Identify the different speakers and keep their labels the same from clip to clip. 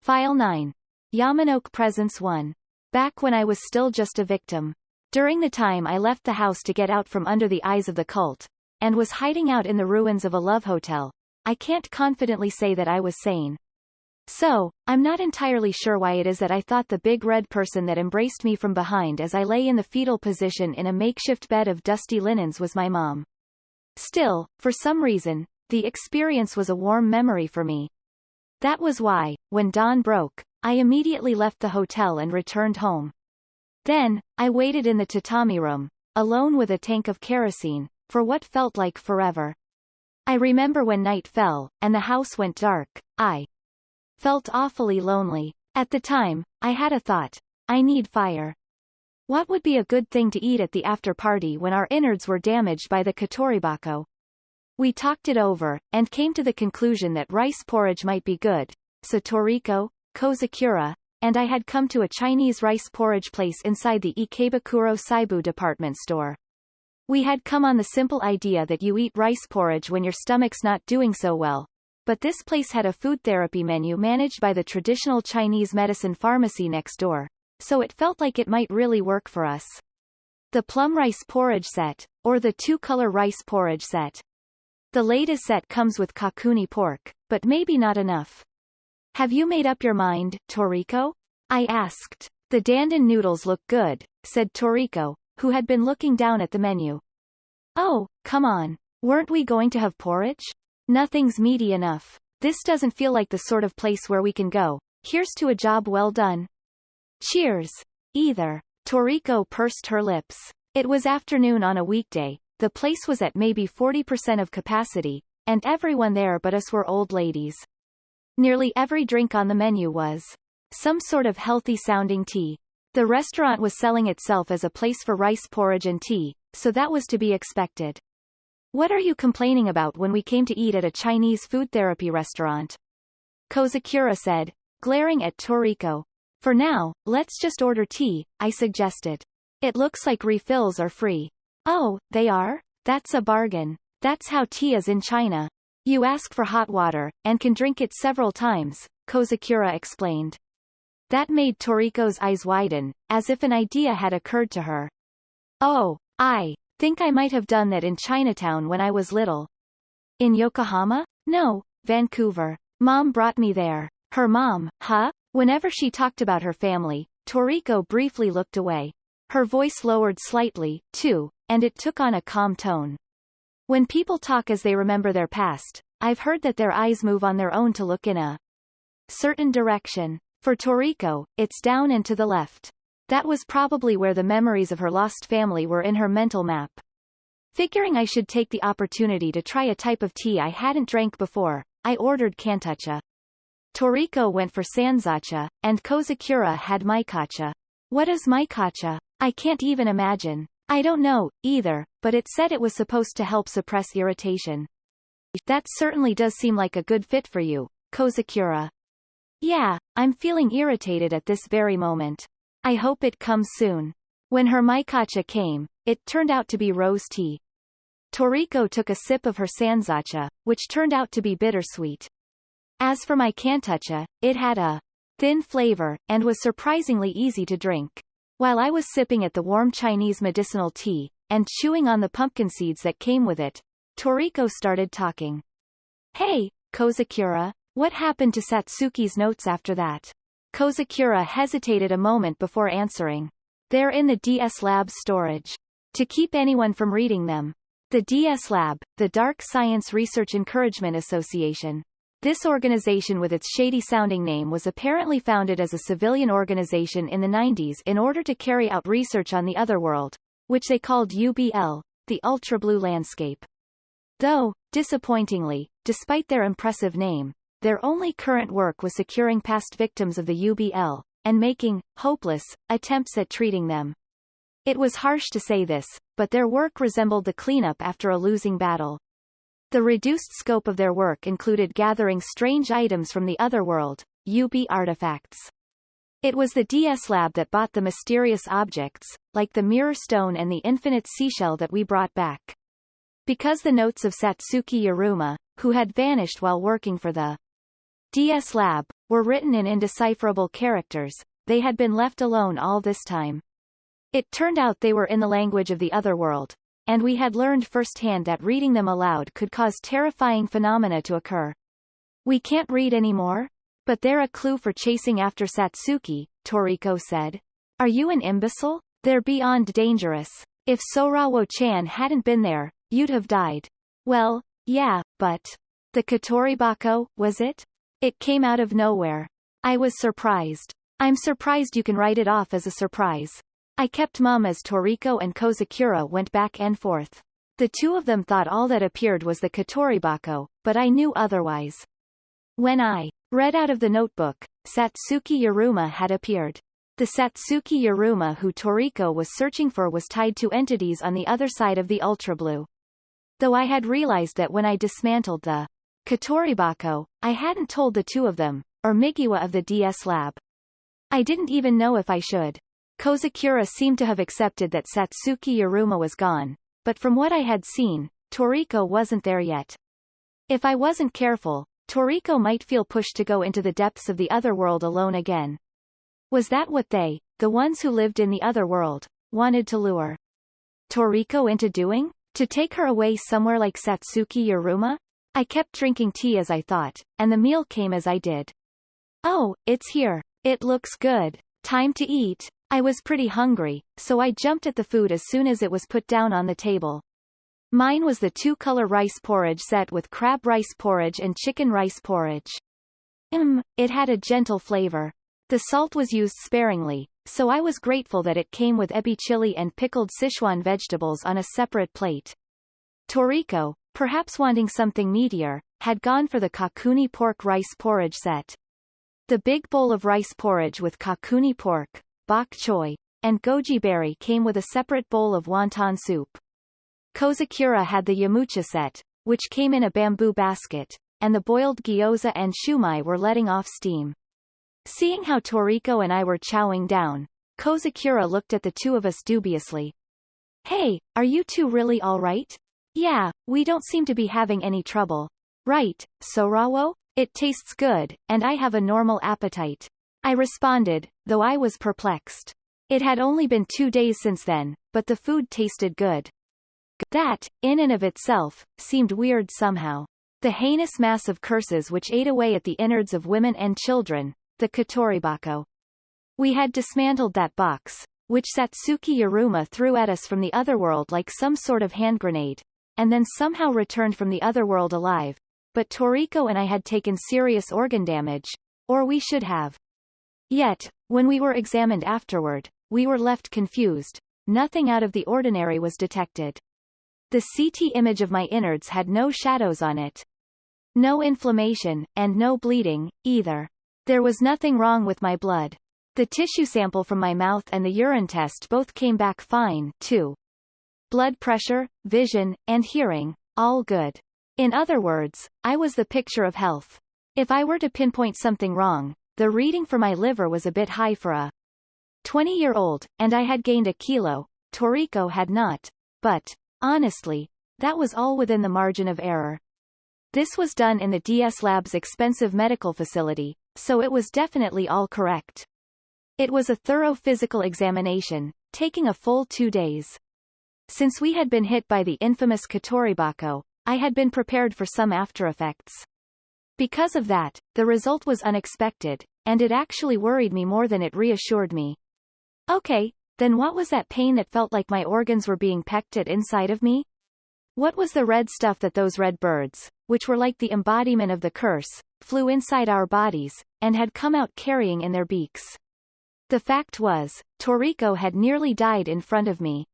Speaker 1: File 9. Yamanote Presence 1. Back when I was still just a victim. During the time I left the house to get out from under the eyes of the cult, and was hiding out in the ruins of a love hotel, I can't confidently say that I was sane. So, I'm not entirely sure why it is that I thought the big red person that embraced me from behind as I lay in the fetal position in a makeshift bed of dusty linens was my mom. Still, for some reason, the experience was a warm memory for me. That was why, when dawn broke, I immediately left the hotel and returned home. Then, I waited in the tatami room, alone with a tank of kerosene, for what felt like forever. I remember when night fell, and the house went dark, I felt awfully lonely. At the time, I had a thought. I need fire. What would be a good thing to eat at the after-party when our innards were damaged by the katoribako? We talked it over, and came to the conclusion that rice porridge might be good, so Toriko, Kozakura, and I had come to a Chinese rice porridge place inside the Ikebukuro Saibu department store. We had come on the simple idea that you eat rice porridge when your stomach's not doing so well, but this place had a food therapy menu managed by the traditional Chinese medicine pharmacy next door, so it felt like it might really work for us. The plum rice porridge set, or the two-color rice porridge set. The latest set comes with kakuni pork, but maybe not enough. Have you made up your mind, Toriko? I asked. The dandan noodles look good, said Toriko, who had been looking down at the menu. Oh, come on. Weren't we going to have porridge? Nothing's meaty enough. This doesn't feel like the sort of place where we can go. Here's to a job well done. Cheers. Either. Toriko pursed her lips. It was afternoon on a weekday. The place was at maybe 40% of capacity, and everyone there but us were old ladies. Nearly every drink on the menu was some sort of healthy-sounding tea. The restaurant was selling itself as a place for rice porridge and tea, so that was to be expected. What are you complaining about when we came to eat at a Chinese food therapy restaurant? Kozakura said, glaring at Toriko. For now, let's just order tea, I suggested. It looks like refills are free. Oh, they are? That's a bargain. That's how tea is in China. You ask for hot water, and can drink it several times, Kozakura explained. That made Toriko's eyes widen, as if an idea had occurred to her. Oh, I think I might have done that in Chinatown when I was little. In Yokohama? No, Vancouver. Mom brought me there. Her mom, huh? Whenever she talked about her family, Toriko briefly looked away. Her voice lowered slightly, too, and it took on a calm tone. When people talk as they remember their past, I've heard that their eyes move on their own to look in a certain direction. For Toriko, it's down and to the left. That was probably where the memories of her lost family were in her mental map. Figuring I should take the opportunity to try a type of tea I hadn't drank before, I ordered kantacha. Toriko went for sanzacha, and Kozakura had maikacha. What is maikacha? I can't even imagine. I don't know, either, but it said it was supposed to help suppress irritation. That certainly does seem like a good fit for you, Kozakura. Yeah, I'm feeling irritated at this very moment. I hope it comes soon. When her maikacha came, it turned out to be rose tea. Toriko took a sip of her sanzacha, which turned out to be bittersweet. As for my kantacha, it had a thin flavor, and was surprisingly easy to drink. While I was sipping at the warm Chinese medicinal tea, and chewing on the pumpkin seeds that came with it, Toriko started talking. Hey, Kozakura, what happened to Satsuki's notes after that? Kozakura hesitated a moment before answering. They're in the DS Lab storage. To keep anyone from reading them. The DS Lab, the Dark Science Research Encouragement Association. This organization with its shady-sounding name was apparently founded as a civilian organization in the 90s in order to carry out research on the otherworld, which they called UBL, the Ultra-Blue Landscape. Though, disappointingly, despite their impressive name, their only current work was securing past victims of the UBL, and making, hopeless, attempts at treating them. It was harsh to say this, but their work resembled the cleanup after a losing battle. The reduced scope of their work included gathering strange items from the otherworld, UB artifacts. It was the DS Lab that bought the mysterious objects, like the mirror stone and the infinite seashell that we brought back. Because the notes of Satsuki Yaruma, who had vanished while working for the DS Lab, were written in indecipherable characters. They had been left alone all this time. It turned out they were in the language of the otherworld, and we had learned firsthand that reading them aloud could cause terrifying phenomena to occur. We can't read anymore? But they're a clue for chasing after Satsuki, Toriko said. Are you an imbecile? They're beyond dangerous. If Sorawo-chan hadn't been there, you'd have died. Well, yeah, but... The Katoribako, was it? It came out of nowhere. I was surprised. I'm surprised you can write it off as a surprise. I kept mum as Toriko and Kozakura went back and forth. The two of them thought all that appeared was the Katoribako, but I knew otherwise. When I read out of the notebook, Satsuki Yuruma had appeared. The Satsuki Yuruma who Toriko was searching for was tied to entities on the other side of the Ultrablue. Though I had realized that when I dismantled the Katoribako, I hadn't told the two of them, or Migiwa of the DS Lab. I didn't even know if I should. Kozakura seemed to have accepted that Satsuki Yuruma was gone, but from what I had seen, Toriko wasn't there yet. If I wasn't careful, Toriko might feel pushed to go into the depths of the other world alone again. Was that what they, the ones who lived in the other world, wanted to lure Toriko into doing? To take her away somewhere like Satsuki Yuruma? I kept drinking tea as I thought, and the meal came as I did. Oh, it's here. It looks good. Time to eat. I was pretty hungry, so I jumped at the food as soon as it was put down on the table. Mine was the two-color rice porridge set with crab rice porridge and chicken rice porridge. It had a gentle flavor. The salt was used sparingly, so I was grateful that it came with ebi chili and pickled Sichuan vegetables on a separate plate. Toriko, perhaps wanting something meatier, had gone for the kakuni pork rice porridge set. The big bowl of rice porridge with kakuni pork, bok choy, and goji berry came with a separate bowl of wonton soup. Kozakura had the yamucha set, which came in a bamboo basket, and the boiled gyoza and shumai were letting off steam. Seeing how Toriko and I were chowing down, Kozakura looked at the two of us dubiously. Hey, are you two really all right? Yeah, we don't seem to be having any trouble. Right, Sorawo? It tastes good, and I have a normal appetite. I responded, though I was perplexed. It had only been 2 days since then, but the food tasted good. That, in and of itself, seemed weird somehow. The heinous mass of curses which ate away at the innards of women and children, the Katoribako. We had dismantled that box, which Satsuki Yuruma threw at us from the otherworld like some sort of hand grenade, and then somehow returned from the otherworld alive, but Toriko and I had taken serious organ damage, or we should have. Yet, when we were examined afterward, we were left confused. Nothing out of the ordinary was detected. The CT image of my innards had no shadows on it. No inflammation, and no bleeding, either. There was nothing wrong with my blood. The tissue sample from my mouth and the urine test both came back fine, too. Blood pressure, vision, and hearing, all good. In other words, I was the picture of health. If I were to pinpoint something wrong, the reading for my liver was a bit high for a 20-year-old, and I had gained a kilo. Toriko had not. But, honestly, that was all within the margin of error. This was done in the DS Lab's expensive medical facility, so it was definitely all correct. It was a thorough physical examination, taking a full 2 days. Since we had been hit by the infamous Katoribako, I had been prepared for some aftereffects. Because of that, the result was unexpected, and it actually worried me more than it reassured me. Okay, then what was that pain that felt like my organs were being pecked at inside of me? What was the red stuff that those red birds, which were like the embodiment of the curse, flew inside our bodies, and had come out carrying in their beaks? The fact was, Toriko had nearly died in front of me.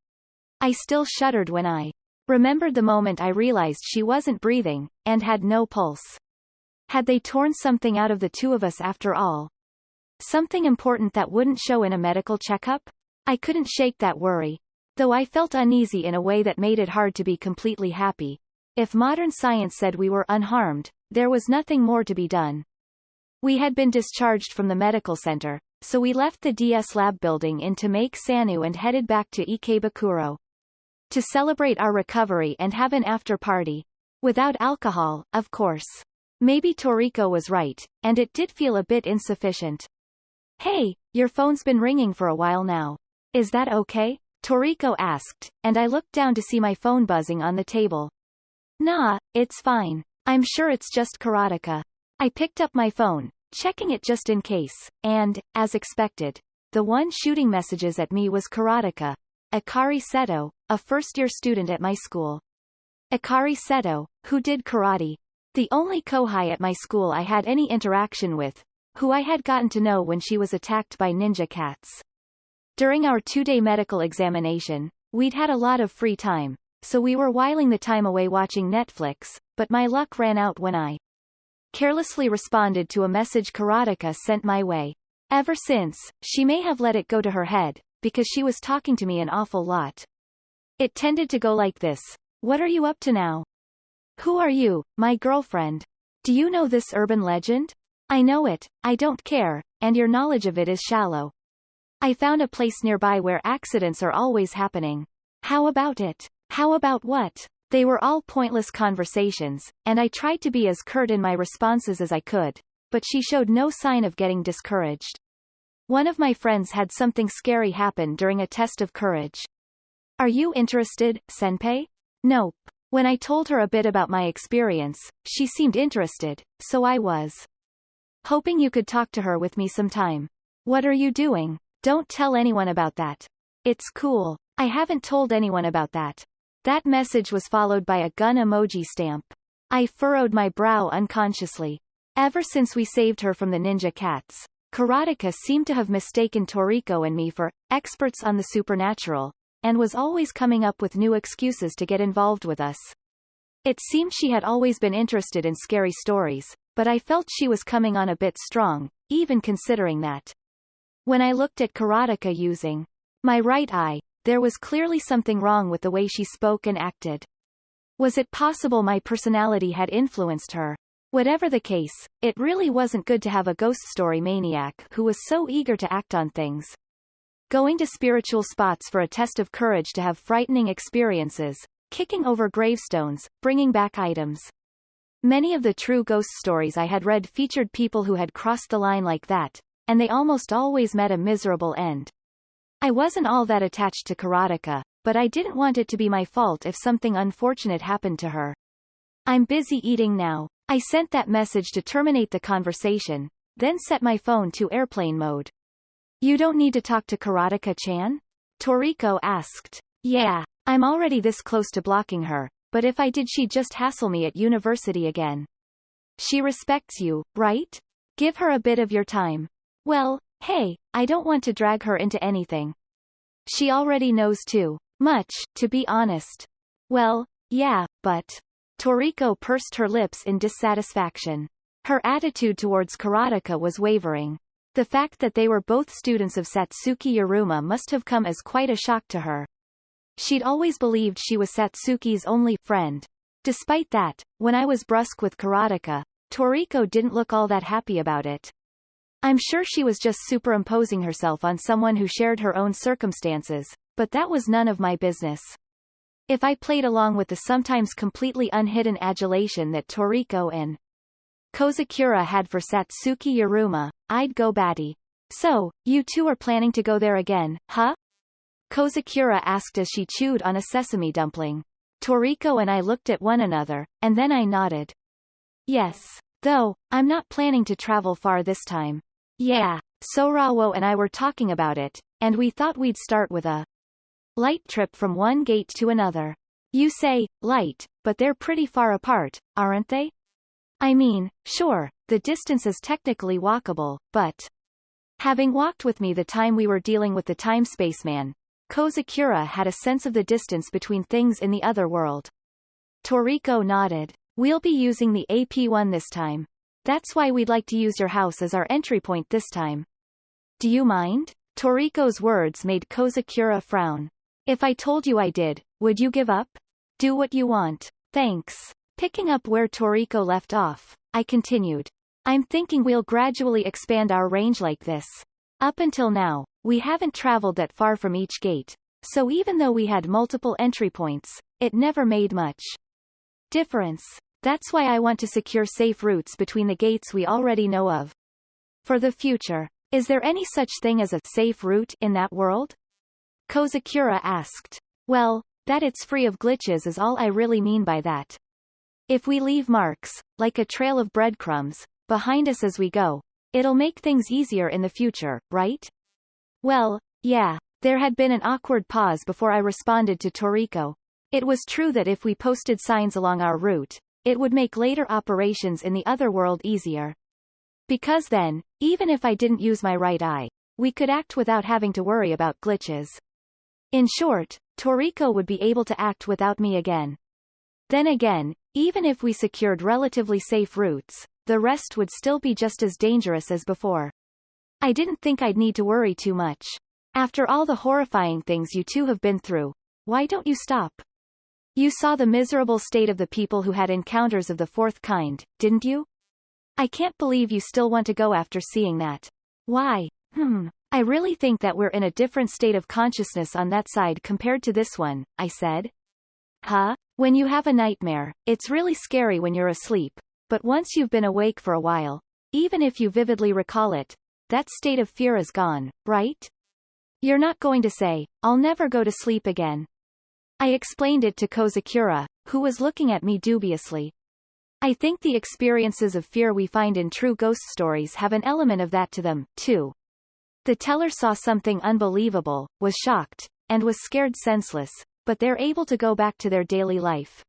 Speaker 1: I still shuddered when I remembered the moment I realized she wasn't breathing, and had no pulse. Had they torn something out of the two of us after all? Something important that wouldn't show in a medical checkup? I couldn't shake that worry. Though I felt uneasy in a way that made it hard to be completely happy. If modern science said we were unharmed, there was nothing more to be done. We had been discharged from the medical center, so we left the DS Lab building in Tamake Sanu and headed back to Ikebukuro. To celebrate our recovery and have an after-party. Without alcohol, of course. Maybe Toriko was right, and it did feel a bit insufficient. Hey, your phone's been ringing for a while now. Is that okay? Toriko asked, and I looked down to see my phone buzzing on the table. Nah, it's fine. I'm sure it's just Karateka. I picked up my phone, checking it just in case, and, as expected, the one shooting messages at me was Karateka. Akari Seto, a first-year student at my school. Akari Seto, who did karate. The only kohai at my school I had any interaction with, who I had gotten to know when she was attacked by ninja cats. During our 2-day medical examination, we'd had a lot of free time, so we were whiling the time away watching Netflix, but my luck ran out when I carelessly responded to a message Karateka sent my way. Ever since, she may have let it go to her head, because she was talking to me an awful lot. It tended to go like this. What are you up to now? Who are you, my girlfriend? Do you know this urban legend? I know it, I don't care, and your knowledge of it is shallow. I found a place nearby where accidents are always happening. How about it? How about what? They were all pointless conversations, and I tried to be as curt in my responses as I could, but she showed no sign of getting discouraged. One of my friends had something scary happen during a test of courage. Are you interested, senpai? Nope. When I told her a bit about my experience, she seemed interested, so I was hoping you could talk to her with me sometime. What are you doing? Don't tell anyone about that. It's cool. I haven't told anyone about that. That message was followed by a gun emoji stamp. I furrowed my brow unconsciously. Ever since we saved her from the ninja cats, Karateka seemed to have mistaken Toriko and me for experts on the supernatural, and was always coming up with new excuses to get involved with us. It seemed she had always been interested in scary stories, but I felt she was coming on a bit strong, even considering that. When I looked at Karateka using my right eye, there was clearly something wrong with the way she spoke and acted. Was it possible my personality had influenced her? Whatever the case, it really wasn't good to have a ghost story maniac who was so eager to act on things. Going to spiritual spots for a test of courage to have frightening experiences, kicking over gravestones, bringing back items. Many of the true ghost stories I had read featured people who had crossed the line like that, and they almost always met a miserable end. I wasn't all that attached to Karateka, but I didn't want it to be my fault if something unfortunate happened to her. I'm busy eating now. I sent that message to terminate the conversation, then set my phone to airplane mode. You don't need to talk to Karateka-chan? Toriko asked. Yeah, I'm already this close to blocking her, but if I did she'd just hassle me at university again. She respects you, right? Give her a bit of your time. Well, hey, I don't want to drag her into anything. She already knows too much, to be honest. Well, yeah, but... Toriko pursed her lips in dissatisfaction. Her attitude towards Karateka was wavering. The fact that they were both students of Satsuki Yuruma must have come as quite a shock to her. She'd always believed she was Satsuki's only friend. Despite that, when I was brusque with Karateka, Toriko didn't look all that happy about it. I'm sure she was just superimposing herself on someone who shared her own circumstances, but that was none of my business. If I played along with the sometimes completely unhidden adulation that Toriko and Kozakura had for Satsuki Yuruma, I'd go batty. So, you two are planning to go there again, huh? Kozakura asked as she chewed on a sesame dumpling. Toriko and I looked at one another, and then I nodded. Yes. Though, I'm not planning to travel far this time. Yeah, Sorawo and I were talking about it, and we thought we'd start with a light trip from one gate to another. You say, light, but they're pretty far apart, aren't they? I mean, sure, the distance is technically walkable, but... Having walked with me the time we were dealing with the time-space man, Kozakura had a sense of the distance between things in the other world. Toriko nodded. We'll be using the AP1 this time. That's why we'd like to use your house as our entry point this time. Do you mind? Toriko's words made Kozakura frown. If I told you I did, would you give up? Do what you want. Thanks. Picking up where Toriko left off, I continued. I'm thinking we'll gradually expand our range like this. Up until now, we haven't traveled that far from each gate, so even though we had multiple entry points, it never made much difference. That's why I want to secure safe routes between the gates we already know of. For the future, is there any such thing as a safe route in that world? Kozakura asked. Well, that it's free of glitches is all I really mean by that. If we leave marks, like a trail of breadcrumbs, behind us as we go, it'll make things easier in the future, right? Well, yeah. There had been an awkward pause before I responded to Toriko. It was true that if we posted signs along our route, it would make later operations in the other world easier. Because then, even if I didn't use my right eye, we could act without having to worry about glitches. In short, Toriko would be able to act without me again. Then again, even if we secured relatively safe routes, the rest would still be just as dangerous as before. I didn't think I'd need to worry too much. After all the horrifying things you two have been through, why don't you stop? You saw the miserable state of the people who had encounters of the fourth kind, didn't you? I can't believe you still want to go after seeing that. Why? I really think that we're in a different state of consciousness on that side compared to this one, I said. Huh? When you have a nightmare, it's really scary when you're asleep, but once you've been awake for a while, even if you vividly recall it, that state of fear is gone, right? You're not going to say, I'll never go to sleep again. I explained it to Kozakura, who was looking at me dubiously. I think the experiences of fear we find in true ghost stories have an element of that to them, too. The teller saw something unbelievable, was shocked, and was scared senseless, but they're able to go back to their daily life.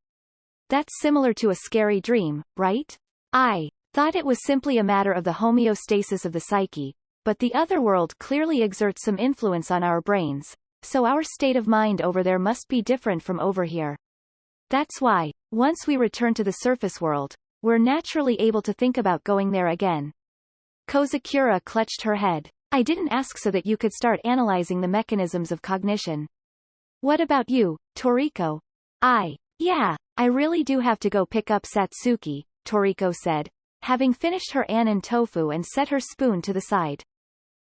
Speaker 1: That's similar to a scary dream, right? I thought it was simply a matter of the homeostasis of the psyche, but the other world clearly exerts some influence on our brains, so our state of mind over there must be different from over here. That's why, once we return to the surface world, we're naturally able to think about going there again. Kozakura clutched her head. I didn't ask so that you could start analyzing the mechanisms of cognition. What about you, Toriko? Yeah, I really do have to go pick up Satsuki, Toriko said, having finished her anan tofu and set her spoon to the side.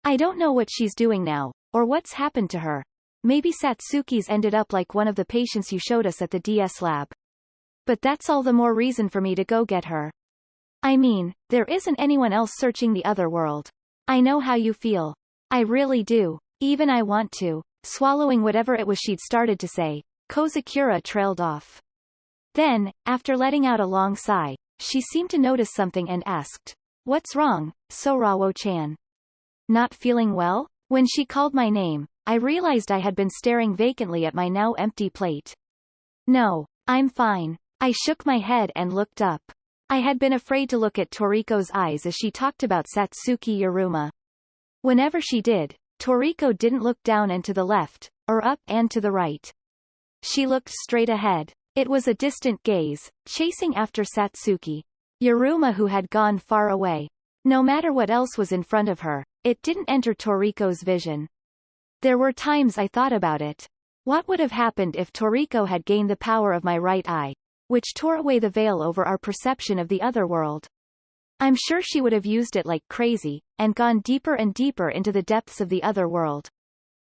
Speaker 1: I don't know what she's doing now, or what's happened to her. Maybe Satsuki's ended up like one of the patients you showed us at the DS lab. But that's all the more reason for me to go get her. I mean, there isn't anyone else searching the other world. I know how you feel. I really do. Even I want to. Swallowing whatever it was she'd started to say, Kozakura trailed off. Then, after letting out a long sigh, she seemed to notice something and asked, What's wrong, Sorawo-chan? Not feeling well? When she called my name, I realized I had been staring vacantly at my now empty plate. No, I'm fine. I shook my head and looked up. I had been afraid to look at Toriko's eyes as she talked about Satsuki Yuruma. Whenever she did, Toriko didn't look down and to the left, or up and to the right. She looked straight ahead. It was a distant gaze, chasing after Satsuki Yuruma, who had gone far away. No matter what else was in front of her, it didn't enter Toriko's vision. There were times I thought about it. What would have happened if Toriko had gained the power of my right eye, which tore away the veil over our perception of the other world? I'm sure she would have used it like crazy, and gone deeper and deeper into the depths of the other world,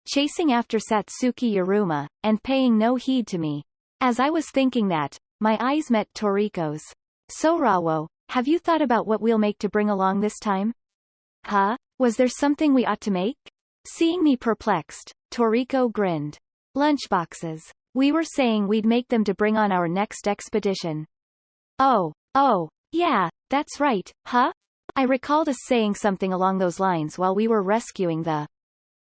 Speaker 1: chasing after Satsuki Yuruma, and paying no heed to me. As I was thinking that, my eyes met Toriko's. Sorawo, have you thought about what we'll make to bring along this time? Huh? Was there something we ought to make? Seeing me perplexed, Toriko grinned. Lunchboxes. We were saying we'd make them to bring on our next expedition. Oh, yeah, that's right, huh? I recalled us saying something along those lines while we were rescuing the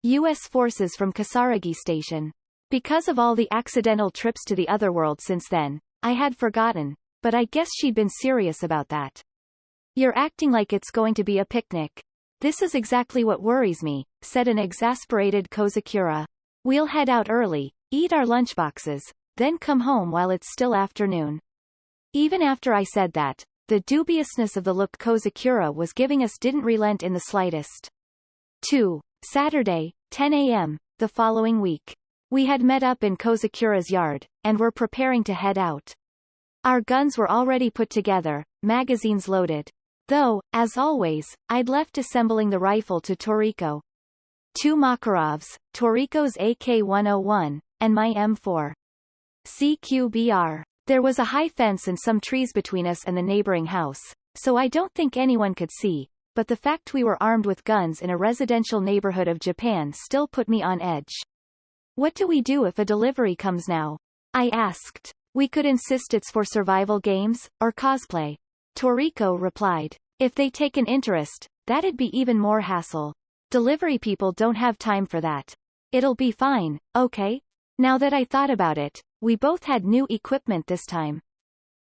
Speaker 1: U.S. forces from Kasaragi Station. Because of all the accidental trips to the other world since then, I had forgotten, but I guess she'd been serious about that. You're acting like it's going to be a picnic. This is exactly what worries me, said an exasperated Kozakura. We'll head out early, eat our lunchboxes, then come home while it's still afternoon. Even after I said that, the dubiousness of the look Kozakura was giving us didn't relent in the slightest. 2. Saturday, 10 a.m., the following week. We had met up in Kozakura's yard, and were preparing to head out. Our guns were already put together, magazines loaded. Though, as always, I'd left assembling the rifle to Toriko. 2 Makarovs, Toriko's AK-101, and my M4. CQBR. There was a high fence and some trees between us and the neighboring house, so I don't think anyone could see, but the fact we were armed with guns in a residential neighborhood of Japan still put me on edge. What do we do if a delivery comes now? I asked. We could insist it's for survival games, or cosplay. Toriko replied. If they take an interest, that'd be even more hassle. Delivery people don't have time for that. It'll be fine, okay? Now that I thought about it, we both had new equipment this time.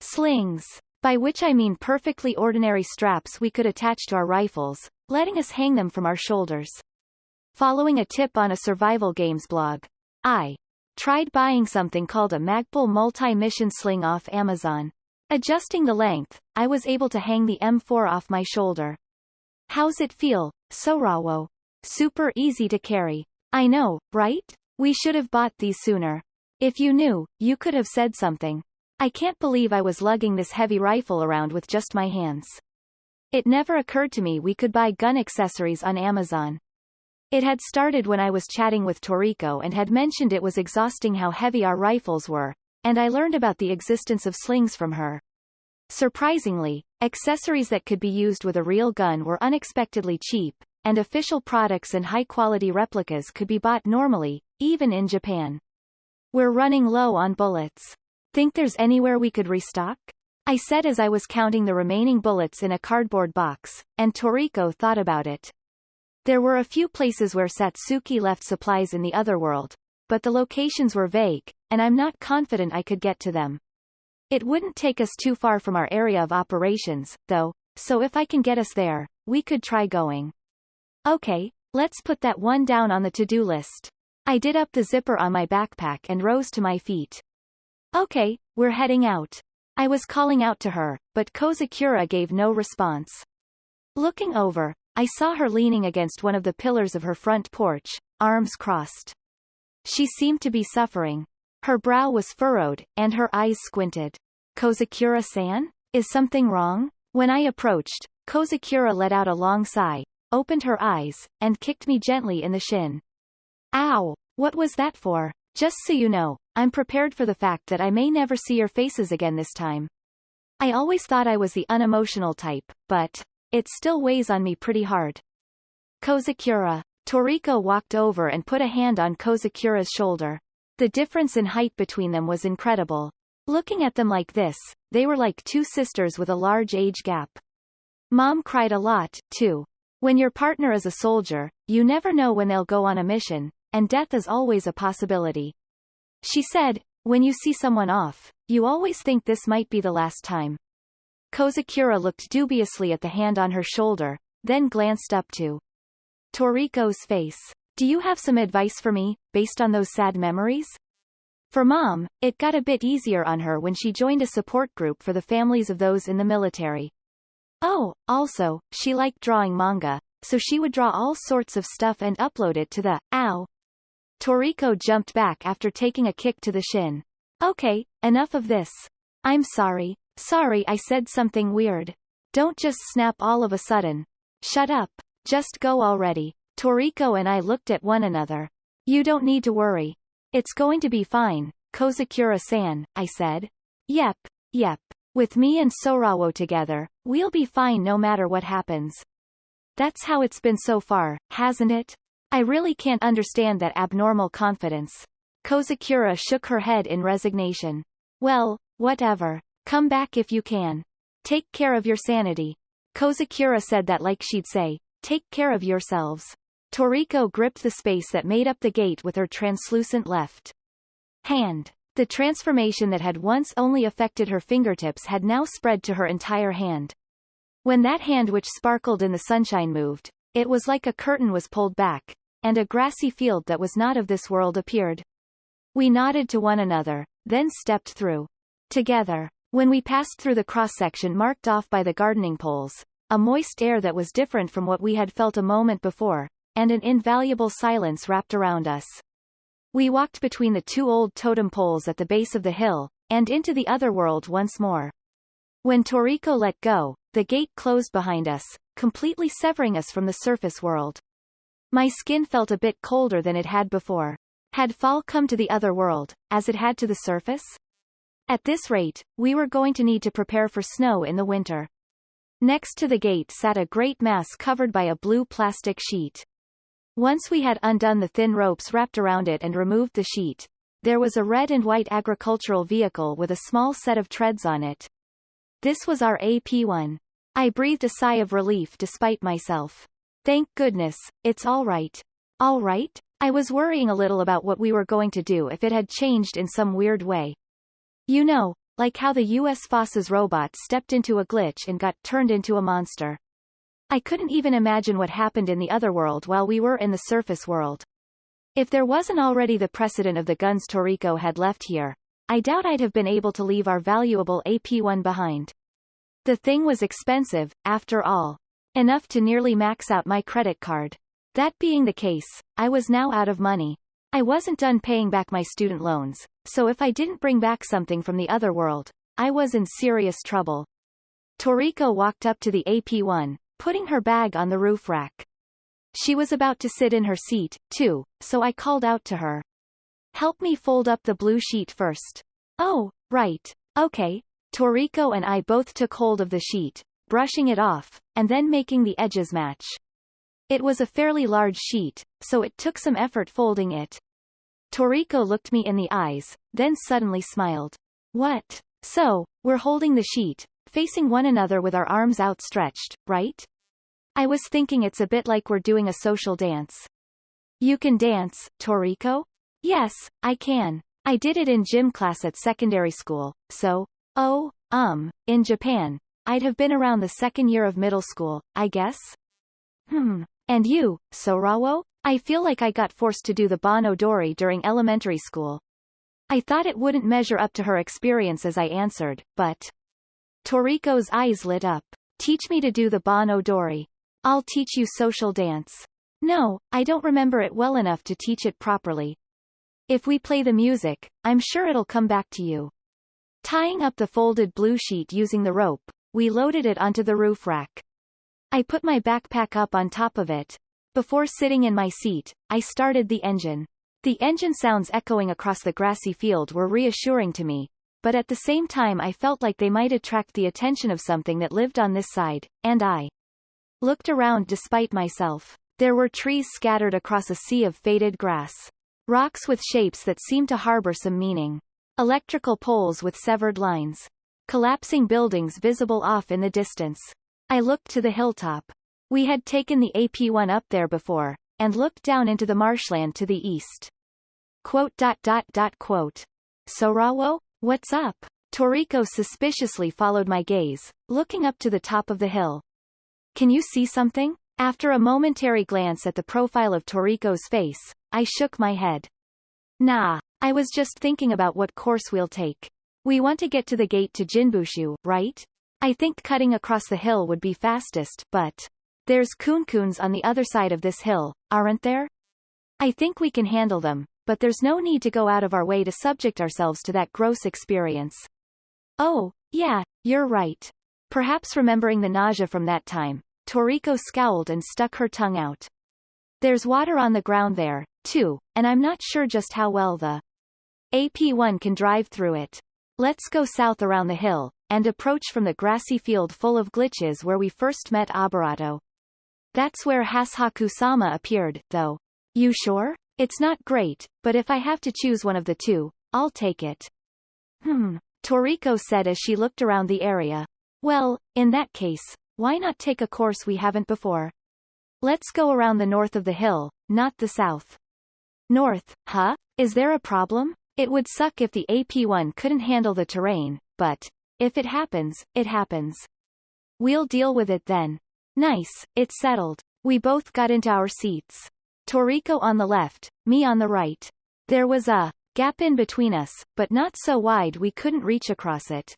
Speaker 1: Slings. By which I mean perfectly ordinary straps we could attach to our rifles, letting us hang them from our shoulders. Following a tip on a survival games blog, I tried buying something called a Magpul multi-mission sling off Amazon. Adjusting the length, I was able to hang the M4 off my shoulder. How's it feel, Sorawo? Super easy to carry. I know, right? We should have bought these sooner. If you knew, you could have said something. I can't believe I was lugging this heavy rifle around with just my hands. It never occurred to me we could buy gun accessories on Amazon. It had started when I was chatting with Toriko and had mentioned it was exhausting how heavy our rifles were, and I learned about the existence of slings from her. Surprisingly, accessories that could be used with a real gun were unexpectedly cheap, and official products and high-quality replicas could be bought normally, even in Japan. We're running low on bullets. Think there's anywhere we could restock? I said as I was counting the remaining bullets in a cardboard box, and Toriko thought about it. There were a few places where Satsuki left supplies in the other world, but the locations were vague, and I'm not confident I could get to them. It wouldn't take us too far from our area of operations, though, so if I can get us there, we could try going. Okay, let's put that one down on the to-do list. I did up the zipper on my backpack and rose to my feet. Okay, we're heading out. I was calling out to her, but Kozakura gave no response. Looking over, I saw her leaning against one of the pillars of her front porch, arms crossed. She seemed to be suffering. Her brow was furrowed, and her eyes squinted. Kozakura-san? Is something wrong? When I approached, Kozakura let out a long sigh, opened her eyes, and kicked me gently in the shin. Ow! What was that for? Just so you know, I'm prepared for the fact that I may never see your faces again this time. I always thought I was the unemotional type, but it still weighs on me pretty hard. Kozakura. Toriko walked over and put a hand on Kozakura's shoulder. The difference in height between them was incredible. Looking at them like this, they were like two sisters with a large age gap. Mom cried a lot, too. When your partner is a soldier, you never know when they'll go on a mission, and death is always a possibility. She said, when you see someone off, you always think this might be the last time. Kozakura looked dubiously at the hand on her shoulder, then glanced up to Toriko's face. Do you have some advice for me, based on those sad memories? For Mom, it got a bit easier on her when she joined a support group for the families of those in the military. Oh, also, she liked drawing manga, so she would draw all sorts of stuff and upload it to the, ow. Toriko jumped back after taking a kick to the shin. Okay, enough of this. I'm sorry. Sorry I said something weird. Don't just snap all of a sudden. Shut up. Just go already. Toriko and I looked at one another. You don't need to worry. It's going to be fine, Kozakura-san, I said. Yep. With me and Sorawo together, we'll be fine no matter what happens. That's how it's been so far, hasn't it? I really can't understand that abnormal confidence. Kozakura shook her head in resignation. Well, whatever. Come back if you can. Take care of your sanity. Kozakura said that like she'd say, take care of yourselves. Toriko gripped the space that made up the gate with her translucent left hand. The transformation that had once only affected her fingertips had now spread to her entire hand. When that hand which sparkled in the sunshine moved, it was like a curtain was pulled back, and a grassy field that was not of this world appeared. We nodded to one another, then stepped through. Together. When we passed through the cross-section marked off by the gardening poles, a moist air that was different from what we had felt a moment before, and an invaluable silence wrapped around us. We walked between the two old totem poles at the base of the hill, and into the other world once more. When Toriko let go, the gate closed behind us, completely severing us from the surface world. My skin felt a bit colder than it had before. Had fall come to the other world, as it had to the surface? At this rate, we were going to need to prepare for snow in the winter. Next to the gate sat a great mass covered by a blue plastic sheet. Once we had undone the thin ropes wrapped around it and removed the sheet, there was a red and white agricultural vehicle with a small set of treads on it. This was our AP1. I breathed a sigh of relief despite myself. Thank goodness, it's all right. All right? I was worrying a little about what we were going to do if it had changed in some weird way. You know, like how the US Foss's robot stepped into a glitch and got turned into a monster. I couldn't even imagine what happened in the other world while we were in the surface world. If there wasn't already the precedent of the guns Toriko had left here, I doubt I'd have been able to leave our valuable AP1 behind. The thing was expensive, after all. Enough to nearly max out my credit card. That being the case, I was now out of money. I wasn't done paying back my student loans, so if I didn't bring back something from the other world, I was in serious trouble. Toriko walked up to the AP1, putting her bag on the roof rack. She was about to sit in her seat, too, so I called out to her. Help me fold up the blue sheet first. Oh, right. Okay. Toriko and I both took hold of the sheet, brushing it off, and then making the edges match. It was a fairly large sheet, so it took some effort folding it. Toriko looked me in the eyes, then suddenly smiled. What? So, we're holding the sheet, facing one another with our arms outstretched, right? I was thinking it's a bit like we're doing a social dance. You can dance, Toriko? Yes, I can. I did it in gym class at secondary school, so, in Japan, I'd have been around the second year of middle school, I guess? And you, Sorawo? I feel like I got forced to do the Bon Odori during elementary school. I thought it wouldn't measure up to her experience as I answered, but... Toriko's eyes lit up. Teach me to do the Bon Odori. I'll teach you social dance. No, I don't remember it well enough to teach it properly. If we play the music, I'm sure it'll come back to you. Tying up the folded blue sheet using the rope, we loaded it onto the roof rack. I put my backpack up on top of it. Before sitting in my seat, I started the engine. The engine sounds echoing across the grassy field were reassuring to me, but at the same time I felt like they might attract the attention of something that lived on this side, and I looked around despite myself. There were trees scattered across a sea of faded grass. Rocks with shapes that seemed to harbor some meaning. Electrical poles with severed lines. Collapsing buildings visible off in the distance. I looked to the hilltop. We had taken the AP1 up there before, and looked down into the marshland to the east. Sorawo, what's up? Toriko suspiciously followed my gaze, looking up to the top of the hill. Can you see something? After a momentary glance at the profile of Toriko's face, I shook my head. Nah, I was just thinking about what course we'll take. We want to get to the gate to Jinbushu, right? I think cutting across the hill would be fastest, but... There's kunkuns on the other side of this hill, aren't there? I think we can handle them, but there's no need to go out of our way to subject ourselves to that gross experience. Oh, yeah, you're right. Perhaps remembering the nausea from that time, Toriko scowled and stuck her tongue out. There's water on the ground there, too, and I'm not sure just how well the AP1 can drive through it. Let's go south around the hill, and approach from the grassy field full of glitches where we first met Abarato. That's where Hasaku-sama appeared, though. You sure? It's not great, but if I have to choose one of the two, I'll take it. Toriko said as she looked around the area. Well, in that case, why not take a course we haven't before? Let's go around the north of the hill, not the south. North, huh? Is there a problem? It would suck if the AP1 couldn't handle the terrain, but if it happens, it happens. We'll deal with it then. Nice, it's settled. We both got into our seats. Toriko on the left, me on the right. There was a gap in between us, but not so wide we couldn't reach across it.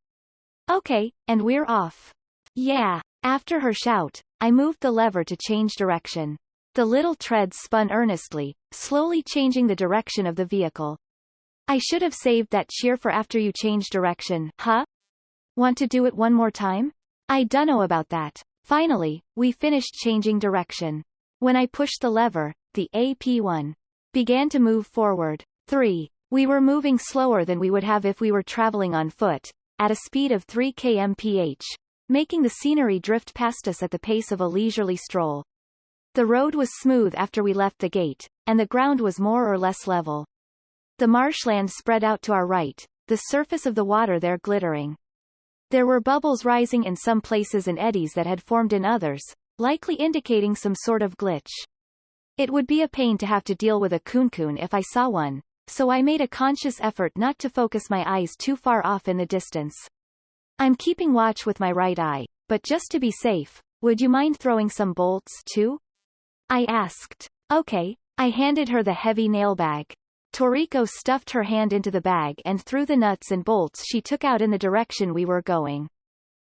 Speaker 1: Okay, and we're off. Yeah. After her shout, I moved the lever to change direction. The little treads spun earnestly, slowly changing the direction of the vehicle. I should have saved that cheer for after you change direction, huh? Want to do it one more time? I dunno about that. Finally, we finished changing direction. When I pushed the lever, the AP1 began to move forward. 3. We were moving slower than we would have if we were traveling on foot, at a speed of 3 km/h, making the scenery drift past us at the pace of a leisurely stroll. The road was smooth after we left the gate, and the ground was more or less level. The marshland spread out to our right, the surface of the water there glittering. There were bubbles rising in some places and eddies that had formed in others, likely indicating some sort of glitch. It would be a pain to have to deal with a coon if I saw one, so I made a conscious effort not to focus my eyes too far off in the distance. I'm keeping watch with my right eye, but just to be safe, would you mind throwing some bolts too? I asked. Okay. I handed her the heavy nail bag. Toriko stuffed her hand into the bag and threw the nuts and bolts she took out in the direction we were going.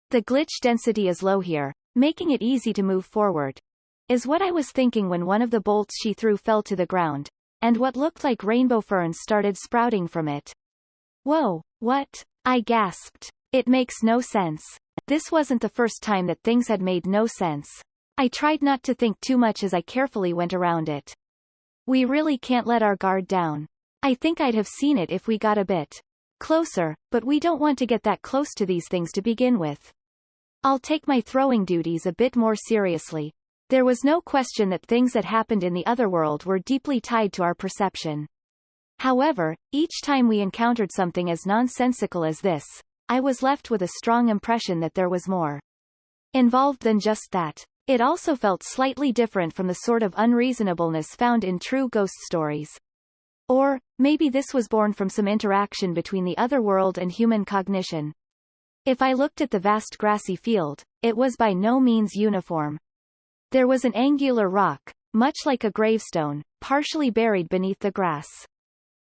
Speaker 1: The glitch density is low here, making it easy to move forward, is what I was thinking when one of the bolts she threw fell to the ground, and what looked like rainbow ferns started sprouting from it. Whoa, what? I gasped. It makes no sense. This wasn't the first time that things had made no sense. I tried not to think too much as I carefully went around it. We really can't let our guard down. I think I'd have seen it if we got a bit closer, but we don't want to get that close to these things to begin with. I'll take my throwing duties a bit more seriously. There was no question that things that happened in the other world were deeply tied to our perception. However, each time we encountered something as nonsensical as this, I was left with a strong impression that there was more involved than just that. It also felt slightly different from the sort of unreasonableness found in true ghost stories. Or, maybe this was born from some interaction between the other world and human cognition. If I looked at the vast grassy field, it was by no means uniform. There was an angular rock, much like a gravestone, partially buried beneath the grass.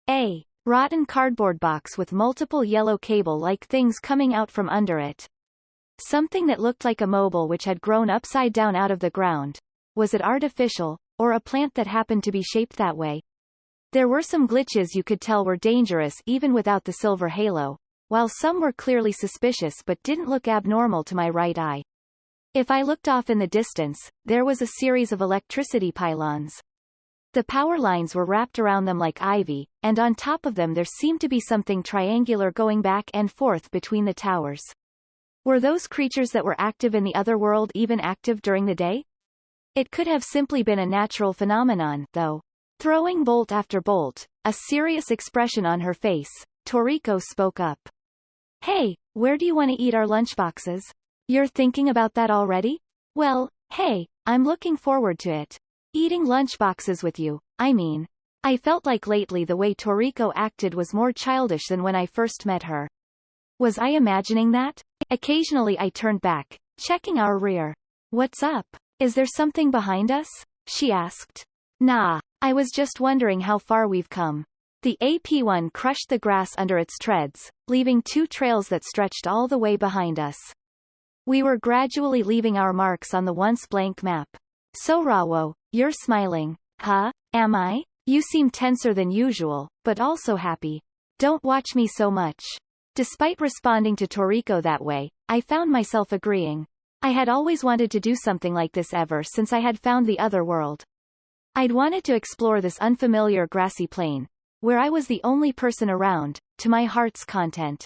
Speaker 1: A rotten cardboard box with multiple yellow cable-like things coming out from under it. Something that looked like a mobile which had grown upside down out of the ground. Was it artificial, or a plant that happened to be shaped that way? There were some glitches you could tell were dangerous even without the silver halo, while some were clearly suspicious but didn't look abnormal to my right eye. If I looked off in the distance, there was a series of electricity pylons. The power lines were wrapped around them like ivy, and on top of them there seemed to be something triangular going back and forth between the towers. Were those creatures that were active in the other world even active during the day? It could have simply been a natural phenomenon, though. Throwing bolt after bolt, a serious expression on her face, Toriko spoke up. Hey, where do you want to eat our lunchboxes? You're thinking about that already? Well, hey, I'm looking forward to it. Eating lunchboxes with you, I mean. I felt like lately the way Toriko acted was more childish than when I first met her. Was I imagining that? Occasionally I turned back, checking our rear. What's up? Is there something behind us? She asked. Nah, I was just wondering how far we've come. The AP1 crushed the grass under its treads, leaving two trails that stretched all the way behind us. We were gradually leaving our marks on the once blank map. So Rawo, you're smiling. Huh? Am I? You seem tenser than usual, but also happy. Don't watch me so much. Despite responding to Toriko that way, I found myself agreeing. I had always wanted to do something like this ever since I had found the other world. I'd wanted to explore this unfamiliar grassy plain, where I was the only person around, to my heart's content.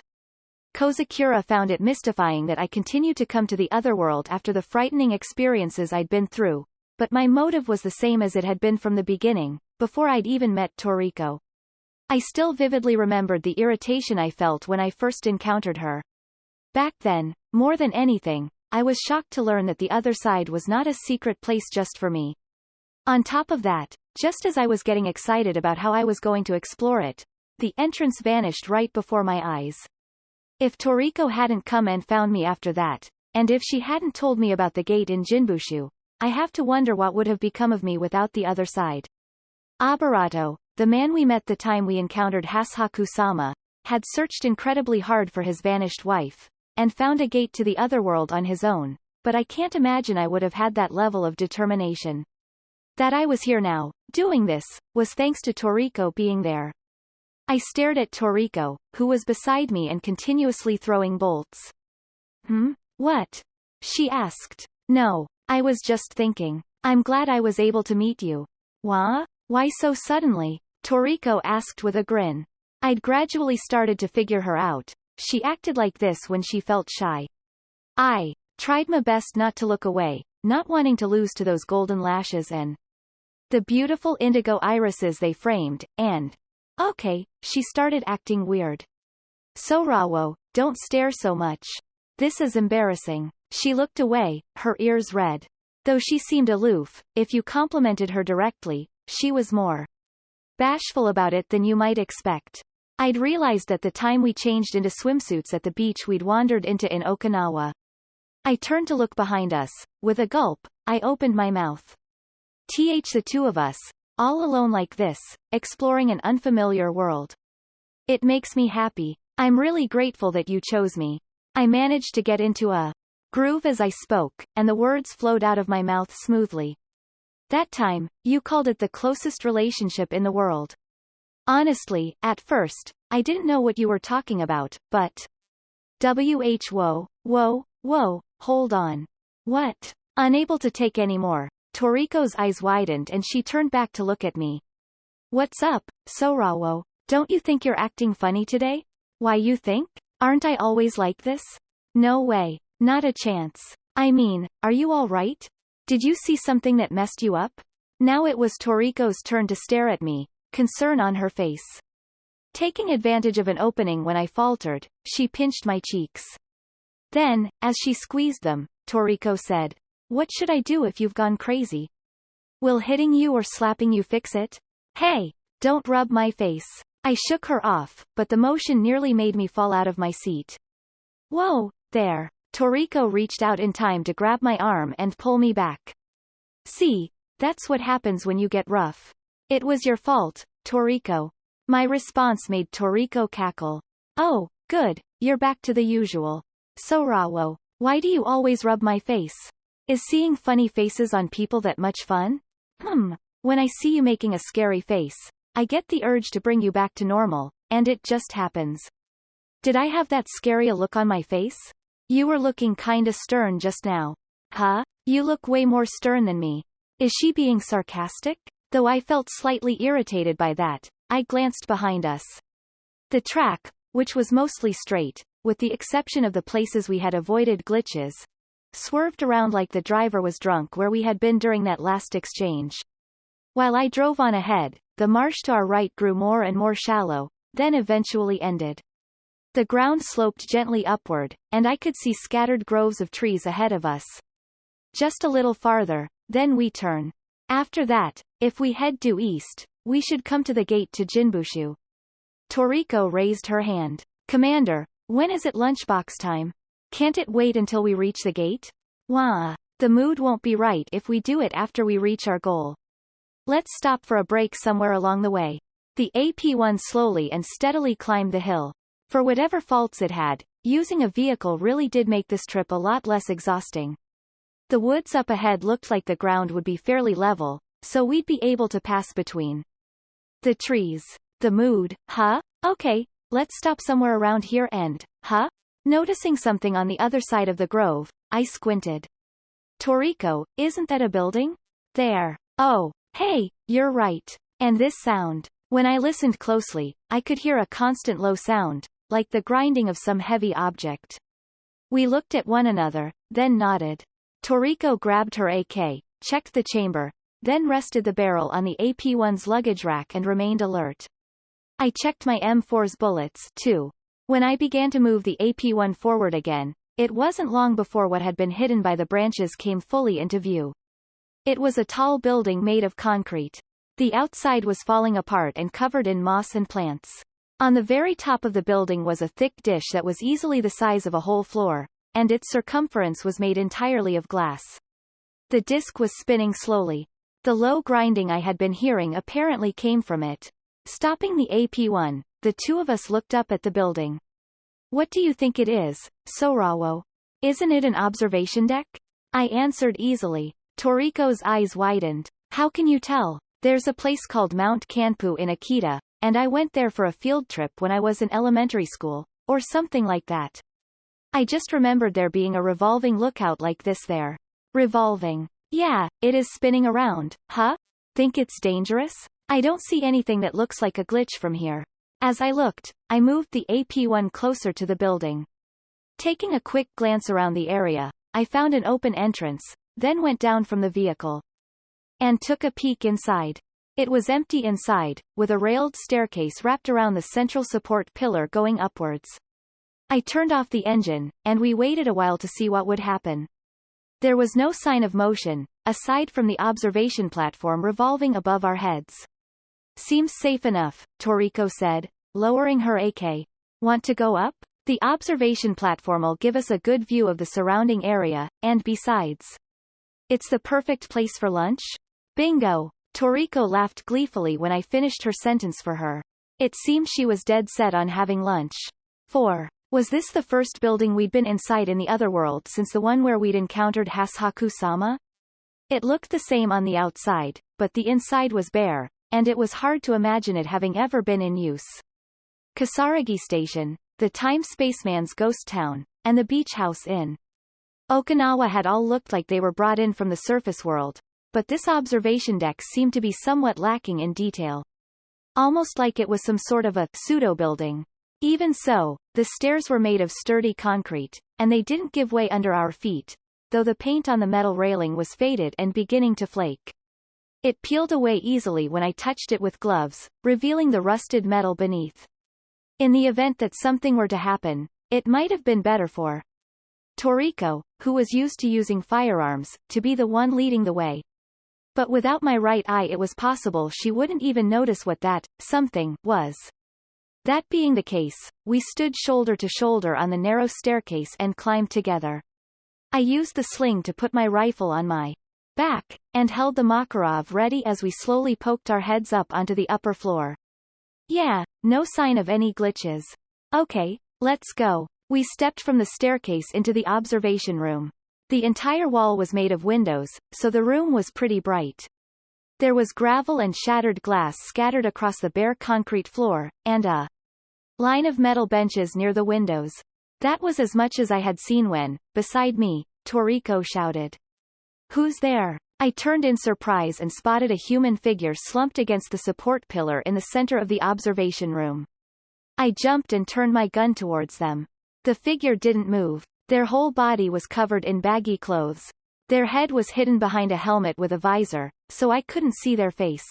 Speaker 1: Kozakura found it mystifying that I continued to come to the other world after the frightening experiences I'd been through, but my motive was the same as it had been from the beginning, before I'd even met Toriko. I still vividly remembered the irritation I felt when I first encountered her. Back then, more than anything, I was shocked to learn that the other side was not a secret place just for me. On top of that, just as I was getting excited about how I was going to explore it, the entrance vanished right before my eyes. If Toriko hadn't come and found me after that, and if she hadn't told me about the gate in Jinbushu, I have to wonder what would have become of me without the other side. Abarato, the man we met the time we encountered Hasaku-sama, had searched incredibly hard for his vanished wife, and found a gate to the other world on his own, but I can't imagine I would have had that level of determination. That I was here now, doing this, was thanks to Toriko being there. I stared at Toriko, who was beside me and continuously throwing bolts. What? She asked. No, I was just thinking. I'm glad I was able to meet you. Why so suddenly? Toriko asked with a grin. I'd gradually started to figure her out. She acted like this when she felt shy. I tried my best not to look away, not wanting to lose to those golden lashes and the beautiful indigo irises they framed, and okay, she started acting weird. Sorawo, don't stare so much. This is embarrassing. She looked away, her ears red. Though she seemed aloof, if you complimented her directly, she was more bashful about it than you might expect. I'd realized at the time we changed into swimsuits at the beach we'd wandered into in Okinawa. I turned to look behind us. With a gulp, I opened my mouth. The two of us, all alone like this, exploring an unfamiliar world. It makes me happy. I'm really grateful that you chose me. I managed to get into a groove as I spoke, and the words flowed out of my mouth smoothly. That time, you called it the closest relationship in the world. Honestly, at first, I didn't know what you were talking about, but whoa, hold on. What? Unable to take any more, Toriko's eyes widened and she turned back to look at me. What's up, Sorawo? Don't you think you're acting funny today? Why you think? Aren't I always like this? No way. Not a chance. I mean, are you all right? Did you see something that messed you up? Now it was Toriko's turn to stare at me, concern on her face. Taking advantage of an opening when I faltered, she pinched my cheeks. Then, as she squeezed them, Toriko said, "What should I do if you've gone crazy? Will hitting you or slapping you fix it? Hey, don't rub my face." I shook her off, but the motion nearly made me fall out of my seat. Whoa, there. Toriko reached out in time to grab my arm and pull me back. See, that's what happens when you get rough. It was your fault, Toriko. My response made Toriko cackle. Oh, good, you're back to the usual. Sorawo, why do you always rub my face? Is seeing funny faces on people that much fun? When I see you making a scary face, I get the urge to bring you back to normal, and it just happens. Did I have that scary a look on my face? You were looking kinda stern just now. Huh? You look way more stern than me. Is she being sarcastic? Though I felt slightly irritated by that, I glanced behind us. The track, which was mostly straight, with the exception of the places we had avoided glitches, swerved around like the driver was drunk where we had been during that last exchange. While I drove on ahead, the marsh to our right grew more and more shallow, then eventually ended. The ground sloped gently upward, and I could see scattered groves of trees ahead of us. Just a little farther, then we turn. After that, if we head due east, we should come to the gate to Jinbushu. Toriko raised her hand. Commander, when is it lunchbox time? Can't it wait until we reach the gate? Wah. The mood won't be right if we do it after we reach our goal. Let's stop for a break somewhere along the way. The AP-1 slowly and steadily climbed the hill. For whatever faults it had, using a vehicle really did make this trip a lot less exhausting. The woods up ahead looked like the ground would be fairly level, so we'd be able to pass between the trees. The mood, huh? Okay, let's stop somewhere around here and, huh? Noticing something on the other side of the grove, I squinted. Toriko, isn't that a building? There. Oh, hey, you're right. And this sound. When I listened closely, I could hear a constant low sound, like the grinding of some heavy object. We looked at one another, then nodded. Toriko grabbed her AK, checked the chamber, then rested the barrel on the AP-1's luggage rack and remained alert. I checked my M4's bullets, too. When I began to move the AP-1 forward again, it wasn't long before what had been hidden by the branches came fully into view. It was a tall building made of concrete. The outside was falling apart and covered in moss and plants. On the very top of the building was a thick dish that was easily the size of a whole floor, and its circumference was made entirely of glass. The disc was spinning slowly. The low grinding I had been hearing apparently came from it. Stopping the AP-1, the two of us looked up at the building. What do you think it is, Sorawo? Isn't it an observation deck? I answered easily. Toriko's eyes widened. How can you tell? There's a place called Mount Kanpu in Akita, and I went there for a field trip when I was in elementary school, or something like that. I just remembered there being a revolving lookout like this there. Revolving. Yeah, it is spinning around, huh? Think it's dangerous? I don't see anything that looks like a glitch from here. As I looked, I moved the AP1 closer to the building. Taking a quick glance around the area, I found an open entrance, then went down from the vehicle and took a peek inside. It was empty inside, with a railed staircase wrapped around the central support pillar going upwards. I turned off the engine, and we waited a while to see what would happen. There was no sign of motion, aside from the observation platform revolving above our heads. Seems safe enough, Toriko said, lowering her AK. Want to go up? The observation platform'll give us a good view of the surrounding area, and besides, it's the perfect place for lunch? Bingo! Toriko laughed gleefully when I finished her sentence for her. It seemed she was dead set on having lunch. 4. Was this the first building we'd been inside in the other world since the one where we'd encountered Hasaku-sama? It looked the same on the outside, but the inside was bare, and it was hard to imagine it having ever been in use. Kasaragi Station, the Time Spaceman's ghost town, and the Beach House in Okinawa had all looked like they were brought in from the surface world, but this observation deck seemed to be somewhat lacking in detail. Almost like it was some sort of a pseudo-building. Even so, the stairs were made of sturdy concrete, and they didn't give way under our feet, though the paint on the metal railing was faded and beginning to flake. It peeled away easily when I touched it with gloves, revealing the rusted metal beneath. In the event that something were to happen, it might have been better for Toriko, who was used to using firearms, to be the one leading the way. But without my right eye it was possible she wouldn't even notice what that something was. That being the case, we stood shoulder to shoulder on the narrow staircase and climbed together. I used the sling to put my rifle on my back, and held the Makarov ready as we slowly poked our heads up onto the upper floor. Yeah, no sign of any glitches. Okay, let's go. We stepped from the staircase into the observation room. The entire wall was made of windows, so the room was pretty bright. There was gravel and shattered glass scattered across the bare concrete floor, and a line of metal benches near the windows. That was as much as I had seen when, beside me, Toriko shouted. Who's there? I turned in surprise and spotted a human figure slumped against the support pillar in the center of the observation room. I jumped and turned my gun towards them. The figure didn't move. Their whole body was covered in baggy clothes. Their head was hidden behind a helmet with a visor, so I couldn't see their face.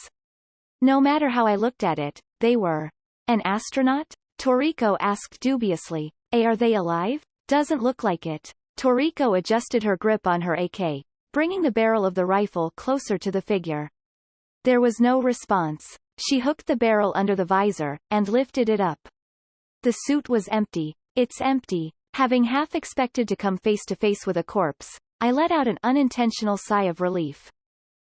Speaker 1: No matter how I looked at it, they were an astronaut? Toriko asked dubiously. Are they alive? Doesn't look like it. Toriko adjusted her grip on her AK, bringing the barrel of the rifle closer to the figure. There was no response. She hooked the barrel under the visor, and lifted it up. The suit was empty. It's empty. Having half expected to come face to face with a corpse, I let out an unintentional sigh of relief.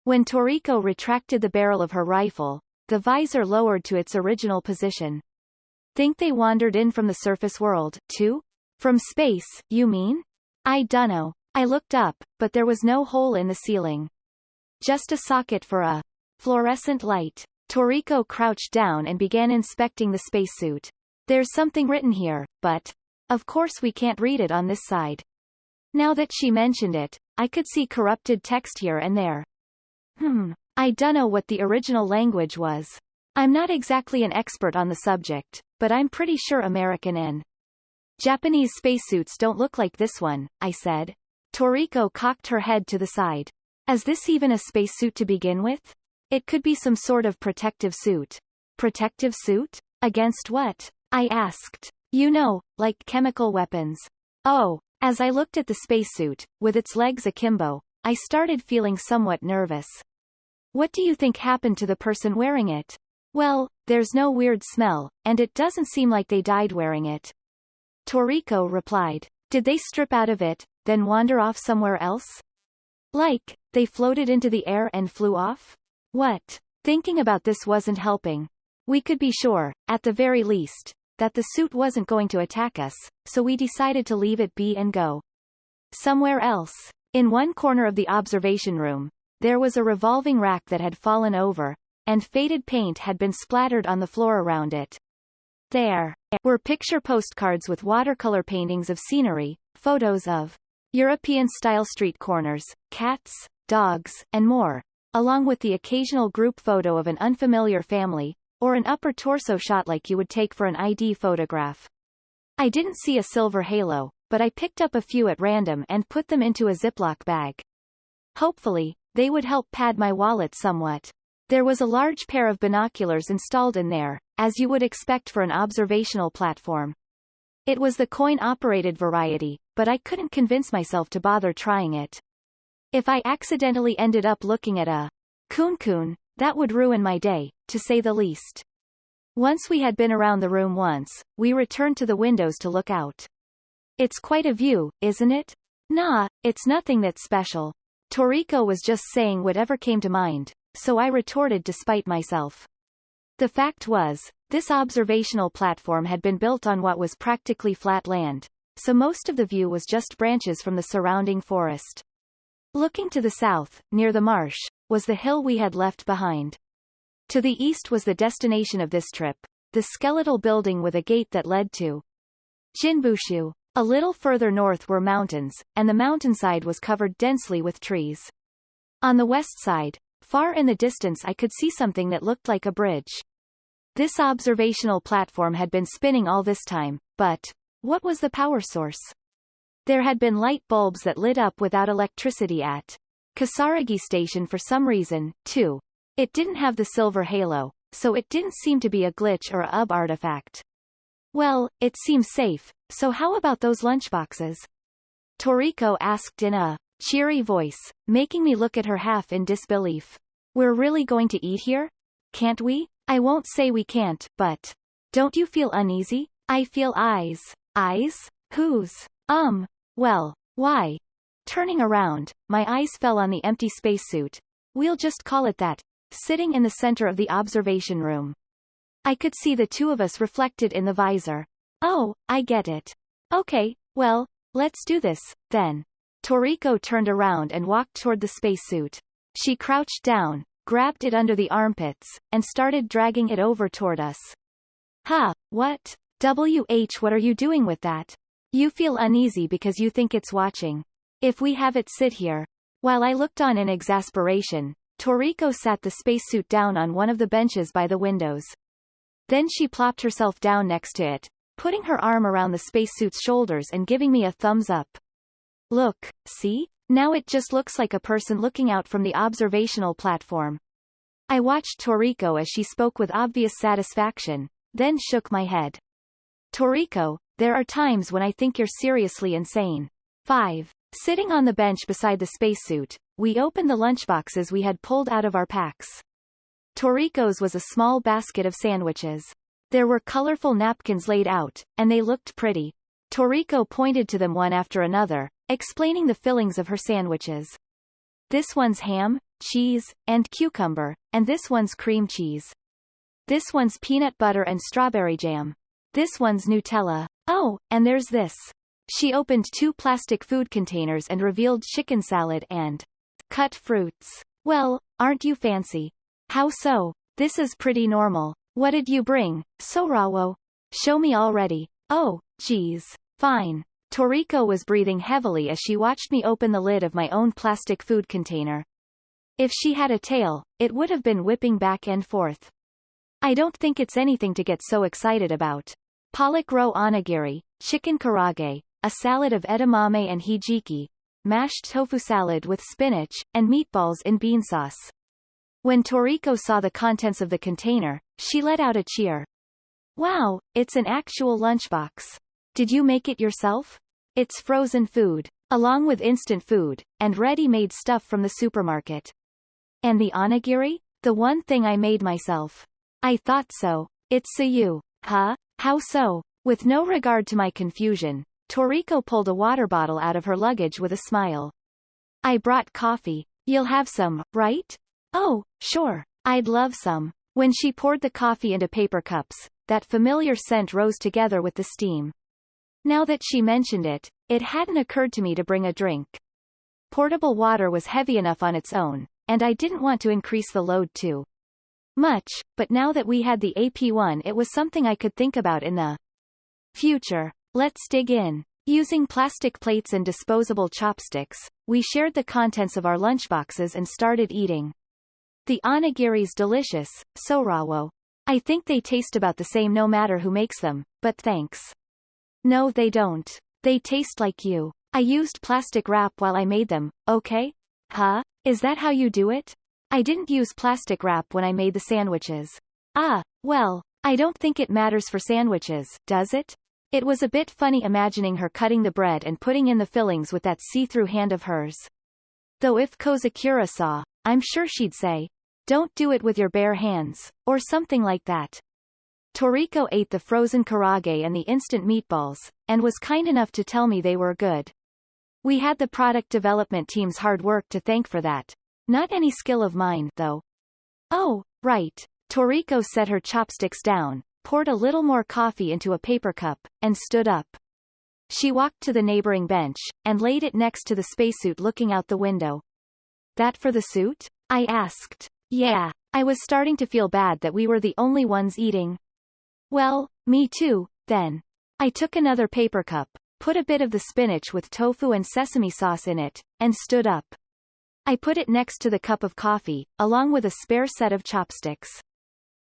Speaker 1: When Toriko retracted the barrel of her rifle, the visor lowered to its original position. Think they wandered in from the surface world, too? From space, you mean? I dunno. I looked up, but there was no hole in the ceiling. Just a socket for a fluorescent light. Toriko crouched down and began inspecting the spacesuit. There's something written here, but of course we can't read it on this side. Now that she mentioned it, I could see corrupted text here and there. I dunno what the original language was. I'm not exactly an expert on the subject, but I'm pretty sure American and Japanese spacesuits don't look like this one, I said. Toriko cocked her head to the side. Is this even a spacesuit to begin with? It could be some sort of protective suit. Protective suit? Against what? I asked. You know, like chemical weapons. Oh. As I looked at the spacesuit, with its legs akimbo, I started feeling somewhat nervous. What do you think happened to the person wearing it? Well, there's no weird smell, and it doesn't seem like they died wearing it. Toriko replied. Did they strip out of it, then wander off somewhere else? Like, they floated into the air and flew off? What? Thinking about this wasn't helping. We could be sure, at the very least, that the suit wasn't going to attack us, so we decided to leave it be and go somewhere else. In one corner of the observation room, there was a revolving rack that had fallen over, and faded paint had been splattered on the floor around it. There were picture postcards with watercolor paintings of scenery, photos of European-style street corners, cats, dogs, and more, along with the occasional group photo of an unfamiliar family, or an upper torso shot like you would take for an ID photograph. I didn't see a silver halo, but I picked up a few at random and put them into a Ziploc bag. Hopefully, they would help pad my wallet somewhat. There was a large pair of binoculars installed in there, as you would expect for an observational platform. It was the coin-operated variety, but I couldn't convince myself to bother trying it. If I accidentally ended up looking at a coon, that would ruin my day, to say the least. Once we had been around the room once, we returned to the windows to look out. It's quite a view, isn't it? Nah, it's nothing that's special. Toriko was just saying whatever came to mind, so I retorted despite myself. The fact was, this observational platform had been built on what was practically flat land, so most of the view was just branches from the surrounding forest. Looking to the south, near the marsh, was the hill we had left behind. To the east was the destination of this trip, the skeletal building with a gate that led to Jinbushu. A little further north were mountains, and the mountainside was covered densely with trees. On the west side, far in the distance I could see something that looked like a bridge. This observational platform had been spinning all this time, but what was the power source? There had been light bulbs that lit up without electricity at Kasaragi Station for some reason, too. It didn't have the silver halo, so it didn't seem to be a glitch or a UB artifact. Well, it seems safe, so how about those lunchboxes? Toriko asked in a cheery voice, making me look at her half in disbelief. We're really going to eat here? Can't we? I won't say we can't, but don't you feel uneasy? I feel eyes. Eyes? Whose? Well, why? Turning around, my eyes fell on the empty spacesuit. We'll just call it that, sitting in the center of the observation room. I could see the two of us reflected in the visor. Oh, I get it. Okay, well, let's do this, then. Toriko turned around and walked toward the spacesuit. She crouched down, grabbed it under the armpits, and started dragging it over toward us. What? What are you doing with that? You feel uneasy because you think it's watching. If we have it sit here. While I looked on in exasperation, Toriko sat the spacesuit down on one of the benches by the windows. Then she plopped herself down next to it, putting her arm around the spacesuit's shoulders and giving me a thumbs up. Look, see? Now it just looks like a person looking out from the observational platform. I watched Toriko as she spoke with obvious satisfaction, then shook my head. Toriko, there are times when I think you're seriously insane. 5. Sitting on the bench beside the spacesuit, we opened the lunchboxes we had pulled out of our packs. Toriko's was a small basket of sandwiches. There were colorful napkins laid out, and they looked pretty. Toriko pointed to them one after another, explaining the fillings of her sandwiches. This one's ham, cheese, and cucumber, and this one's cream cheese. This one's peanut butter and strawberry jam. This one's Nutella. Oh, and there's this. She opened 2 plastic food containers and revealed chicken salad and cut fruits. Well, aren't you fancy? How so? This is pretty normal. What did you bring, Sorawo? Show me already. Oh, geez. Fine. Toriko was breathing heavily as she watched me open the lid of my own plastic food container. If she had a tail, it would have been whipping back and forth. I don't think it's anything to get so excited about. Pollock roe onigiri, chicken karage, a salad of edamame and hijiki, mashed tofu salad with spinach, and meatballs in bean sauce. When Toriko saw the contents of the container, she let out a cheer. Wow, it's an actual lunchbox. Did you make it yourself? It's frozen food, along with instant food, and ready-made stuff from the supermarket. And the onigiri? The one thing I made myself. I thought so. It's you. Huh? How so? With no regard to my confusion, Toriko pulled a water bottle out of her luggage with a smile. I brought coffee. You'll have some, right? Oh, sure. I'd love some. When she poured the coffee into paper cups, that familiar scent rose together with the steam. Now that she mentioned it, it hadn't occurred to me to bring a drink. Portable water was heavy enough on its own, and I didn't want to increase the load too much, but now that we had the AP1 it was something I could think about in the future. Let's dig in. Using plastic plates and disposable chopsticks, we shared the contents of our lunchboxes and started eating. The onigiri's delicious, Sorawo. I think they taste about the same no matter who makes them, but thanks. No, they don't. They taste like you. I used plastic wrap while I made them, okay? Huh? Is that how you do it? I didn't use plastic wrap when I made the sandwiches. Ah, well, I don't think it matters for sandwiches, does it? It was a bit funny imagining her cutting the bread and putting in the fillings with that see-through hand of hers. Though if Kozakura saw, I'm sure she'd say, "Don't do it with your bare hands," or something like that. Toriko ate the frozen karage and the instant meatballs, and was kind enough to tell me they were good. We had the product development team's hard work to thank for that. Not any skill of mine, though. Oh, right. Toriko set her chopsticks down, poured a little more coffee into a paper cup, and stood up. She walked to the neighboring bench, and laid it next to the spacesuit looking out the window. That for the suit? I asked. Yeah, I was starting to feel bad that we were the only ones eating. Well, me too, then. I took another paper cup, put a bit of the spinach with tofu and sesame sauce in it, and stood up. I put it next to the cup of coffee, along with a spare set of chopsticks.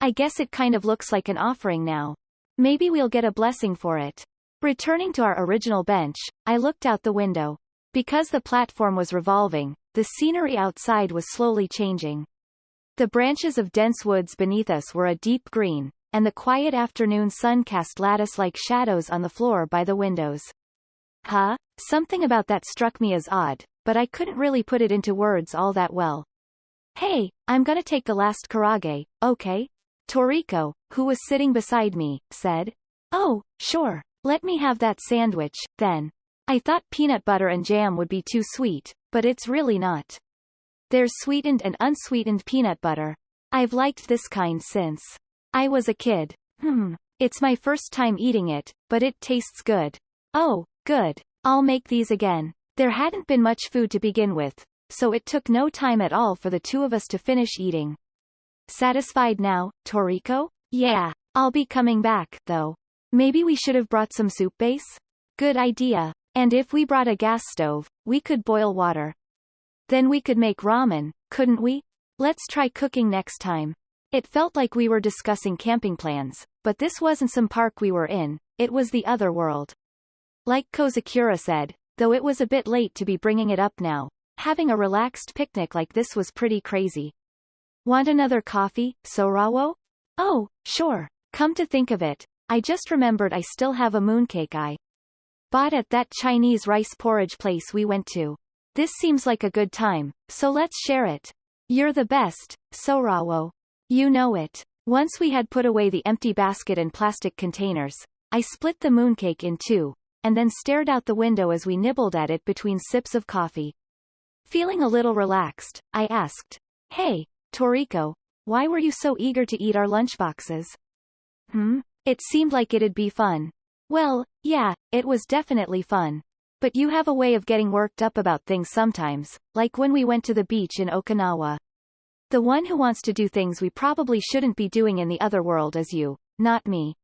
Speaker 1: I guess it kind of looks like an offering now. Maybe we'll get a blessing for it. Returning to our original bench, I looked out the window. Because the platform was revolving, the scenery outside was slowly changing. The branches of dense woods beneath us were a deep green, and the quiet afternoon sun cast lattice-like shadows on the floor by the windows. Huh? Something about that struck me as odd, but I couldn't really put it into words all that well. Hey, I'm gonna take the last karage, okay? Toriko, who was sitting beside me, said. Oh, sure, let me have that sandwich, then. I thought peanut butter and jam would be too sweet, but it's really not. There's sweetened and unsweetened peanut butter. I've liked this kind since I was a kid. It's my first time eating it, but it tastes good. Oh, good. I'll make these again. There hadn't been much food to begin with, so it took no time at all for the two of us to finish eating. Satisfied now, Toriko? Yeah, I'll be coming back, though. Maybe we should have brought some soup base? Good idea. And if we brought a gas stove, we could boil water. Then we could make ramen, couldn't we? Let's try cooking next time. It felt like we were discussing camping plans, but this wasn't some park we were in, it was the other world. Like Kozakura said, though it was a bit late to be bringing it up now, having a relaxed picnic like this was pretty crazy. Want another coffee, Sorawo? Oh, sure. Come to think of it, I just remembered I still have a mooncake I bought at that Chinese rice porridge place we went to. This seems like a good time, so let's share it. You're the best, Sorawo. You know it. Once we had put away the empty basket and plastic containers, I split the mooncake in two, and then stared out the window as we nibbled at it between sips of coffee. Feeling a little relaxed, I asked, Hey, Toriko, why were you so eager to eat our lunchboxes? It seemed like it'd be fun. Well, yeah, it was definitely fun. But you have a way of getting worked up about things sometimes, like when we went to the beach in Okinawa. The one who wants to do things we probably shouldn't be doing in the other world is you, not me.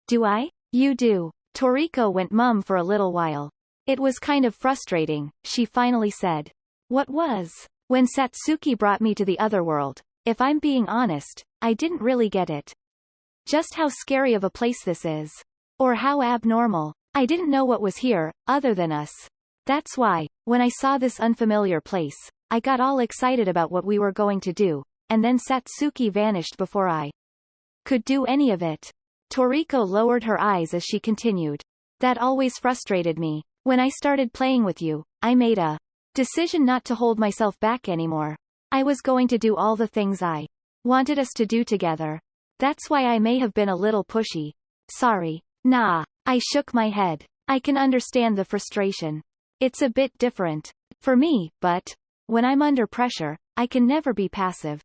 Speaker 1: Do I? You do. Toriko went mum for a little while. It was kind of frustrating, she finally said. What was? When Satsuki brought me to the other world, if I'm being honest, I didn't really get it. Just how scary of a place this is. Or how abnormal. I didn't know what was here, other than us. That's why, when I saw this unfamiliar place, I got all excited about what we were going to do, and then Satsuki vanished before I could do any of it. Toriko lowered her eyes as she continued. That always frustrated me. When I started playing with you, I made a decision not to hold myself back anymore. I was going to do all the things I wanted us to do together. That's why I may have been a little pushy. Sorry. Nah. I shook my head. I can understand the frustration. It's a bit different for me, but when I'm under pressure, I can never be passive.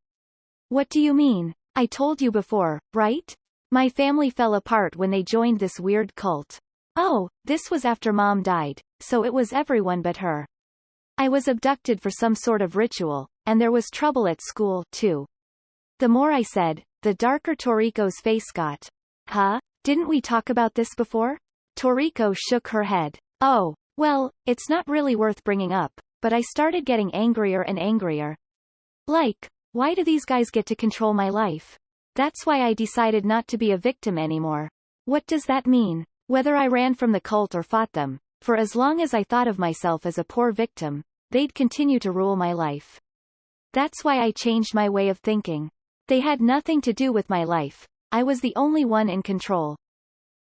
Speaker 1: What do you mean? I told you before, right? My family fell apart when they joined this weird cult. Oh, this was after Mom died, so it was everyone but her. I was abducted for some sort of ritual, and there was trouble at school, too. The more I said, the darker Toriko's face got. Huh? Didn't we talk about this before? Toriko shook her head. Oh, well, it's not really worth bringing up, but I started getting angrier and angrier. Like, why do these guys get to control my life? That's why I decided not to be a victim anymore. What does that mean? Whether I ran from the cult or fought them, for as long as I thought of myself as a poor victim, they'd continue to rule my life. That's why I changed my way of thinking. They had nothing to do with my life. I was the only one in control.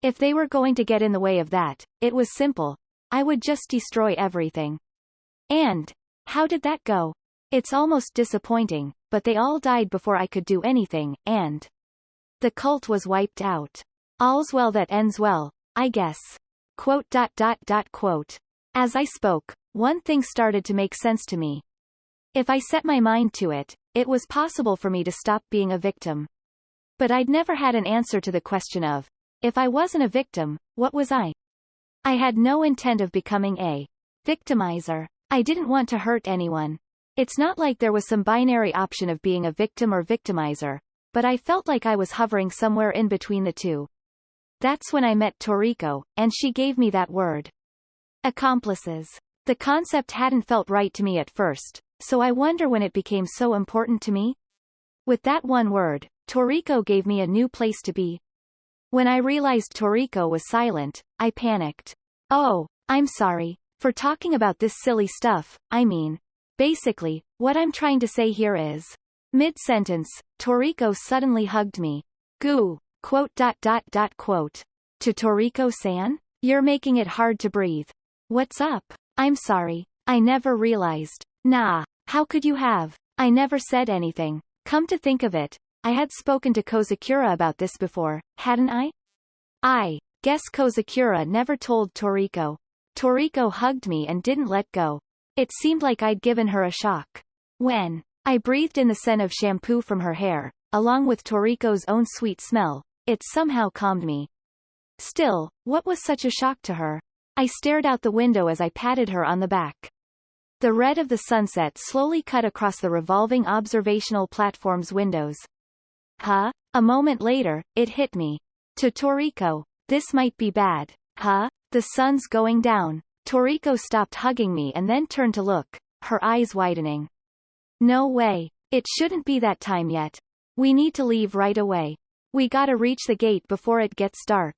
Speaker 1: If they were going to get in the way of that, it was simple. I would just destroy everything. And how did that go? It's almost disappointing, but they all died before I could do anything, and the cult was wiped out. All's well that ends well, I guess. Quote. As I spoke, one thing started to make sense to me. If I set my mind to it, it was possible for me to stop being a victim. But I'd never had an answer to the question of, if I wasn't a victim, what was I? I had no intent of becoming a victimizer. I didn't want to hurt anyone. It's not like there was some binary option of being a victim or victimizer, but I felt like I was hovering somewhere in between the two. That's when I met Toriko, and she gave me that word. Accomplices. The concept hadn't felt right to me at first, so I wonder when it became so important to me? With that one word, Toriko gave me a new place to be. When I realized Toriko was silent, I panicked. Oh, I'm sorry. For talking about this silly stuff, I mean. Basically, what I'm trying to say here is. Mid-sentence, Toriko suddenly hugged me. Goo. Quote. To Toriko-san? You're making it hard to breathe. What's up? I'm sorry. I never realized. Nah. How could you have? I never said anything. Come to think of it, I had spoken to Kozakura about this before, hadn't I? I guess Kozakura never told Toriko. Toriko hugged me and didn't let go. It seemed like I'd given her a shock. When I breathed in the scent of shampoo from her hair, along with Toriko's own sweet smell, it somehow calmed me. Still, what was such a shock to her? I stared out the window as I patted her on the back. The red of the sunset slowly cut across the revolving observational platform's windows. Huh? A moment later, it hit me. To Toriko, this might be bad. Huh? The sun's going down. Toriko stopped hugging me and then turned to look, her eyes widening. No way. It shouldn't be that time yet. We need to leave right away. We gotta reach the gate before it gets dark.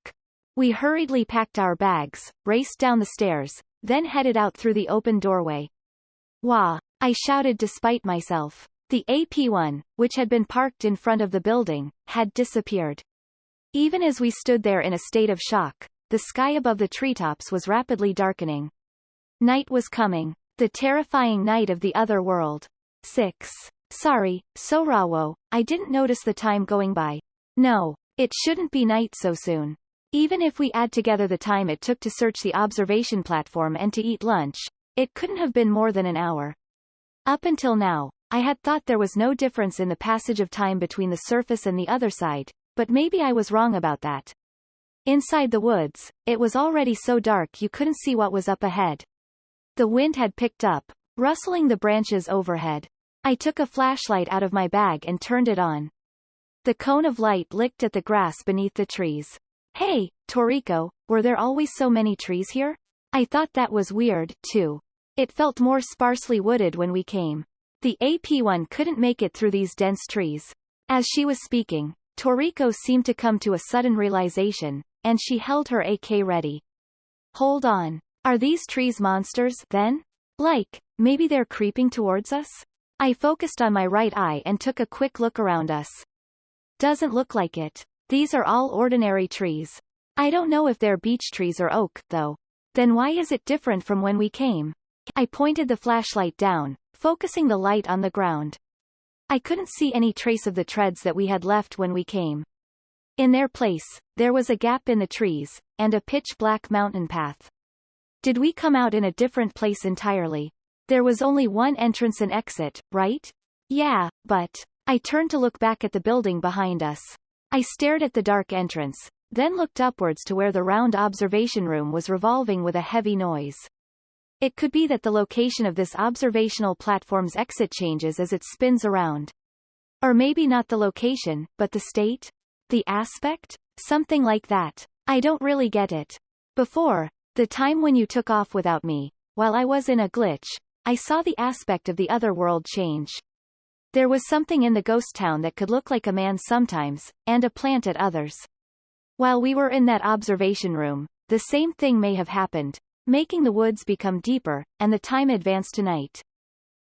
Speaker 1: We hurriedly packed our bags, raced down the stairs, then headed out through the open doorway. Wah! I shouted despite myself. The AP1, which had been parked in front of the building, had disappeared. Even as we stood there in a state of shock, the sky above the treetops was rapidly darkening. Night was coming. The terrifying night of the other world. 6. Sorry, Sorawo, I didn't notice the time going by. No, it shouldn't be night so soon. Even if we add together the time it took to search the observation platform and to eat lunch, it couldn't have been more than an hour. Up until now, I had thought there was no difference in the passage of time between the surface and the other side, but maybe I was wrong about that. Inside the woods, it was already so dark you couldn't see what was up ahead. The wind had picked up, rustling the branches overhead. I took a flashlight out of my bag and turned it on. The cone of light licked at the grass beneath the trees. Hey, Toriko, were there always so many trees here? I thought that was weird, too. It felt more sparsely wooded when we came. The AP1 couldn't make it through these dense trees. As she was speaking, Toriko seemed to come to a sudden realization, and she held her AK ready. Hold on. Are these trees monsters, then? Like, maybe they're creeping towards us? I focused on my right eye and took a quick look around us. Doesn't look like it. These are all ordinary trees. I don't know if they're beech trees or oak, though. Then why is it different from when we came? I pointed the flashlight down, focusing the light on the ground. I couldn't see any trace of the treads that we had left when we came. In their place, there was a gap in the trees, and a pitch-black mountain path. Did we come out in a different place entirely? There was only one entrance and exit, right? Yeah, but... I turned to look back at the building behind us. I stared at the dark entrance, then looked upwards to where the round observation room was revolving with a heavy noise. It could be that the location of this observational platform's exit changes as it spins around. Or maybe not the location, but the state? The aspect? Something like that. I don't really get it. Before, the time when you took off without me, while I was in a glitch, I saw the aspect of the other world change. There was something in the ghost town that could look like a man sometimes, and a plant at others. While we were in that observation room, the same thing may have happened, making the woods become deeper, and the time advance to night.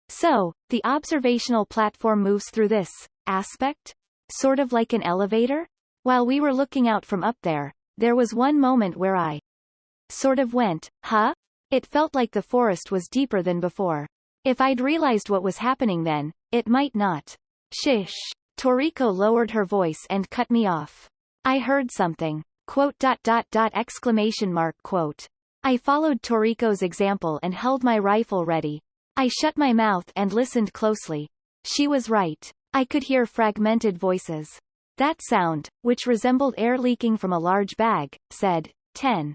Speaker 1: So, the observational platform moves through this aspect? Sort of like an elevator? While we were looking out from up there, there was one moment where I sort of went, huh? It felt like the forest was deeper than before. If I'd realized what was happening then, it might not. Shish. Toriko lowered her voice and cut me off. I heard something. Quote. Exclamation mark quote. I followed Toriko's example and held my rifle ready. I shut my mouth and listened closely. She was right. I could hear fragmented voices. That sound, which resembled air leaking from a large bag, said, "Ten.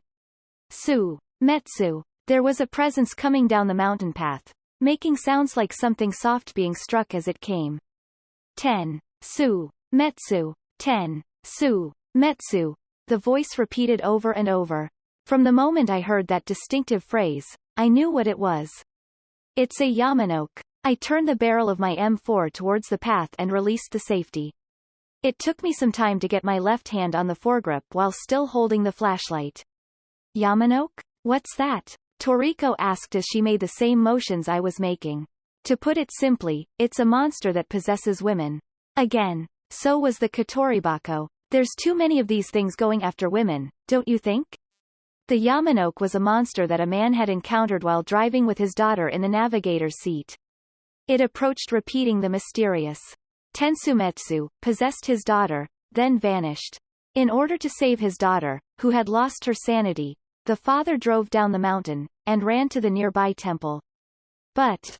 Speaker 1: Su. Metsu." There was a presence coming down the mountain path, making sounds like something soft being struck as it came. Ten. Su. Metsu. Ten. Su. Metsu. The voice repeated over and over. From the moment I heard that distinctive phrase, I knew what it was. It's a Yamanoke. I turned the barrel of my M4 towards the path and released the safety. It took me some time to get my left hand on the foregrip while still holding the flashlight. Yamanoke? What's that? Toriko asked as she made the same motions I was making. To put it simply, it's a monster that possesses women. Again. So was the Katoribako. There's too many of these things going after women, don't you think? The Yamanoke was a monster that a man had encountered while driving with his daughter in the navigator's seat. It approached repeating the mysterious Tensumetsu, possessed his daughter, then vanished. In order to save his daughter, who had lost her sanity, the father drove down the mountain, and ran to the nearby temple. But,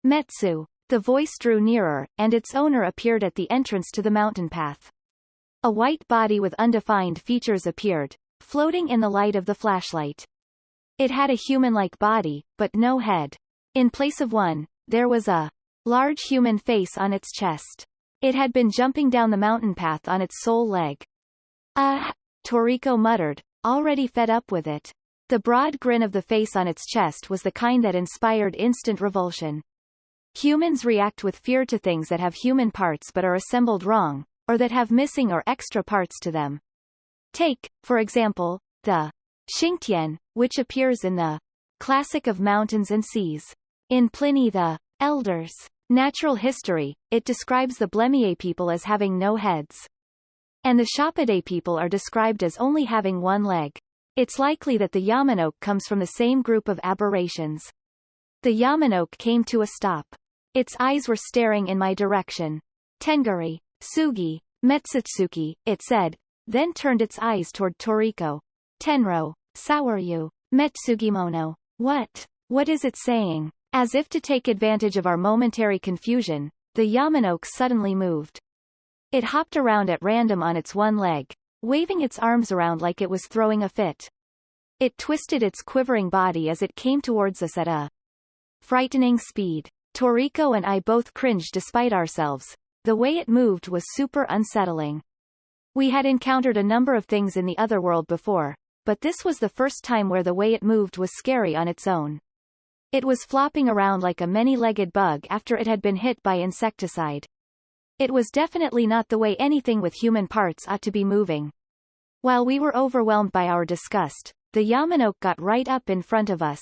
Speaker 1: Metsu. The voice drew nearer, and its owner appeared at the entrance to the mountain path. A white body with undefined features appeared, floating in the light of the flashlight. It had a human-like body, but no head. In place of one, there was a large human face on its chest. It had been jumping down the mountain path on its sole leg. Toriko muttered, already fed up with it. The broad grin of the face on its chest was the kind that inspired instant revulsion. Humans react with fear to things that have human parts but are assembled wrong, or that have missing or extra parts to them. Take, for example, the Xingtian, which appears in the Classic of Mountains and Seas. In Pliny the Elder's Natural History, it describes the Blemier people as having no heads. And the Shapidae people are described as only having one leg. It's likely that the Yamanoke comes from the same group of aberrations. The Yamanoke came to a stop. Its eyes were staring in my direction. Tengari, Sugi, Metsutsuki, it said, then turned its eyes toward Toriko. Tenro, Saoryu, Metsugimono. What is it saying? As if to take advantage of our momentary confusion, the Yamanoke suddenly moved. It hopped around at random on its one leg, waving its arms around like it was throwing a fit. It twisted its quivering body as it came towards us at a frightening speed. Toriko and I both cringed despite ourselves. The way it moved was super unsettling. We had encountered a number of things in the other world before, but this was the first time where the way it moved was scary on its own. It was flopping around like a many-legged bug after it had been hit by insecticide. It was definitely not the way anything with human parts ought to be moving. While we were overwhelmed by our disgust, the Yamanoke got right up in front of us.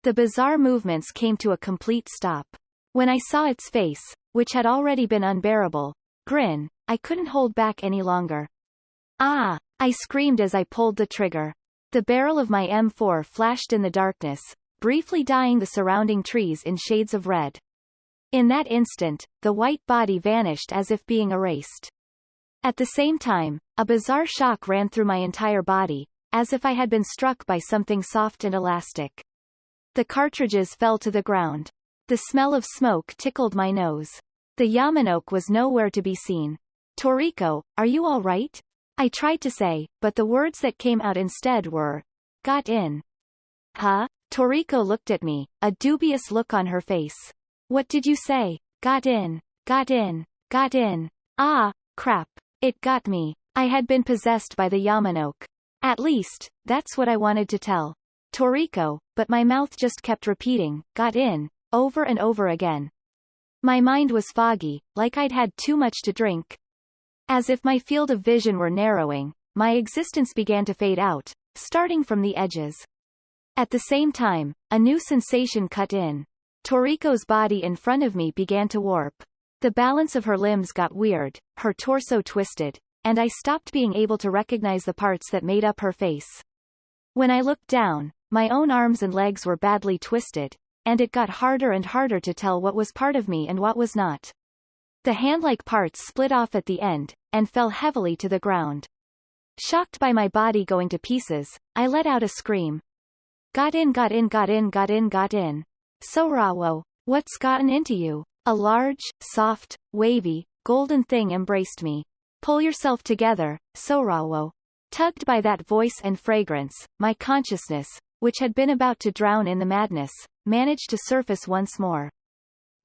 Speaker 1: The bizarre movements came to a complete stop. When I saw its face, which had already been unbearable, grin, I couldn't hold back any longer. Ah! I screamed as I pulled the trigger. The barrel of my M4 flashed in the darkness, briefly dyeing the surrounding trees in shades of red. In that instant, the white body vanished as if being erased. At the same time, a bizarre shock ran through my entire body, as if I had been struck by something soft and elastic. The cartridges fell to the ground. The smell of smoke tickled my nose. The Yamanoke was nowhere to be seen. Toriko, are you all right? I tried to say, but the words that came out instead were, got in. Huh? Toriko looked at me, a dubious look on her face. What did you say? Got in. Got in. Got in. Ah, crap. It got me. I had been possessed by the Yamanoke. At least, that's what I wanted to tell Toriko, but my mouth just kept repeating, got in, over and over again. My mind was foggy, like I'd had too much to drink. As if my field of vision were narrowing, my existence began to fade out, starting from the edges. At the same time, a new sensation cut in. Toriko's body in front of me began to warp. The balance of her limbs got weird, her torso twisted, and I stopped being able to recognize the parts that made up her face. When I looked down, my own arms and legs were badly twisted, and it got harder and harder to tell what was part of me and what was not. The hand-like parts split off at the end, and fell heavily to the ground. Shocked by my body going to pieces, I let out a scream. Got in. Sorawo, what's gotten into you? A large, soft, wavy, golden thing embraced me. Pull yourself together, Sorawo. Tugged by that voice and fragrance, my consciousness, which had been about to drown in the madness, managed to surface once more.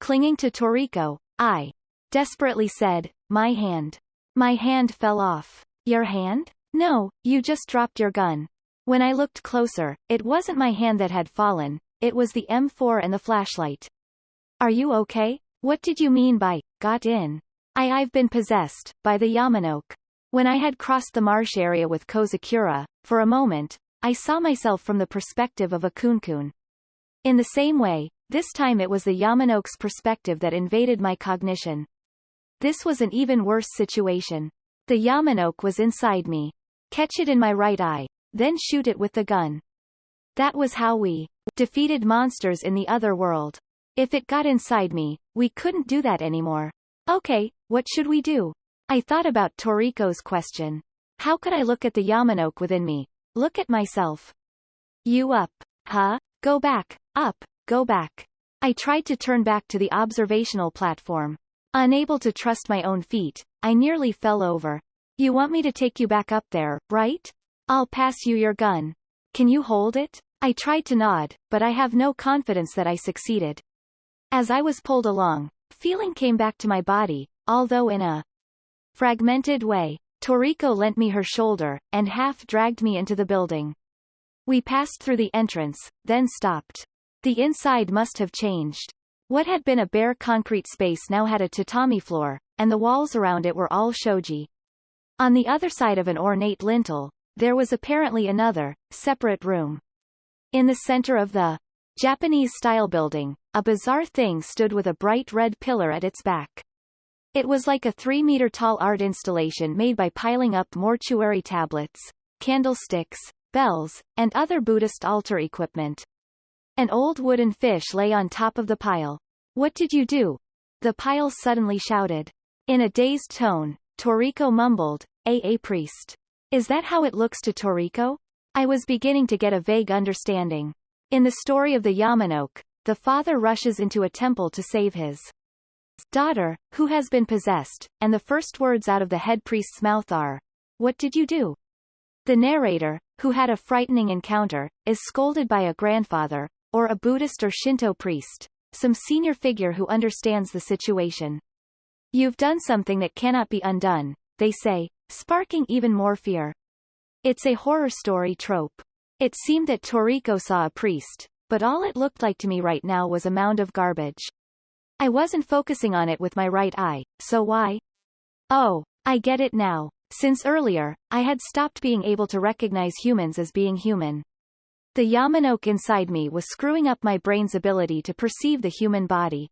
Speaker 1: Clinging to Toriko, I desperately said, my hand. My hand fell off. Your hand? No, you just dropped your gun. When I looked closer, it wasn't my hand that had fallen, it was the M4 and the flashlight. Are you okay? What did you mean by, got in? I've been possessed, by the Yamanoke. When I had crossed the marsh area with Kozakura, for a moment, I saw myself from the perspective of a kunkun. In the same way, this time it was the Yamanoke's perspective that invaded my cognition. This was an even worse situation. The Yamanoke was inside me. Catch it in my right eye, then shoot it with the gun. That was how we defeated monsters in the other world. If it got inside me, we couldn't do that anymore. Okay, what should we do? I thought about Toriko's question. How could I look at the Yamanoke within me? Look at myself. You up? Huh? Go back, up, go back. I tried to turn back to the observational platform. Unable to trust my own feet, I nearly fell over. You want me to take you back up there, right? I'll pass you your gun. Can you hold it? I tried to nod, but I have no confidence that I succeeded. As I was pulled along, feeling came back to my body, although in a fragmented way. Toriko lent me her shoulder, and half-dragged me into the building. We passed through the entrance, then stopped. The inside must have changed. What had been a bare concrete space now had a tatami floor, and the walls around it were all shoji. On the other side of an ornate lintel, there was apparently another, separate room. In the center of the Japanese-style building, a bizarre thing stood with a bright red pillar at its back. It was like a 3-meter-tall art installation made by piling up mortuary tablets, candlesticks, bells, and other Buddhist altar equipment. An old wooden fish lay on top of the pile. What did you do? The pile suddenly shouted. In a dazed tone, Toriko mumbled, a priest. Is that how it looks to Toriko? I was beginning to get a vague understanding. In the story of the Yamanoke, the father rushes into a temple to save his daughter, who has been possessed, and the first words out of the head priest's mouth are, "What did you do?" The narrator, who had a frightening encounter, is scolded by a grandfather, or a Buddhist or Shinto priest, some senior figure who understands the situation. You've done something that cannot be undone, they say, sparking even more fear. It's a horror story trope. It seemed that Toriko saw a priest, but all it looked like to me right now was a mound of garbage. I wasn't focusing on it with my right eye, so why? Oh, I get it now. Since earlier, I had stopped being able to recognize humans as being human. The Yamanoke inside me was screwing up my brain's ability to perceive the human body.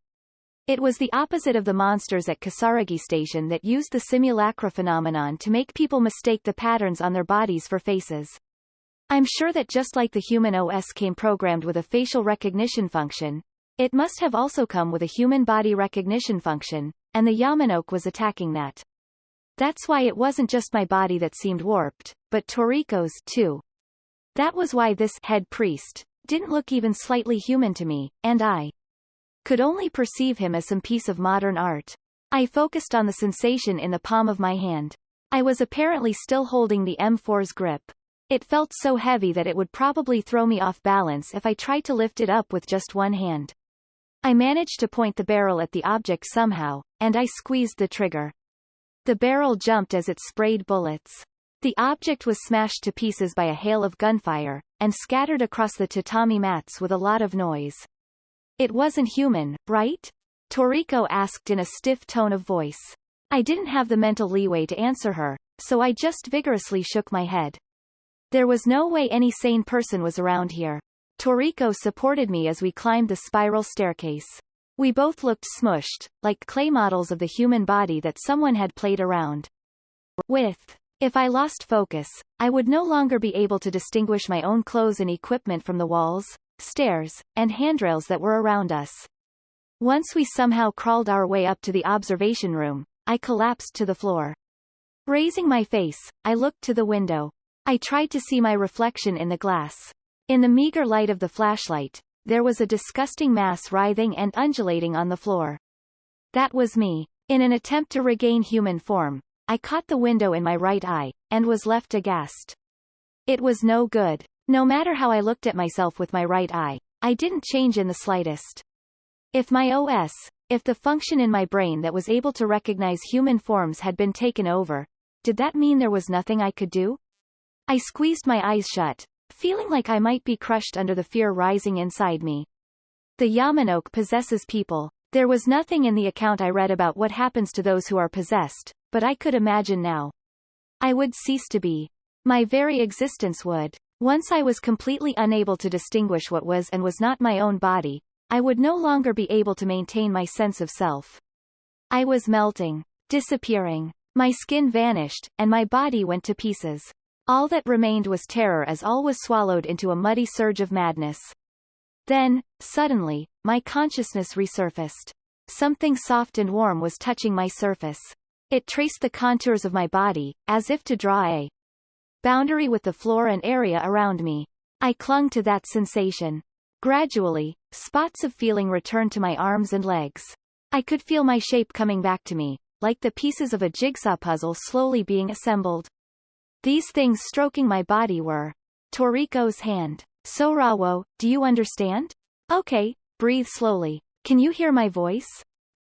Speaker 1: It was the opposite of the monsters at Kasaragi Station that used the simulacra phenomenon to make people mistake the patterns on their bodies for faces. I'm sure that just like the human OS came programmed with a facial recognition function, it must have also come with a human body recognition function, and the Yamanoke was attacking that. That's why it wasn't just my body that seemed warped, but Toriko's, too. That was why this head priest didn't look even slightly human to me, and I could only perceive him as some piece of modern art. I focused on the sensation in the palm of my hand. I was apparently still holding the M4's grip. It felt so heavy that it would probably throw me off balance if I tried to lift it up with just one hand. I managed to point the barrel at the object somehow, and I squeezed the trigger. The barrel jumped as it sprayed bullets. The object was smashed to pieces by a hail of gunfire, and scattered across the tatami mats with a lot of noise. It wasn't human, right? Toriko asked in a stiff tone of voice. I didn't have the mental leeway to answer her, so I just vigorously shook my head. There was no way any sane person was around here. Toriko supported me as we climbed the spiral staircase. We both looked smushed, like clay models of the human body that someone had played around with. If I lost focus, I would no longer be able to distinguish my own clothes and equipment from the walls, stairs, and handrails that were around us. Once we somehow crawled our way up to the observation room, I collapsed to the floor. Raising my face, I looked to the window. I tried to see my reflection in the glass. In the meager light of the flashlight, there was a disgusting mass writhing and undulating on the floor. That was me. In an attempt to regain human form, I caught the window in my right eye, and was left aghast. It was no good. No matter how I looked at myself with my right eye, I didn't change in the slightest. If the function in my brain that was able to recognize human forms had been taken over, did that mean there was nothing I could do? I squeezed my eyes shut, feeling like I might be crushed under the fear rising inside me. The Yamanote possesses people. There was nothing in the account I read about what happens to those who are possessed, but I could imagine now. I would cease to be. My very existence would. Once I was completely unable to distinguish what was and was not my own body, I would no longer be able to maintain my sense of self. I was melting, disappearing. My skin vanished, and my body went to pieces. All that remained was terror as all was swallowed into a muddy surge of madness. Then, suddenly, my consciousness resurfaced. Something soft and warm was touching my surface. It traced the contours of my body, as if to draw a boundary with the floor and area around me. I clung to that sensation. Gradually, spots of feeling returned to my arms and legs. I could feel my shape coming back to me, like the pieces of a jigsaw puzzle slowly being assembled. These things stroking my body were Toriko's hand. Sorawo, do you understand? Okay, breathe slowly. Can you hear my voice?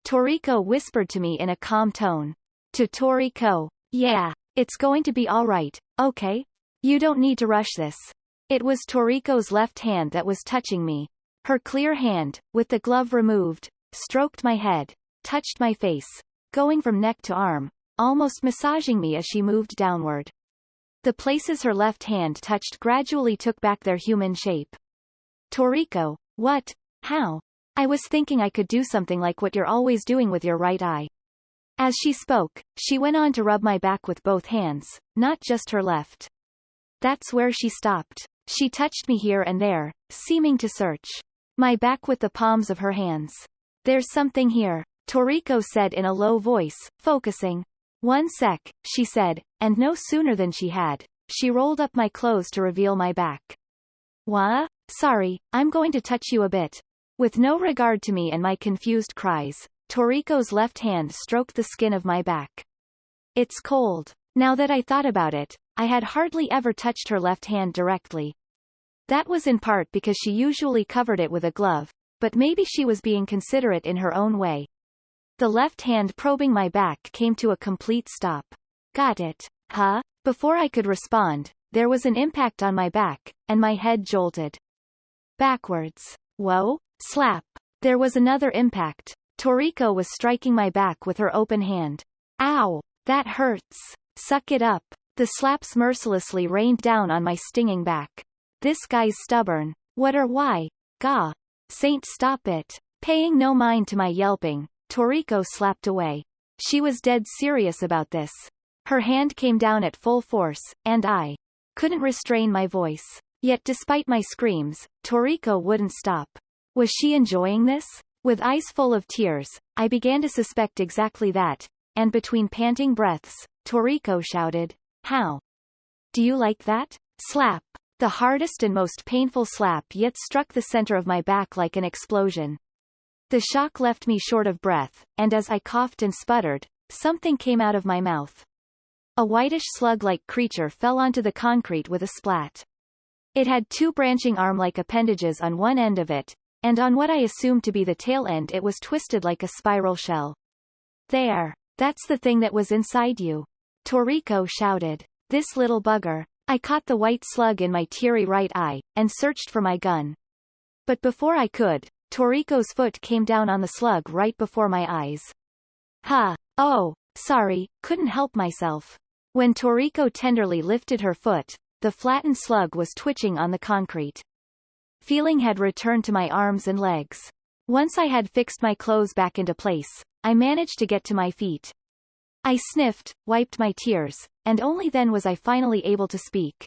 Speaker 1: Toriko whispered to me in a calm tone. To Toriko, yeah, it's going to be all right, okay? You don't need to rush this. It was Toriko's left hand that was touching me. Her clear hand, with the glove removed, stroked my head, touched my face, going from neck to arm, almost massaging me as she moved downward. The places her left hand touched gradually took back their human shape. Toriko, what? How? I was thinking I could do something like what you're always doing with your right eye. As she spoke, she went on to rub my back with both hands, not just her left. That's where she stopped. She touched me here and there, seeming to search my back with the palms of her hands. There's something here, Toriko said in a low voice, focusing. One sec, she said, and no sooner than she rolled up my clothes to reveal my back. Wha? Sorry, I'm going to touch you a bit. With no regard to me and my confused cries, Toriko's left hand stroked the skin of my back. It's cold. Now that I thought about it, I had hardly ever touched her left hand directly. That was in part because she usually covered it with a glove, but maybe she was being considerate in her own way. The left hand probing my back came to a complete stop. Got it, huh? Before I could respond, there was an impact on my back, and my head jolted backwards. Whoa! Slap! There was another impact. Toriko was striking my back with her open hand. Ow! That hurts! Suck it up! The slaps mercilessly rained down on my stinging back. This guy's stubborn. What or why? Gah! Saint, stop it! Paying no mind to my yelping, Toriko slapped away. She was dead serious about this. Her hand came down at full force, and I couldn't restrain my voice. Yet despite my screams, Toriko wouldn't stop. Was she enjoying this? With eyes full of tears, I began to suspect exactly that, and between panting breaths, Toriko shouted, How? Do you like that? Slap! The hardest and most painful slap yet struck the center of my back like an explosion. The shock left me short of breath, and as I coughed and sputtered, something came out of my mouth. A whitish slug-like creature fell onto the concrete with a splat. It had two branching arm-like appendages on one end of it, and on what I assumed to be the tail end it was twisted like a spiral shell. There! That's the thing that was inside you! Toriko shouted. This little bugger. I caught the white slug in my teary right eye, and searched for my gun. But before I could, Toriko's foot came down on the slug right before my eyes. Ha! Oh, sorry, couldn't help myself. When Toriko tenderly lifted her foot, the flattened slug was twitching on the concrete. Feeling had returned to my arms and legs. Once I had fixed my clothes back into place, I managed to get to my feet. I sniffed, wiped my tears, and only then was I finally able to speak.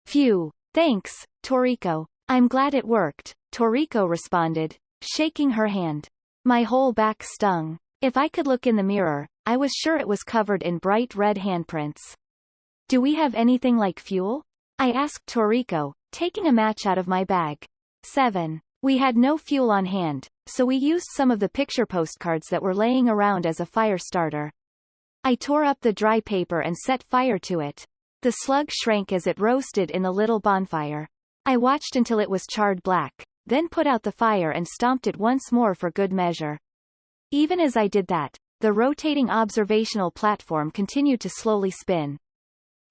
Speaker 1: Phew, thanks, Toriko. I'm glad it worked, Toriko responded, shaking her hand. My whole back stung. If I could look in the mirror, I was sure it was covered in bright red handprints. Do we have anything like fuel? I asked Toriko, taking a match out of my bag. 7. We had no fuel on hand, so we used some of the picture postcards that were laying around as a fire starter. I tore up the dry paper and set fire to it. The slug shrank as it roasted in the little bonfire. I watched until it was charred black, then put out the fire and stomped it once more for good measure. Even as I did that, the rotating observational platform continued to slowly spin.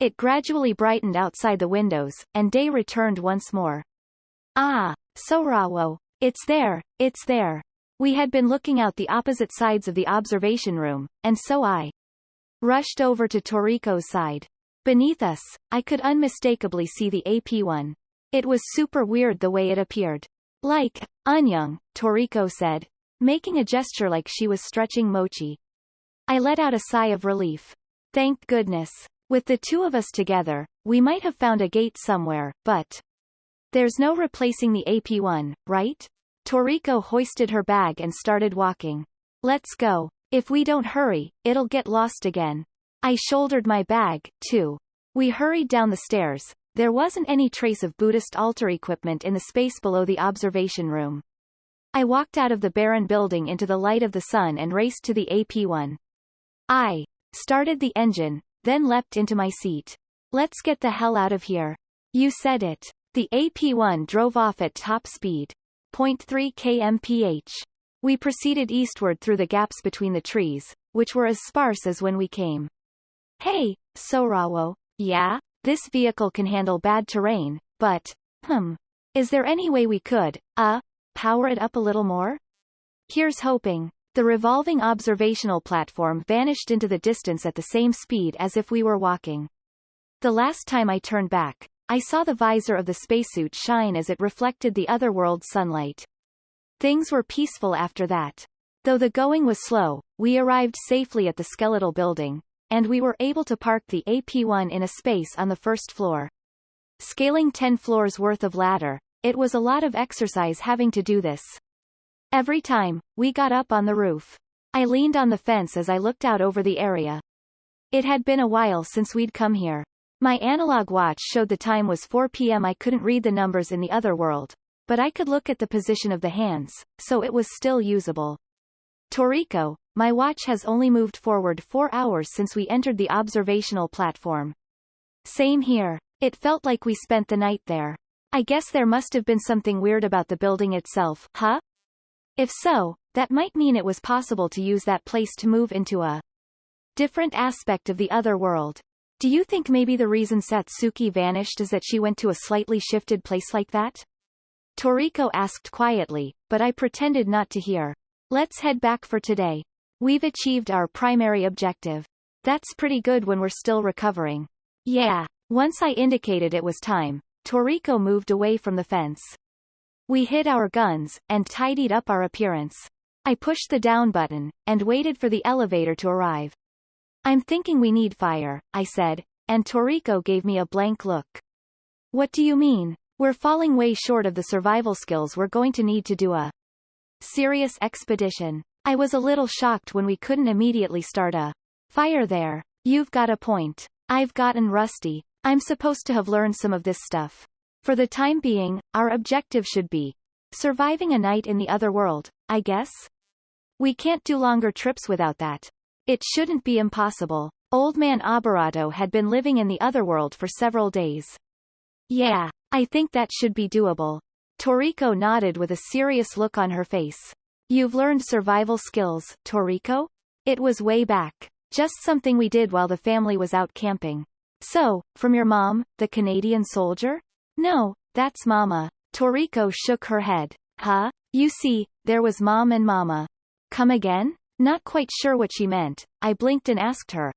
Speaker 1: It gradually brightened outside the windows, and day returned once more. Ah, Sorawo, it's there, it's there. We had been looking out the opposite sides of the observation room, and so I rushed over to Toriko's side. Beneath us, I could unmistakably see the AP-1. It was super weird the way it appeared. Like, Anyang, Toriko said, making a gesture like she was stretching mochi. I let out a sigh of relief. Thank goodness. With the two of us together, we might have found a gate somewhere, but there's no replacing the AP-1, right? Toriko hoisted her bag and started walking. Let's go. If we don't hurry, it'll get lost again. I shouldered my bag, too. We hurried down the stairs. There wasn't any trace of Buddhist altar equipment in the space below the observation room. I walked out of the barren building into the light of the sun and raced to the AP-1. I started the engine, then leapt into my seat. Let's get the hell out of here. You said it. The AP-1 drove off at top speed. 0.3 kmph. We proceeded eastward through the gaps between the trees, which were as sparse as when we came. Hey, Sorawo. Yeah? This vehicle can handle bad terrain, but, is there any way we could, power it up a little more? Here's hoping. The revolving observational platform vanished into the distance at the same speed as if we were walking. The last time I turned back, I saw the visor of the spacesuit shine as it reflected the other world's sunlight. Things were peaceful after that. Though the going was slow, we arrived safely at the skeletal building, and we were able to park the AP-1 in a space on the first floor. Scaling 10 floors worth of ladder, it was a lot of exercise having to do this. Every time, we got up on the roof. I leaned on the fence as I looked out over the area. It had been a while since we'd come here. My analog watch showed the time was 4 p.m. I couldn't read the numbers in the other world, but I could look at the position of the hands, so it was still usable. Toriko, my watch has only moved forward 4 hours since we entered the observational platform. Same here. It felt like we spent the night there. I guess there must have been something weird about the building itself, huh? If so, that might mean it was possible to use that place to move into a different aspect of the other world. Do you think maybe the reason Satsuki vanished is that she went to a slightly shifted place like that? Toriko asked quietly, but I pretended not to hear. Let's head back for today. We've achieved our primary objective. That's pretty good when we're still recovering. Yeah. Once I indicated it was time, Toriko moved away from the fence. We hid our guns, and tidied up our appearance. I pushed the down button, and waited for the elevator to arrive. I'm thinking we need fire, I said, and Toriko gave me a blank look. What do you mean? We're falling way short of the survival skills we're going to need to do a serious expedition. I was a little shocked when we couldn't immediately start a fire there. You've got a point. I've gotten rusty. I'm supposed to have learned some of this stuff. For the time being, our objective should be surviving a night in the other world, I guess? We can't do longer trips without that. It shouldn't be impossible. Old Man Abarato had been living in the other world for several days. Yeah, I think that should be doable. Toriko nodded with a serious look on her face. You've learned survival skills, Toriko? It was way back. Just something we did while the family was out camping. So, from your mom, the Canadian soldier? No, that's Mama. Toriko shook her head. Huh? You see, there was Mom and Mama. Come again? Not quite sure what she meant. I blinked and asked her,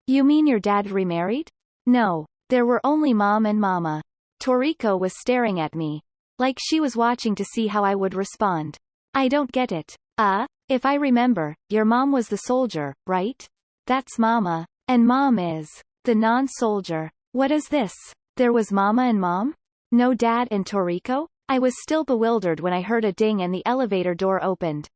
Speaker 1: You mean your dad remarried? No, there were only Mom and Mama. Toriko was staring at me, like she was watching to see how I would respond. I don't get it. If I remember, your mom was the soldier, right? That's Mama. And Mom is the non-soldier. What is this? There was Mama and Mom? No dad and Toriko? I was still bewildered when I heard a ding and the elevator door opened.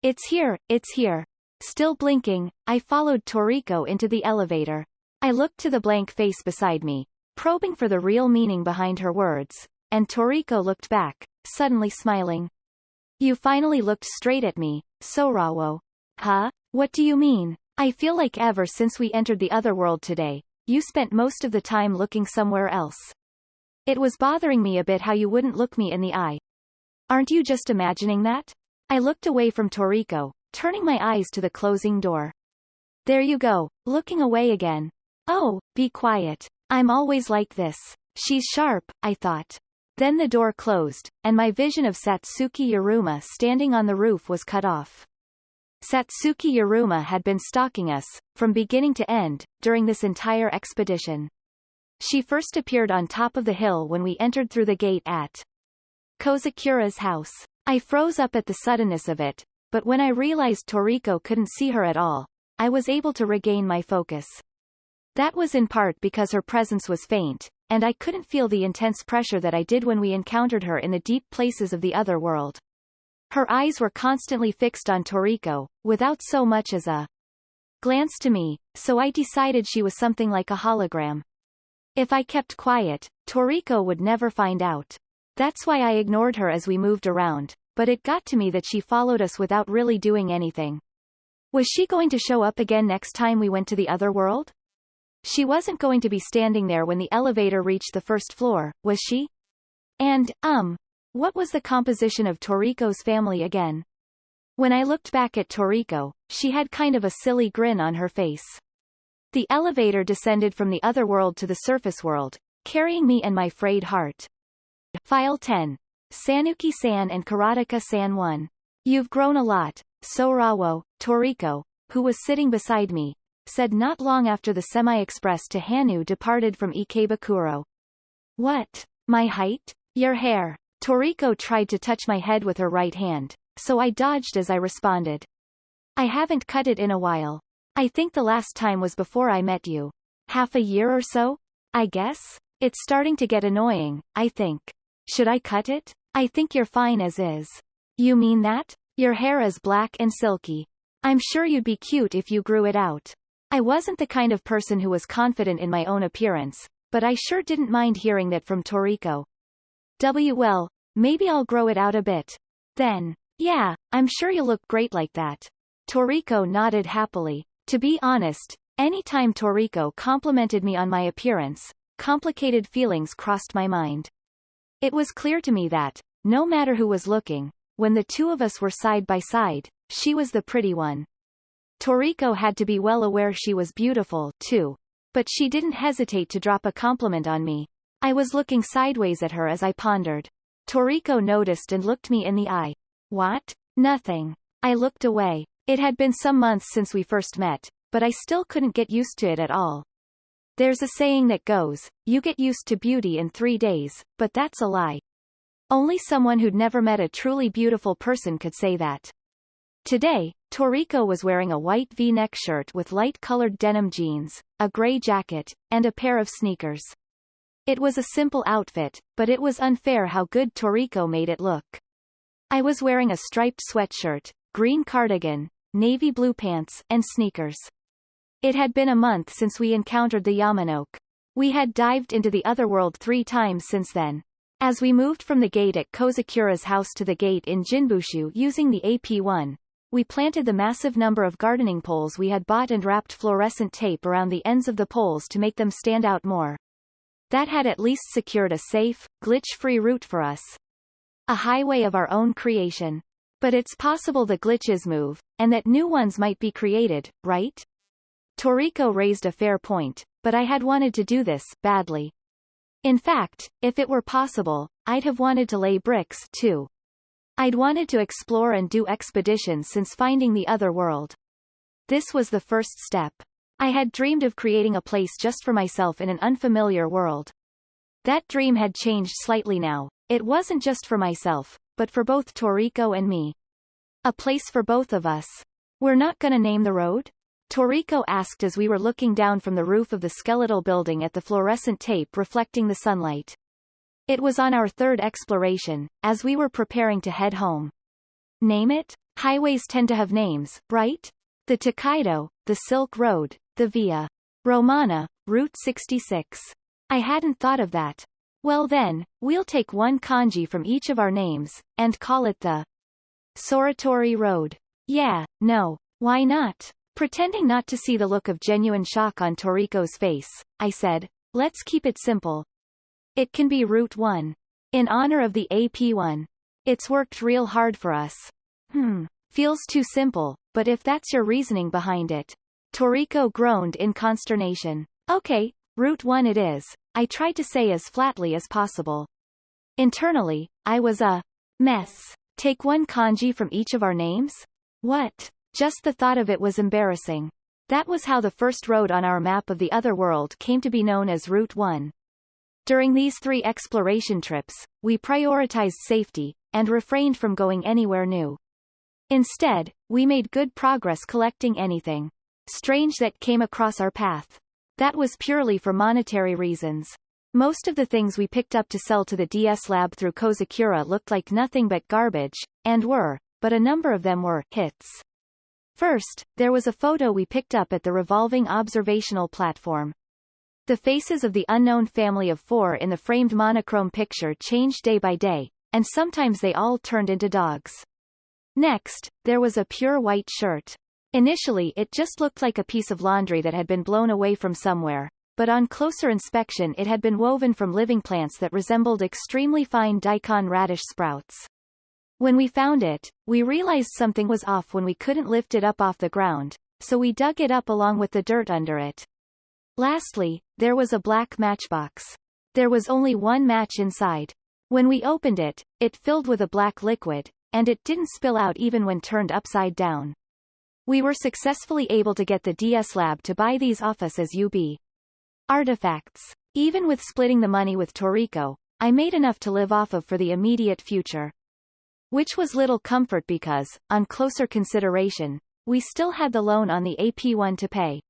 Speaker 1: It's here, it's here. Still blinking, I followed Toriko into the elevator. I looked to the blank face beside me, probing for the real meaning behind her words, and Toriko looked back, suddenly smiling. You finally looked straight at me, Sorawo. Huh? What do you mean? I feel like ever since we entered the other world today, you spent most of the time looking somewhere else. It was bothering me a bit how you wouldn't look me in the eye. Aren't you just imagining that? I looked away from Toriko, turning my eyes to the closing door. There you go, looking away again. Oh, be quiet. I'm always like this. She's sharp, I thought. Then the door closed, and my vision of Satsuki Yuruma standing on the roof was cut off. Satsuki Yuruma had been stalking us, from beginning to end, during this entire expedition. She first appeared on top of the hill when we entered through the gate at Kozakura's house. I froze up at the suddenness of it, but when I realized Toriko couldn't see her at all, I was able to regain my focus. That was in part because her presence was faint, and I couldn't feel the intense pressure that I did when we encountered her in the deep places of the other world. Her eyes were constantly fixed on Toriko, without so much as a glance to me, so I decided she was something like a hologram. If I kept quiet, Toriko would never find out. That's why I ignored her as we moved around, but it got to me that she followed us without really doing anything. Was she going to show up again next time we went to the other world? She wasn't going to be standing there when the elevator reached the first floor, was she? And, what was the composition of Toriko's family again? When I looked back at Toriko, she had kind of a silly grin on her face. The elevator descended from the other world to the surface world, carrying me and my frayed heart. File 10. Sanuki-san and Karataka-san 1. You've grown a lot, Sorawo. Toriko, who was sitting beside me, said not long after the semi-express to Hanu departed from Ikebukuro. What? My height? Your hair. Toriko tried to touch my head with her right hand, so I dodged as I responded. I haven't cut it in a while. I think the last time was before I met you. Half a year or so? I guess? It's starting to get annoying, I think. Should I cut it? I think you're fine as is. You mean that? Your hair is black and silky. I'm sure you'd be cute if you grew it out. I wasn't the kind of person who was confident in my own appearance, but I sure didn't mind hearing that from Toriko. Well, maybe I'll grow it out a bit. Then, yeah, I'm sure you'll look great like that. Toriko nodded happily. To be honest, anytime Toriko complimented me on my appearance, complicated feelings crossed my mind. It was clear to me that, no matter who was looking, when the two of us were side by side, she was the pretty one. Toriko had to be well aware she was beautiful, too. But she didn't hesitate to drop a compliment on me. I was looking sideways at her as I pondered. Toriko noticed and looked me in the eye. What? Nothing. I looked away. It had been some months since we first met, but I still couldn't get used to it at all. There's a saying that goes, you get used to beauty in 3 days, but that's a lie. Only someone who'd never met a truly beautiful person could say that. Today, Toriko was wearing a white V-neck shirt with light-colored denim jeans, a gray jacket, and a pair of sneakers. It was a simple outfit, but it was unfair how good Toriko made it look. I was wearing a striped sweatshirt, green cardigan, navy blue pants, and sneakers. It had been a month since we encountered the Yamanoke. We had dived into the other world 3 times since then. As we moved from the gate at Kozakura's house to the gate in Jinbushu using the AP1, we planted the massive number of gardening poles we had bought and wrapped fluorescent tape around the ends of the poles to make them stand out more. That had at least secured a safe, glitch-free route for us. A highway of our own creation. But it's possible the glitches move, and that new ones might be created, right? Toriko raised a fair point, but I had wanted to do this, badly. In fact, if it were possible, I'd have wanted to lay bricks, too. I'd wanted to explore and do expeditions since finding the other world. This was the first step. I had dreamed of creating a place just for myself in an unfamiliar world. That dream had changed slightly now. It wasn't just for myself, but for both Toriko and me. A place for both of us. We're not gonna name the road? Toriko asked as we were looking down from the roof of the skeletal building at the fluorescent tape reflecting the sunlight. It was on our third exploration, as we were preparing to head home. Name it? Highways tend to have names, right? The Tokaido, the Silk Road, the Via Romana, Route 66. I hadn't thought of that. Well then, we'll take one kanji from each of our names, and call it the Soritori Road. Yeah, no, why not? Pretending not to see the look of genuine shock on Toriko's face, I said, let's keep it simple. It can be Route 1. In honor of the AP1. It's worked real hard for us. Feels too simple, but if that's your reasoning behind it. Toriko groaned in consternation. Okay, Route 1 it is, I tried to say as flatly as possible. Internally, I was a mess. Take one kanji from each of our names? What? Just the thought of it was embarrassing. That was how the first road on our map of the other world came to be known as Route 1. During these 3 exploration trips, we prioritized safety, and refrained from going anywhere new. Instead, we made good progress collecting anything strange that came across our path. That was purely for monetary reasons. Most of the things we picked up to sell to the DS lab through Kozakura looked like nothing but garbage, and were, but a number of them were hits. First, there was a photo we picked up at the revolving observational platform. The faces of the unknown family of 4 in the framed monochrome picture changed day by day, and sometimes they all turned into dogs. Next, there was a pure white shirt. Initially it just looked like a piece of laundry that had been blown away from somewhere, but on closer inspection it had been woven from living plants that resembled extremely fine daikon radish sprouts. When we found it, we realized something was off when we couldn't lift it up off the ground, so we dug it up along with the dirt under it. Lastly, there was a black matchbox. There was only one match inside. When we opened it, it filled with a black liquid, and it didn't spill out even when turned upside down. We were successfully able to get the DS lab to buy these off us as UB artifacts. Even with splitting the money with Toriko, I made enough to live off of for the immediate future. Which was little comfort because, on closer consideration, we still had the loan on the AP1 to pay.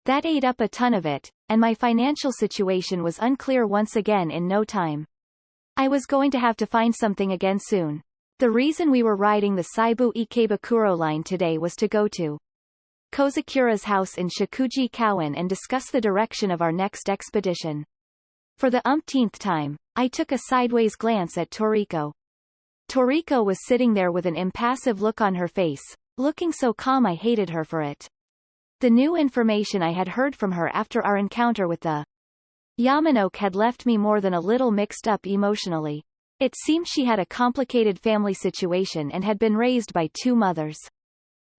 Speaker 1: That ate up a ton of it, and my financial situation was unclear once again in no time. I was going to have to find something again soon. The reason we were riding the Seibu Ikebukuro line today was to go to Kozakura's house in Shikuji-Kawan and discuss the direction of our next expedition. For the umpteenth time, I took a sideways glance at Toriko. Toriko was sitting there with an impassive look on her face, looking so calm I hated her for it. The new information I had heard from her after our encounter with the Yamanoke had left me more than a little mixed up emotionally. It seemed she had a complicated family situation and had been raised by 2 mothers.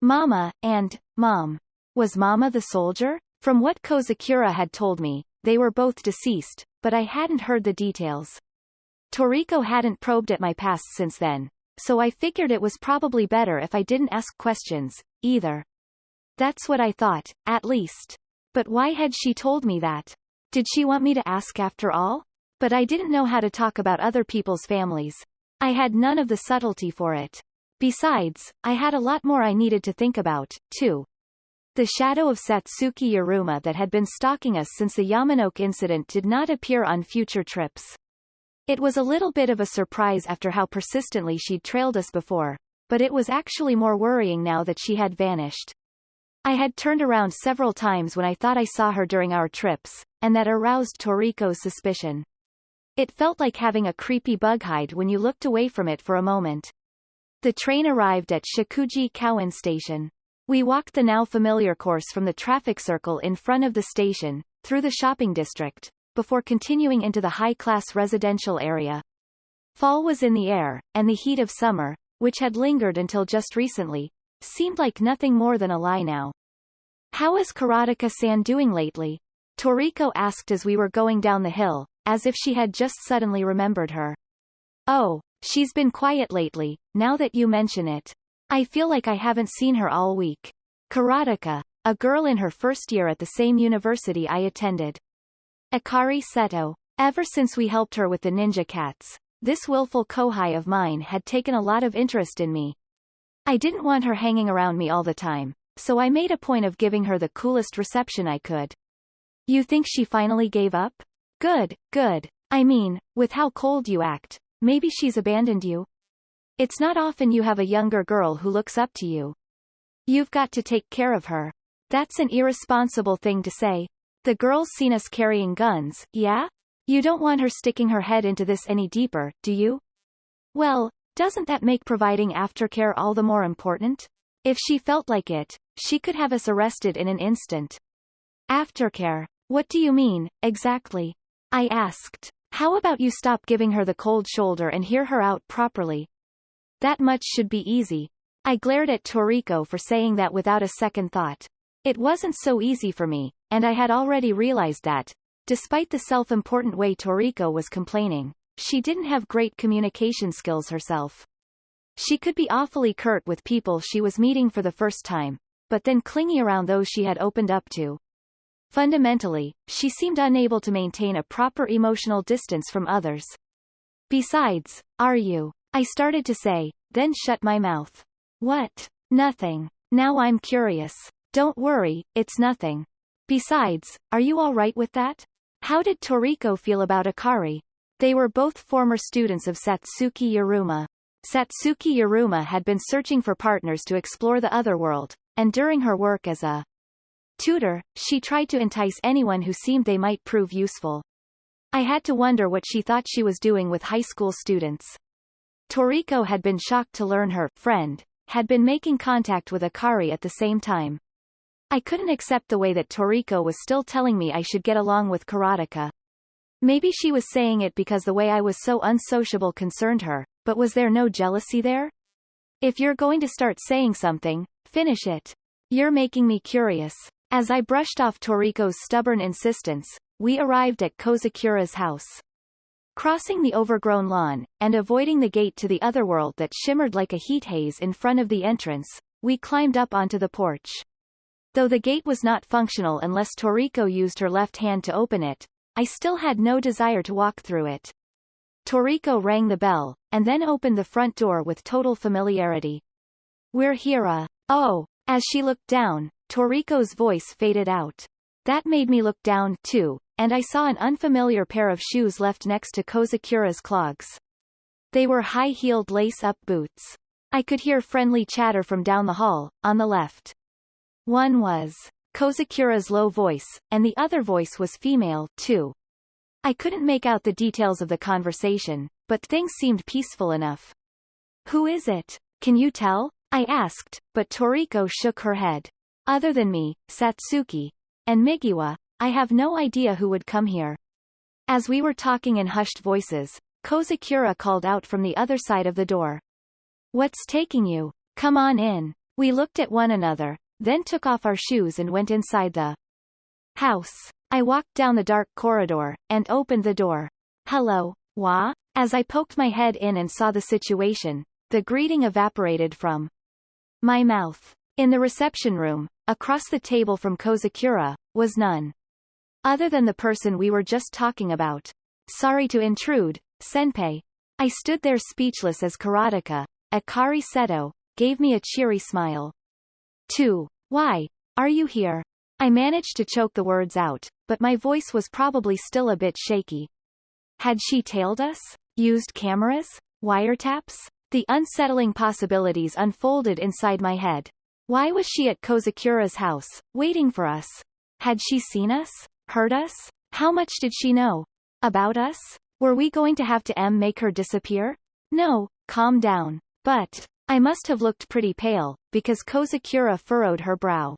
Speaker 1: Mama, and Mom. Was Mama the soldier? From what Kozakura had told me, they were both deceased, but I hadn't heard the details. Toriko hadn't probed at my past since then, so I figured it was probably better if I didn't ask questions, either. That's what I thought, at least. But why had she told me that? Did she want me to ask after all? But I didn't know how to talk about other people's families. I had none of the subtlety for it. Besides, I had a lot more I needed to think about, too. The shadow of Satsuki Yaruma that had been stalking us since the Yamanoke incident did not appear on future trips. It was a little bit of a surprise after how persistently she'd trailed us before, but it was actually more worrying now that she had vanished. I had turned around several times when I thought I saw her during our trips, and that aroused Toriko's suspicion. It felt like having a creepy bug hide when you looked away from it for a moment. The train arrived at Shikuji-Kawan station. We walked the now familiar course from the traffic circle in front of the station, through the shopping district, before continuing into the high-class residential area. Fall was in the air, and the heat of summer, which had lingered until just recently, seemed like nothing more than a lie now. How is Karataka-san doing lately? Toriko asked as we were going down the hill, as if she had just suddenly remembered her. Oh, She's been quiet lately, now that you mention it. I feel like I haven't seen her all week. Karateka, a girl in her first year at the same university I attended. Akari Seto. Ever since we helped her with the ninja cats, this willful kohai of mine had taken a lot of interest in me. I didn't want her hanging around me all the time, so I made a point of giving her the coolest reception I could. You think she finally gave up? Good, good. I mean, with how cold you act, maybe she's abandoned you? It's not often you have a younger girl who looks up to you. You've got to take care of her. That's an irresponsible thing to say. The girl's seen us carrying guns, yeah? You don't want her sticking her head into this any deeper, do you? Well, doesn't that make providing aftercare all the more important? If she felt like it, she could have us arrested in an instant. Aftercare? What do you mean, exactly? I asked. How about you stop giving her the cold shoulder and hear her out properly? That much should be easy. I glared at Toriko for saying that without a second thought. It wasn't so easy for me, and I had already realized that, despite the self-important way Toriko was complaining, she didn't have great communication skills herself. She could be awfully curt with people she was meeting for the first time, but then clingy around those she had opened up to. Fundamentally, she seemed unable to maintain a proper emotional distance from others. Besides, are you? I started to say, then shut my mouth. What? Nothing. Now I'm curious. Don't worry, it's nothing. Besides, are you all right with that? How did Toriko feel about Akari? They were both former students of Satsuki Yuruma. Satsuki Yuruma had been searching for partners to explore the otherworld, and during her work as a tutor, she tried to entice anyone who seemed they might prove useful. I had to wonder what she thought she was doing with high school students. Toriko had been shocked to learn her friend had been making contact with Akari at the same time. I couldn't accept the way that Toriko was still telling me I should get along with Karateka. Maybe she was saying it because the way I was so unsociable concerned her, but was there no jealousy there? If you're going to start saying something, finish it. You're making me curious. As I brushed off Toriko's stubborn insistence, we arrived at Kozakura's house. Crossing the overgrown lawn, and avoiding the gate to the otherworld that shimmered like a heat haze in front of the entrance, we climbed up onto the porch. Though the gate was not functional unless Toriko used her left hand to open it, I still had no desire to walk through it. Toriko rang the bell, and then opened the front door with total familiarity. We're here. Oh. As she looked down, Toriko's voice faded out. That made me look down, too, and I saw an unfamiliar pair of shoes left next to Kozakura's clogs. They were high-heeled lace-up boots. I could hear friendly chatter from down the hall, on the left. One was Kozakura's low voice, and the other voice was female, too. I couldn't make out the details of the conversation, but things seemed peaceful enough. Who is it? Can you tell? I asked, but Toriko shook her head. Other than me, Satsuki, and Migiwa, I have no idea who would come here. As we were talking in hushed voices, Kozakura called out from the other side of the door. What's taking you? Come on in. We looked at one another, then took off our shoes and went inside the house. I walked down the dark corridor, and opened the door. Hello, wa? As I poked my head in and saw the situation, the greeting evaporated from my mouth. In the reception room, across the table from Kozakura, was none other than the person we were just talking about. Sorry to intrude, senpai. I stood there speechless as Karateka, Akari Seto, gave me a cheery smile. 2. Why are you here? I managed to choke the words out, but my voice was probably still a bit shaky. Had she tailed us? Used cameras? Wiretaps? The unsettling possibilities unfolded inside my head. Why was she at Kozakura's house, waiting for us? Had she seen us? Heard us? How much did she know about us? Were we going to have to make her disappear? No, calm down. But I must have looked pretty pale, because Kozakura furrowed her brow.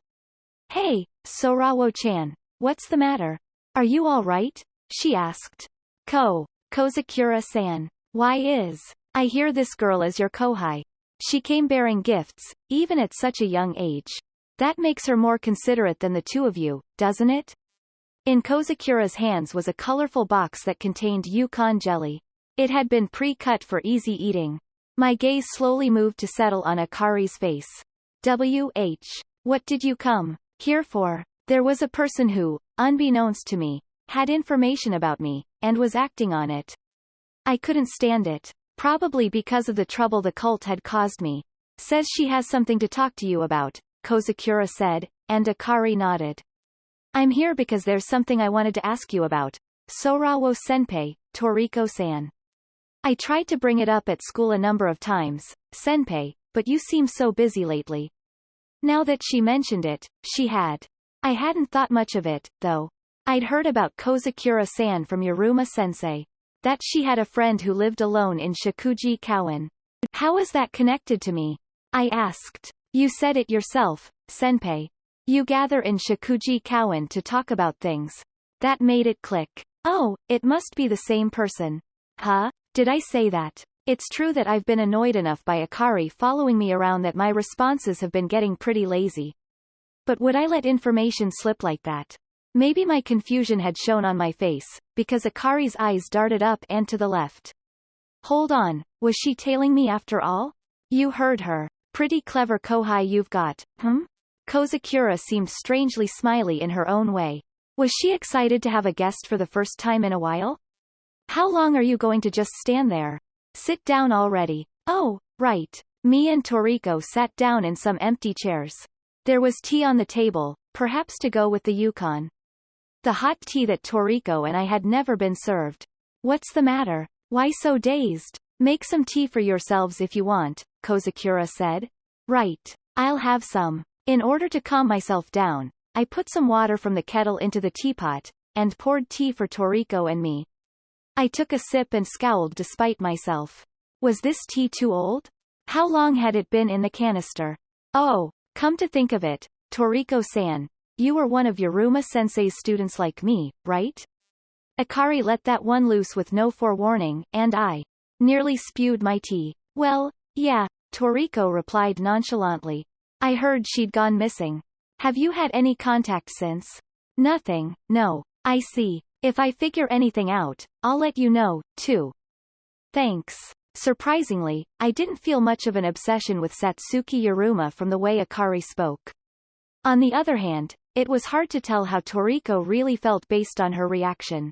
Speaker 1: Hey, Sorawo-chan, what's the matter? Are you all right? She asked. Kozakura-san. Why is? I hear this girl is your kohai. She came bearing gifts, even at such a young age. That makes her more considerate than the two of you, doesn't it? In Kozakura's hands was a colorful box that contained Yukon jelly. It had been pre-cut for easy eating. My gaze slowly moved to settle on Akari's face. What did you come here for? There was a person who, unbeknownst to me, had information about me, and was acting on it. I couldn't stand it. Probably because of the trouble the cult had caused me. Says she has something to talk to you about, Kozakura said, and Akari nodded. I'm here because there's something I wanted to ask you about. Sorawo-senpai, Toriko-san. I tried to bring it up at school a number of times, senpai, but you seem so busy lately. Now that she mentioned it, she had. I hadn't thought much of it, though. I'd heard about Kozakura-san from Yoruma-sensei. That she had a friend who lived alone in Shikuji Kawan. How is that connected to me? I asked. You said it yourself, senpai. You gather in Shikuji Kawan to talk about things. That made it click. Oh, it must be the same person. Huh? Did I say that? It's true that I've been annoyed enough by Akari following me around that my responses have been getting pretty lazy. But would I let information slip like that? Maybe my confusion had shown on my face, because Akari's eyes darted up and to the left. Hold on, was she tailing me after all? You heard her. Pretty clever kohai you've got, Kozakura seemed strangely smiley in her own way. Was she excited to have a guest for the first time in a while? How long are you going to just stand there? Sit down already. Oh, right. Me and Toriko sat down in some empty chairs. There was tea on the table, perhaps to go with the Yukon. The hot tea that Toriko and I had never been served. What's the matter? Why so dazed? Make some tea for yourselves if you want, Kozakura said. Right. I'll have some. In order to calm myself down, I put some water from the kettle into the teapot, and poured tea for Toriko and me. I took a sip and scowled despite myself. Was this tea too old? How long had it been in the canister? Oh, come to think of it, Toriko-san, you were one of Yoruma-sensei's students like me, right? Akari let that one loose with no forewarning, and I nearly spewed my tea. Well, yeah, Toriko replied nonchalantly. I heard she'd gone missing. Have you had any contact since? Nothing, no. I see. If I figure anything out, I'll let you know, too. Thanks. Surprisingly, I didn't feel much of an obsession with Satsuki Yoruma from the way Akari spoke. On the other hand, it was hard to tell how Toriko really felt based on her reaction.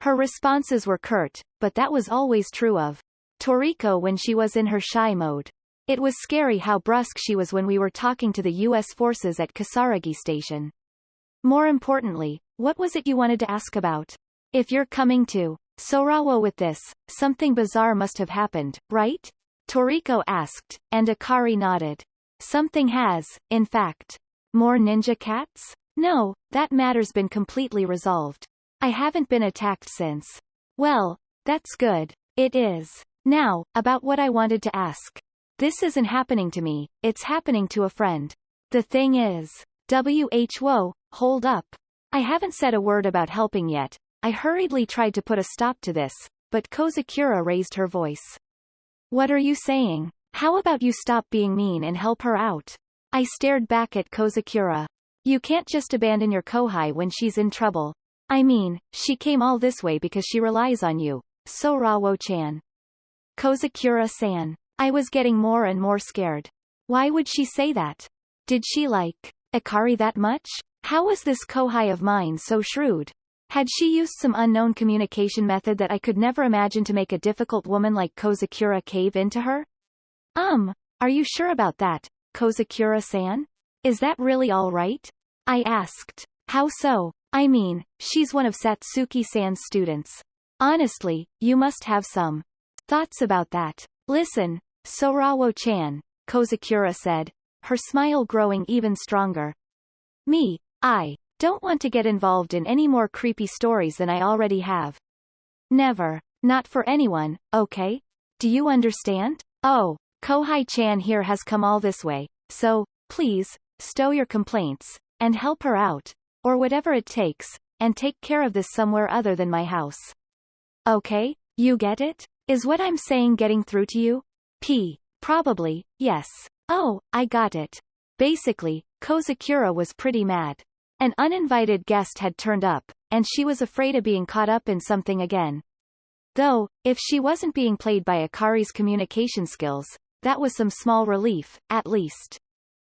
Speaker 1: Her responses were curt, but that was always true of Toriko when she was in her shy mode. It was scary how brusque she was when we were talking to the U.S. forces at Kasaragi Station. More importantly, what was it you wanted to ask about? If you're coming to Sorawo with this, something bizarre must have happened, right? Toriko asked, and Akari nodded. Something has, in fact. More ninja cats? No, that matter's been completely resolved. I haven't been attacked since. Well, that's good. It is. Now, about what I wanted to ask. This isn't happening to me, it's happening to a friend. The thing is, whoa, hold up. I haven't said a word about helping yet. I hurriedly tried to put a stop to this, but Kozakura raised her voice. What are you saying? How about you stop being mean and help her out? I stared back at Kozakura. You can't just abandon your kohai when she's in trouble. I mean, she came all this way because she relies on you, Sorawo-chan. Kozakura-san. I was getting more and more scared. Why would she say that? Did she like Akari that much? How was this kohai of mine so shrewd? Had she used some unknown communication method that I could never imagine to make a difficult woman like Kozakura cave into her? Are you sure about that, Kozakura-san? Is that really all right? I asked. How so? I mean, she's one of Satsuki-san's students. Honestly, you must have some thoughts about that. Listen, Sorawo-chan, Kozakura said, her smile growing even stronger. I don't want to get involved in any more creepy stories than I already have. Never. Not for anyone, okay? Do you understand? Oh, Kohai-chan here has come all this way, so, please, stow your complaints, and help her out, or whatever it takes, and take care of this somewhere other than my house. Okay, you get it? Is what I'm saying getting through to you? Probably, yes. Oh, I got it. Basically, Kozakura was pretty mad. An uninvited guest had turned up, and she was afraid of being caught up in something again. Though, if she wasn't being played by Akari's communication skills, that was some small relief, at least.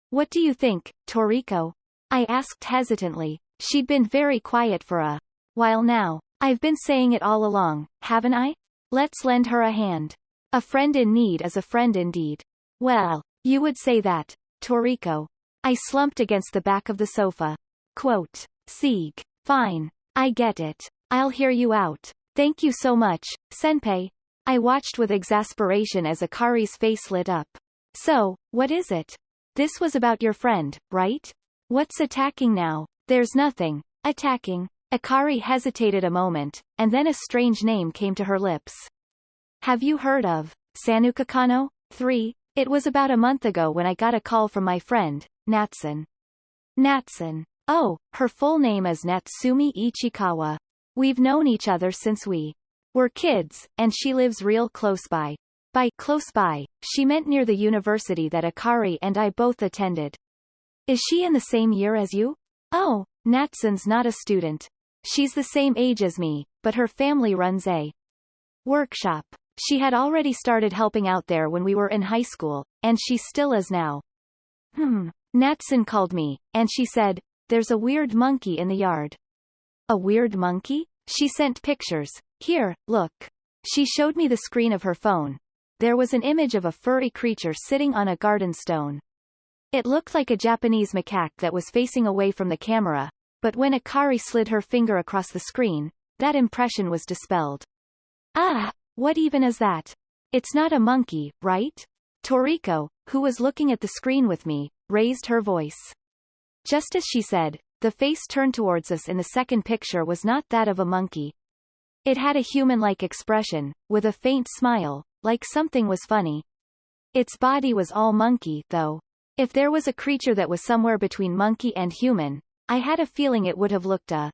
Speaker 1: What do you think, Toriko? I asked hesitantly. She'd been very quiet for a while now. I've been saying it all along, haven't I? Let's lend her a hand. A friend in need is a friend indeed. Well, you would say that, Toriko. I slumped against the back of the sofa. Quote. Sieg. Fine. I get it. I'll hear you out. Thank you so much, senpai. I watched with exasperation as Akari's face lit up. So, what is it? This was about your friend, right? What's attacking now? There's nothing attacking. Akari hesitated a moment, and then a strange name came to her lips. Have you heard of Sanukakano? 3? It was about a month ago when I got a call from my friend, Natsun. Natsun. Oh, her full name is Natsumi Ichikawa. We've known each other since we were kids, and she lives real close by. By close by, she meant near the university that Akari and I both attended. Is she in the same year as you? Oh, Natsun's not a student. She's the same age as me, but her family runs a workshop. She had already started helping out there when we were in high school, and she still is now. Natsun called me, and she said, there's a weird monkey in the yard. A weird monkey? She sent pictures. Here, look. She showed me the screen of her phone. There was an image of a furry creature sitting on a garden stone. It looked like a Japanese macaque that was facing away from the camera, but when Akari slid her finger across the screen, that impression was dispelled. Ah, what even is that? It's not a monkey, right? Toriko, who was looking at the screen with me, raised her voice. Just as she said, the face turned towards us in the second picture was not that of a monkey. It had a human-like expression, with a faint smile, like something was funny. Its body was all monkey, though. If there was a creature that was somewhere between monkey and human, I had a feeling it would have looked a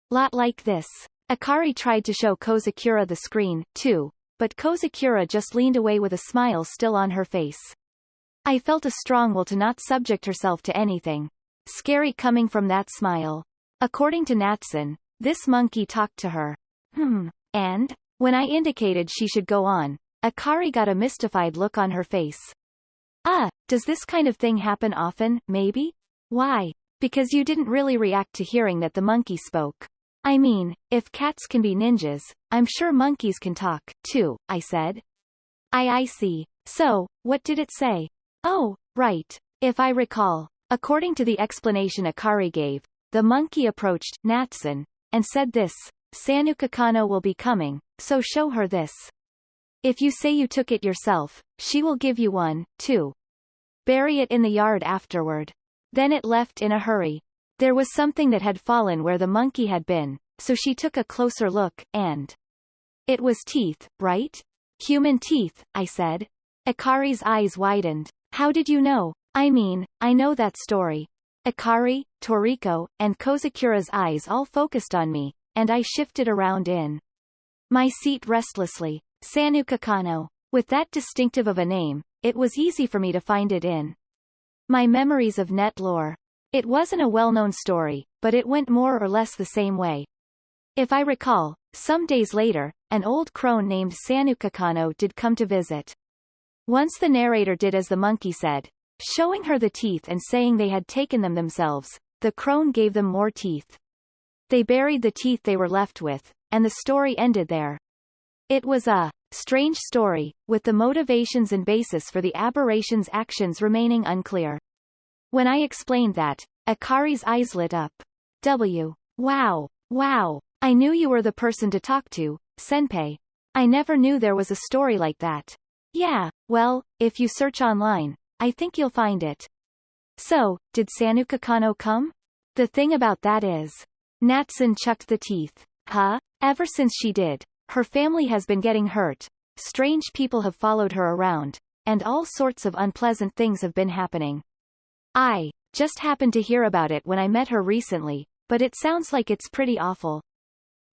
Speaker 1: lot like this. Akari tried to show Kozakura the screen, too, but Kozakura just leaned away with a smile still on her face. I felt a strong will to not subject herself to anything scary coming from that smile. According to Natsun, this monkey talked to her. And? When I indicated she should go on, Akari got a mystified look on her face. Does this kind of thing happen often, maybe? Why? Because you didn't really react to hearing that the monkey spoke. I mean, if cats can be ninjas, I'm sure monkeys can talk, too, I said. I see. So, what did it say? Oh, right. If I recall. According to the explanation Akari gave, the monkey approached Natsun and said this, Sanukakano will be coming, so show her this. If you say you took it yourself, she will give you one, too. Bury it in the yard afterward. Then it left in a hurry. There was something that had fallen where the monkey had been, so she took a closer look, and it was teeth, right? Human teeth, I said. Akari's eyes widened. How did you know? I mean, I know that story. Akari, Toriko, and Kozakura's eyes all focused on me, and I shifted around in my seat restlessly. Sanukakano. With that distinctive of a name, it was easy for me to find it in my memories of net lore. It wasn't a well-known story, but it went more or less the same way. If I recall, some days later, an old crone named Sanukakano did come to visit. Once the narrator did as the monkey said, showing her the teeth and saying they had taken them themselves, the crone gave them more teeth. They buried the teeth they were left with, and the story ended there. It was a strange story, with the motivations and basis for the aberration's actions remaining unclear. When I explained that, Akari's eyes lit up. Wow. I knew you were the person to talk to, senpai. I never knew there was a story like that. Yeah, well, if you search online, I think you'll find it. So, did Sanukakano come? The thing about that is. Natsun chucked the teeth. Ever since she did, her family has been getting hurt, strange people have followed her around, and all sorts of unpleasant things have been happening. I just happened to hear about it when I met her recently, but it sounds like it's pretty awful.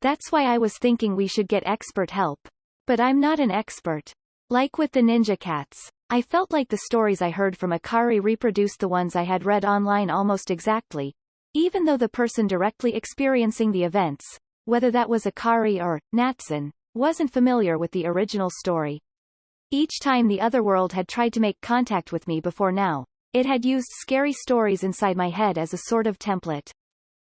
Speaker 1: That's why I was thinking we should get expert help. But I'm not an expert. Like with the ninja cats, I felt like the stories I heard from Akari reproduced the ones I had read online almost exactly, even though the person directly experiencing the events, whether that was Akari or Natsun, wasn't familiar with the original story. Each time the other world had tried to make contact with me before now, it had used scary stories inside my head as a sort of template.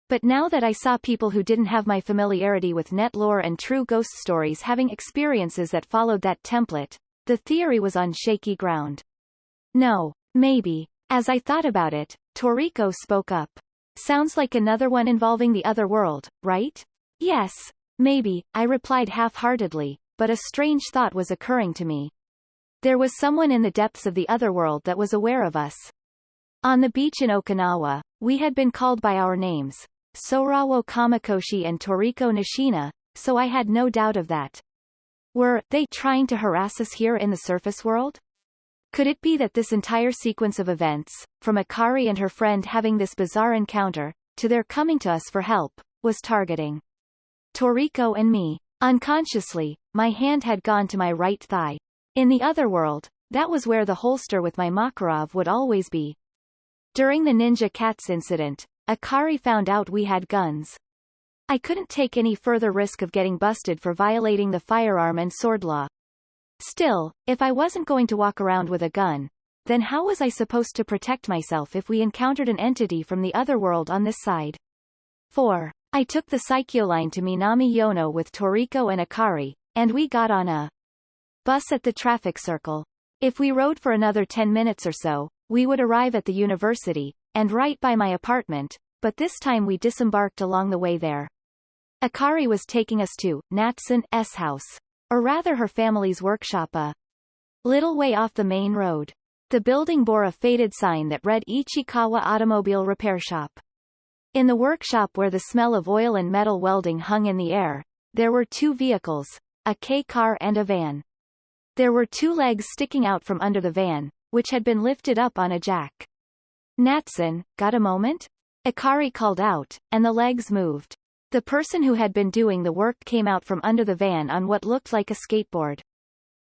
Speaker 1: But now that I saw people who didn't have my familiarity with net lore and true ghost stories having experiences that followed that template, the theory was on shaky ground. No, maybe. As I thought about it, Toriko spoke up. Sounds like another one involving the other world, right? Yes, maybe, I replied half-heartedly, but a strange thought was occurring to me. There was someone in the depths of the other world that was aware of us. On the beach in Okinawa, we had been called by our names, Sorawo Kamakoshi and Toriko Nishina, so I had no doubt of that. Were they trying to harass us here in the surface world? Could it be that this entire sequence of events, from Akari and her friend having this bizarre encounter, to their coming to us for help, was targeting Toriko and me? Unconsciously, my hand had gone to my right thigh. In the other world, that was where the holster with my Makarov would always be. During the Ninja Cats incident, Akari found out we had guns. I couldn't take any further risk of getting busted for violating the firearm and sword law. Still, if I wasn't going to walk around with a gun, then how was I supposed to protect myself if we encountered an entity from the other world on this side? 4. I took the Saikyo line to Minami Yono with Toriko and Akari, and we got on a bus at the traffic circle. If we rode for another 10 minutes or so, we would arrive at the university, and right by my apartment, but this time we disembarked along the way there. Akari was taking us to Natsun's house, or rather her family's workshop a little way off the main road. The building bore a faded sign that read Ichikawa Automobile Repair Shop. In the workshop where the smell of oil and metal welding hung in the air, there were two vehicles, a K-car and a van. There were two legs sticking out from under the van, which had been lifted up on a jack. Natsun, got a moment? Akari called out, and the legs moved. The person who had been doing the work came out from under the van on what looked like a skateboard.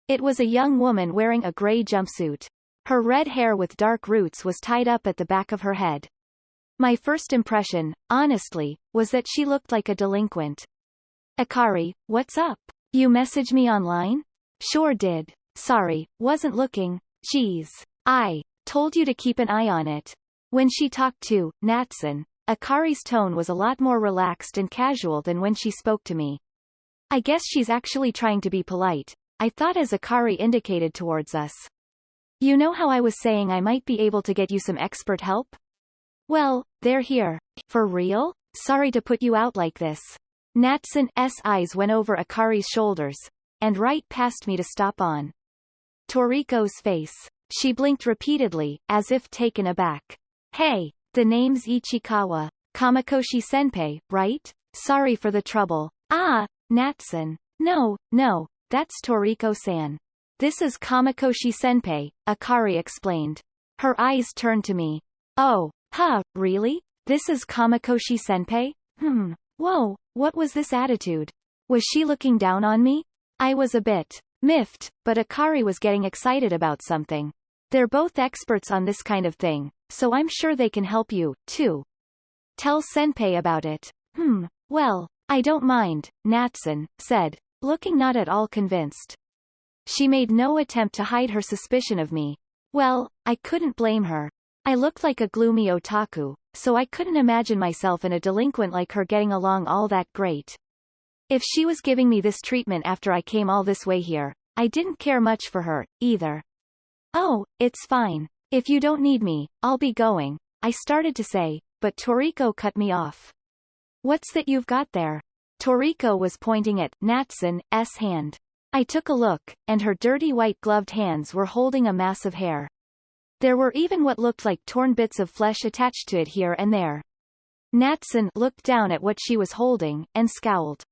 Speaker 1: It was a young woman wearing a gray jumpsuit. Her red hair with dark roots was tied up at the back of her head. My first impression, honestly, was that she looked like a delinquent. Akari, what's up? You message me online? Sure did. Sorry, wasn't looking. Jeez. I told you to keep an eye on it. When she talked to Natsun, Akari's tone was a lot more relaxed and casual than when she spoke to me. I guess she's actually trying to be polite, I thought as Akari indicated towards us. You know how I was saying I might be able to get you some expert help? Well, they're here. For real? Sorry to put you out like this. Natsun's eyes went over Akari's shoulders, and right past me to stop on Toriko's face. She blinked repeatedly, as if taken aback. Hey, the name's Ichikawa. Kamakoshi-senpai, right? Sorry for the trouble. Ah, Natsun. No, that's Toriko-san. This is Kamakoshi-senpai, Akari explained. Her eyes turned to me. Oh, really? This is Kamakoshi-senpai? Whoa, what was this attitude? Was she looking down on me? I was a bit miffed, but Akari was getting excited about something. They're both experts on this kind of thing, so I'm sure they can help you, too. Tell senpai about it. Well, I don't mind, Natsun said, looking not at all convinced. She made no attempt to hide her suspicion of me. Well, I couldn't blame her. I looked like a gloomy otaku, so I couldn't imagine myself and a delinquent like her getting along all that great. If she was giving me this treatment after I came all this way here, I didn't care much for her, either. Oh, it's fine. If you don't need me, I'll be going, I started to say, but Toriko cut me off. What's that you've got there? Toriko was pointing at Natsun's hand. I took a look, and her dirty white gloved hands were holding a mass of hair. There were even what looked like torn bits of flesh attached to it here and there. Natsun looked down at what she was holding, and scowled.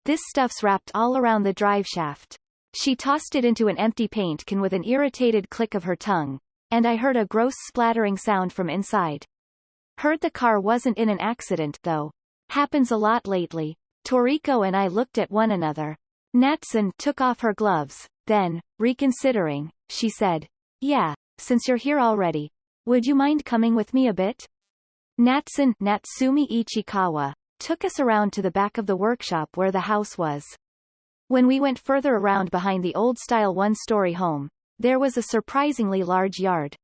Speaker 1: This stuff's wrapped all around the drive shaft. She tossed it into an empty paint can with an irritated click of her tongue, and I heard a gross splattering sound from inside. Heard the car wasn't in an accident, though. Happens a lot lately. Toriko and I looked at one another. Natsun took off her gloves, then, reconsidering, she said, Yeah, since you're here already, would you mind coming with me a bit? Natsumi Ichikawa took us around to the back of the workshop where the house was. When we went further around behind the old-style one-story home, there was a surprisingly large yard.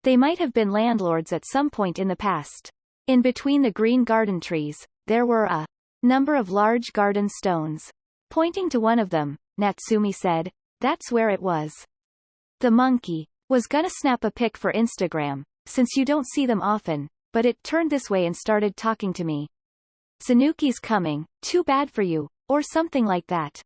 Speaker 1: They might have been landlords at some point in the past. In between the green garden trees, there were a number of large garden stones. Pointing to one of them, Natsumi said, "That's where it was." The monkey was gonna snap a pic for Instagram, since you don't see them often, but it turned this way and started talking to me. "Zanuki's coming, too bad for you," or something like that.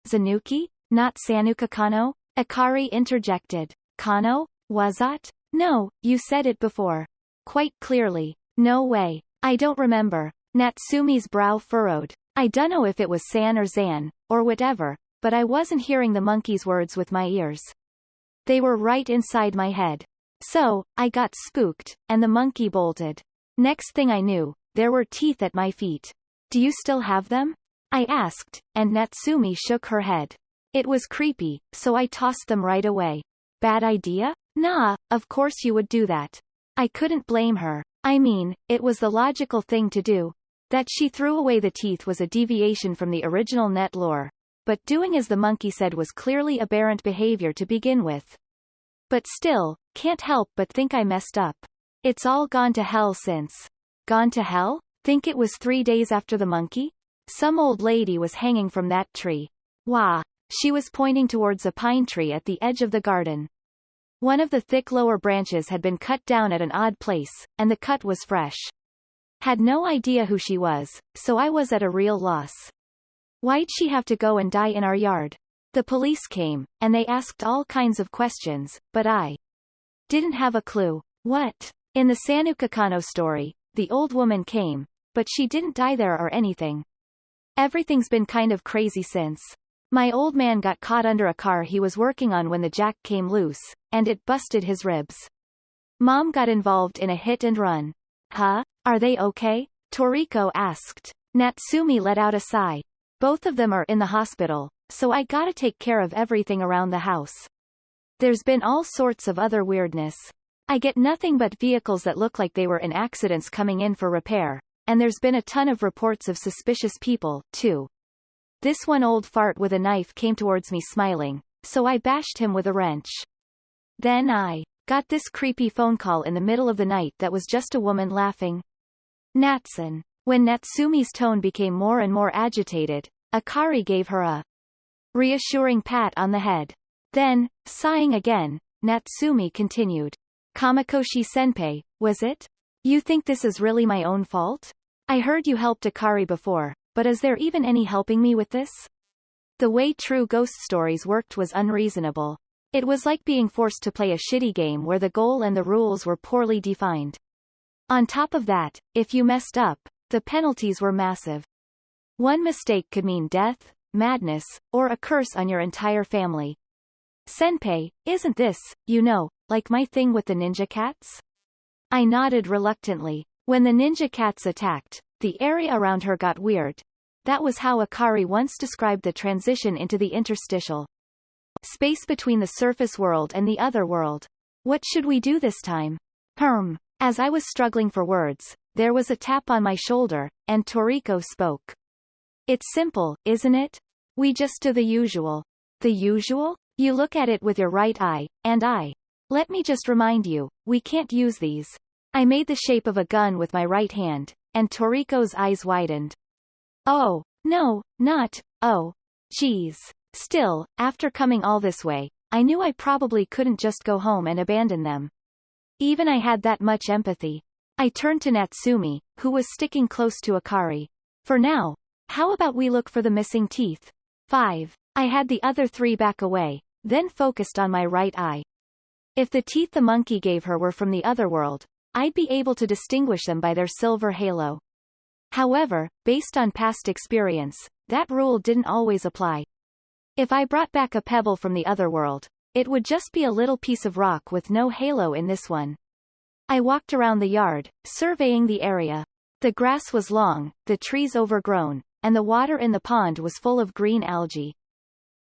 Speaker 1: "Zanuki? Not Sanuka Kano?" Akari interjected. "Kano? Was it? No, you said it before. Quite clearly. No way. I don't remember." Natsumi's brow furrowed. I dunno if it was San or Zan, or whatever, but I wasn't hearing the monkey's words with my ears. They were right inside my head. So, I got spooked, and the monkey bolted. Next thing I knew, there were teeth at my feet. "Do you still have them?" I asked, and Natsumi shook her head. It was creepy, so I tossed them right away. Bad idea? Nah, of course you would do that. I couldn't blame her. I mean, it was the logical thing to do. That she threw away the teeth was a deviation from the original net lore, but doing as the monkey said was clearly aberrant behavior to begin with. But still, can't help but think I messed up. It's all gone to hell since. Gone to hell? Think it was 3 days after the monkey? Some old lady was hanging from that tree. Wah! She was pointing towards a pine tree at the edge of the garden. One of the thick lower branches had been cut down at an odd place, and the cut was fresh. Had no idea who she was, so I was at a real loss. Why'd she have to go and die in our yard? The police came, and they asked all kinds of questions, but I didn't have a clue. What? In the Sanuka Kano story, the old woman came, but she didn't die there or anything. Everything's been kind of crazy since. My old man got caught under a car he was working on when the jack came loose, and it busted his ribs. Mom got involved in a hit and run. Huh? Are they okay? Toriko asked. Natsumi let out a sigh. Both of them are in the hospital, so I gotta take care of everything around the house. There's been all sorts of other weirdness. I get nothing but vehicles that look like they were in accidents coming in for repair, and there's been a ton of reports of suspicious people, too. This one old fart with a knife came towards me smiling, so I bashed him with a wrench. Then I got this creepy phone call in the middle of the night that was just a woman laughing. Natsun. When Natsumi's tone became more and more agitated, Akari gave her a reassuring pat on the head. Then, sighing again, Natsumi continued. Kamakoshi-senpai, was it? You think this is really my own fault? I heard you helped Akari before, but is there even any helping me with this? The way true ghost stories worked was unreasonable. It was like being forced to play a shitty game where the goal and the rules were poorly defined. On top of that, if you messed up, the penalties were massive. One mistake could mean death, madness, or a curse on your entire family. Senpai, isn't this, you know, like my thing with the ninja cats? I nodded reluctantly. When the ninja cats attacked, the area around her got weird. That was how Akari once described the transition into the interstitial space between the surface world and the other world. What should we do this time? As I was struggling for words, there was a tap on my shoulder, and Toriko spoke. It's simple, isn't it? We just do the usual. The usual? You look at it with your right eye, and let me just remind you, we can't use these. I made the shape of a gun with my right hand, and Toriko's eyes widened. Oh, no, not, oh. Geez. Still, after coming all this way, I knew I probably couldn't just go home and abandon them. Even I had that much empathy. I turned to Natsumi, who was sticking close to Akari. For now, how about we look for the missing teeth? 5. I had the other 3 back away, then focused on my right eye. If the teeth the monkey gave her were from the other world, I'd be able to distinguish them by their silver halo. However, based on past experience, that rule didn't always apply. If I brought back a pebble from the other world, it would just be a little piece of rock with no halo in this one. I walked around the yard, surveying the area. The grass was long, the trees overgrown, and the water in the pond was full of green algae.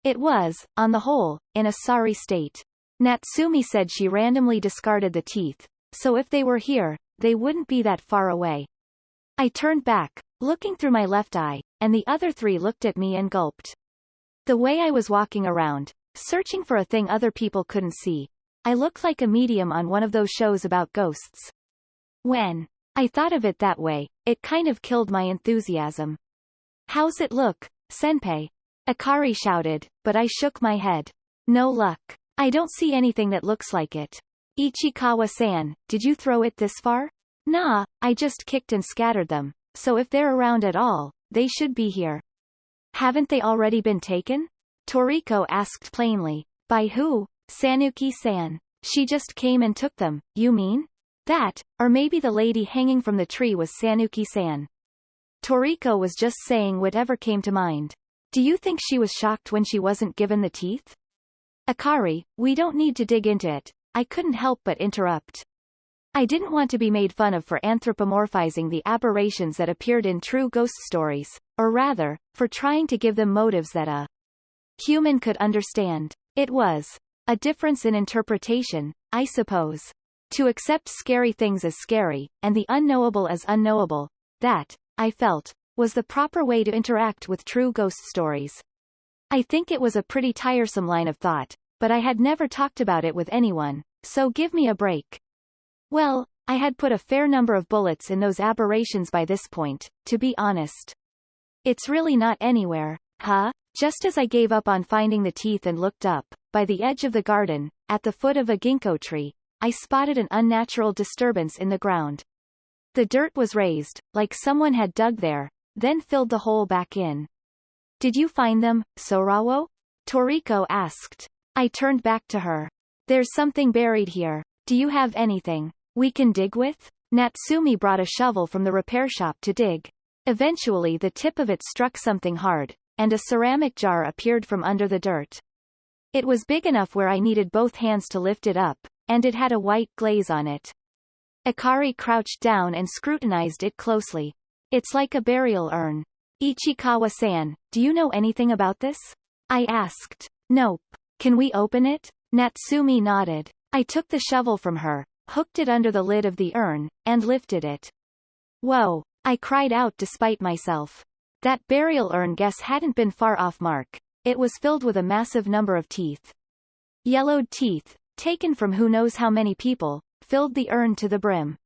Speaker 1: It was, on the whole, in a sorry state. Natsumi said she randomly discarded the teeth, so if they were here, they wouldn't be that far away. I turned back, looking through my left eye, and the other 3 looked at me and gulped. The way I was walking around, searching for a thing other people couldn't see, I looked like a medium on one of those shows about ghosts. When I thought of it that way, it kind of killed my enthusiasm. How's it look, senpai? Akari shouted, but I shook my head. No luck. I don't see anything that looks like it. Ichikawa-san, did you throw it this far? Nah, I just kicked and scattered them, so if they're around at all, they should be here. Haven't they already been taken? Toriko asked plainly. By who? Sanuki-san. She just came and took them, you mean? That, or maybe the lady hanging from the tree was Sanuki-san. Toriko was just saying whatever came to mind. Do you think she was shocked when she wasn't given the teeth? Akari, we don't need to dig into it. I couldn't help but interrupt. I didn't want to be made fun of for anthropomorphizing the aberrations that appeared in true ghost stories, or rather, for trying to give them motives that a human could understand. It was a difference in interpretation, I suppose. To accept scary things as scary, and the unknowable as unknowable, that, I felt, was the proper way to interact with true ghost stories. I think it was a pretty tiresome line of thought, but I had never talked about it with anyone, so give me a break. Well, I had put a fair number of bullets in those aberrations by this point, to be honest. It's really not anywhere, huh? Just as I gave up on finding the teeth and looked up, by the edge of the garden, at the foot of a ginkgo tree, I spotted an unnatural disturbance in the ground. The dirt was raised, like someone had dug there, then filled the hole back in. Did you find them, Sorawo? Toriko asked. I turned back to her. There's something buried here. Do you have anything we can dig with? Natsumi brought a shovel from the repair shop to dig. Eventually the tip of it struck something hard, and a ceramic jar appeared from under the dirt. It was big enough where I needed both hands to lift it up, and it had a white glaze on it. Akari crouched down and scrutinized it closely. It's like a burial urn. Ichikawa-san, do you know anything about this? I asked. Nope. Can we open it? Natsumi nodded. I took the shovel from her, hooked it under the lid of the urn, and lifted it. Whoa! I cried out despite myself. That burial urn guess hadn't been far off mark. It was filled with a massive number of teeth. Yellowed teeth, taken from who knows how many people, filled the urn to the brim.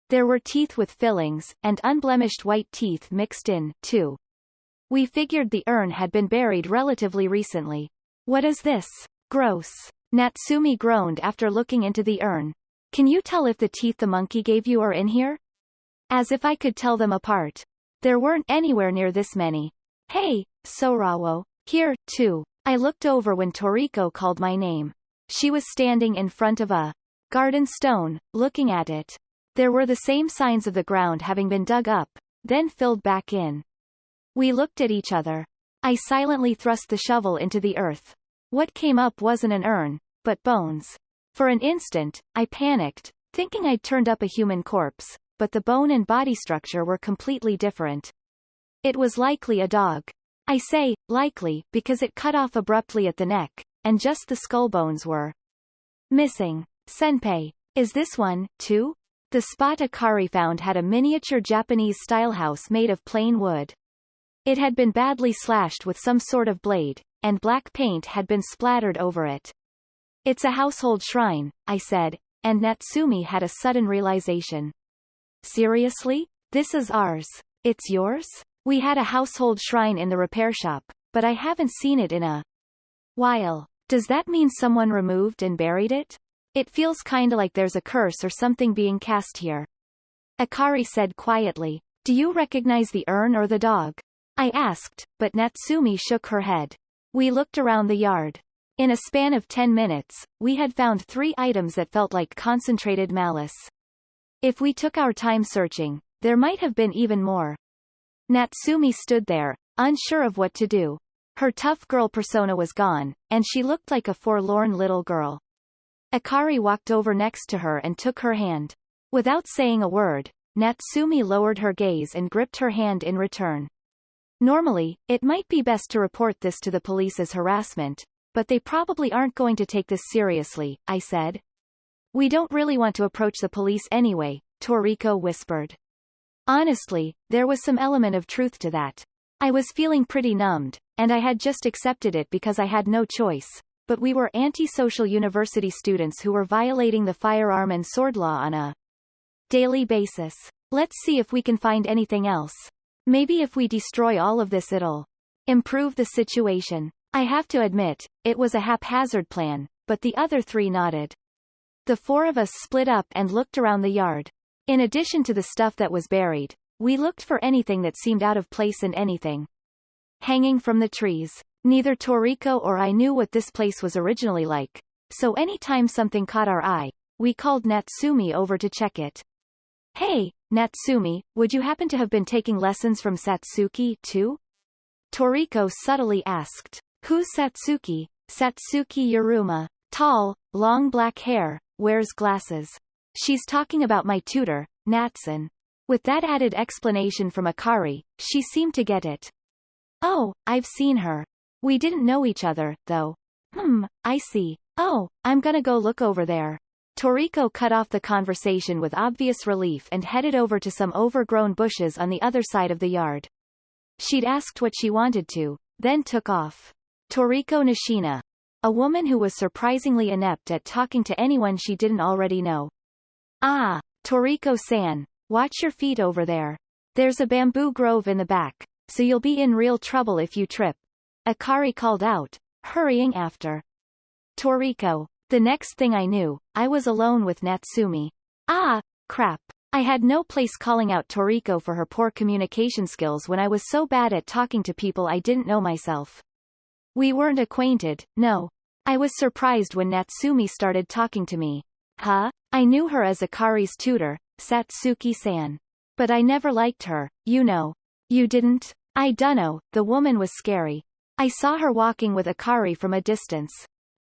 Speaker 1: There were teeth with fillings, and unblemished white teeth mixed in, too. We figured the urn had been buried relatively recently. What is this? Gross. Natsumi groaned after looking into the urn. Can you tell if the teeth the monkey gave you are in here? As if I could tell them apart. There weren't anywhere near this many. Hey, Sorawo. Here, too. I looked over when Toriko called my name. She was standing in front of a garden stone, looking at it. There were the same signs of the ground having been dug up, then filled back in. We looked at each other. I silently thrust the shovel into the earth. What came up wasn't an urn, but bones. For an instant, I panicked, thinking I'd turned up a human corpse, but the bone and body structure were completely different. It was likely a dog. I say, likely, because it cut off abruptly at the neck, and just the skull bones were missing. Senpai, is this one, too? The spot Akari found had a miniature Japanese-style house made of plain wood. It had been badly slashed with some sort of blade, and black paint had been splattered over it. It's a household shrine, I said, and Natsumi had a sudden realization. Seriously? This is ours. It's yours? We had a household shrine in the repair shop, but I haven't seen it in a while. Does that mean someone removed and buried it? It feels kinda like there's a curse or something being cast here. Akari said quietly. Do you recognize the urn or the dog? I asked, but Natsumi shook her head. We looked around the yard. In a span of 10 minutes, we had found 3 items that felt like concentrated malice. If we took our time searching, there might have been even more. Natsumi stood there, unsure of what to do. Her tough girl persona was gone, and she looked like a forlorn little girl. Akari walked over next to her and took her hand. Without saying a word, Natsumi lowered her gaze and gripped her hand in return. Normally, it might be best to report this to the police as harassment, but they probably aren't going to take this seriously, I said. We don't really want to approach the police anyway, Toriko whispered. Honestly, there was some element of truth to that. I was feeling pretty numbed, and I had just accepted it because I had no choice. But we were antisocial university students who were violating the firearm and sword law on a daily basis. Let's see if we can find anything else. Maybe if we destroy all of this it'll improve the situation. I have to admit, it was a haphazard plan, but the other three nodded. The four of us split up and looked around the yard. In addition to the stuff that was buried, we looked for anything that seemed out of place and anything hanging from the trees. Neither Toriko or I knew what this place was originally like, so anytime something caught our eye, we called Natsumi over to check it. Hey, Natsumi, would you happen to have been taking lessons from Satsuki, too? Toriko subtly asked. Who's Satsuki? Satsuki Yuruma. Tall, long black hair, wears glasses. She's talking about my tutor, Natsun. With that added explanation from Akari, she seemed to get it. Oh, I've seen her. We didn't know each other, though. I see. Oh, I'm gonna go look over there. Toriko cut off the conversation with obvious relief and headed over to some overgrown bushes on the other side of the yard. She'd asked what she wanted to, then took off. Toriko Nishina. A woman who was surprisingly inept at talking to anyone she didn't already know. Ah, Toriko-san, watch your feet over there. There's a bamboo grove in the back, so you'll be in real trouble if you trip. Akari called out, hurrying after Toriko. The next thing I knew, I was alone with Natsumi. Ah, crap. I had no place calling out Toriko for her poor communication skills when I was so bad at talking to people I didn't know myself. We weren't acquainted, no. I was surprised when Natsumi started talking to me. Huh? I knew her as Akari's tutor, Satsuki-san. But I never liked her, you know. You didn't? I dunno, the woman was scary. I saw her walking with Akari from a distance.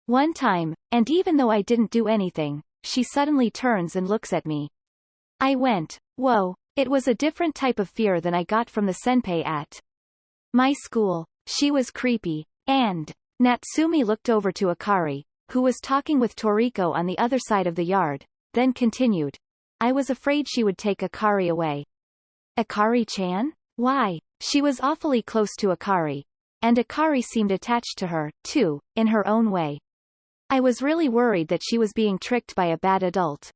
Speaker 1: One time, and even though I didn't do anything, she suddenly turns and looks at me. I went, whoa. It was a different type of fear than I got from the senpai at my school. She was creepy. And Natsumi looked over to Akari, who was talking with Toriko on the other side of the yard, then continued. I was afraid she would take Akari away. Akari-chan? Why? She was awfully close to Akari. And Akari seemed attached to her, too, in her own way. I was really worried that she was being tricked by a bad adult.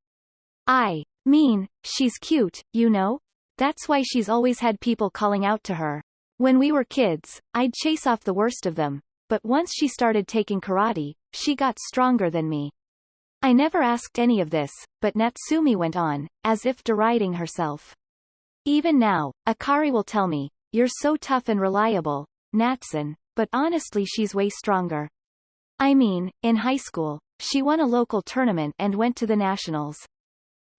Speaker 1: I mean, she's cute, you know? That's why she's always had people calling out to her. When we were kids, I'd chase off the worst of them, but once she started taking karate, she got stronger than me. I never asked any of this, but Natsumi went on, as if deriding herself. Even now, Akari will tell me, you're so tough and reliable, Natsun, but honestly she's way stronger. I mean, in high school, she won a local tournament and went to the nationals.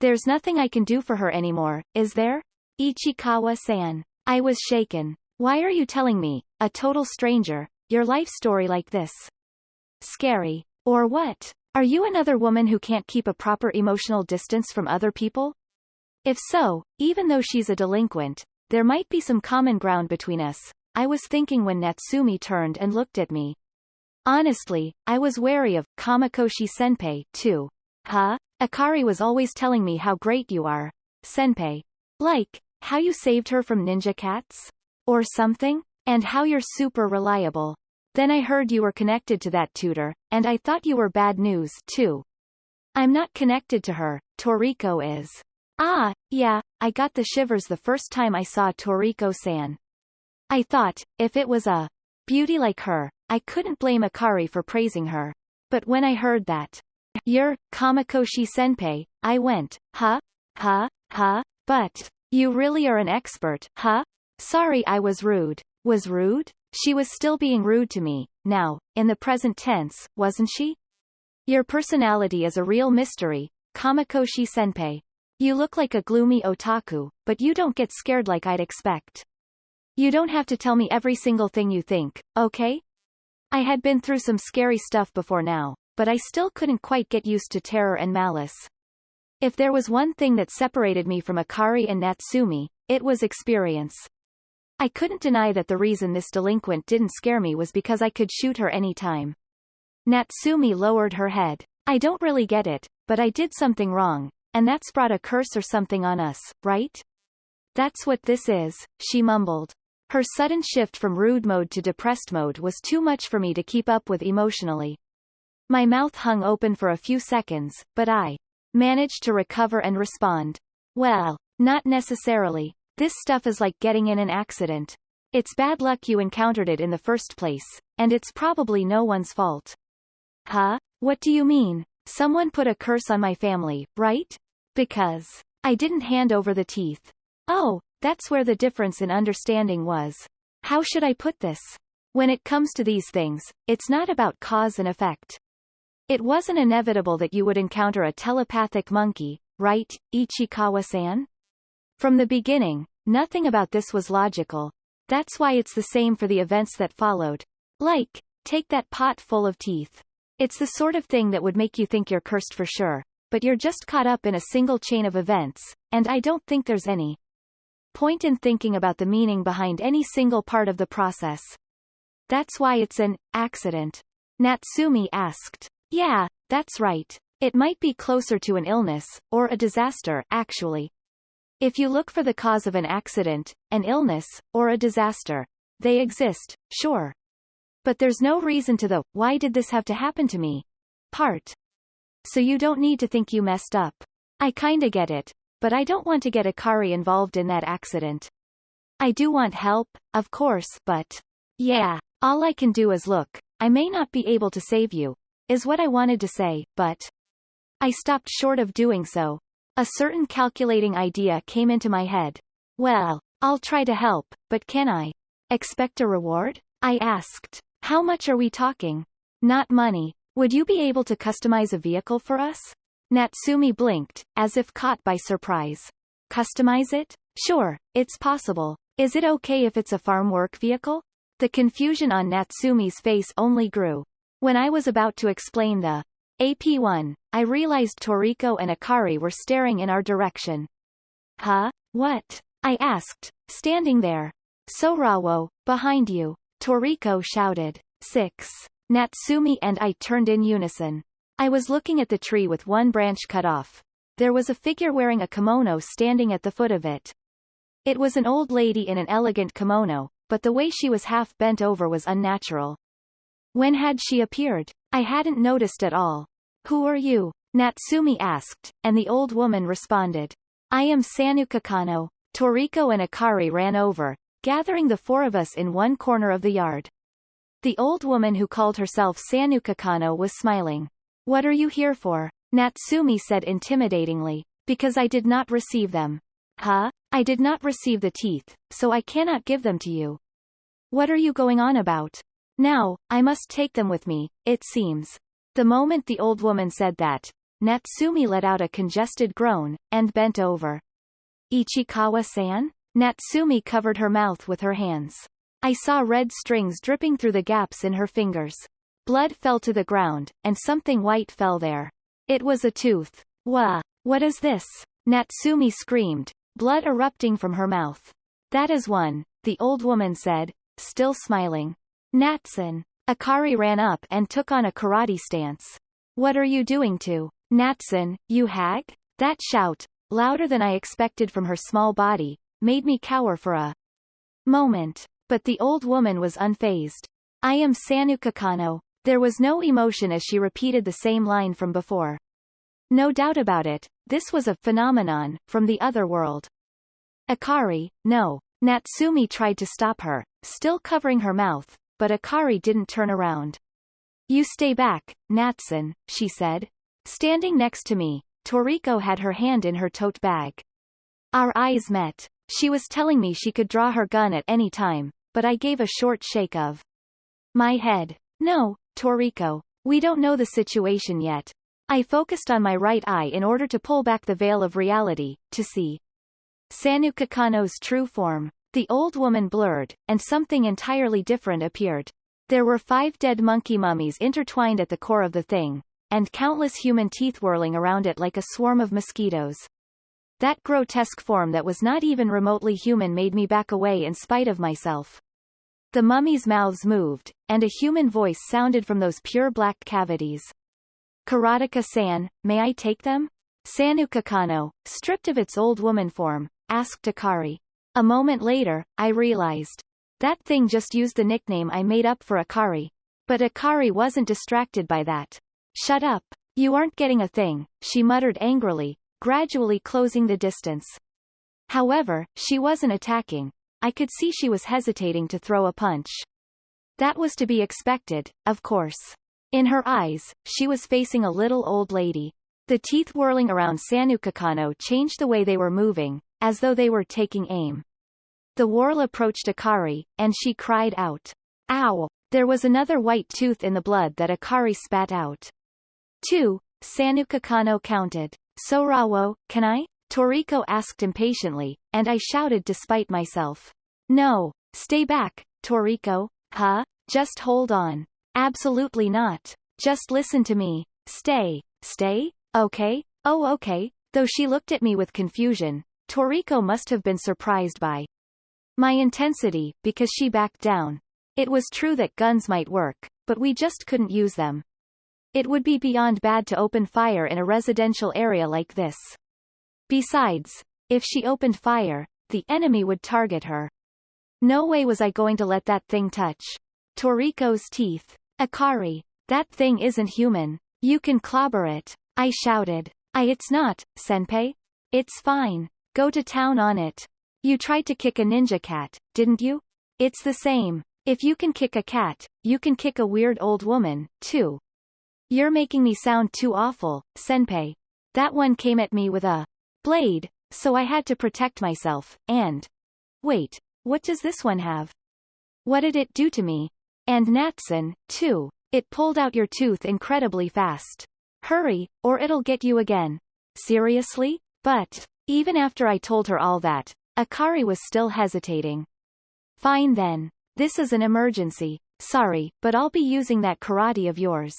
Speaker 1: There's nothing I can do for her anymore, is there? Ichikawa-san. I was shaken. Why are you telling me, a total stranger, your life story like this? Scary. Or what? Are you another woman who can't keep a proper emotional distance from other people? If so, even though she's a delinquent, there might be some common ground between us, I was thinking when Natsumi turned and looked at me. Honestly, I was wary of Kamakoshi-senpai, too. Huh? Akari was always telling me how great you are, senpai. Like, how you saved her from ninja cats? Or something? And how you're super reliable. Then I heard you were connected to that tutor, and I thought you were bad news, too. I'm not connected to her, Toriko is. Ah, yeah, I got the shivers the first time I saw Toriko-san. I thought, if it was a beauty like her, I couldn't blame Akari for praising her. But when I heard that, you're Kamakoshi-senpai, I went, huh? But you really are an expert, huh? Sorry I was rude. Was rude? She was still being rude to me, now, in the present tense, wasn't she? Your personality is a real mystery, Kamakoshi-senpai. You look like a gloomy otaku, but you don't get scared like I'd expect. You don't have to tell me every single thing you think, okay? I had been through some scary stuff before now, but I still couldn't quite get used to terror and malice. If there was one thing that separated me from Akari and Natsumi, it was experience. I couldn't deny that the reason this delinquent didn't scare me was because I could shoot her any time. Natsumi lowered her head. I don't really get it, but I did something wrong, and that's brought a curse or something on us, right? That's what this is, she mumbled. Her sudden shift from rude mode to depressed mode was too much for me to keep up with emotionally. My mouth hung open for a few seconds, but I managed to recover and respond. Well, not necessarily. This stuff is like getting in an accident. It's bad luck you encountered it in the first place, and it's probably no one's fault. Huh? What do you mean? Someone put a curse on my family, right? Because I didn't hand over the teeth. Oh, that's where the difference in understanding was. How should I put this? When it comes to these things, it's not about cause and effect. It wasn't inevitable that you would encounter a telepathic monkey, right, Ichikawa-san? From the beginning, nothing about this was logical. That's why it's the same for the events that followed. Like, take that pot full of teeth. It's the sort of thing that would make you think you're cursed for sure, but you're just caught up in a single chain of events, and I don't think there's any point in thinking about the meaning behind any single part of the process. That's why it's an accident. Natsumi asked. Yeah, that's right. It might be closer to an illness, or a disaster, actually. If you look for the cause of an accident, an illness, or a disaster, they exist, sure. But there's no reason to the, why did this have to happen to me? Part. So you don't need to think you messed up. I kinda get it, but I don't want to get Akari involved in that accident. I do want help, of course, but yeah, all I can do is look. I may not be able to save you, is what I wanted to say, but I stopped short of doing so. A certain calculating idea came into my head. Well, I'll try to help, but can I expect a reward? I asked. How much are we talking? Not money. Would you be able to customize a vehicle for us? Natsumi blinked, as if caught by surprise. Customize it? Sure, it's possible. Is it okay if it's a farm work vehicle? The confusion on Natsumi's face only grew. When I was about to explain the AP1, I realized Toriko and Akari were staring in our direction. Huh? What? I asked, standing there. Sorawo, behind you. Toriko shouted. 6. Natsumi and I turned in unison. I was looking at the tree with one branch cut off. There was a figure wearing a kimono standing at the foot of it. It was an old lady in an elegant kimono, but the way she was half bent over was unnatural. When had she appeared? I hadn't noticed at all. Who are you? Natsumi asked, and the old woman responded. I am Sanuka Kano. Toriko and Akari ran over, gathering the four of us in one corner of the yard. The old woman who called herself Sanuka Kano was smiling. What are you here for? Natsumi said intimidatingly. Because I did not receive them. Huh? I did not receive the teeth, so I cannot give them to you. What are you going on about? Now, I must take them with me, it seems. The moment the old woman said that, Natsumi let out a congested groan, and bent over. Ichikawa-san? Natsumi covered her mouth with her hands. I saw red strings dripping through the gaps in her fingers. Blood fell to the ground, and something white fell there. It was a tooth. What is this? Natsumi screamed, blood erupting from her mouth. That is one, the old woman said, still smiling. Natsun. Akari ran up and took on a karate stance. What are you doing to Natsun, you hag? That shout, louder than I expected from her small body, made me cower for a moment. But the old woman was unfazed. I am Sanuka Kano. There was no emotion as she repeated the same line from before. No doubt about it, this was a phenomenon from the other world. Akari, no. Natsumi tried to stop her, still covering her mouth, but Akari didn't turn around. You stay back, Natsun, she said. Standing next to me, Toriko had her hand in her tote bag. Our eyes met. She was telling me she could draw her gun at any time, but I gave a short shake of my head. No, Toriko. We don't know the situation yet. I focused on my right eye in order to pull back the veil of reality, to see Sanuka Kano's true form. The old woman blurred, and something entirely different appeared. There were 5 dead monkey mummies intertwined at the core of the thing, and countless human teeth whirling around it like a swarm of mosquitoes. That grotesque form that was not even remotely human made me back away in spite of myself. The mummies' mouths moved, and a human voice sounded from those pure black cavities. Karateka-san, may I take them? Sanuka Kano, stripped of its old woman form, asked Akari. A moment later, I realized. That thing just used the nickname I made up for Akari. But Akari wasn't distracted by that. Shut up. You aren't getting a thing, she muttered angrily, gradually closing the distance. However, she wasn't attacking. I could see she was hesitating to throw a punch. That was to be expected, of course. In her eyes, she was facing a little old lady. The teeth whirling around Sanukakano changed the way they were moving, as though they were taking aim. The whirl approached Akari, and she cried out. Ow! There was another white tooth in the blood that Akari spat out. 2, Sanukakano counted. Sorawo, can I? Toriko asked impatiently, and I shouted despite myself. No, stay back, Toriko. Huh? Just hold on. Absolutely not. Just listen to me. Stay. Stay? Okay. Oh okay. Though she looked at me with confusion, Toriko must have been surprised by my intensity, because she backed down. It was true that guns might work, but we just couldn't use them. It would be beyond bad to open fire in a residential area like this. Besides, if she opened fire, the enemy would target her. No way was I going to let that thing touch Toriko's teeth. Akari, that thing isn't human. You can clobber it. I shouted. It's not, senpai. It's fine. Go to town on it. You tried to kick a ninja cat, didn't you? It's the same. If you can kick a cat, you can kick a weird old woman, too. You're making me sound too awful, senpai. That one came at me with a blade, so I had to protect myself, and... Wait, what does this one have? What did it do to me? And Natsun, too. It pulled out your tooth incredibly fast. Hurry, or it'll get you again. Seriously? But, even after I told her all that, Akari was still hesitating. Fine then. This is an emergency. Sorry, but I'll be using that karate of yours.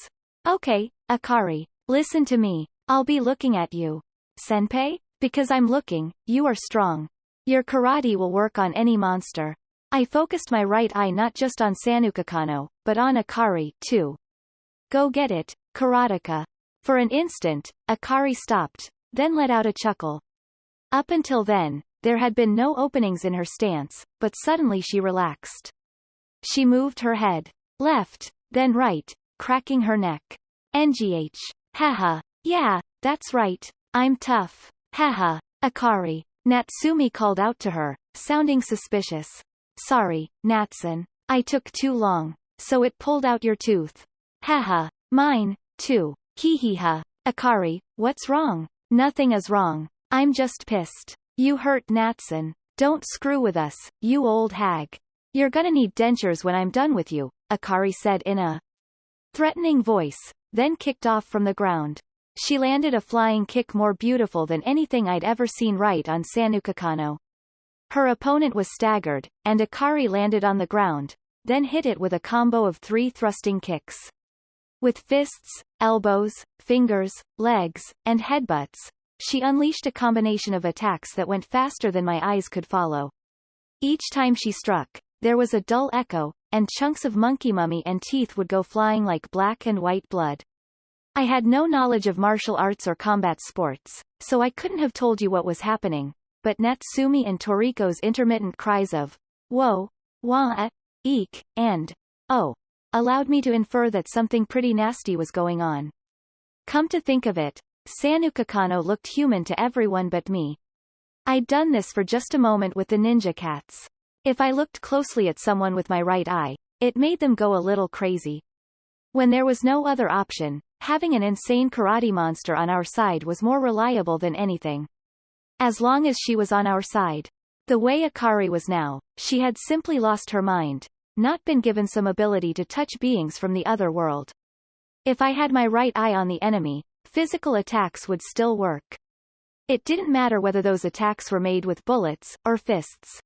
Speaker 1: Okay, Akari. Listen to me. I'll be looking at you. Senpai? Because I'm looking, you are strong. Your karate will work on any monster. I focused my right eye not just on Sanukakano, but on Akari, too. Go get it, karateka. For an instant, Akari stopped, then let out a chuckle. Up until then, there had been no openings in her stance, but suddenly she relaxed. She moved her head. Left, then right, cracking her neck. NGH. Haha. Yeah, that's right. I'm tough. Haha. Akari. Natsumi called out to her, sounding suspicious. Sorry, Natsun. I took too long. So it pulled out your tooth. Haha. Mine, too. Heheha. Akari, what's wrong? Nothing is wrong. I'm just pissed. You hurt Natsun. Don't screw with us, you old hag. You're gonna need dentures when I'm done with you, Akari said in a threatening voice, then kicked off from the ground. She landed a flying kick more beautiful than anything I'd ever seen right on Sanukakano. Her opponent was staggered, and Akari landed on the ground, then hit it with a combo of 3 thrusting kicks. With fists, elbows, fingers, legs, and headbutts, she unleashed a combination of attacks that went faster than my eyes could follow. Each time she struck, there was a dull echo, and chunks of monkey mummy and teeth would go flying like black and white blood. I had no knowledge of martial arts or combat sports, so I couldn't have told you what was happening, but Natsumi and Toriko's intermittent cries of, whoa, wah, eek, and, oh, allowed me to infer that something pretty nasty was going on. Come to think of it, Sanukakano looked human to everyone but me. I'd done this for just a moment with the ninja cats. If I looked closely at someone with my right eye, it made them go a little crazy. When there was no other option, having an insane karate monster on our side was more reliable than anything. As long as she was on our side. The way Akari was now, she had simply lost her mind, not been given some ability to touch beings from the other world. If I had my right eye on the enemy, physical attacks would still work. It didn't matter whether those attacks were made with bullets, or fists.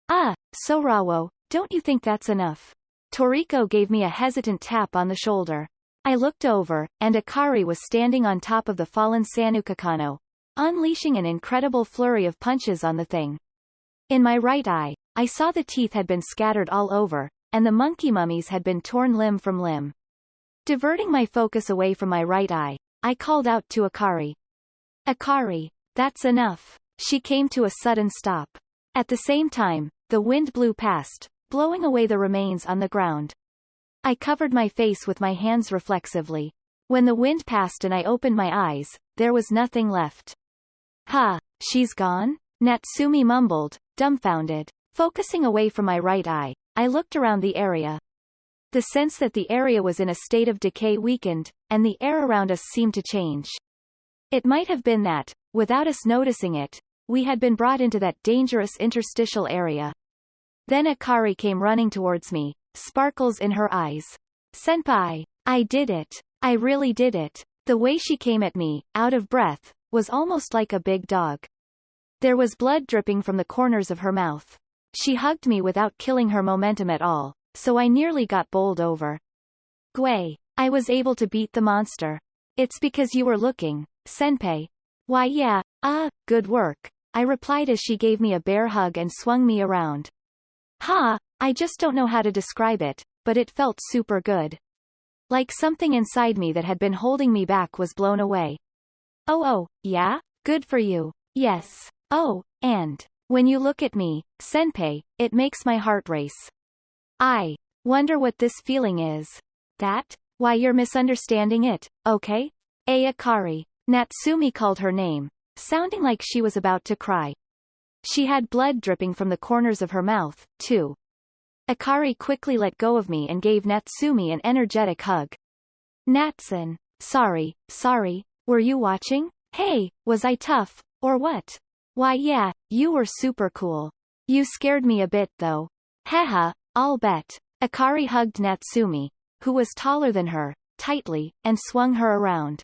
Speaker 1: Ah, Sorawo, don't you think that's enough? Toriko gave me a hesitant tap on the shoulder. I looked over, and Akari was standing on top of the fallen Sanukakano, unleashing an incredible flurry of punches on the thing. In my right eye, I saw the teeth had been scattered all over, and the monkey mummies had been torn limb from limb. Diverting my focus away from my right eye, I called out to Akari. Akari, that's enough. She came to a sudden stop. At the same time, the wind blew past, blowing away the remains on the ground. I covered my face with my hands reflexively. When the wind passed and I opened my eyes, there was nothing left. Huh, she's gone? Natsumi mumbled, dumbfounded. Focusing away from my right eye, I looked around the area. The sense that the area was in a state of decay weakened, and the air around us seemed to change. It might have been that, without us noticing it, we had been brought into that dangerous interstitial area. Then Akari came running towards me, sparkles in her eyes. Senpai, I did it. I really did it. The way she came at me, out of breath, was almost like a big dog. There was blood dripping from the corners of her mouth. She hugged me without killing her momentum at all, so I nearly got bowled over. Gui, I was able to beat the monster. It's because you were looking, senpai. Why yeah, good work, I replied as she gave me a bear hug and swung me around. Ha, I just don't know how to describe it, but it felt super good. Like something inside me that had been holding me back was blown away. Oh, yeah? Good for you. Yes. Oh, and when you look at me, senpai, it makes my heart race. I wonder what this feeling is. That? Why you're misunderstanding it, okay? Akari. Natsumi called her name, sounding like she was about to cry. She had blood dripping from the corners of her mouth, too. Akari quickly let go of me and gave Natsumi an energetic hug. Natsun. Sorry, were you watching? Hey, was I tough, or what? Why yeah, you were super cool. You scared me a bit though. Haha, I'll bet. Akari hugged Natsumi, who was taller than her, tightly, and swung her around.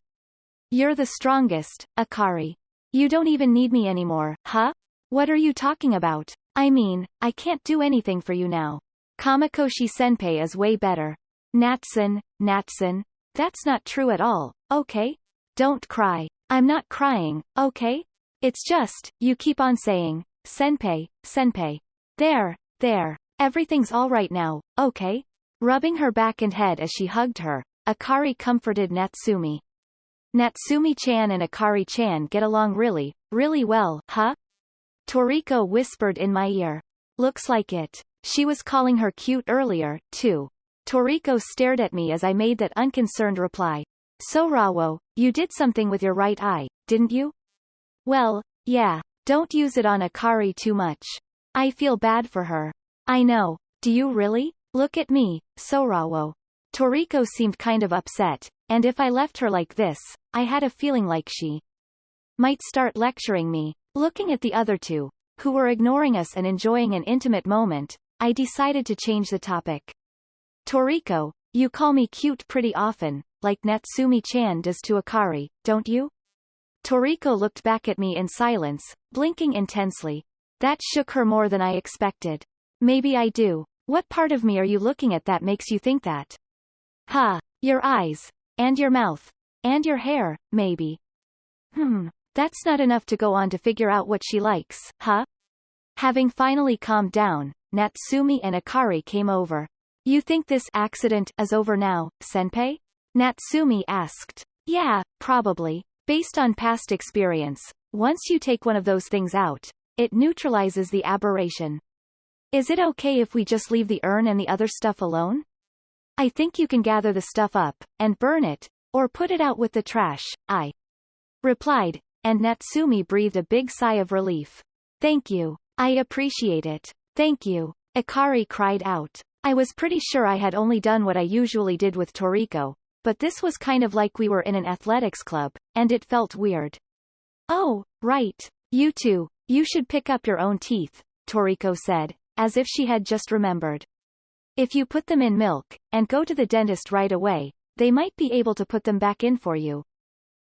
Speaker 1: You're the strongest, Akari. You don't even need me anymore, huh? What are you talking about? I mean, I can't do anything for you now. Kamakoshi-senpai is way better. Natsun, that's not true at all, okay? Don't cry. I'm not crying, okay? It's just, you keep on saying, senpai. There, everything's all right now, okay? Rubbing her back and head as she hugged her, Akari comforted Natsumi. Natsumi-chan and Akari-chan get along really well, huh? Toriko whispered in my ear. Looks like it. She was calling her cute earlier, too. Toriko stared at me as I made that unconcerned reply. So Rawo, you did something with your right eye, didn't you? Well, yeah. Don't use it on Akari too much. I feel bad for her. I know. Do you really? Look at me, Sorawo. Toriko seemed kind of upset, and if I left her like this, I had a feeling like she might start lecturing me. Looking at the other two, who were ignoring us and enjoying an intimate moment, I decided to change the topic. Toriko, you call me cute pretty often, like Natsumi-chan does to Akari, don't you? Toriko looked back at me in silence, blinking intensely. That shook her more than I expected. Maybe I do. What part of me are you looking at that makes you think that? Your eyes. And your mouth. And your hair, maybe. That's not enough to go on to figure out what she likes, huh? Having finally calmed down, Natsumi and Akari came over. You think this accident is over now, senpai? Natsumi asked. Yeah, probably. Based on past experience, once you take one of those things out, it neutralizes the aberration. Is it okay if we just leave the urn and the other stuff alone? I think you can gather the stuff up, and burn it, or put it out with the trash, I replied, and Natsumi breathed a big sigh of relief. Thank you. I appreciate it. Thank you. Akari cried out. I was pretty sure I had only done what I usually did with Toriko, but this was kind of like we were in an athletics club, and it felt weird. Oh, right. You two, you should pick up your own teeth, Toriko said, as if she had just remembered. If you put them in milk, and go to the dentist right away, they might be able to put them back in for you.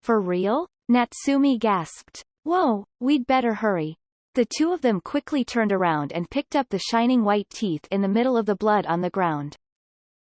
Speaker 1: For real? Natsumi gasped. Whoa, we'd better hurry. The two of them quickly turned around and picked up the shining white teeth in the middle of the blood on the ground.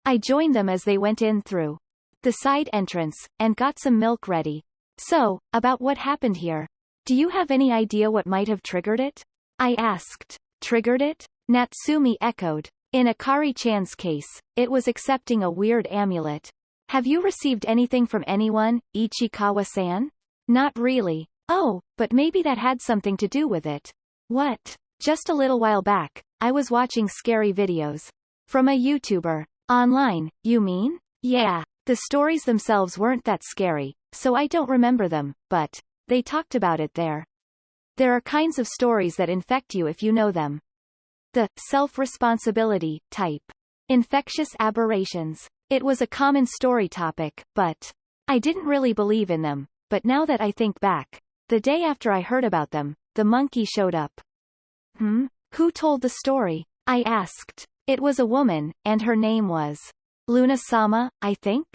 Speaker 1: I joined them as they went in through the side entrance, and got some milk ready. So, about what happened here. Do you have any idea what might have triggered it? I asked. Triggered it? Natsumi echoed. In Akari-chan's case, it was accepting a weird amulet. Have you received anything from anyone, Ichikawa-san? Not really. Oh, but maybe that had something to do with it. What? Just a little while back, I was watching scary videos. From a YouTuber. Online, you mean? Yeah. The stories themselves weren't that scary, so I don't remember them, but they talked about it there. There are kinds of stories that infect you if you know them. The self-responsibility type. Infectious aberrations. It was a common story topic, but I didn't really believe in them. But now that I think back, the day after I heard about them, the monkey showed up. Who told the story? I asked. It was a woman, and her name was Luna-sama, I think?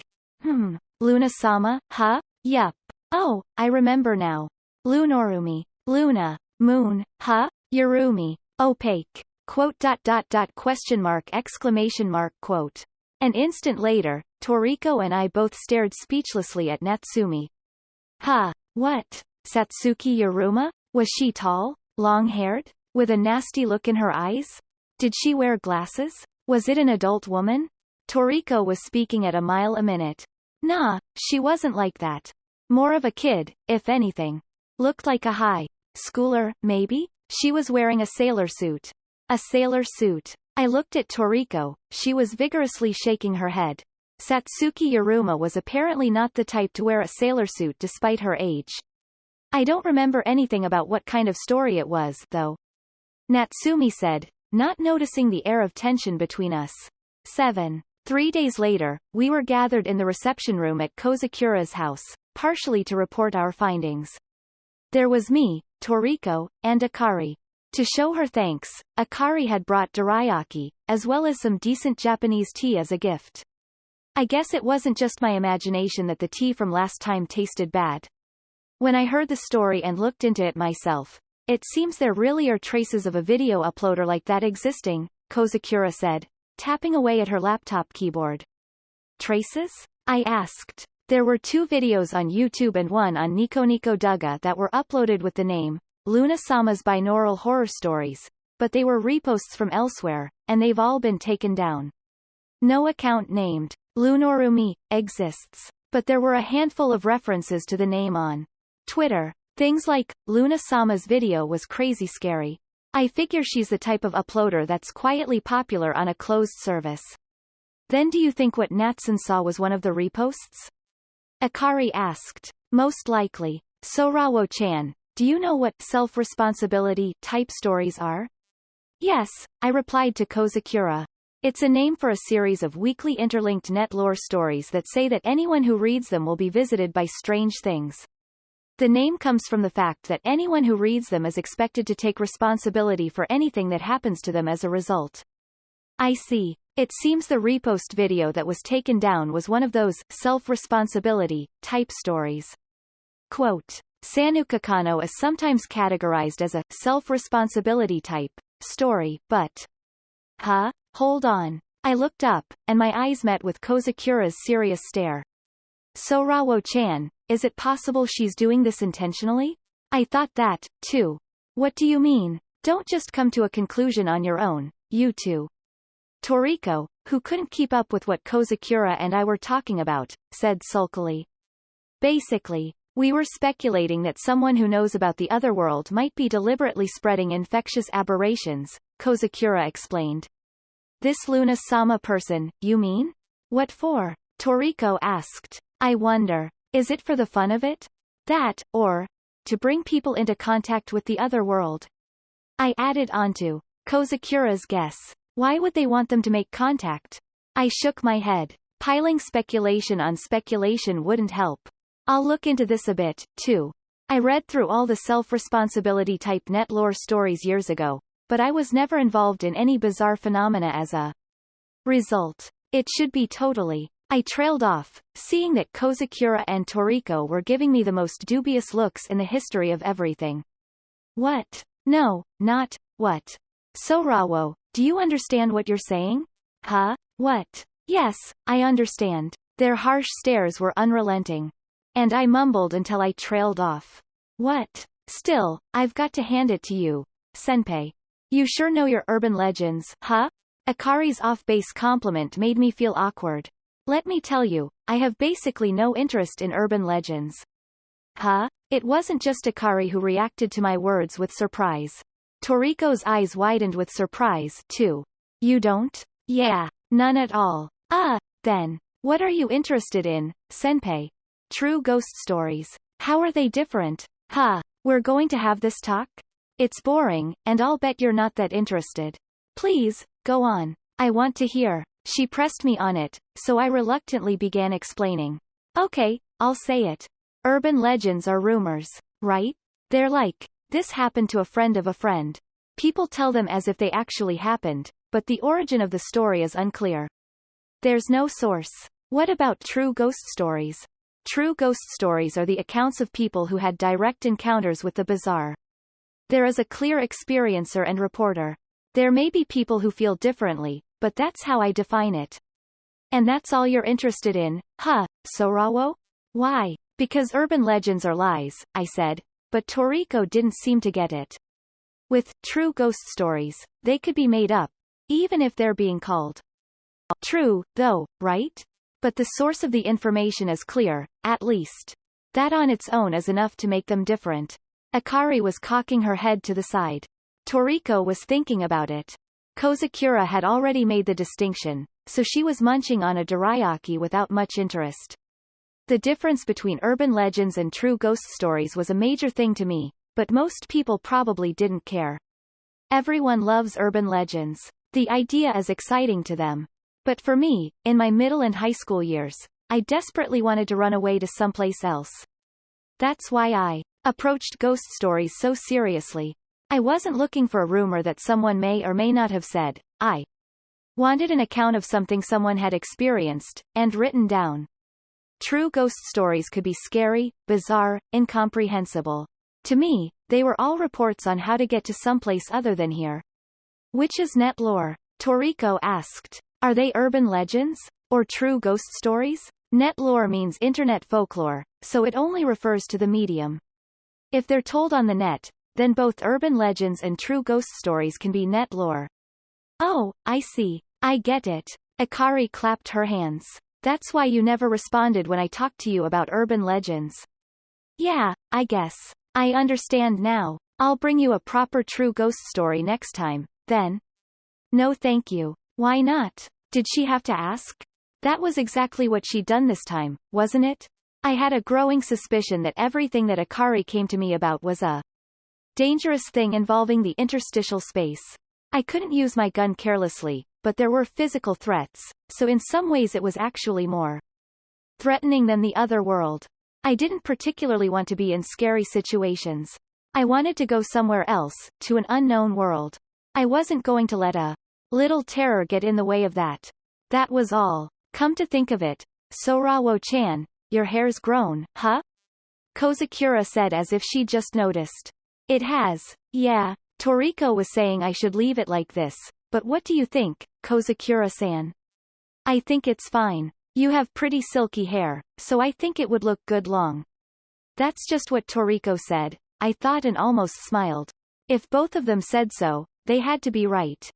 Speaker 1: Luna-sama, huh? Yup. Oh, I remember now. Lunorumi. Luna. Moon, huh? Yorumi. Opaque. Quote ... question mark exclamation mark quote. An instant later, Toriko and I both stared speechlessly at Natsumi. Huh? What? Satsuki Yoruma? Was she tall? Long-haired? With a nasty look in her eyes? Did she wear glasses? Was it an adult woman? Toriko was speaking at a mile a minute. Nah, she wasn't like that. More of a kid, if anything. Looked like a high schooler, maybe? She was wearing a sailor suit. A sailor suit. I looked at Toriko, she was vigorously shaking her head. Satsuki Yoruma was apparently not the type to wear a sailor suit despite her age. I don't remember anything about what kind of story it was, though. Natsumi said, not noticing the air of tension between us. 3 days later, we were gathered in the reception room at Kozakura's house, partially to report our findings. There was me, Toriko, and Akari. To show her thanks, Akari had brought dorayaki, as well as some decent Japanese tea as a gift. I guess it wasn't just my imagination that the tea from last time tasted bad. When I heard the story and looked into it myself, it seems there really are traces of a video uploader like that existing, Kozakura said, tapping away at her laptop keyboard. Traces? I asked. There were 2 videos on YouTube and one on Nico Nico Douga that were uploaded with the name Luna-sama's binaural horror stories, but they were reposts from elsewhere, and they've all been taken down. No account named Lunorumi exists, but there were a handful of references to the name on Twitter. Things like, Luna-sama's video was crazy scary. I figure she's the type of uploader that's quietly popular on a closed service. Then do you think what Natsun saw was one of the reposts? Akari asked. Most likely. Sorawo-chan, do you know what self-responsibility type stories are? Yes, I replied to Kozakura. It's a name for a series of weekly interlinked net lore stories that say that anyone who reads them will be visited by strange things. The name comes from the fact that anyone who reads them is expected to take responsibility for anything that happens to them as a result. I see. It seems the repost video that was taken down was one of those self-responsibility type stories. Quote, Sanukakano is sometimes categorized as a self-responsibility type story, but... Huh? Hold on. I looked up, and my eyes met with Kozakura's serious stare. Sorawo-chan, is it possible she's doing this intentionally? I thought that, too. What do you mean? Don't just come to a conclusion on your own, you two. Toriko, who couldn't keep up with what Kozakura and I were talking about, said sulkily. Basically, we were speculating that someone who knows about the other world might be deliberately spreading infectious aberrations, Kozakura explained. This Luna-sama person, you mean? What for? Toriko asked. I wonder, is it for the fun of it? That, or to bring people into contact with the other world? I added onto Kozakura's guess. Why would they want them to make contact? I shook my head. Piling speculation on speculation wouldn't help. I'll look into this a bit, too. I read through all the self-responsibility type net lore stories years ago, but I was never involved in any bizarre phenomena as a result. It should be totally. I trailed off, seeing that Kozakura and Toriko were giving me the most dubious looks in the history of everything. What? No, not, what? Sorawo, do you understand what you're saying? Huh? What? Yes, I understand. Their harsh stares were unrelenting. And I mumbled until I trailed off. What? Still, I've got to hand it to you, senpai. You sure know your urban legends, huh? Akari's off-base compliment made me feel awkward. Let me tell you, I have basically no interest in urban legends. Huh? It wasn't just Akari who reacted to my words with surprise. Toriko's eyes widened with surprise, too. You don't? Yeah, none at all. Then. What are you interested in, senpai? True ghost stories. How are they different? We're going to have this talk? It's boring, and I'll bet you're not that interested. Please, go on. I want to hear. She pressed me on it, so I reluctantly began explaining. Okay, I'll say it. Urban legends are rumors, right? They're like, this happened to a friend of a friend. People tell them as if they actually happened, but the origin of the story is unclear. There's no source. What about true ghost stories? True ghost stories are the accounts of people who had direct encounters with the bizarre. There is a clear experiencer and reporter. There may be people who feel differently, but that's how I define it. And that's all you're interested in, Sorawo? Why? Because urban legends are lies, I said, but Toriko didn't seem to get it. With true ghost stories, they could be made up, even if they're being called true, though, right? But the source of the information is clear, at least. That on its own is enough to make them different. Akari was cocking her head to the side. Toriko was thinking about it. Kozakura had already made the distinction, so she was munching on a dorayaki without much interest. The difference between urban legends and true ghost stories was a major thing to me, but most people probably didn't care. Everyone loves urban legends. The idea is exciting to them. But for me, in my middle and high school years, I desperately wanted to run away to someplace else. That's why I approached ghost stories so seriously. I wasn't looking for a rumor that someone may or may not have said. I wanted an account of something someone had experienced, and written down. True ghost stories could be scary, bizarre, incomprehensible. To me, they were all reports on how to get to someplace other than here. Which is net lore? Toriko asked. Are they urban legends? Or true ghost stories? Net lore means internet folklore, so it only refers to the medium. If they're told on the net, then both urban legends and true ghost stories can be net lore. Oh, I see. I get it. Akari clapped her hands. That's why you never responded when I talked to you about urban legends. Yeah, I guess. I understand now. I'll bring you a proper true ghost story next time, then. No thank you. Why not? Did she have to ask? That was exactly what she'd done this time, wasn't it? I had a growing suspicion that everything that Akari came to me about was a dangerous thing involving the interstitial space. I couldn't use my gun carelessly, but there were physical threats, so in some ways it was actually more threatening than the other world. I didn't particularly want to be in scary situations. I wanted to go somewhere else, to an unknown world. I wasn't going to let a little terror get in the way of that. That was all. Come to think of it, Sorawo-chan, your hair's grown, huh? Kozakura said as if she'd just noticed. It has, yeah. Toriko was saying I should leave it like this, but what do you think, Kozakura-san? I think it's fine. You have pretty silky hair, so I think it would look good long. That's just what Toriko said, I thought and almost smiled. If both of them said so, they had to be right.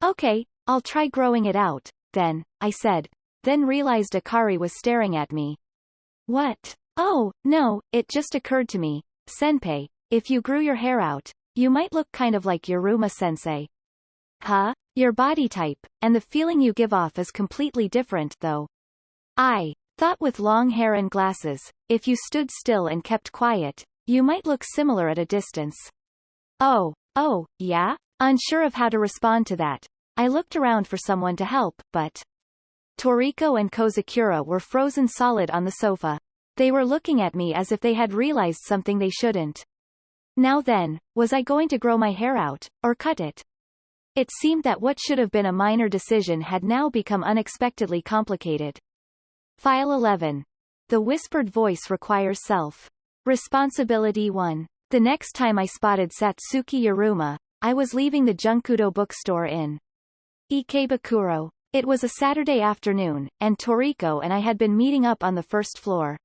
Speaker 1: Okay, I'll try growing it out, then, I said, then realized Akari was staring at me. What? Oh, no, it just occurred to me, senpai, if you grew your hair out, you might look kind of like Yuruma-sensei. Huh? Your body type, and the feeling you give off is completely different, though. I thought with long hair and glasses, if you stood still and kept quiet, you might look similar at a distance. Oh, yeah? Unsure of how to respond to that, I looked around for someone to help, but Toriko and Kozakura were frozen solid on the sofa. They were looking at me as if they had realized something they shouldn't. Now then, was I going to grow my hair out, or cut it? It seemed that what should have been a minor decision had now become unexpectedly complicated. File 11. The whispered voice requires self-responsibility 1. The next time I spotted Satsuki Yuruma, I was leaving the Junkudo bookstore in Ikebukuro. It was a Saturday afternoon, and Toriko and I had been meeting up on the first floor.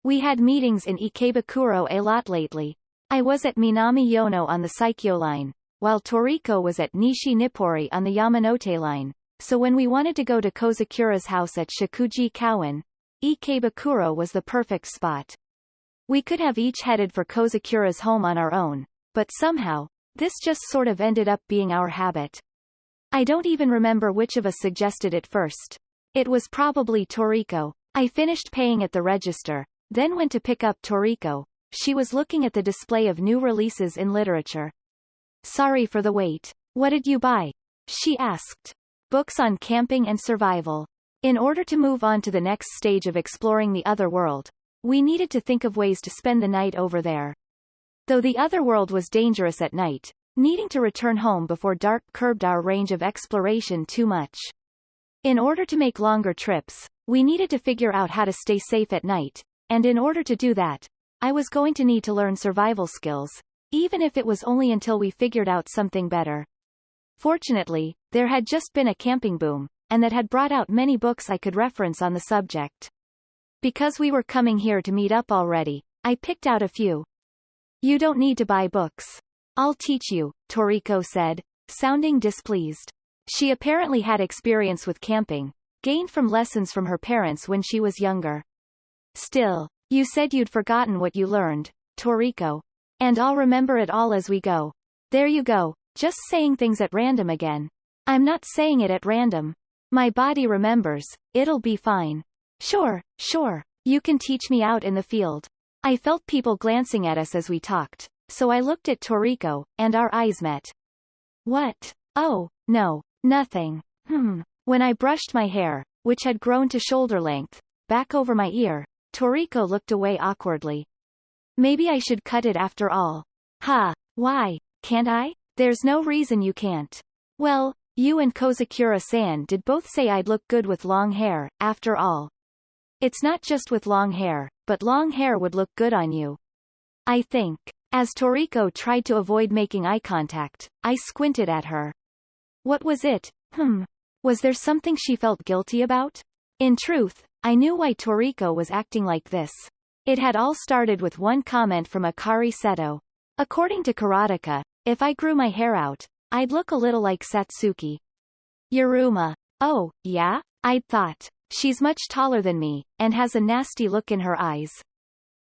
Speaker 1: We had meetings in Ikebukuro a lot lately. I was at Minami Yono on the Saikyo line, while Toriko was at Nishi Nippori on the Yamanote line, so when we wanted to go to Kozakura's house at Shikuji Kowan, Ikebukuro was the perfect spot. We could have each headed for Kozakura's home on our own, but somehow, This just sort of ended up being our habit. I don't even remember which of us suggested it first. It was probably Toriko. I finished paying at the register, then went to pick up Toriko. She was looking at the display of new releases in literature. Sorry for the wait. What did you buy? She asked. Books on camping and survival. In order to move on to the next stage of exploring the other world, we needed to think of ways to spend the night over there. Though the other world was dangerous at night, needing to return home before dark curbed our range of exploration too much. In order to make longer trips, we needed to figure out how to stay safe at night, and in order to do that, I was going to need to learn survival skills, even if it was only until we figured out something better. Fortunately, there had just been a camping boom, and that had brought out many books I could reference on the subject. Because we were coming here to meet up already, I picked out a few. You don't need to buy books. I'll teach you, Toriko said, sounding displeased. She apparently had experience with camping, gained from lessons from her parents when she was younger. Still, you said you'd forgotten what you learned, Toriko. And I'll remember it all as we go. There you go, just saying things at random again. I'm not saying it at random. My body remembers, it'll be fine. Sure, you can teach me out in the field. I felt people glancing at us as we talked, so I looked at Toriko, and our eyes met. What? Oh, no, nothing. When I brushed my hair, which had grown to shoulder length, back over my ear, Toriko looked away awkwardly. Maybe I should cut it after all. Why, can't I? There's no reason you can't. Well, you and Kozakura-san did both say I'd look good with long hair, after all. It's not just with long hair, but long hair would look good on you. I think. As Toriko tried to avoid making eye contact, I squinted at her. What was it? Was there something she felt guilty about? In truth, I knew why Toriko was acting like this. It had all started with one comment from Akari Seto. According to Karateka, if I grew my hair out, I'd look a little like Satsuki. Yuruma. Oh, yeah? I'd thought. She's much taller than me, and has a nasty look in her eyes.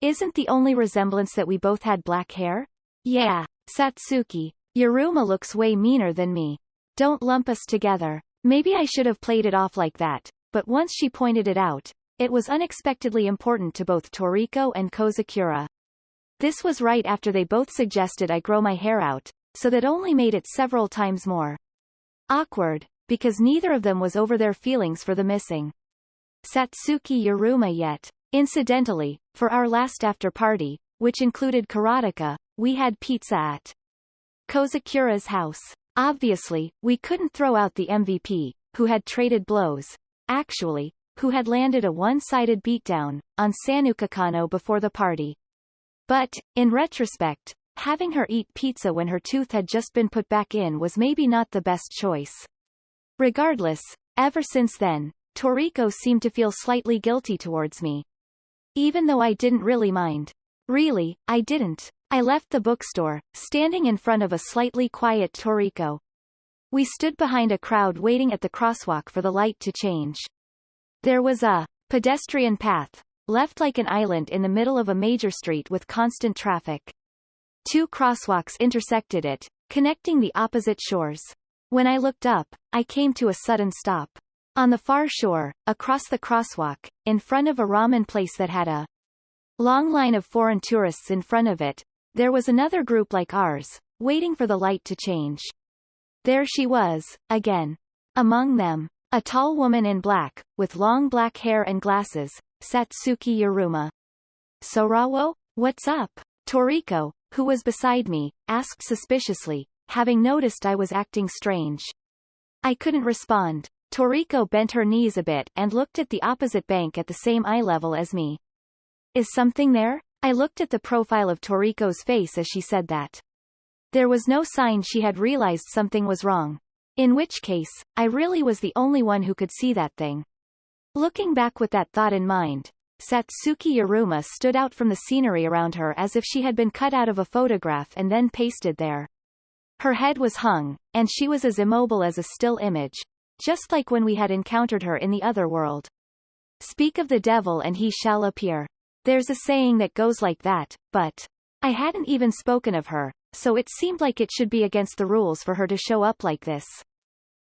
Speaker 1: Isn't the only resemblance that we both had black hair? Yeah, Satsuki. Yuruma looks way meaner than me. Don't lump us together. Maybe I should have played it off like that, but once she pointed it out, it was unexpectedly important to both Toriko and Kozakura. This was right after they both suggested I grow my hair out, so that only made it several times more awkward, because neither of them was over their feelings for the missing Satsuki Yuruma yet. Incidentally, for our last after-party, which included Karateka, we had pizza at Kozakura's house. Obviously, we couldn't throw out the MVP, who had traded blows, actually, who had landed a one-sided beatdown, on Sanuka Kano before the party. But, in retrospect, having her eat pizza when her tooth had just been put back in was maybe not the best choice. Regardless, ever since then, Toriko seemed to feel slightly guilty towards me. Even though I didn't really mind. Really, I didn't. I left the bookstore, standing in front of a slightly quiet Toriko. We stood behind a crowd waiting at the crosswalk for the light to change. There was a pedestrian path, left like an island in the middle of a major street with constant traffic. Two crosswalks intersected it, connecting the opposite shores. When I looked up, I came to a sudden stop. On the far shore, across the crosswalk, in front of a ramen place that had a long line of foreign tourists in front of it, there was another group like ours, waiting for the light to change. There she was, again. Among them, a tall woman in black, with long black hair and glasses, Satsuki Yuruma. Sorawo, what's up? Toriko, who was beside me, asked suspiciously, having noticed I was acting strange. I couldn't respond. Toriko bent her knees a bit and looked at the opposite bank at the same eye level as me. Is something there? I looked at the profile of Toriko's face as she said that. There was no sign she had realized something was wrong. In which case, I really was the only one who could see that thing. Looking back with that thought in mind, Satsuki Yuruma stood out from the scenery around her as if she had been cut out of a photograph and then pasted there. Her head was hung, and she was as immobile as a still image, just like when we had encountered her in the other world. Speak of the devil and he shall appear. There's a saying that goes like that, but I hadn't even spoken of her, so it seemed like it should be against the rules for her to show up like this.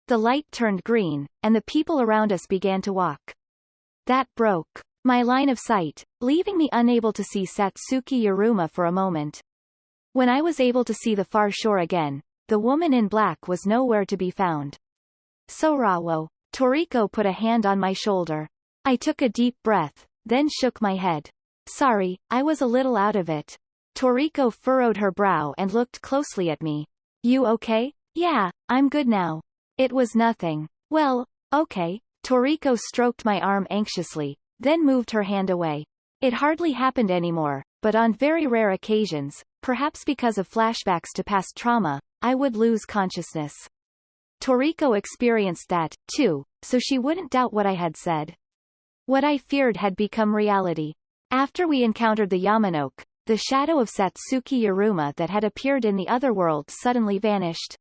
Speaker 1: The light turned green, and the people around us began to walk. That broke my line of sight, leaving me unable to see Satsuki Yuruma for a moment. When I was able to see the far shore again, the woman in black was nowhere to be found. Sorawo. Toriko put a hand on my shoulder. I took a deep breath, then shook my head. Sorry, I was a little out of it. Toriko furrowed her brow and looked closely at me. You okay? Yeah, I'm good now. It was nothing. Well, okay. Toriko stroked my arm anxiously, then moved her hand away. It hardly happened anymore, but on very rare occasions, perhaps because of flashbacks to past trauma, I would lose consciousness. Toriko experienced that, too, so she wouldn't doubt what I had said. What I feared had become reality. After we encountered the Yamanoke, the shadow of Satsuki Yuruma that had appeared in the other world suddenly vanished.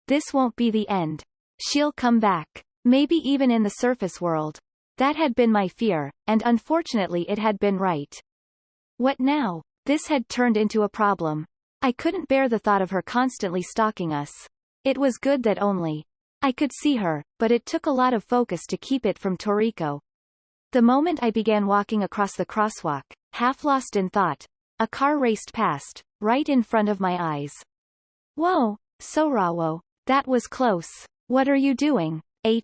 Speaker 1: This won't be the end. She'll come back. Maybe even in the surface world. That had been my fear, and unfortunately it had been right. What now? This had turned into a problem. I couldn't bear the thought of her constantly stalking us. It was good that only I could see her, but it took a lot of focus to keep it from Toriko. The moment I began walking across the crosswalk, half lost in thought, a car raced past, right in front of my eyes. Whoa, Sorawo. That was close. What are you doing?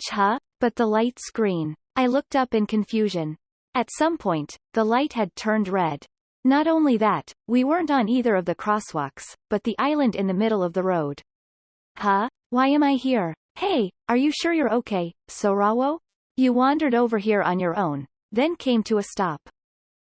Speaker 1: Huh? But the light's green. I looked up in confusion. At some point, the light had turned red. Not only that, we weren't on either of the crosswalks, but the island in the middle of the road. Huh? Why am I here? Hey, are you sure you're okay, Sorawo? You wandered over here on your own, then came to a stop.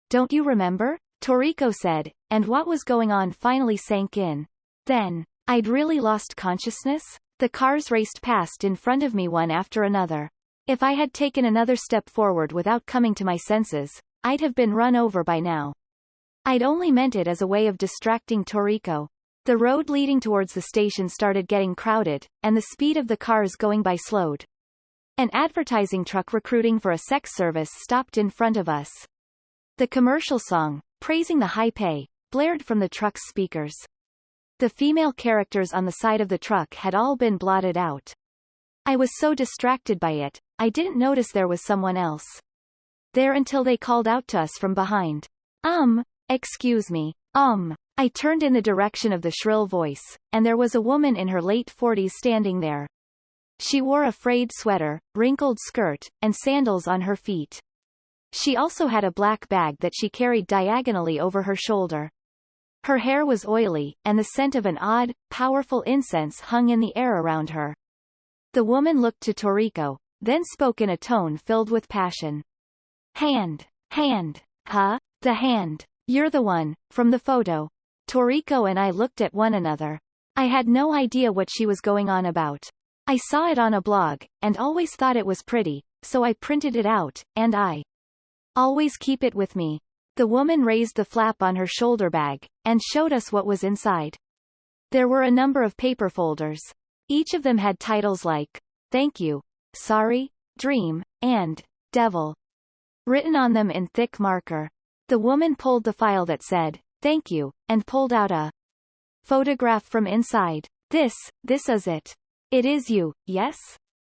Speaker 1: Don't you remember? Toriko said, and what was going on finally sank in. Then, I'd really lost consciousness? The cars raced past in front of me one after another. If I had taken another step forward without coming to my senses, I'd have been run over by now. I'd only meant it as a way of distracting Toriko. The road leading towards the station started getting crowded, and the speed of the cars going by slowed. An advertising truck recruiting for a sex service stopped in front of us. The commercial song, praising the high pay, blared from the truck's speakers. The female characters on the side of the truck had all been blotted out. I was so distracted by it, I didn't notice there was someone else there until they called out to us from behind. Excuse me. I turned in the direction of the shrill voice, and there was a woman in her late 40s standing there. She wore a frayed sweater, wrinkled skirt, and sandals on her feet. She also had a black bag that she carried diagonally over her shoulder. Her hair was oily, and the scent of an odd, powerful incense hung in the air around her. The woman looked to Toriko, then spoke in a tone filled with passion. Hand. Huh? The hand. You're the one, from the photo. Toriko and I looked at one another. I had no idea what she was going on about. I saw it on a blog, and always thought it was pretty, so I printed it out, and I always keep it with me. The woman raised the flap on her shoulder bag, and showed us what was inside. There were a number of paper folders. Each of them had titles like, Thank You, Sorry, Dream, and Devil, written on them in thick marker. The woman pulled the file that said, Thank You, and pulled out a photograph from inside. This is it. It is you, yes?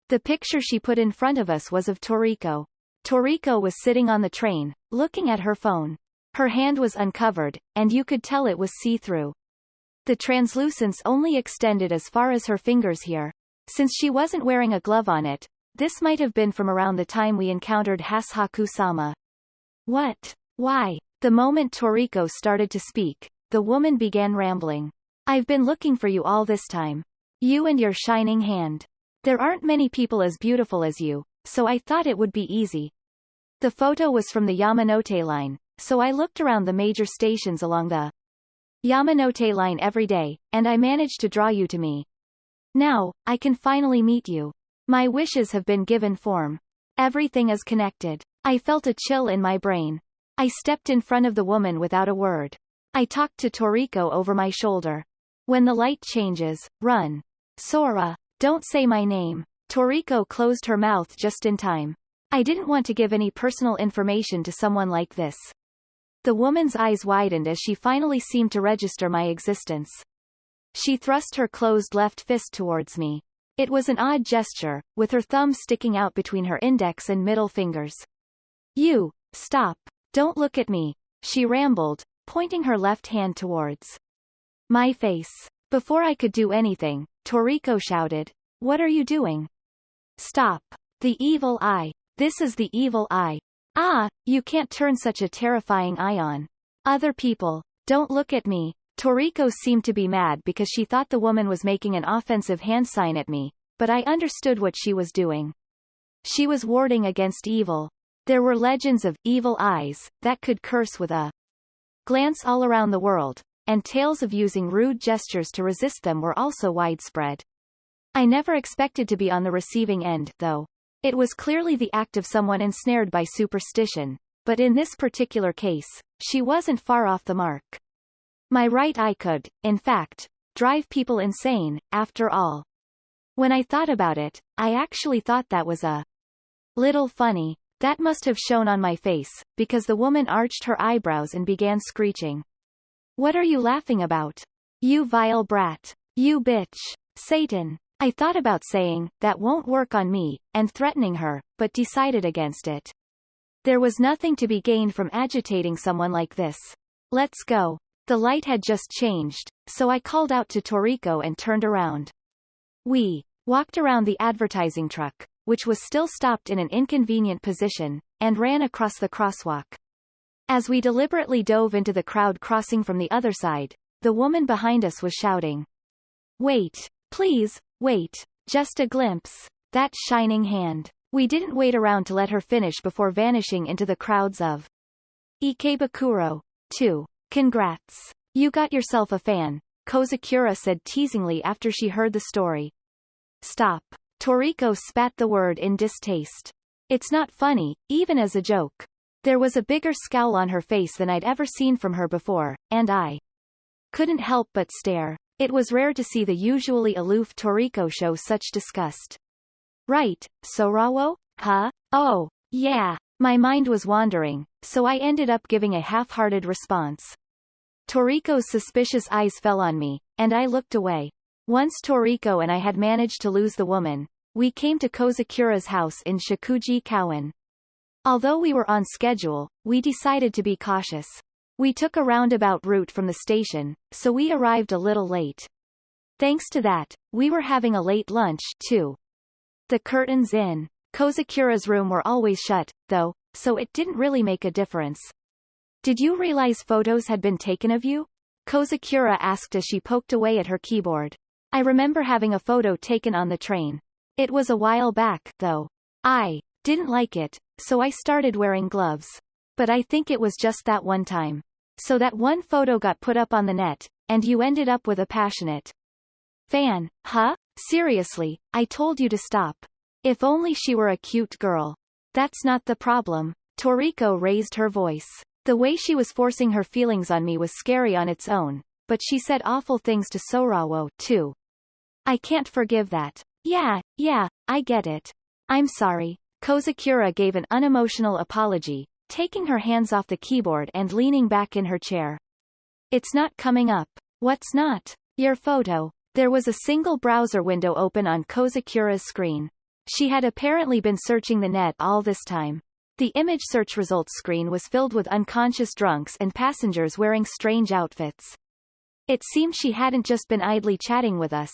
Speaker 1: The picture she put in front of us was of Toriko. Toriko was sitting on the train, looking at her phone. Her hand was uncovered, and you could tell it was see-through. The translucence only extended as far as her fingers here. Since she wasn't wearing a glove on it, this might have been from around the time we encountered Hasaku-sama. What? Why? The moment Toriko started to speak, the woman began rambling. I've been looking for you all this time. You and your shining hand. There aren't many people as beautiful as you, so I thought it would be easy. The photo was from the Yamanote line, so I looked around the major stations along the Yamanote line every day, and I managed to draw you to me. Now, I can finally meet you. My wishes have been given form. Everything is connected. I felt a chill in my brain. I stepped in front of the woman without a word. I talked to Toriko over my shoulder. When the light changes, run. Sora, don't say my name. Toriko closed her mouth just in time. I didn't want to give any personal information to someone like this. The woman's eyes widened as she finally seemed to register my existence. She thrust her closed left fist towards me. It was an odd gesture, with her thumb sticking out between her index and middle fingers. You, stop. Don't look at me, she rambled, pointing her left hand towards my face. Before I could do anything, Toriko shouted, "What are you doing? Stop. The evil eye. This is the evil eye. Ah, you can't turn such a terrifying eye on other people. Don't look at me." Toriko seemed to be mad because she thought the woman was making an offensive hand sign at me, but I understood what she was doing. She was warding against evil. There were legends of evil eyes that could curse with a glance all around the world, and tales of using rude gestures to resist them were also widespread. I never expected to be on the receiving end, though. It was clearly the act of someone ensnared by superstition, but in this particular case, she wasn't far off the mark. My right eye could, in fact, drive people insane, after all. When I thought about it, I actually thought that was a little funny. That must have shown on my face, because the woman arched her eyebrows and began screeching. "What are you laughing about? You vile brat. You bitch. Satan." I thought about saying, "That won't work on me," and threatening her, but decided against it. There was nothing to be gained from agitating someone like this. "Let's go." The light had just changed, so I called out to Toriko and turned around. We walked around the advertising truck, which was still stopped in an inconvenient position, and ran across the crosswalk. As we deliberately dove into the crowd crossing from the other side, the woman behind us was shouting, "Wait, please, wait, just a glimpse. That shining hand." We didn't wait around to let her finish before vanishing into the crowds of Ikebukuro, too. "Congrats. You got yourself a fan," Kozakura said teasingly after she heard the story. "Stop." Toriko spat the word in distaste. "It's not funny, even as a joke." There was a bigger scowl on her face than I'd ever seen from her before, and I couldn't help but stare. It was rare to see the usually aloof Toriko show such disgust. "Right, Sorawo? Huh? Oh, yeah." My mind was wandering, so I ended up giving a half-hearted response. Toriko's suspicious eyes fell on me, and I looked away. Once Toriko and I had managed to lose the woman, we came to Kozakura's house in Shikuji-Kawan. Although we were on schedule, we decided to be cautious. We took a roundabout route from the station, so we arrived a little late. Thanks to that, we were having a late lunch, too. The curtains in Kozakura's room were always shut, though, so it didn't really make a difference. "Did you realize photos had been taken of you?" Kozakura asked as she poked away at her keyboard. "I remember having a photo taken on the train. It was a while back, though. I didn't like it, so I started wearing gloves. But I think it was just that one time. So that one photo got put up on the net, and you ended up with a passionate fan, huh? Seriously, I told you to stop. If only she were a cute girl. That's not the problem." Toriko raised her voice. The way she was forcing her feelings on me was scary on its own, but she said awful things to Sorawo, too. I can't forgive that. Yeah, I get it. I'm sorry." Kozakura gave an unemotional apology, taking her hands off the keyboard and leaning back in her chair. "It's not coming up." "What's not?" "Your photo." There was a single browser window open on Kozakura's screen. She had apparently been searching the net all this time. The image search results screen was filled with unconscious drunks and passengers wearing strange outfits. It seemed she hadn't just been idly chatting with us.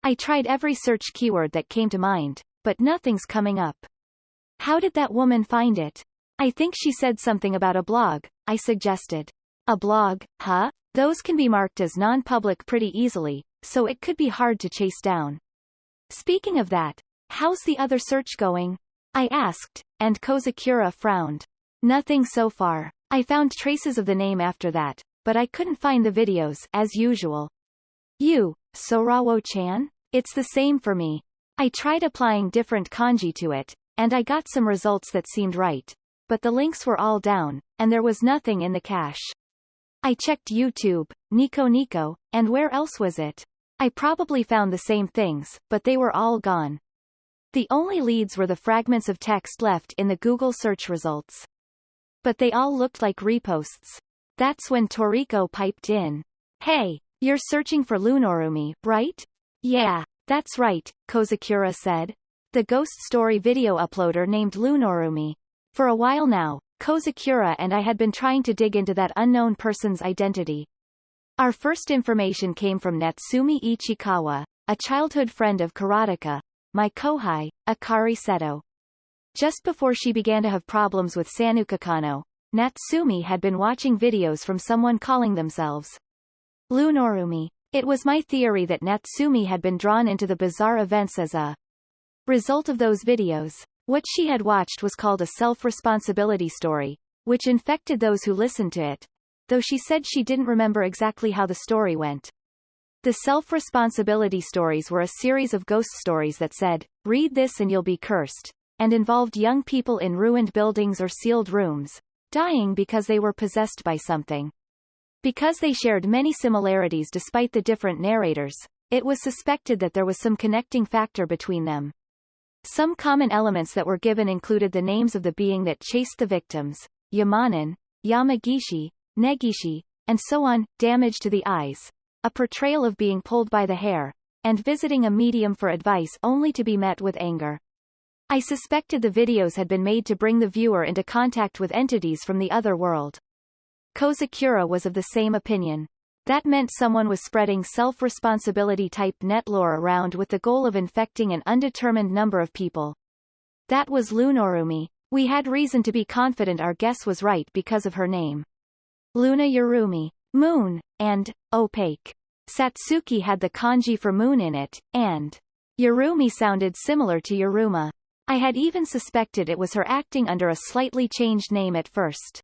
Speaker 1: I tried every search keyword that came to mind, but nothing's coming up. How did that woman find it? I think she said something about a blog, I suggested. A blog, huh? Those can be marked as non-public pretty easily, so it could be hard to chase down. Speaking of that, how's the other search going? I asked, and Kozakura frowned. Nothing so far. I found traces of the name after that, but I couldn't find the videos, as usual. You, Sorawo-chan? It's the same for me. I tried applying different kanji to it, and I got some results that seemed right, but the links were all down, and there was nothing in the cache. I checked YouTube, Nico Nico, and where else was it? I probably found the same things, but they were all gone. The only leads were the fragments of text left in the Google search results. But they all looked like reposts. That's when Toriko piped in. "Hey, You're searching for Lunorumi, right? Yeah, that's right, Kozakura said. The ghost story video uploader named Lunorumi. For a while now, Kozakura and I had been trying to dig into that unknown person's identity. Our first information came from Natsumi Ichikawa, a childhood friend of Karateka, my kohai, Akari Seto. Just before she began to have problems with Sanuka Kano, Natsumi had been watching videos from someone calling themselves Lunorumi. It was my theory that Natsumi had been drawn into the bizarre events as a result of those videos. What she had watched was called a self-responsibility story, which infected those who listened to it, though she said she didn't remember exactly how the story went. The self-responsibility stories were a series of ghost stories that said, "Read this and you'll be cursed," and involved young people in ruined buildings or sealed rooms, dying because they were possessed by something. Because they shared many similarities despite the different narrators, it was suspected that there was some connecting factor between them. Some common elements that were given included the names of the being that chased the victims, Yamanen, Yamagishi, Negishi, and so on, damage to the eyes, a portrayal of being pulled by the hair, and visiting a medium for advice only to be met with anger. I suspected the videos had been made to bring the viewer into contact with entities from the other world. Kozakura was of the same opinion. That meant someone was spreading self-responsibility type net lore around with the goal of infecting an undetermined number of people. That was Lunorumi. We had reason to be confident our guess was right because of her name. Luna Yurumi, moon, and opaque. Satsuki had the kanji for moon in it, and Yurumi sounded similar to Yuruma. I had even suspected it was her acting under a slightly changed name at first.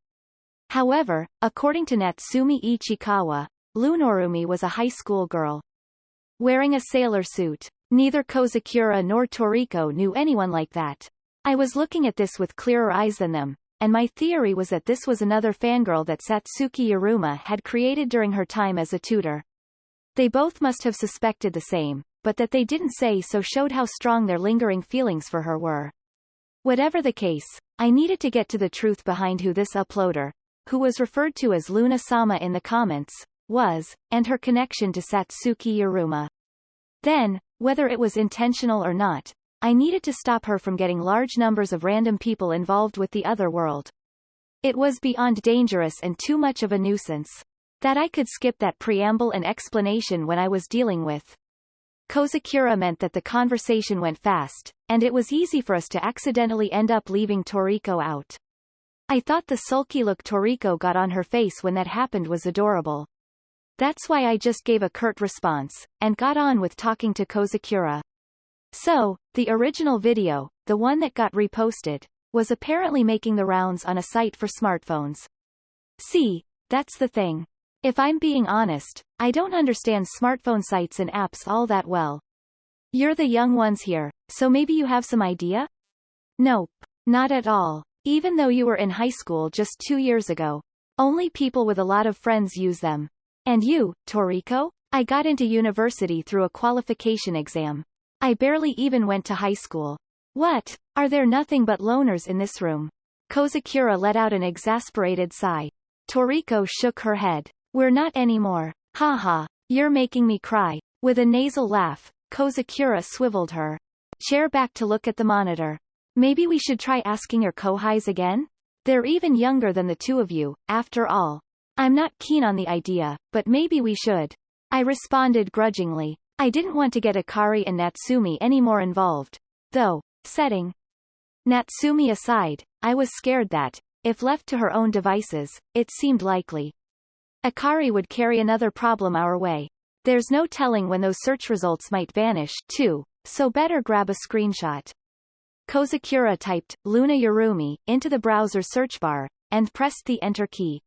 Speaker 1: However, according to Natsumi Ichikawa, Lunorumi was a high school girl. Wearing a sailor suit. Neither Kozakura nor Toriko knew anyone like that. I was looking at this with clearer eyes than them, and my theory was that this was another fangirl that Satsuki Yuruma had created during her time as a tutor. They both must have suspected the same, but that they didn't say so showed how strong their lingering feelings for her were. Whatever the case, I needed to get to the truth behind who this uploader, who was referred to as Luna-sama in the comments, was, and her connection to Satsuki Yuruma. Then, whether it was intentional or not, I needed to stop her from getting large numbers of random people involved with the other world. It was beyond dangerous and too much of a nuisance. That I could skip that preamble and explanation when I was dealing with Kozakura meant that the conversation went fast, and it was easy for us to accidentally end up leaving Toriko out. I thought the sulky look Toriko got on her face when that happened was adorable. That's why I just gave a curt response, and got on with talking to Kozakura. So, the original video, the one that got reposted, was apparently making the rounds on a site for smartphones. See, that's the thing. If I'm being honest, I don't understand smartphone sites and apps all that well. You're the young ones here, so maybe you have some idea? Nope. Not at all. Even though you were in high school just 2 years ago. Only people with a lot of friends use them. And you, Toriko? I got into university through a qualification exam. I barely even went to high school. What? Are there nothing but loners in this room? Kozakura let out an exasperated sigh. Toriko shook her head. We're not anymore. Haha, you're making me cry. With a nasal laugh, Kozakura swiveled her chair back to look at the monitor. Maybe we should try asking your kohais again? They're even younger than the two of you, after all. I'm not keen on the idea, but maybe we should. I responded grudgingly. I didn't want to get Akari and Natsumi any more involved. Though, setting Natsumi aside, I was scared that, if left to her own devices, it seemed likely Akari would carry another problem our way. There's no telling when those search results might vanish, too, so better grab a screenshot. Kozakura typed Luna Yurumi into the browser search bar, and pressed the enter key.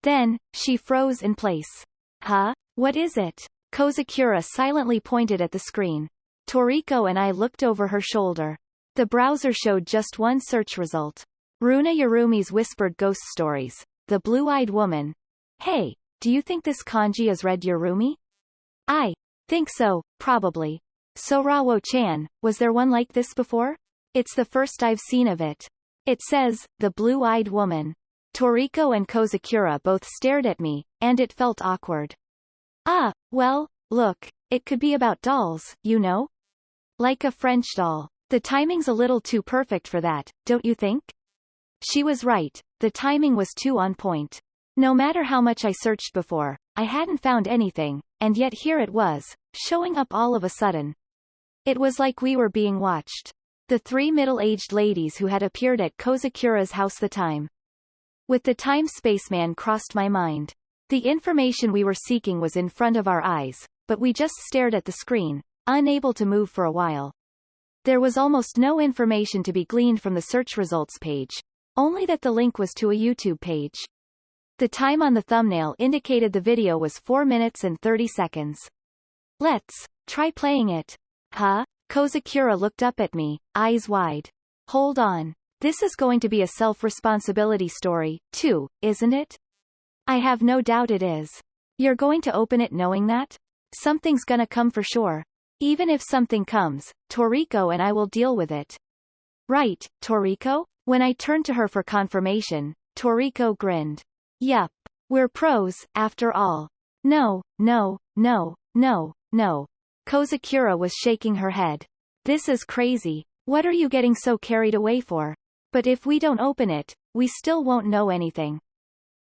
Speaker 1: Then, she froze in place. Huh? What is it? Kozakura silently pointed at the screen. Toriko and I looked over her shoulder. The browser showed just one search result. Runa Yurumi's whispered ghost stories. The blue-eyed woman. Hey, do you think this kanji is read Yurumi? I think so, probably. Sorawo-chan, was there one like this before? It's the first I've seen of it. It says, the blue-eyed woman. Toriko and Kozakura both stared at me, and it felt awkward. Ah, well, look, it could be about dolls, you know? Like a French doll. The timing's a little too perfect for that, don't you think? She was right, the timing was too on point. No matter how much I searched before, I hadn't found anything, and yet here it was, showing up all of a sudden. It was like we were being watched. The three middle-aged ladies who had appeared at Kozakura's house the time. With the time spaceman crossed my mind. The information we were seeking was in front of our eyes, but we just stared at the screen, unable to move for a while. There was almost no information to be gleaned from the search results page, only that the link was to a YouTube page. The time on the thumbnail indicated the video was 4 minutes and 30 seconds. Let's try playing it. Huh? Kozakura looked up at me, eyes wide. Hold on. This is going to be a self-responsibility story, too, isn't it? I have no doubt it is. You're going to open it knowing that? Something's gonna come for sure. Even if something comes, Toriko and I will deal with it. Right, Toriko? When I turned to her for confirmation, Toriko grinned. Yup. We're pros, after all. No, no, no, no, no. Kozakura was shaking her head. This is crazy. What are you getting so carried away for? But if we don't open it, we still won't know anything.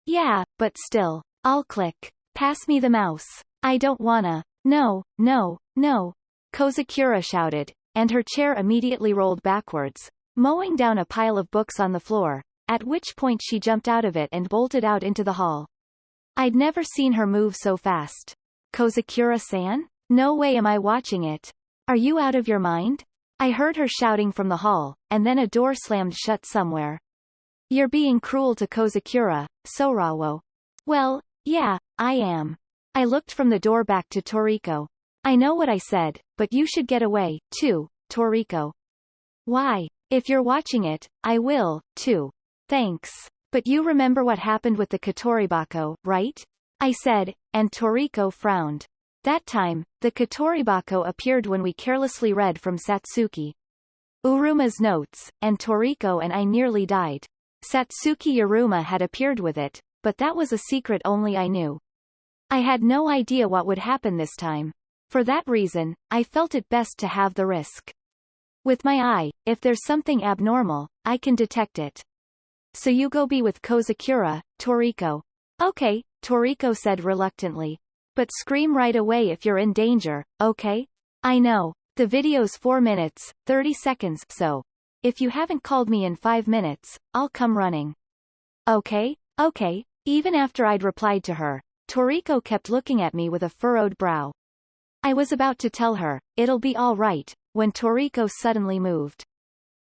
Speaker 1: Yeah, but still. I'll click. Pass me the mouse. I don't wanna. No, no, no. Kozakura shouted, and her chair immediately rolled backwards, mowing down a pile of books on the floor, at which point she jumped out of it and bolted out into the hall. I'd never seen her move so fast. Kozakura-san? No way am I watching it. Are you out of your mind? I heard her shouting from the hall, and then a door slammed shut somewhere. You're being cruel to Kozakura, Sorawo. Well, yeah, I am. I looked from the door back to Toriko. I know what I said, but you should get away, too, Toriko. Why? If you're watching it, I will, too. Thanks. But you remember what happened with the Kotoribako, right? I said, and Toriko frowned. That time, the Kotoribako appeared when we carelessly read from Satsuki Uruma's notes, and Toriko and I nearly died. Satsuki Uruma had appeared with it, but that was a secret only I knew. I had no idea what would happen this time. For that reason, I felt it best to have the risk. With my eye, if there's something abnormal, I can detect it. So you go be with Kozakura, Toriko. Okay, Toriko said reluctantly. But scream right away if you're in danger, okay? I know. The video's 4 minutes, 30 seconds, so. If you haven't called me in 5 minutes, I'll come running. Okay, okay. Even after I'd replied to her, Toriko kept looking at me with a furrowed brow. I was about to tell her, it'll be all right, when Toriko suddenly moved.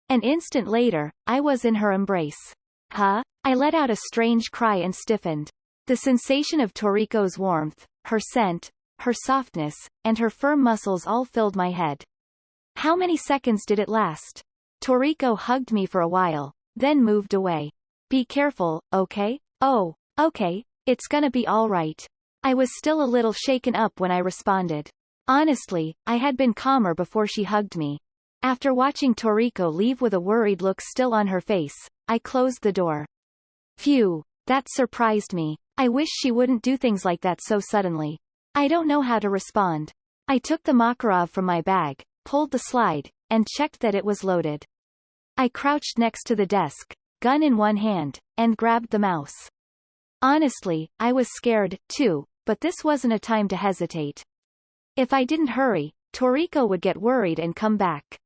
Speaker 1: An instant later, I was in her embrace. Huh? I let out a strange cry and stiffened. The sensation of Toriko's warmth, her scent, her softness, and her firm muscles all filled my head. How many seconds did it last? Toriko hugged me for a while, then moved away. Be careful, okay? Oh, okay, it's gonna be all right. I was still a little shaken up when I responded. Honestly, I had been calmer before she hugged me. After watching Toriko leave with a worried look still on her face, I closed the door. Phew, that surprised me. I wish she wouldn't do things like that so suddenly. I don't know how to respond. I took the Makarov from my bag, pulled the slide, and checked that it was loaded. I crouched next to the desk, gun in one hand, and grabbed the mouse. Honestly, I was scared, too, but this wasn't a time to hesitate. If I didn't hurry, Toriko would get worried and come back.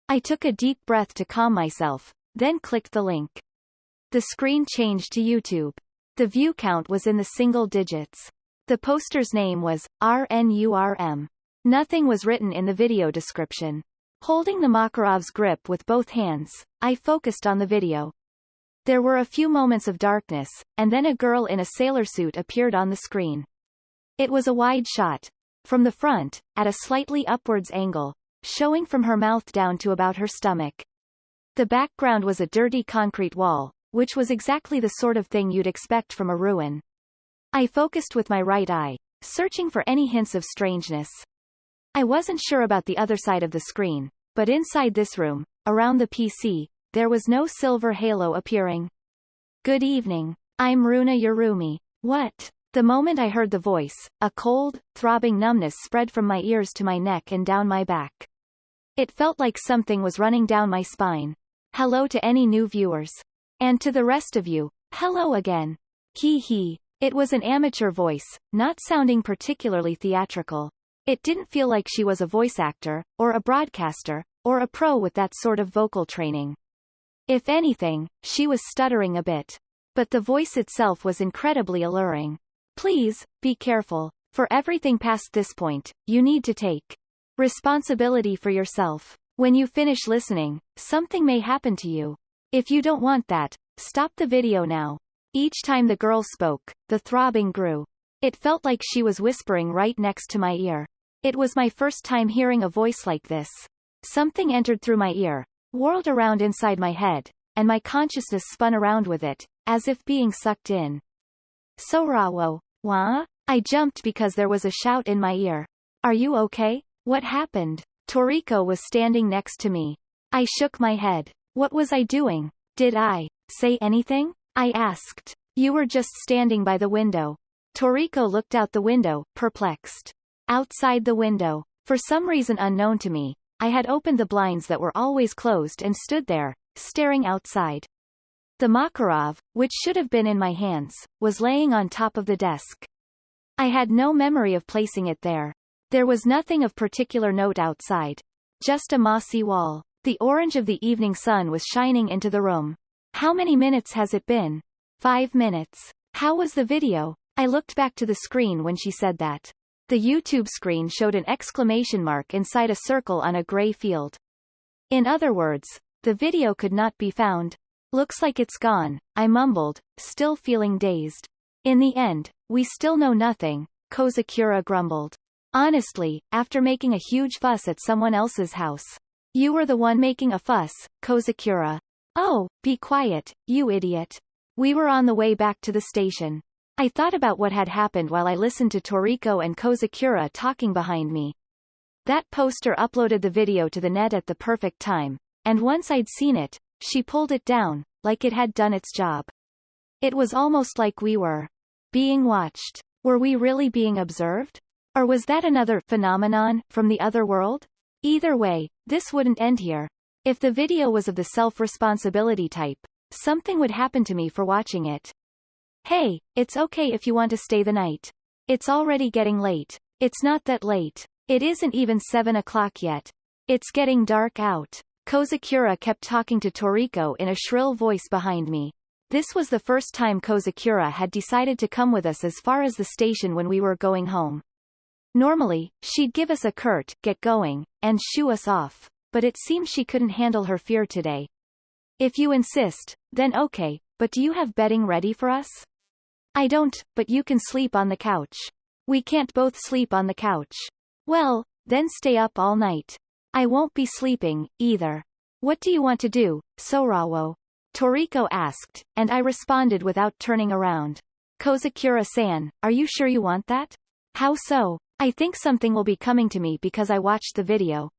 Speaker 1: I took a deep breath to calm myself, then clicked the link. The screen changed to YouTube. The view count was in the single digits. The poster's name was RNURM. Nothing was written in the video description. Holding the Makarov's grip with both hands, I focused on the video. There were a few moments of darkness, and then a girl in a sailor suit appeared on the screen. It was a wide shot. From the front, at a slightly upwards angle, showing from her mouth down to about her stomach. The background was a dirty concrete wall, which was exactly the sort of thing you'd expect from a ruin. I focused with my right eye, searching for any hints of strangeness. I wasn't sure about the other side of the screen, but inside this room, around the PC, there was no silver halo appearing. Good evening. I'm Runa Yurumi. What? The moment I heard the voice, a cold, throbbing numbness spread from my ears to my neck and down my back. It felt like something was running down my spine. Hello to any new viewers. And to the rest of you, hello again. Hee hee. It was an amateur voice, not sounding particularly theatrical. It didn't feel like she was a voice actor, or a broadcaster, or a pro with that sort of vocal training. If anything, she was stuttering a bit. But the voice itself was incredibly alluring. Please, be careful. For everything past this point, you need to take responsibility for yourself. When you finish listening, something may happen to you. If you don't want that, stop the video now. Each time the girl spoke, the throbbing grew. It felt like she was whispering right next to my ear. It was my first time hearing a voice like this. Something entered through my ear, whirled around inside my head, and my consciousness spun around with it, as if being sucked in. Sorawo, wah? I jumped because there was a shout in my ear. Are you okay? What happened? Toriko was standing next to me. I shook my head. What was I doing? Did I say anything? I asked. You were just standing by the window. Toriko looked out the window, perplexed. Outside the window, for some reason unknown to me, I had opened the blinds that were always closed and stood there, staring outside. The Makarov, which should have been in my hands, was laying on top of the desk. I had no memory of placing it there. There was nothing of particular note outside. Just a mossy wall. The orange of the evening sun was shining into the room. How many minutes has it been? 5 minutes. How was the video? I looked back to the screen when she said that. The YouTube screen showed an exclamation mark inside a circle on a gray field. In other words, the video could not be found. Looks like it's gone, I mumbled, still feeling dazed. In the end, we still know nothing, Kozakura grumbled. Honestly, after making a huge fuss at someone else's house. You were the one making a fuss, Kozakura. Oh, be quiet, you idiot. We were on the way back to the station. I thought about what had happened while I listened to Toriko and Kozakura talking behind me. That poster uploaded the video to the net at the perfect time, and once I'd seen it, she pulled it down, like it had done its job. It was almost like we were being watched. Were we really being observed? Or was that another phenomenon from the other world? Either way, this wouldn't end here. If the video was of the self-responsibility type, something would happen to me for watching it. Hey, it's okay if you want to stay the night. It's already getting late. It's not that late. It isn't even 7 o'clock yet. It's getting dark out. Kozakura kept talking to Toriko in a shrill voice behind me. This was the first time Kozakura had decided to come with us as far as the station when we were going home. Normally, she'd give us a curt, get going, and shoo us off, but it seems she couldn't handle her fear today. If you insist, then okay, but do you have bedding ready for us? I don't, but you can sleep on the couch. We can't both sleep on the couch. Well, then stay up all night. I won't be sleeping, either. What do you want to do, Sorawo? Toriko asked, and I responded without turning around. Kozakura-san, are you sure you want that? How so? I think something will be coming to me because I watched the video.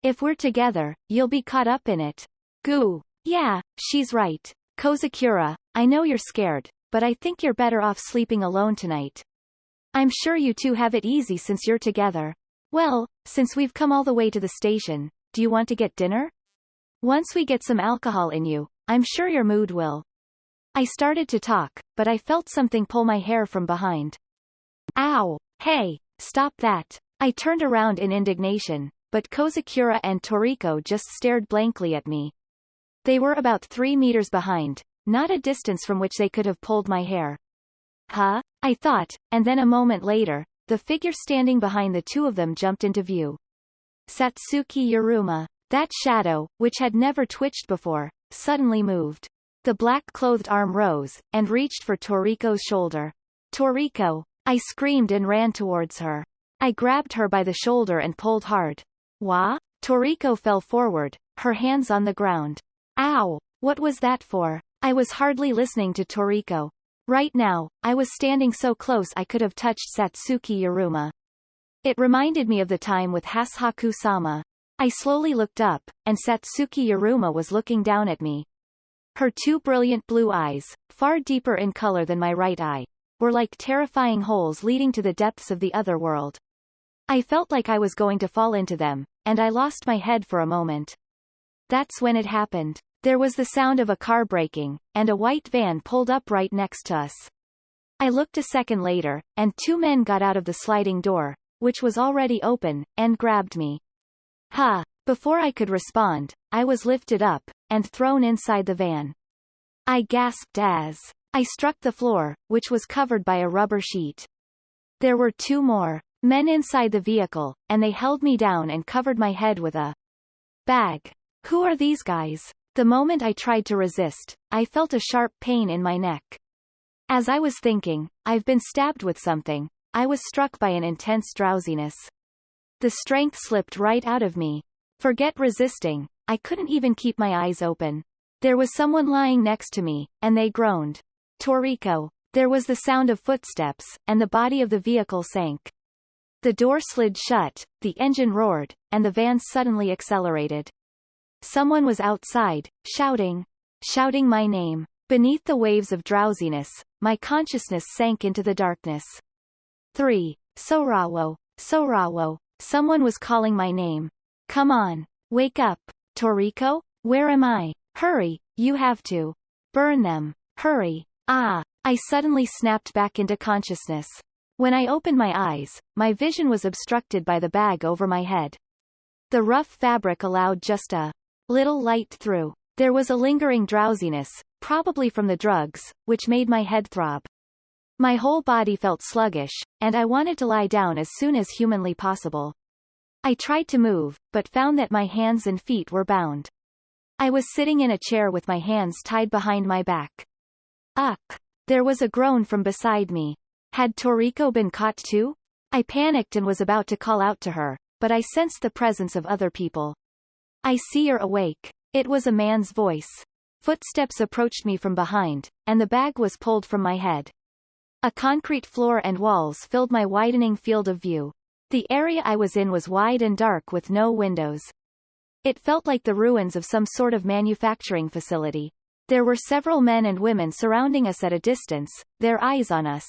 Speaker 1: If we're together, you'll be caught up in it. Goo. Yeah, she's right. Kozakura, I know you're scared, but I think you're better off sleeping alone tonight. I'm sure you two have it easy since you're together. Well, since we've come all the way to the station, do you want to get dinner? Once we get some alcohol in you, I'm sure your mood will. I started to talk, but I felt something pull my hair from behind. Ow! Hey, stop that. I turned around in indignation, but Kozakura and Toriko just stared blankly at me. They were about 3 meters behind, not a distance from which they could have pulled my hair. Huh? I thought, and then a moment later, the figure standing behind the two of them jumped into view. Satsuki Yuruma. That shadow, which had never twitched before, suddenly moved. The black-clothed arm rose, and reached for Toriko's shoulder. Toriko! I screamed and ran towards her. I grabbed her by the shoulder and pulled hard. Wah? Toriko fell forward, her hands on the ground. Ow! What was that for? I was hardly listening to Toriko. Right now, I was standing so close I could have touched Satsuki Yuruma. It reminded me of the time with Hasahaku-sama. I slowly looked up, and Satsuki Yuruma was looking down at me. Her two brilliant blue eyes, far deeper in color than my right eye, were like terrifying holes leading to the depths of the other world. I felt like I was going to fall into them, and I lost my head for a moment. That's when it happened. There was the sound of a car braking, and a white van pulled up right next to us. I looked a second later, and two men got out of the sliding door, which was already open, and grabbed me. Ha! Before I could respond, I was lifted up, and thrown inside the van. I gasped as I struck the floor, which was covered by a rubber sheet. There were two more men inside the vehicle, and they held me down and covered my head with a bag. Who are these guys? The moment I tried to resist, I felt a sharp pain in my neck. As I was thinking, I've been stabbed with something, I was struck by an intense drowsiness. The strength slipped right out of me. Forget resisting, I couldn't even keep my eyes open. There was someone lying next to me, and they groaned. Toriko. There was the sound of footsteps, and the body of the vehicle sank. The door slid shut, the engine roared, and the van suddenly accelerated. Someone was outside, shouting my name. Beneath the waves of drowsiness, my consciousness sank into the darkness. 3. Sorawo. Sorawo. Someone was calling my name. Come on. Wake up. Toriko? Where am I? Hurry, you have to. Burn them. Hurry. Ah! I suddenly snapped back into consciousness. When I opened my eyes, my vision was obstructed by the bag over my head. The rough fabric allowed just a little light through. There was a lingering drowsiness, probably from the drugs, which made my head throb. My whole body felt sluggish, and I wanted to lie down as soon as humanly possible. I tried to move, but found that my hands and feet were bound. I was sitting in a chair with my hands tied behind my back. Ugh! There was a groan from beside me. Had Toriko been caught too? I panicked and was about to call out to her, but I sensed the presence of other people. I see you're awake. It was a man's voice. Footsteps approached me from behind, and the bag was pulled from my head. A concrete floor and walls filled my widening field of view. The area I was in was wide and dark with no windows. It felt like the ruins of some sort of manufacturing facility. There were several men and women surrounding us at a distance, their eyes on us.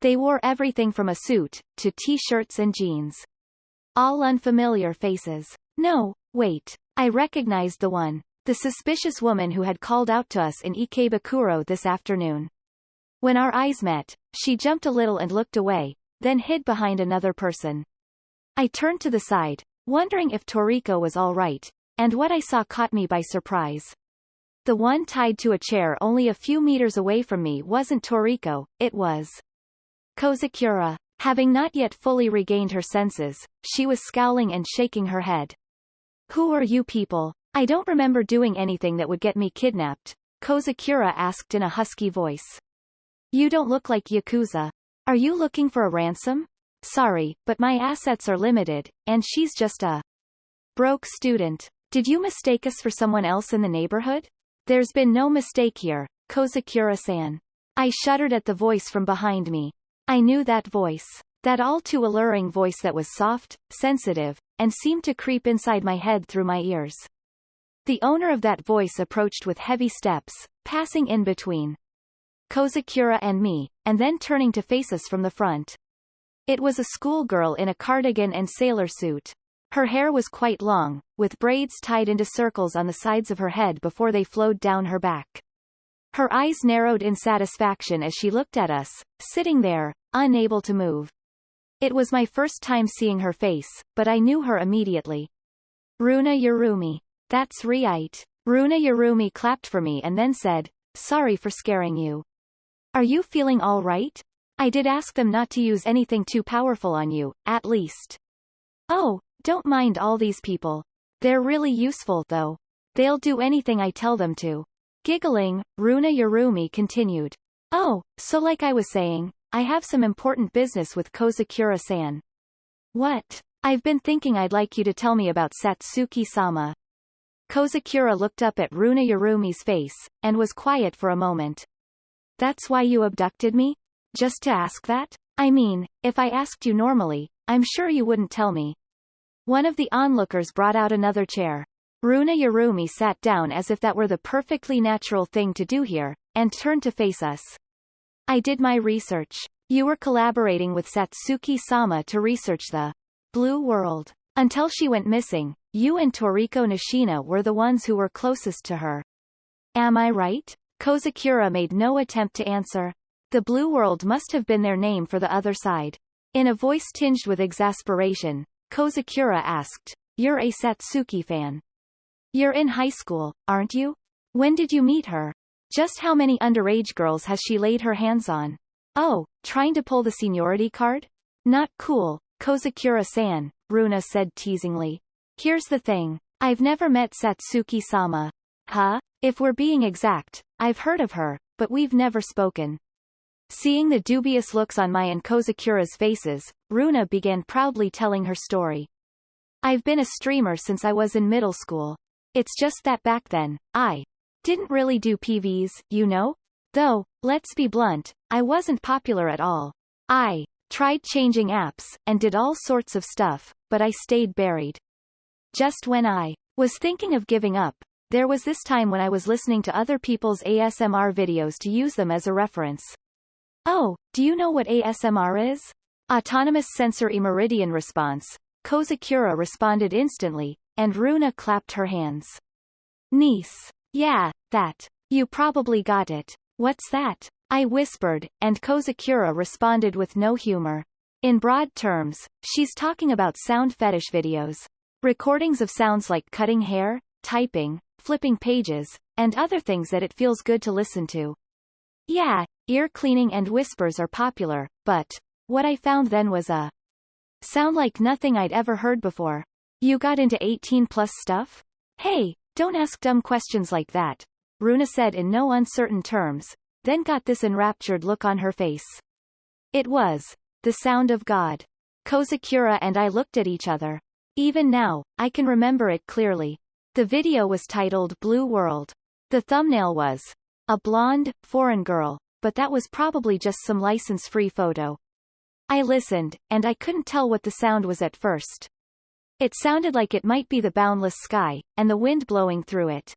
Speaker 1: They wore everything from a suit, to t-shirts and jeans. All unfamiliar faces. No, wait. I recognized the one. The suspicious woman who had called out to us in Ikebukuro this afternoon. When our eyes met, she jumped a little and looked away, then hid behind another person. I turned to the side, wondering if Toriko was all right, and what I saw caught me by surprise. The one tied to a chair only a few meters away from me wasn't Toriko, it was Kozakura. Having not yet fully regained her senses, she was scowling and shaking her head. Who are you people? I don't remember doing anything that would get me kidnapped, Kozakura asked in a husky voice. You don't look like Yakuza. Are you looking for a ransom? Sorry, but my assets are limited, and she's just a broke student. Did you mistake us for someone else in the neighborhood? There's been no mistake here, Kozakura-san. I shuddered at the voice from behind me. I knew that voice. That all too alluring voice that was soft, sensitive, and seemed to creep inside my head through my ears. The owner of that voice approached with heavy steps, passing in between Kozakura and me, and then turning to face us from the front. It was a schoolgirl in a cardigan and sailor suit. Her hair was quite long, with braids tied into circles on the sides of her head before they flowed down her back. Her eyes narrowed in satisfaction as she looked at us, sitting there, unable to move. It was my first time seeing her face, but I knew her immediately. Runa Yurumi. That's right. Runa Yurumi clapped for me and then said, sorry for scaring you. Are you feeling all right? I did ask them not to use anything too powerful on you, at least. Oh, don't mind all these people. They're really useful, though. They'll do anything I tell them to. Giggling, Runa Yurumi continued. Oh, so like I was saying, I have some important business with Kozakura-san. What? I've been thinking I'd like you to tell me about Satsuki-sama. Kozakura looked up at Runa Yurumi's face, and was quiet for a moment. That's why you abducted me? Just to ask that? I mean, if I asked you normally, I'm sure you wouldn't tell me. One of the onlookers brought out another chair. Runa Yurumi sat down as if that were the perfectly natural thing to do here, and turned to face us. I did my research. You were collaborating with Satsuki-sama to research the Blue World. Until she went missing, you and Toriko Nishina were the ones who were closest to her. Am I right? Kozakura made no attempt to answer. The Blue World must have been their name for the Otherside. In a voice tinged with exasperation, Kozakura asked, "You're a Satsuki fan. You're in high school, aren't you? When did you meet her? Just how many underage girls has she laid her hands on? Oh, trying to pull the seniority card? Not cool, Kozakura-san," Runa said teasingly. Here's the thing. I've never met Satsuki-sama. Huh? If we're being exact, I've heard of her, but we've never spoken. Seeing the dubious looks on Mai and Kozakura's faces, Runa began proudly telling her story. I've been a streamer since I was in middle school. It's just that back then, I didn't really do PVs, you know? Though, let's be blunt, I wasn't popular at all. I tried changing apps, and did all sorts of stuff, but I stayed buried. Just when I was thinking of giving up, there was this time when I was listening to other people's ASMR videos to use them as a reference. Oh, do you know what ASMR is? Autonomous sensory meridian response. Kozakura responded instantly, and Runa clapped her hands. Niece. Yeah, that. You probably got it. What's that? I whispered, and Kozakura responded with no humor. In broad terms, she's talking about sound fetish videos. Recordings of sounds like cutting hair, typing, flipping pages, and other things that it feels good to listen to. Yeah, ear cleaning and whispers are popular, but what I found then was a sound like nothing I'd ever heard before. You got into 18+ stuff? Hey, don't ask dumb questions like that, Runa said in no uncertain terms, then got this enraptured look on her face. It was the sound of God. Kozakura and I looked at each other. Even now, I can remember it clearly. The video was titled Blue World. The thumbnail was a blonde, foreign girl, but that was probably just some license-free photo. I listened, and I couldn't tell what the sound was at first. It sounded like it might be the boundless sky, and the wind blowing through it.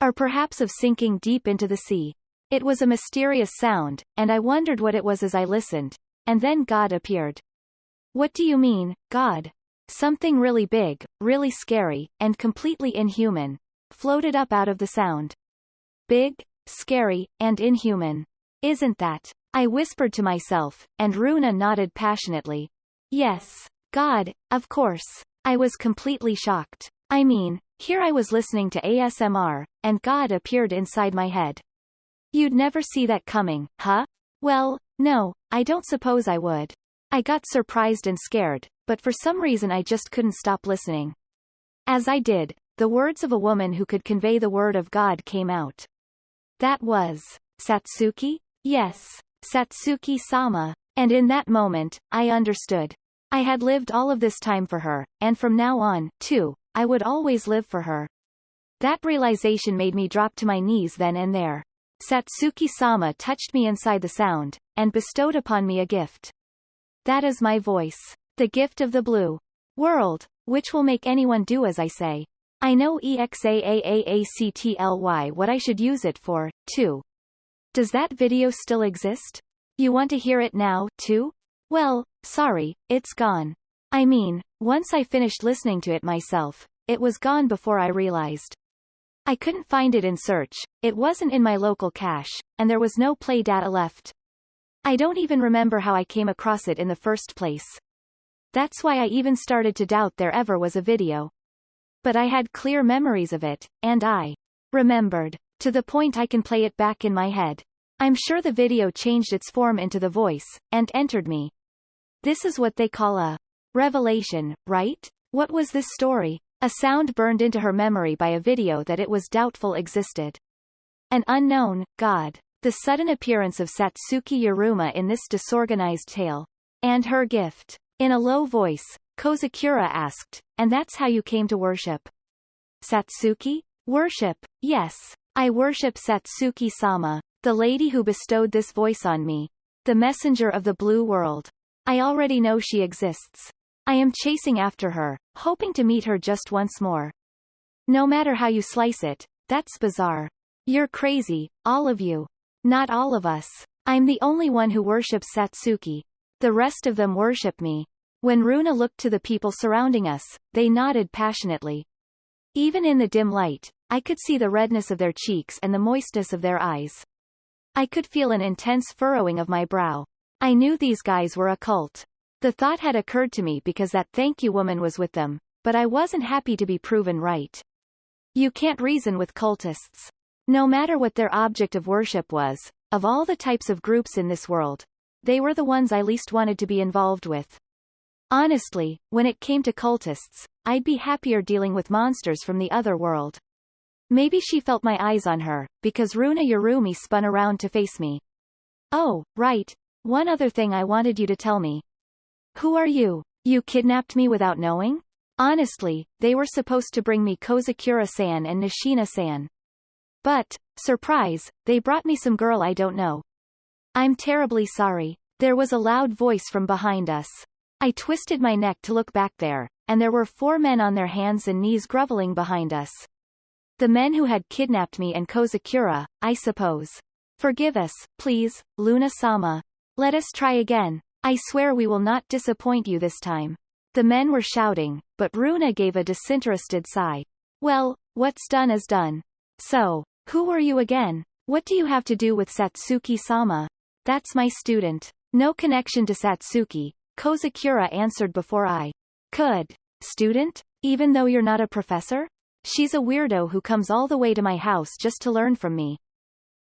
Speaker 1: Or perhaps of sinking deep into the sea. It was a mysterious sound, and I wondered what it was as I listened. And then God appeared. What do you mean, God? Something really big, really scary, and completely inhuman floated up out of the sound. Big, scary, and inhuman. Isn't that? I whispered to myself, and Runa nodded passionately. Yes. God, of course. I was completely shocked. I mean, here I was listening to ASMR, and God appeared inside my head. You'd never see that coming, huh? Well, no, I don't suppose I would. I got surprised and scared, but for some reason I just couldn't stop listening. As I did, the words of a woman who could convey the word of God came out. That was Satsuki? Yes, Satsuki-sama. And in that moment, I understood. I had lived all of this time for her, and from now on, too, I would always live for her. That realization made me drop to my knees then and there. Satsuki-sama touched me inside the sound, and bestowed upon me a gift. That is my voice. The gift of the blue world, which will make anyone do as I say. I know exactly what I should use it for, too. Does that video still exist? You want to hear it now, too? Well, sorry, it's gone. I mean, once I finished listening to it myself, it was gone before I realized. I couldn't find it in search, it wasn't in my local cache, and there was no play data left. I don't even remember how I came across it in the first place. That's why I even started to doubt there ever was a video. But I had clear memories of it, and I remembered, to the point I can play it back in my head. I'm sure the video changed its form into the voice, and entered me. This is what they call a revelation, right? What was this story? A sound burned into her memory by a video that it was doubtful existed. An unknown God. The sudden appearance of Satsuki Yuruma in this disorganized tale. And her gift. In a low voice, Kozakura asked, and that's how you came to worship? Satsuki? Worship, yes. I worship Satsuki-sama, the lady who bestowed this voice on me. The messenger of the blue world. I already know she exists. I am chasing after her, hoping to meet her just once more. No matter how you slice it, that's bizarre. You're crazy, all of you. Not all of us. I'm the only one who worships Satsuki. The rest of them worship me. When Runa looked to the people surrounding us, they nodded passionately. Even in the dim light, I could see the redness of their cheeks and the moistness of their eyes. I could feel an intense furrowing of my brow. I knew these guys were a cult. The thought had occurred to me because that thank you woman was with them, but I wasn't happy to be proven right. You can't reason with cultists. No matter what their object of worship was, of all the types of groups in this world, they were the ones I least wanted to be involved with. Honestly, when it came to cultists, I'd be happier dealing with monsters from the other world. Maybe she felt my eyes on her, because Runa Yurumi spun around to face me. Oh, right. One other thing I wanted you to tell me. Who are you? You kidnapped me without knowing? Honestly, they were supposed to bring me Kozakura-san and Nishina-san. But, surprise, they brought me some girl I don't know. I'm terribly sorry. There was a loud voice from behind us. I twisted my neck to look back there, and there were 4 men on their hands and knees groveling behind us. The men who had kidnapped me and Kozakura, I suppose. Forgive us, please, Luna-sama. Let us try again. I swear we will not disappoint you this time. The men were shouting, but Runa gave a disinterested sigh. Well, what's done is done. So, who were you again? What do you have to do with Satsuki-sama? That's my student. No connection to Satsuki, Kozakura answered before I could. Student? Even though you're not a professor? She's a weirdo who comes all the way to my house just to learn from me.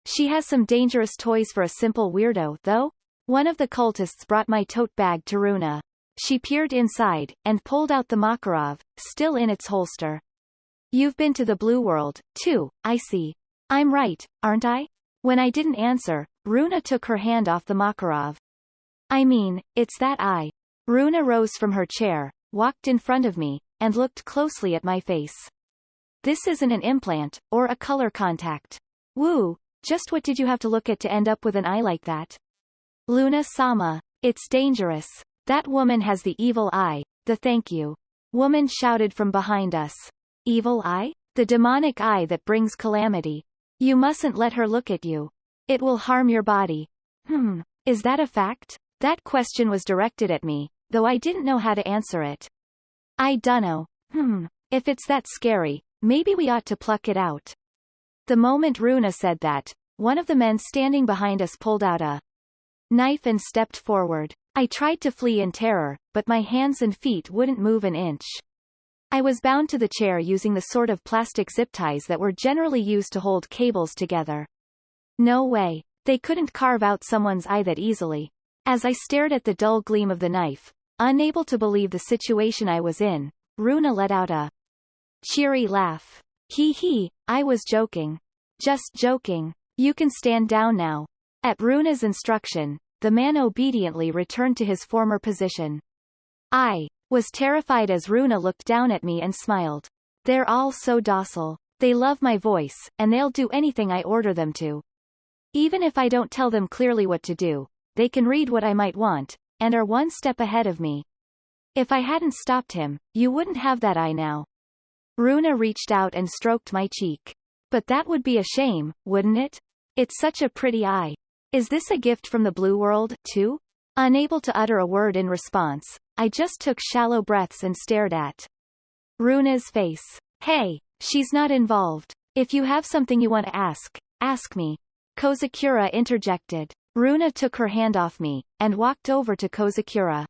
Speaker 1: She has some dangerous toys for a simple weirdo, though. One of the cultists brought my tote bag to Runa. She peered inside, and pulled out the Makarov, still in its holster. You've been to the Blue World, too, I see. I'm right, aren't I? When I didn't answer, Runa took her hand off the Makarov. I mean, it's that I. Runa rose from her chair, walked in front of me, and looked closely at my face. This isn't an implant, or a color contact. Woo, just what did you have to look at to end up with an eye like that? Luna-sama, it's dangerous. That woman has the evil eye, the thank you. Woman shouted from behind us. Evil eye? The demonic eye that brings calamity. You mustn't let her look at you. It will harm your body. Is that a fact? That question was directed at me, though I didn't know how to answer it. I dunno. If it's that scary, maybe we ought to pluck it out. The moment Runa said that, one of the men standing behind us pulled out a knife and stepped forward. I tried to flee in terror, but my hands and feet wouldn't move an inch. I was bound to the chair using the sort of plastic zip ties that were generally used to hold cables together. No way. They couldn't carve out someone's eye that easily. As I stared at the dull gleam of the knife, unable to believe the situation I was in, Runa let out a cheery laugh. Hee, I was joking. Just joking. You can stand down now. At Runa's instruction, the man obediently returned to his former position. I was terrified as Runa looked down at me and smiled. They're all so docile. They love my voice, and they'll do anything I order them to. Even if I don't tell them clearly what to do, they can read what I might want, and are one step ahead of me. If I hadn't stopped him, you wouldn't have that eye now. Runa reached out and stroked my cheek. But that would be a shame, wouldn't it? It's such a pretty eye. Is this a gift from the Blue World, too? Unable to utter a word in response, I just took shallow breaths and stared at Runa's face. Hey, she's not involved. If you have something you want to ask me. Kozakura interjected. Runa took her hand off me, and walked over to Kozakura.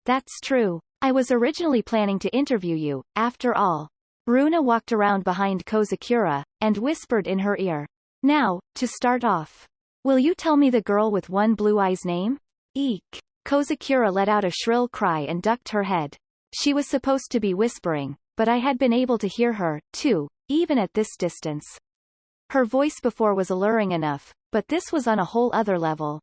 Speaker 1: That's true. I was originally planning to interview you, after all. Runa walked around behind Kozakura, and whispered in her ear. Now, to start off. Will you tell me the girl with one blue eye's name? Eek. Kozakura let out a shrill cry and ducked her head. She was supposed to be whispering, but I had been able to hear her, too, even at this distance. Her voice before was alluring enough, but this was on a whole other level.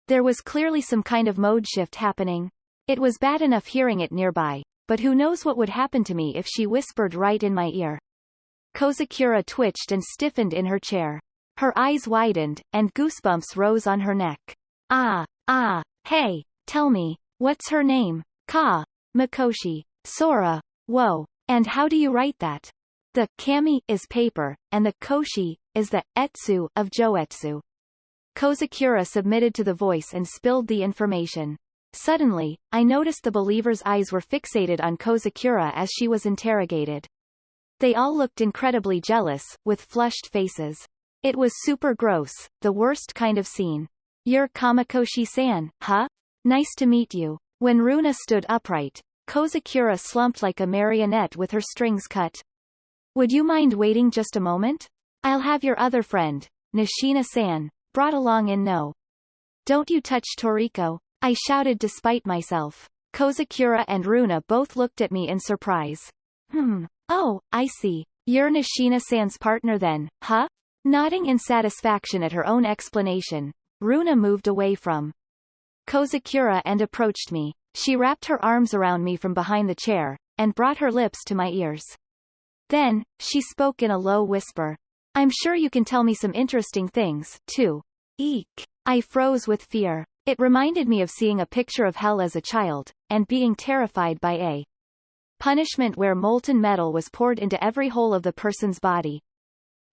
Speaker 1: There was clearly some kind of mode shift happening. It was bad enough hearing it nearby, but who knows what would happen to me if she whispered right in my ear. Kozakura twitched and stiffened in her chair. Her eyes widened, and goosebumps rose on her neck. Hey, tell me, what's her name? Mikoshi. Sora. Whoa. And how do you write that? The kami is paper, and the koshi is the etsu of joetsu. Kozakura submitted to the voice and spilled the information. Suddenly, I noticed the believer's eyes were fixated on Kozakura as she was interrogated. They all looked incredibly jealous, with flushed faces. It was super gross, the worst kind of scene. "You're Kamakoshi-san, huh? Nice to meet you." When Runa stood upright, Kozakura slumped like a marionette with her strings cut. "Would you mind waiting just a moment? I'll have your other friend, Nishina-san, brought along in no." "Don't you touch Toriko," I shouted despite myself. Kozakura and Runa both looked at me in surprise. Oh, I see. You're Nishina-san's partner then, huh?" Nodding in satisfaction at her own explanation, Runa moved away from Kozakura and approached me. She wrapped her arms around me from behind the chair, and brought her lips to my ears. Then, she spoke in a low whisper. "I'm sure you can tell me some interesting things, too." Eek! I froze with fear. It reminded me of seeing a picture of hell as a child, and being terrified by a punishment where molten metal was poured into every hole of the person's body.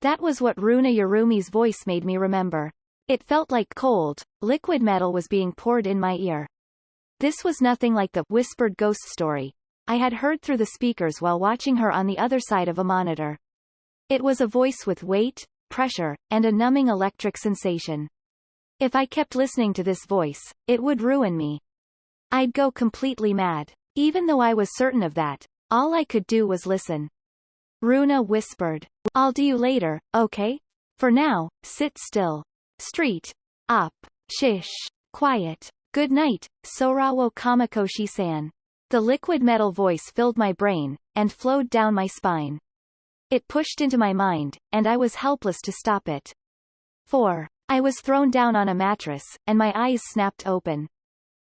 Speaker 1: That was what Runa Yurumi's voice made me remember. It felt like cold, liquid metal was being poured in my ear. This was nothing like the whispered ghost story I had heard through the speakers while watching her on the other side of a monitor. It was a voice with weight, pressure, and a numbing electric sensation. If I kept listening to this voice, it would ruin me. I'd go completely mad. Even though I was certain of that, all I could do was listen. Runa whispered, "I'll do you later, okay? For now, sit still. Street. Up. Shish. Quiet. Good night, Sorawo Kamakoshi-san." The liquid metal voice filled my brain, and flowed down my spine. It pushed into my mind, and I was helpless to stop it. 4. I was thrown down on a mattress, and my eyes snapped open.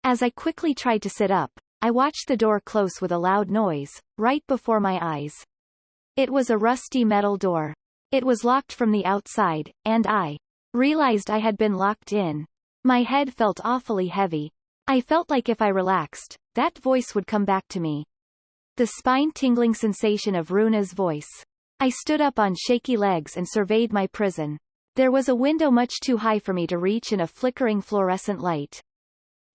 Speaker 1: As I quickly tried to sit up, I watched the door close with a loud noise, right before my eyes. It was a rusty metal door. It was locked from the outside, and I realized I had been locked in. My head felt awfully heavy. I felt like if I relaxed, that voice would come back to me. The spine-tingling sensation of Runa's voice. I stood up on shaky legs and surveyed my prison. There was a window much too high for me to reach and a flickering fluorescent light.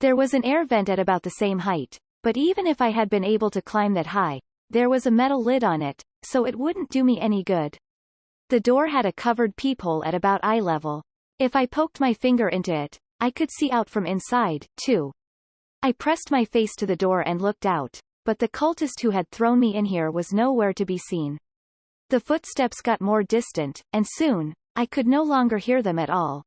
Speaker 1: There was an air vent at about the same height, but even if I had been able to climb that high, there was a metal lid on it, so it wouldn't do me any good. The door had a covered peephole at about eye level. If I poked my finger into it, I could see out from inside, too. I pressed my face to the door and looked out, but the cultist who had thrown me in here was nowhere to be seen. The footsteps got more distant, and soon, I could no longer hear them at all.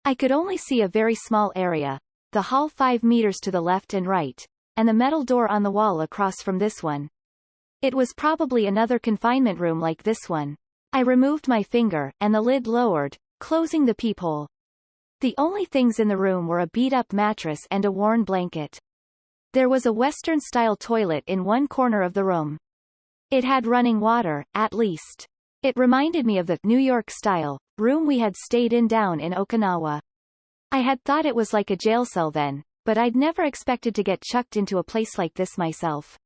Speaker 1: I could only see a very small area, the hall 5 meters to the left and right, and the metal door on the wall across from this one. It was probably another confinement room like this one. I removed my finger, and the lid lowered, closing the peephole. The only things in the room were a beat-up mattress and a worn blanket. There was a Western-style toilet in one corner of the room. It had running water, at least. It reminded me of the New York-style room we had stayed in down in Okinawa. I had thought it was like a jail cell then, but I'd never expected to get chucked into a place like this myself.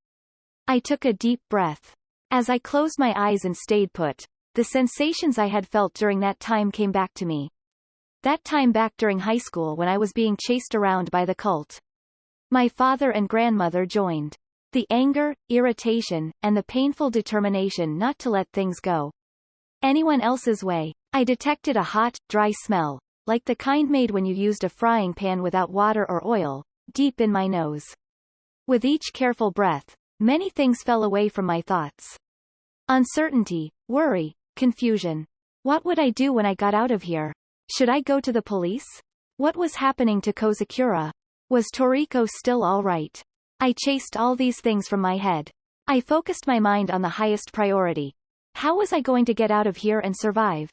Speaker 1: I took a deep breath. As I closed my eyes and stayed put, the sensations I had felt during that time came back to me. That time back during high school when I was being chased around by the cult. My father and grandmother joined. The anger, irritation, and the painful determination not to let things go anyone else's way. I detected a hot, dry smell, like the kind made when you used a frying pan without water or oil, deep in my nose. With each careful breath, many things fell away from my thoughts. Uncertainty, worry, confusion. What would I do when I got out of here? Should I go to the police? What was happening to Kozakura? Was Toriko still all right? I chased all these things from my head. I focused my mind on the highest priority. How was I going to get out of here and survive?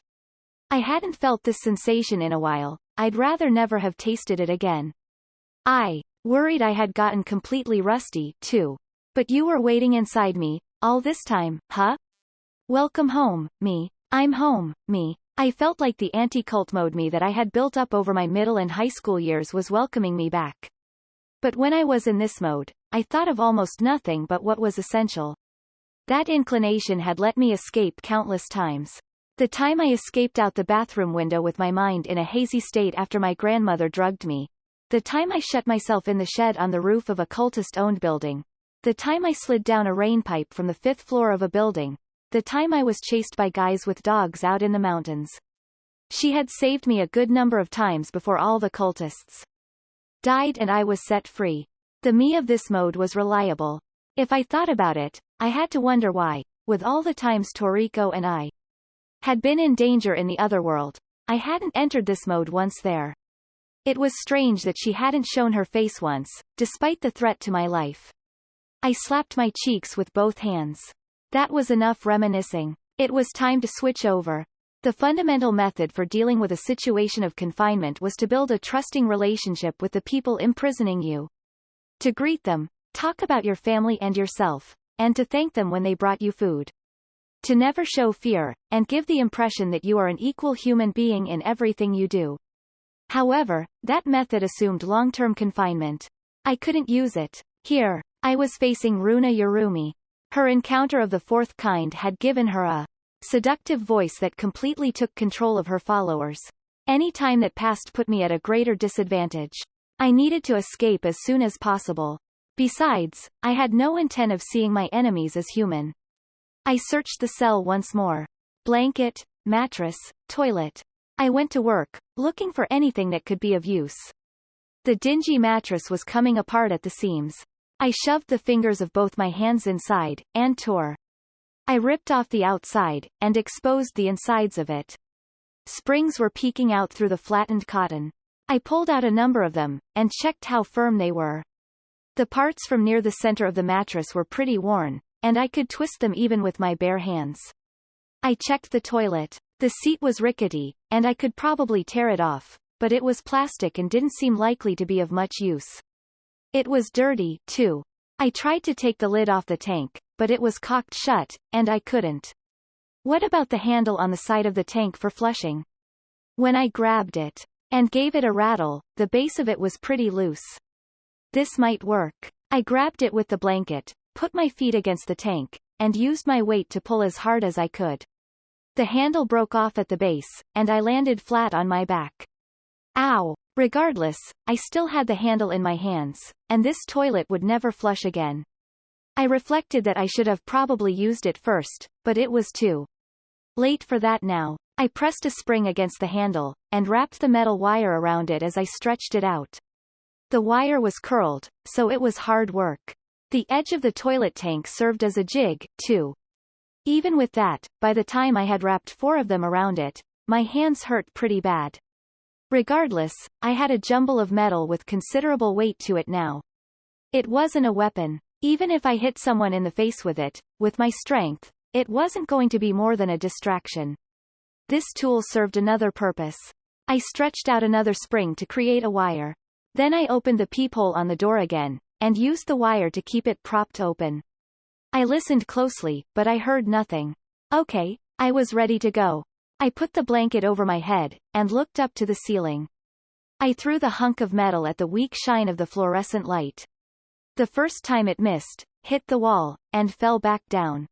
Speaker 1: I hadn't felt this sensation in a while. I'd rather never have tasted it again. I worried I had gotten completely rusty, too. But you were waiting inside me, all this time, huh? Welcome home, me. I'm home, me. I felt like the anti-cult mode me that I had built up over my middle and high school years was welcoming me back. But when I was in this mode, I thought of almost nothing but what was essential. That inclination had let me escape countless times. The time I escaped out the bathroom window with my mind in a hazy state after my grandmother drugged me. The time I shut myself in the shed on the roof of a cultist-owned building. The time I slid down a rain pipe from the 5th floor of a building. The time I was chased by guys with dogs out in the mountains. She had saved me a good number of times before all the cultists died and I was set free. The me of this mode was reliable. If I thought about it, I had to wonder why, with all the times Toriko and I had been in danger in the other world, I hadn't entered this mode once there. It was strange that she hadn't shown her face once, despite the threat to my life. I slapped my cheeks with both hands. That was enough reminiscing. It was time to switch over. The fundamental method for dealing with a situation of confinement was to build a trusting relationship with the people imprisoning you. To greet them, talk about your family and yourself, and to thank them when they brought you food. To never show fear, and give the impression that you are an equal human being in everything you do. However, that method assumed long-term confinement. I couldn't use it. Here, I was facing Runa Yurumi. Her encounter of the 4th kind had given her a seductive voice that completely took control of her followers. Any time that passed put me at a greater disadvantage. I needed to escape as soon as possible. Besides, I had no intent of seeing my enemies as human. I searched the cell once more. Blanket, mattress, toilet. I went to work, looking for anything that could be of use. The dingy mattress was coming apart at the seams. I shoved the fingers of both my hands inside, and tore. I ripped off the outside, and exposed the insides of it. Springs were peeking out through the flattened cotton. I pulled out a number of them, and checked how firm they were. The parts from near the center of the mattress were pretty worn, and I could twist them even with my bare hands. I checked the toilet. The seat was rickety, and I could probably tear it off, but it was plastic and didn't seem likely to be of much use. It was dirty, too. I tried to take the lid off the tank, but it was cocked shut, and I couldn't. What about the handle on the side of the tank for flushing? When I grabbed it and gave it a rattle, the base of it was pretty loose. This might work. I grabbed it with the blanket, put my feet against the tank, and used my weight to pull as hard as I could. The handle broke off at the base, and I landed flat on my back. Ow! Regardless, I still had the handle in my hands, and this toilet would never flush again. I reflected that I should have probably used it first, but it was too late for that now. I pressed a spring against the handle, and wrapped the metal wire around it as I stretched it out. The wire was curled, so it was hard work. The edge of the toilet tank served as a jig, too. Even with that, by the time I had wrapped 4 of them around it, my hands hurt pretty bad. Regardless, I had a jumble of metal with considerable weight to it now. It wasn't a weapon. Even if I hit someone in the face with it, with my strength, it wasn't going to be more than a distraction. This tool served another purpose. I stretched out another spring to create a wire. Then I opened the peephole on the door again, and used the wire to keep it propped open. I listened closely, but I heard nothing. Okay, I was ready to go. I put the blanket over my head, and looked up to the ceiling. I threw the hunk of metal at the weak shine of the fluorescent light. The first time it missed, hit the wall, and fell back down.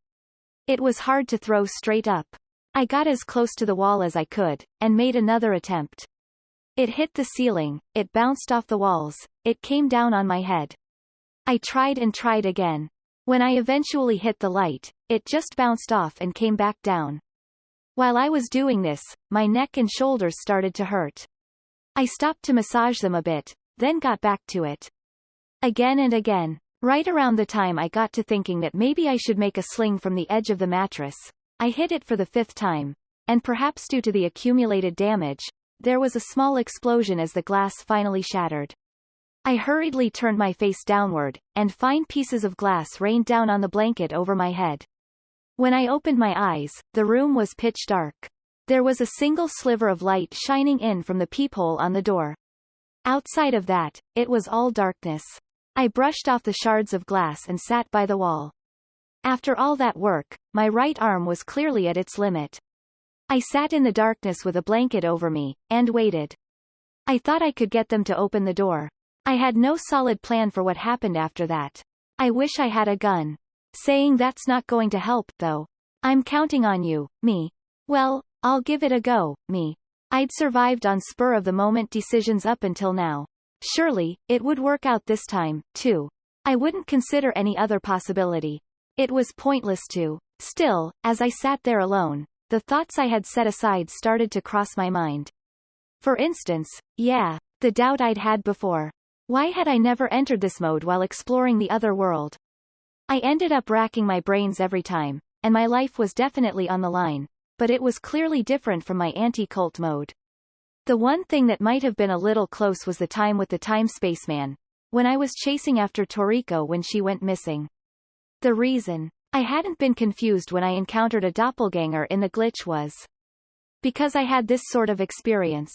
Speaker 1: It was hard to throw straight up. I got as close to the wall as I could, and made another attempt. It hit the ceiling, it bounced off the walls, it came down on my head. I tried and tried again. When I eventually hit the light, it just bounced off and came back down. While I was doing this, my neck and shoulders started to hurt. I stopped to massage them a bit, then got back to it. Again and again. Right around the time I got to thinking that maybe I should make a sling from the edge of the mattress, I hit it for the 5th time, and perhaps due to the accumulated damage, there was a small explosion as the glass finally shattered. I hurriedly turned my face downward, and fine pieces of glass rained down on the blanket over my head. When I opened my eyes, the room was pitch dark. There was a single sliver of light shining in from the peephole on the door. Outside of that, it was all darkness. I brushed off the shards of glass and sat by the wall. After all that work, my right arm was clearly at its limit. I sat in the darkness with a blanket over me, and waited. I thought I could get them to open the door. I had no solid plan for what happened after that. I wish I had a gun. Saying that's not going to help, though. I'm counting on you, me. Well, I'll give it a go, me. I'd survived on spur-of-the-moment decisions up until now. Surely, it would work out this time, too. I wouldn't consider any other possibility. It was pointless to. Still, as I sat there alone, the thoughts I had set aside started to cross my mind. For instance, the doubt I'd had before. Why had I never entered this mode while exploring the other world? I ended up racking my brains every time, and my life was definitely on the line, but it was clearly different from my anti-cult mode. The one thing that might have been a little close was the time with the time-space man, when I was chasing after Toriko when she went missing. The reason I hadn't been confused when I encountered a doppelganger in the glitch was because I had this sort of experience.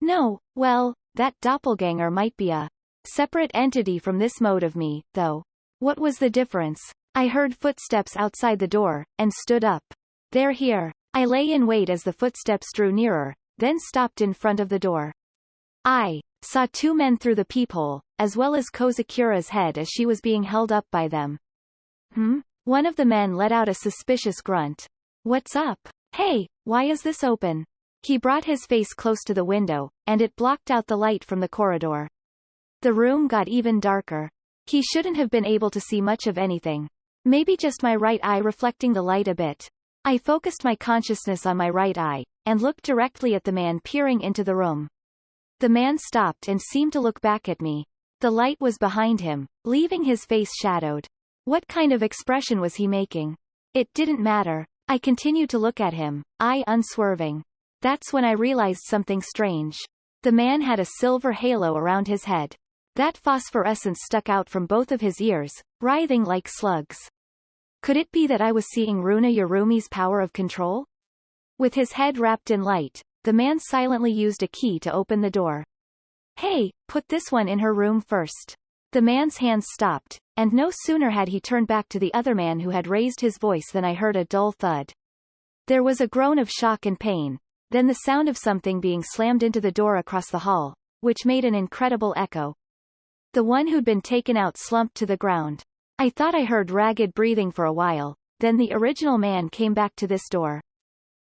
Speaker 1: No, well, that doppelganger might be a separate entity from this mode of me, though. What was the difference? I heard footsteps outside the door, and stood up. They're here. I lay in wait as the footsteps drew nearer, then stopped in front of the door. I saw two men through the peephole, as well as Kozakura's head as she was being held up by them. One of the men let out a suspicious grunt. What's up? Hey, why is this open? He brought his face close to the window, and it blocked out the light from the corridor. The room got even darker. He shouldn't have been able to see much of anything. Maybe just my right eye reflecting the light a bit. I focused my consciousness on my right eye, and looked directly at the man peering into the room. The man stopped and seemed to look back at me. The light was behind him, leaving his face shadowed. What kind of expression was he making? It didn't matter. I continued to look at him, eye unswerving. That's when I realized something strange. The man had a silver halo around his head. That phosphorescence stuck out from both of his ears, writhing like slugs. Could it be that I was seeing Runa Yurumi's power of control? With his head wrapped in light, the man silently used a key to open the door. Hey, put this one in her room first. The man's hands stopped, and no sooner had he turned back to the other man who had raised his voice than I heard a dull thud. There was a groan of shock and pain, then the sound of something being slammed into the door across the hall, which made an incredible echo. The one who'd been taken out slumped to the ground. I thought I heard ragged breathing for a while, then the original man came back to this door.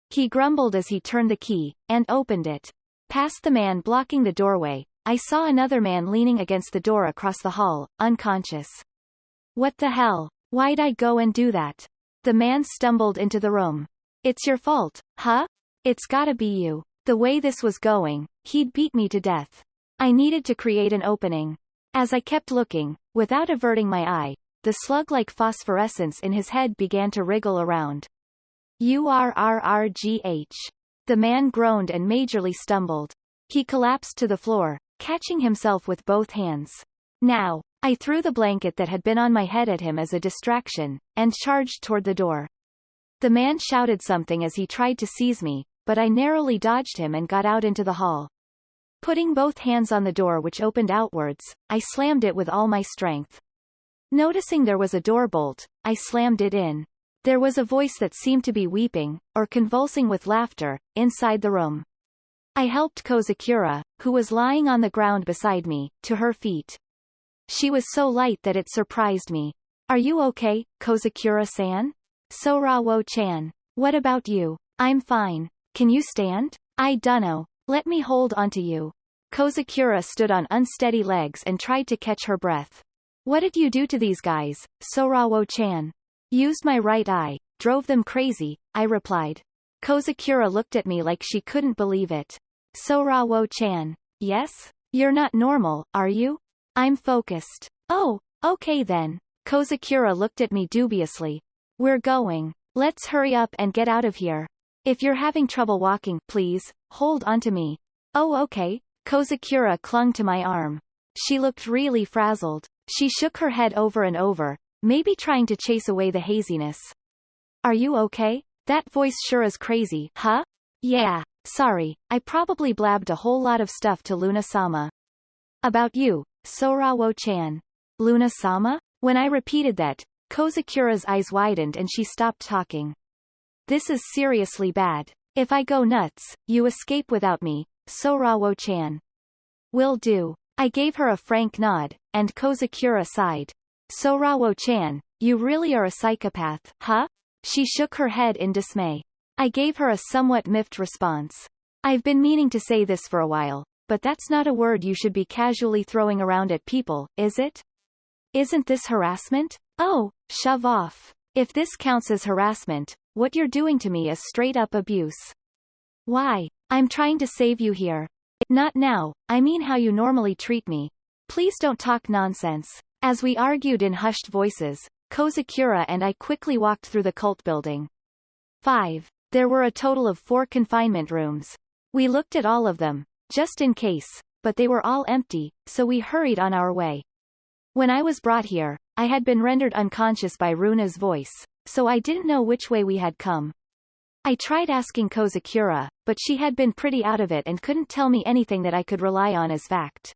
Speaker 1: He grumbled as he turned the key, and opened it. Past the man blocking the doorway, I saw another man leaning against the door across the hall, unconscious. What the hell? Why'd I go and do that? The man stumbled into the room. It's your fault, huh? It's gotta be you. The way this was going, he'd beat me to death. I needed to create an opening. As I kept looking, without averting my eye, the slug-like phosphorescence in his head began to wriggle around. URRRGH. The man groaned and majorly stumbled. He collapsed to the floor, catching himself with both hands. Now, I threw the blanket that had been on my head at him as a distraction, and charged toward the door. The man shouted something as he tried to seize me, but I narrowly dodged him and got out into the hall. Putting both hands on the door which opened outwards, I slammed it with all my strength. Noticing there was a door bolt, I slammed it in. There was a voice that seemed to be weeping, or convulsing with laughter, inside the room. I helped Kozakura, who was lying on the ground beside me, to her feet. She was so light that it surprised me. Are you okay, Kozakura-san? Sorawo-chan. What about you? I'm fine. Can you stand? I dunno. Let me hold onto you. Kozakura stood on unsteady legs and tried to catch her breath. What did you do to these guys, Sorawo-chan? Used my right eye. Drove them crazy, I replied. Kozakura looked at me like she couldn't believe it. Sorawo-chan. Yes? You're not normal, are you? I'm focused. Oh, okay then. Kozakura looked at me dubiously. We're going. Let's hurry up and get out of here. If you're having trouble walking, please, hold onto me. Oh okay. Kozakura clung to my arm. She looked really frazzled. She shook her head over and over, maybe trying to chase away the haziness. Are you okay? That voice sure is crazy, huh? Yeah, sorry, I probably blabbed a whole lot of stuff to Luna-sama. About you, Sorawo-chan. Luna-sama? When I repeated that, Kozakura's eyes widened and she stopped talking. This is seriously bad. If I go nuts, you escape without me, Sorawo-chan. Will do. I gave her a frank nod, and Kozakura sighed. Sorawo-chan, you really are a psychopath, huh? She shook her head in dismay. I gave her a somewhat miffed response. I've been meaning to say this for a while, but that's not a word you should be casually throwing around at people, is it? Isn't this harassment? Oh, shove off. If this counts as harassment, what you're doing to me is straight up abuse. Why? I'm trying to save you here. Not now, I mean how you normally treat me. Please don't talk nonsense. As we argued in hushed voices, Kozakura and I quickly walked through the cult building. 5. There were a total of 4 confinement rooms. We looked at all of them, just in case, but they were all empty, so we hurried on our way. When I was brought here, I had been rendered unconscious by Runa's voice, so I didn't know which way we had come. I tried asking Kozakura, but she had been pretty out of it and couldn't tell me anything that I could rely on as fact.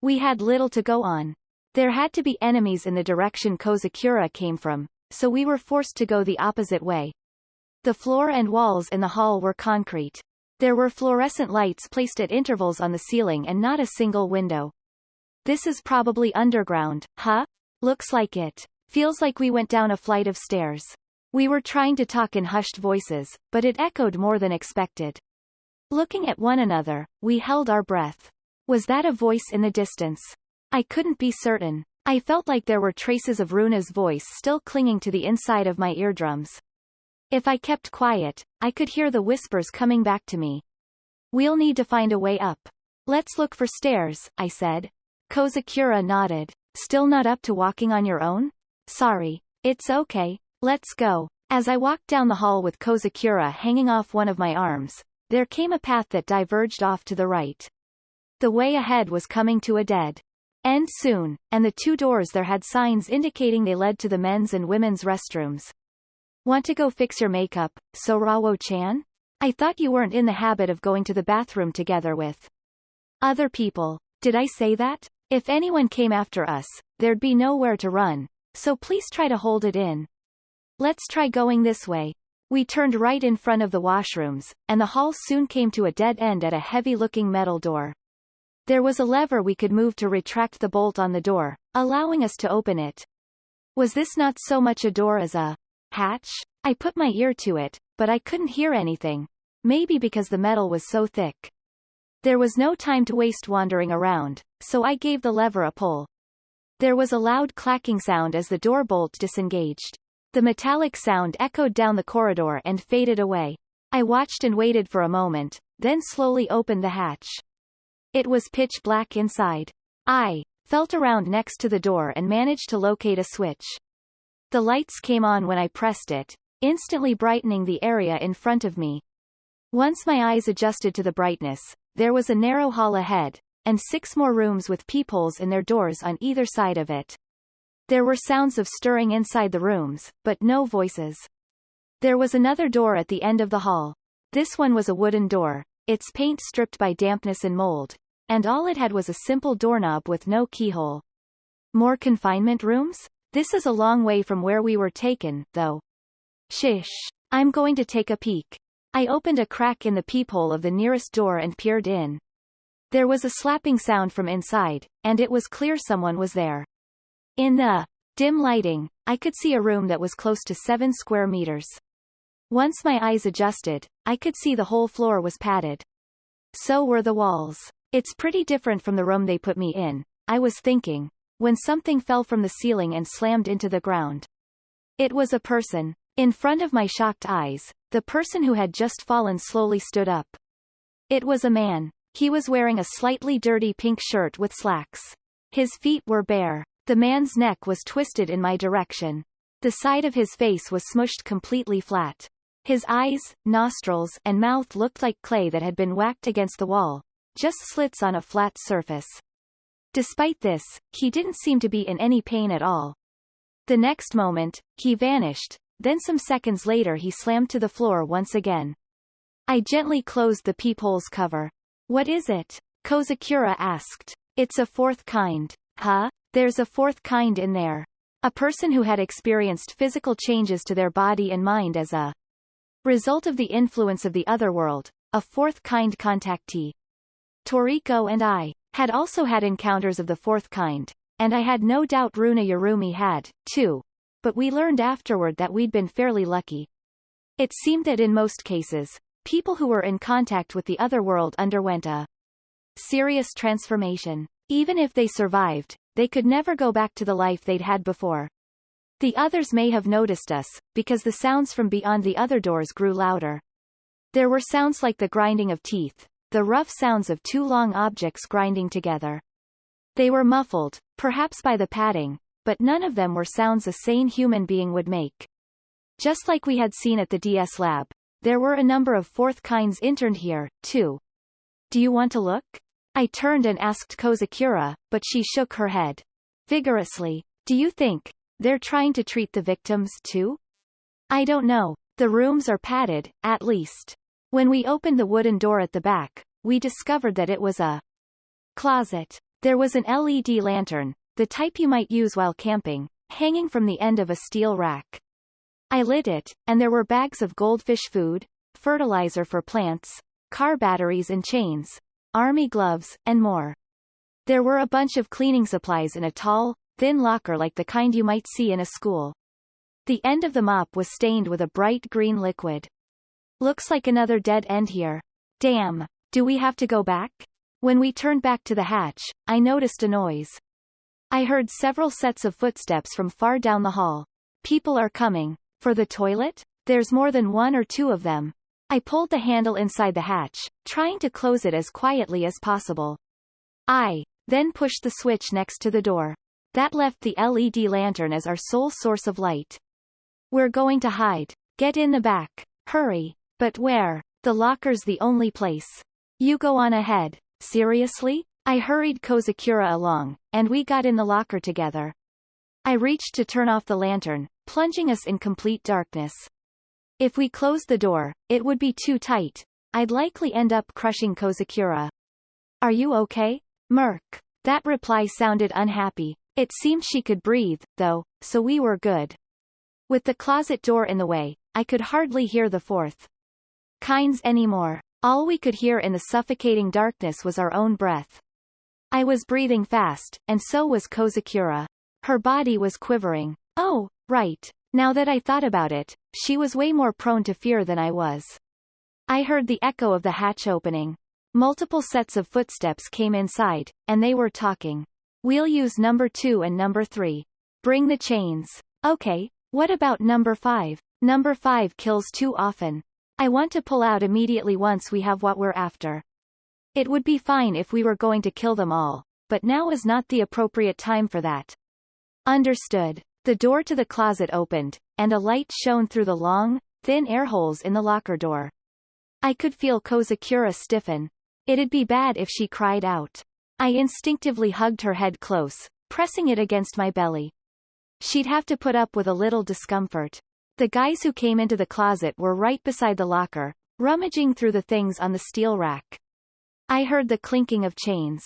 Speaker 1: We had little to go on. There had to be enemies in the direction Kozakura came from, so we were forced to go the opposite way. The floor and walls in the hall were concrete. There were fluorescent lights placed at intervals on the ceiling and not a single window. This is probably underground, huh? Looks like it. Feels like we went down a flight of stairs. We were trying to talk in hushed voices, but it echoed more than expected. Looking at one another, we held our breath. Was that a voice in the distance? I couldn't be certain. I felt like there were traces of Runa's voice still clinging to the inside of my eardrums. If I kept quiet, I could hear the whispers coming back to me. We'll need to find a way up. Let's look for stairs, I said. Kozakura nodded. Still not up to walking on your own? Sorry. It's okay. Let's go. As I walked down the hall with Kozakura hanging off one of my arms, there came a path that diverged off to the right. The way ahead was coming to a dead end soon, and the 2 doors there had signs indicating they led to the men's and women's restrooms. Want to go fix your makeup, Sorawo-chan? I thought you weren't in the habit of going to the bathroom together with other people. Did I say that? If anyone came after us, there'd be nowhere to run, so please try to hold it in. Let's try going this way. We turned right in front of the washrooms, and the hall soon came to a dead end at a heavy-looking metal door. There was a lever we could move to retract the bolt on the door, allowing us to open it. Was this not so much a door as a hatch? I put my ear to it, but I couldn't hear anything. Maybe because the metal was so thick. There was no time to waste wandering around, so I gave the lever a pull. There was a loud clacking sound as the door bolt disengaged. The metallic sound echoed down the corridor and faded away. I watched and waited for a moment, then slowly opened the hatch. It was pitch black inside. I felt around next to the door and managed to locate a switch. The lights came on when I pressed it, instantly brightening the area in front of me. Once my eyes adjusted to the brightness, there was a narrow hall ahead, and 6 more rooms with peepholes in their doors on either side of it. There were sounds of stirring inside the rooms, but no voices. There was another door at the end of the hall. This one was a wooden door, its paint stripped by dampness and mold, and all it had was a simple doorknob with no keyhole. More confinement rooms? This is a long way from where we were taken, though. Shish. I'm going to take a peek. I opened a crack in the peephole of the nearest door and peered in. There was a slapping sound from inside, and it was clear someone was there. In the dim lighting, I could see a room that was close to 7 square meters. Once my eyes adjusted, I could see the whole floor was padded. So were the walls. It's pretty different from the room they put me in, I was thinking, when something fell from the ceiling and slammed into the ground. It was a person. In front of my shocked eyes, the person who had just fallen slowly stood up. It was a man. He was wearing a slightly dirty pink shirt with slacks. His feet were bare. The man's neck was twisted in my direction. The side of his face was smushed completely flat. His eyes, nostrils, and mouth looked like clay that had been whacked against the wall, just slits on a flat surface. Despite this, he didn't seem to be in any pain at all. The next moment, he vanished, then some seconds later he slammed to the floor once again. I gently closed the peephole's cover. What is it? Kozakura asked. It's a 4th kind. Huh? There's a 4th kind in there. A person who had experienced physical changes to their body and mind as a result of the influence of the otherworld, a 4th kind contactee. Toriko and I had also had encounters of the 4th kind, and I had no doubt Runa Yarumi had, too, but we learned afterward that we'd been fairly lucky. It seemed that in most cases, people who were in contact with the other world underwent a serious transformation. Even if they survived, they could never go back to the life they'd had before. The others may have noticed us, because the sounds from beyond the other doors grew louder. There were sounds like the grinding of teeth, the rough sounds of two long objects grinding together. They were muffled, perhaps by the padding, but none of them were sounds a sane human being would make. Just like we had seen at the DS lab, there were a number of fourth kinds interned here, too. Do you want to look? I turned and asked Kozakura, but she shook her head vigorously. Do you think they're trying to treat the victims too? I don't know. The rooms are padded, at least. When we opened the wooden door at the back, we discovered that it was a closet. There was an LED lantern, the type you might use while camping, hanging from the end of a steel rack. I lit it, and there were bags of goldfish food, fertilizer for plants, car batteries and chains, army gloves, and more. There were a bunch of cleaning supplies in a tall, thin locker like the kind you might see in a school. The end of the mop was stained with a bright green liquid. Looks like another dead end here. Damn. Do we have to go back? When we turned back to the hatch, I noticed a noise. I heard several sets of footsteps from far down the hall. People are coming. For the toilet? There's more than one or two of them. I pulled the handle inside the hatch, trying to close it as quietly as possible. I then pushed the switch next to the door. That left the LED lantern as our sole source of light. We're going to hide. Get in the back. Hurry. But where? The locker's the only place. You go on ahead. Seriously? I hurried Kozakura along, and we got in the locker together. I reached to turn off the lantern, plunging us in complete darkness. If we closed the door, it would be too tight. I'd likely end up crushing Kozakura. Are you okay? Merc. That reply sounded unhappy. It seemed she could breathe, though, so we were good. With the closet door in the way, I could hardly hear the fourth kinds anymore. All we could hear in the suffocating darkness was our own breath. I was breathing fast, and so was Kozakura. Her body was quivering. Oh, right. Now that I thought about it, she was way more prone to fear than I was. I heard the echo of the hatch opening. Multiple sets of footsteps came inside, and they were talking. We'll use number 2 and number 3. Bring the chains. Okay, what about number 5? Number 5 kills too often. I want to pull out immediately once we have what we're after. It would be fine if we were going to kill them all, but now is not the appropriate time for that. Understood. The door to the closet opened, and a light shone through the long, thin air holes in the locker door. I could feel Kozakura stiffen. It'd be bad if she cried out. I instinctively hugged her head close, pressing it against my belly. She'd have to put up with a little discomfort. The guys who came into the closet were right beside the locker, rummaging through the things on the steel rack. I heard the clinking of chains.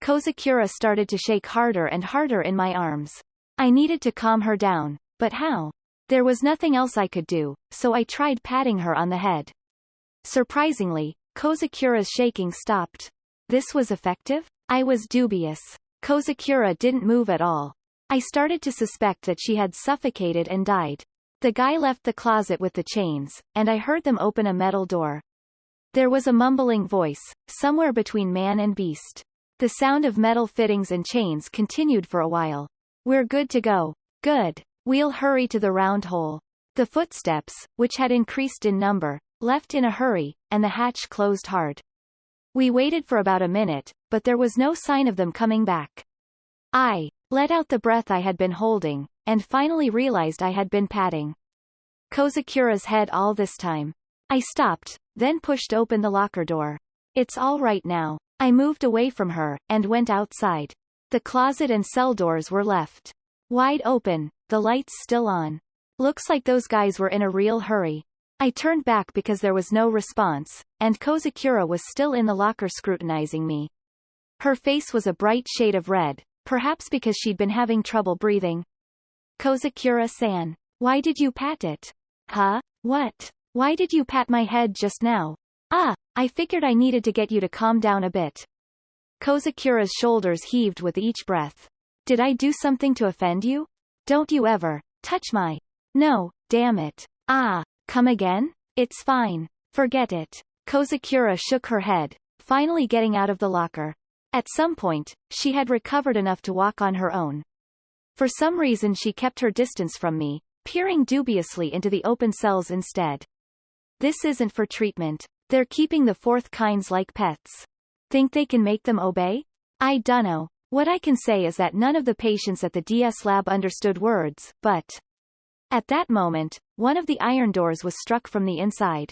Speaker 1: Kozakura started to shake harder and harder in my arms. I needed to calm her down, but how? There was nothing else I could do, so I tried patting her on the head. Surprisingly, Kozakura's shaking stopped. This was effective? I was dubious. Kozakura didn't move at all. I started to suspect that she had suffocated and died. The guy left the closet with the chains, and I heard them open a metal door. There was a mumbling voice, somewhere between man and beast. The sound of metal fittings and chains continued for a while. We're good to go. Good. We'll hurry to the round hole. The footsteps, which had increased in number, left in a hurry, and the hatch closed hard. We waited for about a minute, but there was no sign of them coming back. I let out the breath I had been holding, and finally realized I had been patting Kozakura's head all this time. I stopped, then pushed open the locker door. It's all right now. I moved away from her, and went outside. The closet and cell doors were left wide open, the lights still on. Looks like those guys were in a real hurry. I turned back because there was no response, and Kozakura was still in the locker scrutinizing me. Her face was a bright shade of red, perhaps because she'd been having trouble breathing. Kozakura-san, why did you pat it? Huh? What? Why did you pat my head just now? Ah, I figured I needed to get you to calm down a bit. Kozakura's shoulders heaved with each breath. Did I do something to offend you? Don't you ever touch my... No, damn it. Ah, come again? It's fine. Forget it. Kozakura shook her head, finally getting out of the locker. At some point, she had recovered enough to walk on her own. For some reason she kept her distance from me, peering dubiously into the open cells instead. This isn't for treatment. They're keeping the fourth kinds like pets. Think they can make them obey? I dunno. What I can say is that none of the patients at the DS lab understood words, but... At that moment, one of the iron doors was struck from the inside.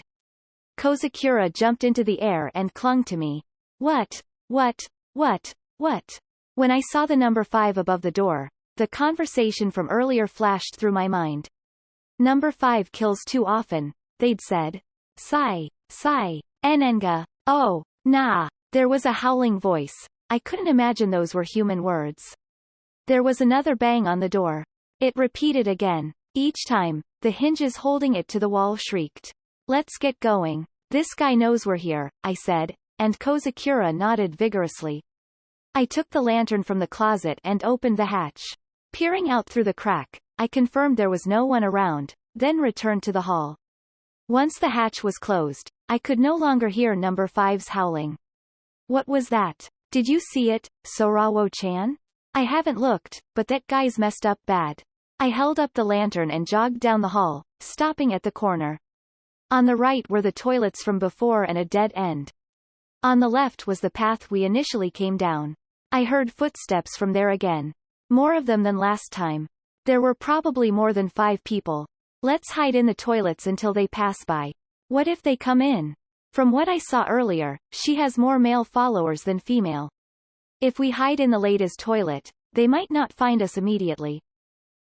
Speaker 1: Kozakura jumped into the air and clung to me. What? When I saw the number 5 above the door, the conversation from earlier flashed through my mind. Number 5 kills too often, they'd said. Sai, enenga, oh, nah. There was a howling voice. I couldn't imagine those were human words. There was another bang on the door. It repeated again. Each time, the hinges holding it to the wall shrieked. Let's get going. This guy knows we're here, I said, and Kozakura nodded vigorously. I took the lantern from the closet and opened the hatch. Peering out through the crack, I confirmed there was no one around, then returned to the hall. Once the hatch was closed, I could no longer hear number 5's howling. What was that? Did you see it, Sorawo-chan? I haven't looked, but that guy's messed up bad. I held up the lantern and jogged down the hall, stopping at the corner. On the right were the toilets from before and a dead end. On the left was the path we initially came down. I heard footsteps from there again. More of them than last time. There were probably more than 5 people. Let's hide in the toilets until they pass by. What if they come in? From what I saw earlier, she has more male followers than female. If we hide in the ladies' toilet, they might not find us immediately.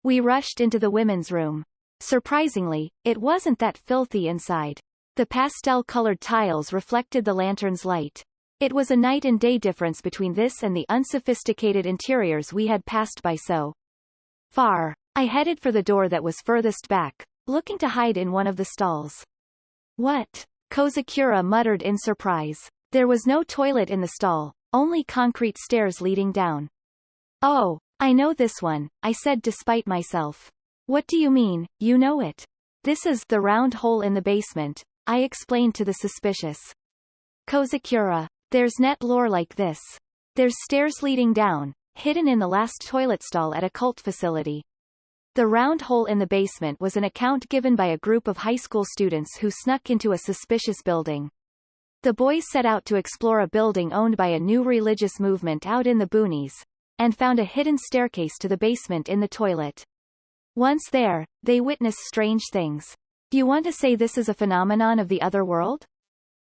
Speaker 1: We rushed into the women's room. Surprisingly, it wasn't that filthy inside. The pastel-colored tiles reflected the lantern's light. It was a night and day difference between this and the unsophisticated interiors we had passed by so far. I headed for the door that was furthest back, looking to hide in one of the stalls. What? Kozakura muttered in surprise. There was no toilet in the stall, only concrete stairs leading down. Oh, I know this one, I said despite myself. What do you mean, you know it? This is the round hole in the basement, I explained to the suspicious Kozakura. There's net lore like this. There's stairs leading down, hidden in the last toilet stall at a cult facility. The round hole in the basement was an account given by a group of high school students who snuck into a suspicious building. The boys set out to explore a building owned by a new religious movement out in the boonies, and found a hidden staircase to the basement in the toilet. Once there, they witnessed strange things. Do you want to say this is a phenomenon of the other world?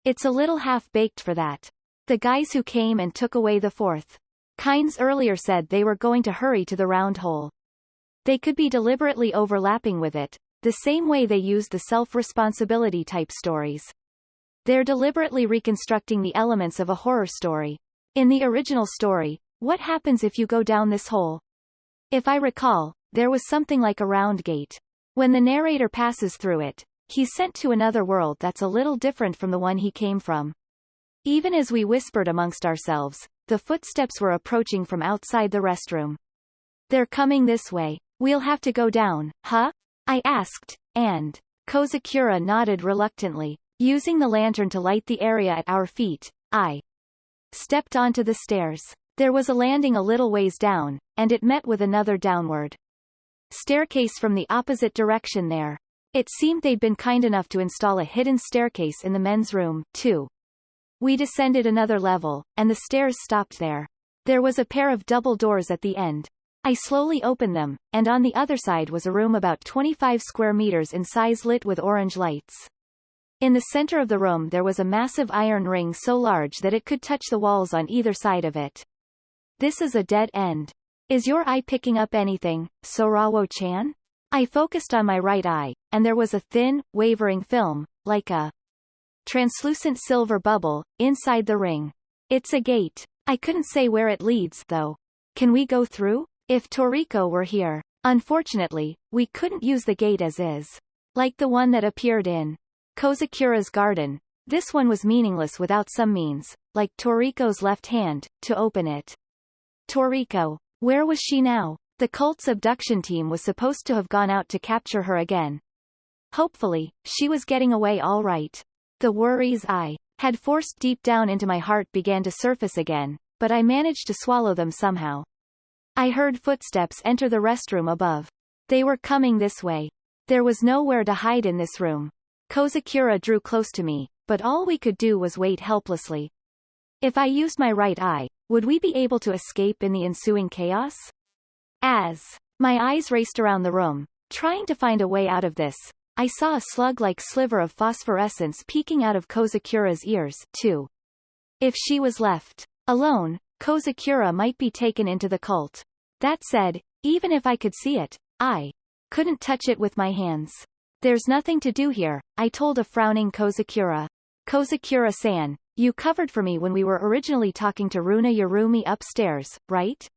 Speaker 1: It's a little half-baked for that. The guys who came and took away the fourth kinds earlier said they were going to hurry to the round hole. They could be deliberately overlapping with it, the same way they used the self-responsibility type stories. They're deliberately reconstructing the elements of a horror story. In the original story, what happens if you go down this hole? If I recall, there was something like a round gate. When the narrator passes through it, he's sent to another world that's a little different from the one he came from. Even as we whispered amongst ourselves, the footsteps were approaching from outside the restroom. They're coming this way. We'll have to go down, huh? I asked, and Kozakura nodded reluctantly. Using the lantern to light the area at our feet, I stepped onto the stairs. There was a landing a little ways down, and it met with another downward staircase from the opposite direction there. It seemed they'd been kind enough to install a hidden staircase in the men's room, too. We descended another level, and the stairs stopped there. There was a pair of double doors at the end. I slowly opened them, and on the other side was a room about 25 square meters in size lit with orange lights. In the center of the room there was a massive iron ring so large that it could touch the walls on either side of it. This is a dead end. Is your eye picking up anything, Sorawo-chan? I focused on my right eye, and there was a thin, wavering film, like a translucent silver bubble, inside the ring. It's a gate. I couldn't say where it leads, though. Can we go through? If Toriko were here. Unfortunately, we couldn't use the gate as is. Like the one that appeared in Kozakura's garden, this one was meaningless without some means, like Toriko's left hand, to open it. Toriko. Where was she now? The cult's abduction team was supposed to have gone out to capture her again. Hopefully, she was getting away all right. The worries I had forced deep down into my heart began to surface again, but I managed to swallow them somehow. I heard footsteps enter the restroom above. They were coming this way. There was nowhere to hide in this room. Kozakura drew close to me, but all we could do was wait helplessly. If I used my right eye, would we be able to escape in the ensuing chaos? As my eyes raced around the room, trying to find a way out of this, I saw a slug-like sliver of phosphorescence peeking out of Kozakura's ears, too. If she was left alone, Kozakura might be taken into the cult. That said, even if I could see it, I couldn't touch it with my hands. There's nothing to do here, I told a frowning Kozakura. Kozakura-san, you covered for me when we were originally talking to Runa Yurumi upstairs, right?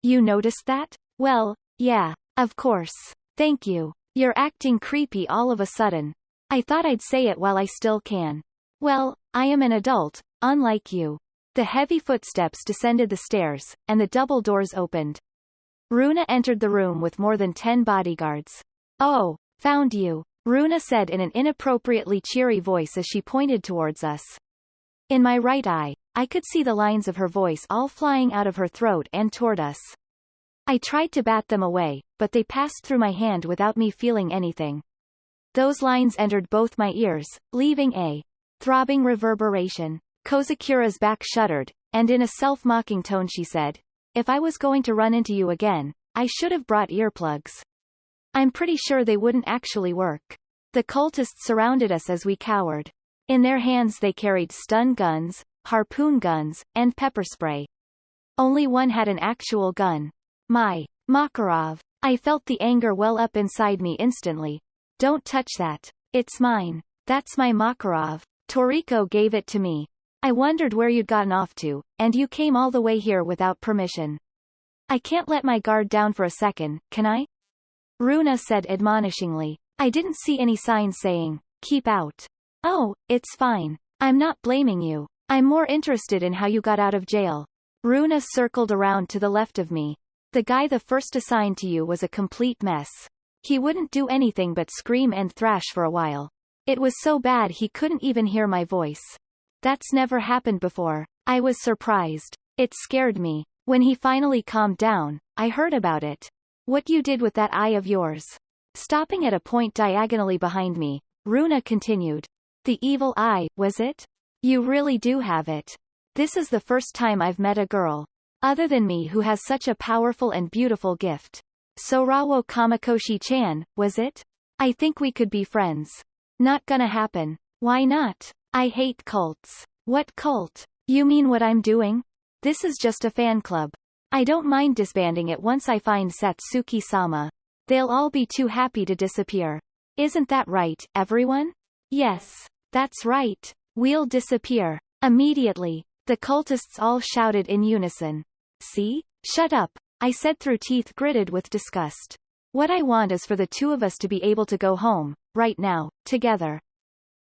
Speaker 1: You noticed that? Well, yeah, of course. Thank you. You're acting creepy all of a sudden. I thought I'd say it while I still can. Well, I am an adult, unlike you. The heavy footsteps descended the stairs, and the double doors opened. Runa entered the room with more than 10 bodyguards. Oh, found you, Runa said in an inappropriately cheery voice as she pointed towards us. In my right eye, I could see the lines of her voice all flying out of her throat and toward us. I tried to bat them away, but they passed through my hand without me feeling anything. Those lines entered both my ears, leaving a throbbing reverberation. Kozakura's back shuddered, and in a self-mocking tone she said, if I was going to run into you again, I should have brought earplugs. I'm pretty sure they wouldn't actually work. The cultists surrounded us as we cowered. In their hands they carried stun guns, harpoon guns, and pepper spray. Only one had an actual gun. My Makarov. I felt the anger well up inside me instantly. Don't touch that. It's mine. That's my Makarov. Toriko gave it to me. I wondered where you'd gotten off to, and you came all the way here without permission. I can't let my guard down for a second, can I? Runa said admonishingly. I didn't see any signs saying, keep out. Oh, it's fine. I'm not blaming you. I'm more interested in how you got out of jail. Runa circled around to the left of me. The guy the first assigned to you was a complete mess. He wouldn't do anything but scream and thrash for a while. It was so bad he couldn't even hear my voice. That's never happened before. I was surprised. It scared me. When he finally calmed down, I heard about it. What you did with that eye of yours. Stopping at a point diagonally behind me, Runa continued. The evil eye, was it? You really do have it. This is the first time I've met a girl other than me who has such a powerful and beautiful gift. Sorawo Kamakoshi-chan, was it? I think we could be friends. Not gonna happen. Why not? I hate cults. What cult? You mean what I'm doing? This is just a fan club. I don't mind disbanding it once I find Satsuki-sama. They'll all be too happy to disappear. Isn't that right, everyone? Yes. That's right. We'll disappear. Immediately. The cultists all shouted in unison. See? Shut up, I said through teeth gritted with disgust. What I want is for the two of us to be able to go home, right now, together.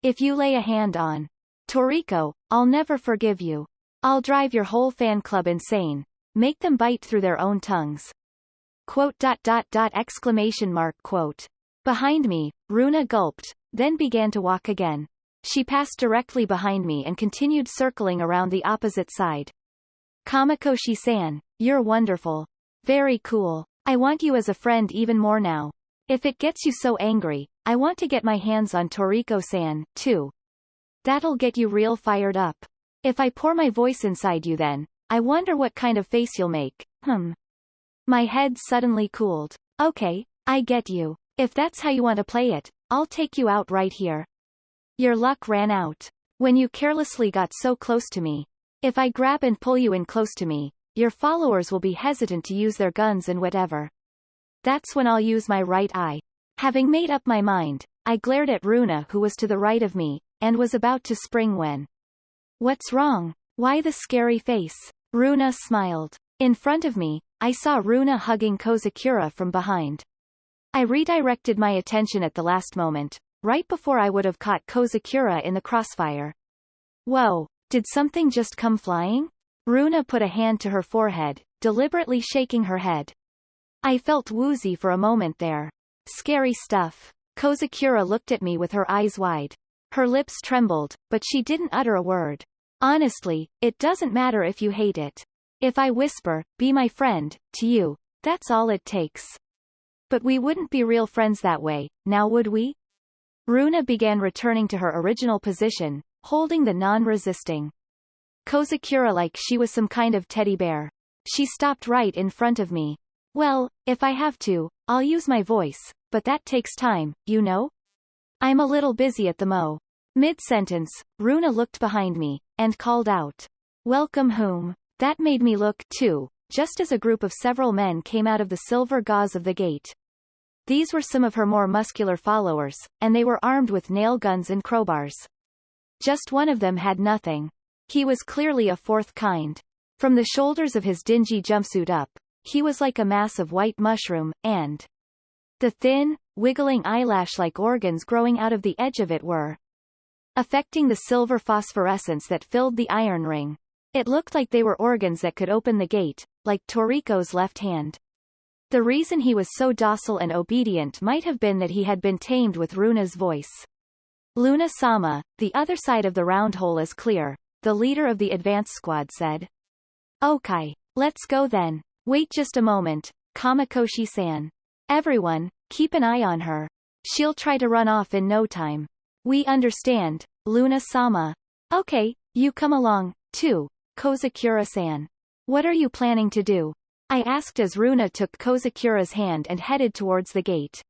Speaker 1: If you lay a hand on Toriko, I'll never forgive you. I'll drive your whole fan club insane. Make them bite through their own tongues. Quote. Exclamation mark quote. Behind me, Runa gulped, then began to walk again. She passed directly behind me and continued circling around the opposite side. Kamakoshi-san, you're wonderful. Very cool. I want you as a friend even more now. If it gets you so angry, I want to get my hands on Toriko-san, too. That'll get you real fired up. If I pour my voice inside you then, I wonder what kind of face you'll make. My head suddenly cooled. Okay, I get you. If that's how you want to play it, I'll take you out right here. Your luck ran out. When you carelessly got so close to me. If I grab and pull you in close to me, your followers will be hesitant to use their guns and whatever. That's when I'll use my right eye. Having made up my mind, I glared at Runa who was to the right of me, and was about to spring when. What's wrong? Why the scary face? Runa smiled. In front of me, I saw Runa hugging Kozakura from behind. I redirected my attention at the last moment, right before I would have caught Kozakura in the crossfire. Whoa, did something just come flying? Runa put a hand to her forehead, deliberately shaking her head. I felt woozy for a moment there. Scary stuff. Kozakura looked at me with her eyes wide. Her lips trembled, but she didn't utter a word. Honestly, it doesn't matter if you hate it. If I whisper, be my friend, to you, that's all it takes. But we wouldn't be real friends that way, now would we? Runa began returning to her original position, holding the non-resisting Kozakura like she was some kind of teddy bear. She stopped right in front of me. Well, if I have to, I'll use my voice, but that takes time, you know? I'm a little busy at the mo. Mid-sentence, Runa looked behind me, and called out, welcome home. That made me look, too, just as a group of several men came out of the silver gauze of the gate. These were some of her more muscular followers, and they were armed with nail guns and crowbars. Just one of them had nothing. He was clearly a fourth kind. From the shoulders of his dingy jumpsuit up, he was like a mass of white mushroom, and the thin, wiggling eyelash-like organs growing out of the edge of it were affecting the silver phosphorescence that filled the iron ring. It looked like they were organs that could open the gate, like Toriko's left hand. The reason he was so docile and obedient might have been that he had been tamed with Runa's voice. Luna-sama, the other side of the round hole is clear, the leader of the advance squad said. Okay, let's go then. Wait just a moment, Kamakoshi-san. Everyone, keep an eye on her. She'll try to run off in no time. We understand, Luna-sama. Okay, you come along, too, Kozakura-san. What are you planning to do? I asked as Runa took Kozakura's hand and headed towards the gate.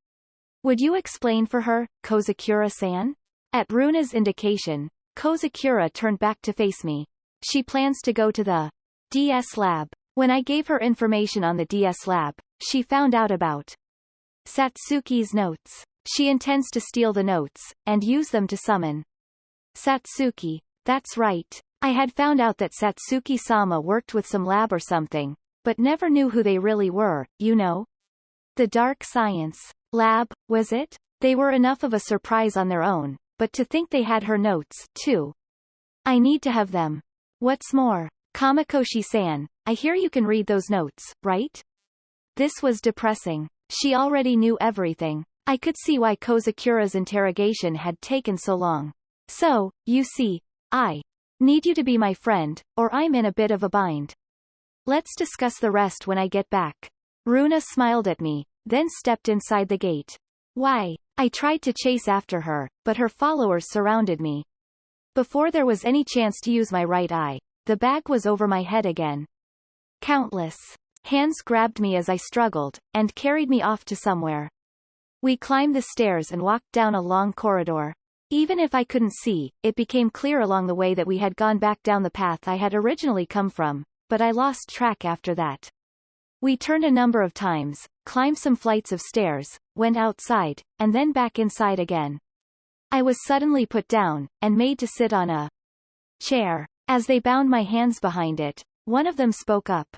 Speaker 1: Would you explain for her, Kozakura-san? At Runa's indication, Kozakura turned back to face me. She plans to go to the DS lab. When I gave her information on the DS lab, she found out about Satsuki's notes. She intends to steal the notes, and use them to summon Satsuki. That's right. I had found out that Satsuki-sama worked with some lab or something, but never knew who they really were, you know? The Dark Science lab, was it? They were enough of a surprise on their own, but to think they had her notes, too. I need to have them. What's more, Kamakoshi-san, I hear you can read those notes, right? This was depressing. She already knew everything. I could see why Kozakura's interrogation had taken so long. So, you see, I need you to be my friend, or I'm in a bit of a bind. Let's discuss the rest when I get back. Runa smiled at me, then stepped inside the gate. Why? I tried to chase after her, but her followers surrounded me. Before there was any chance to use my right eye, the bag was over my head again. Countless hands grabbed me as I struggled, and carried me off to somewhere. We climbed the stairs and walked down a long corridor. Even if I couldn't see, it became clear along the way that we had gone back down the path I had originally come from, but I lost track after that. We turned a number of times, climbed some flights of stairs, went outside, and then back inside again. I was suddenly put down, and made to sit on a chair. As they bound my hands behind it, one of them spoke up.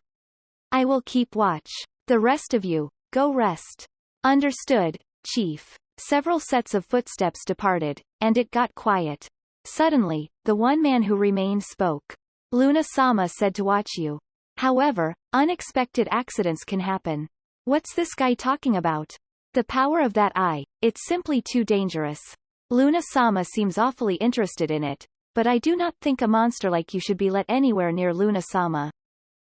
Speaker 1: I will keep watch. The rest of you, go rest. Understood, Chief. Several sets of footsteps departed, and it got quiet. Suddenly, the one man who remained spoke. Luna-sama said to watch you. However, unexpected accidents can happen. What's this guy talking about? The power of that eye, it's simply too dangerous. Luna-sama seems awfully interested in it, but I do not think a monster like you should be let anywhere near Luna-sama.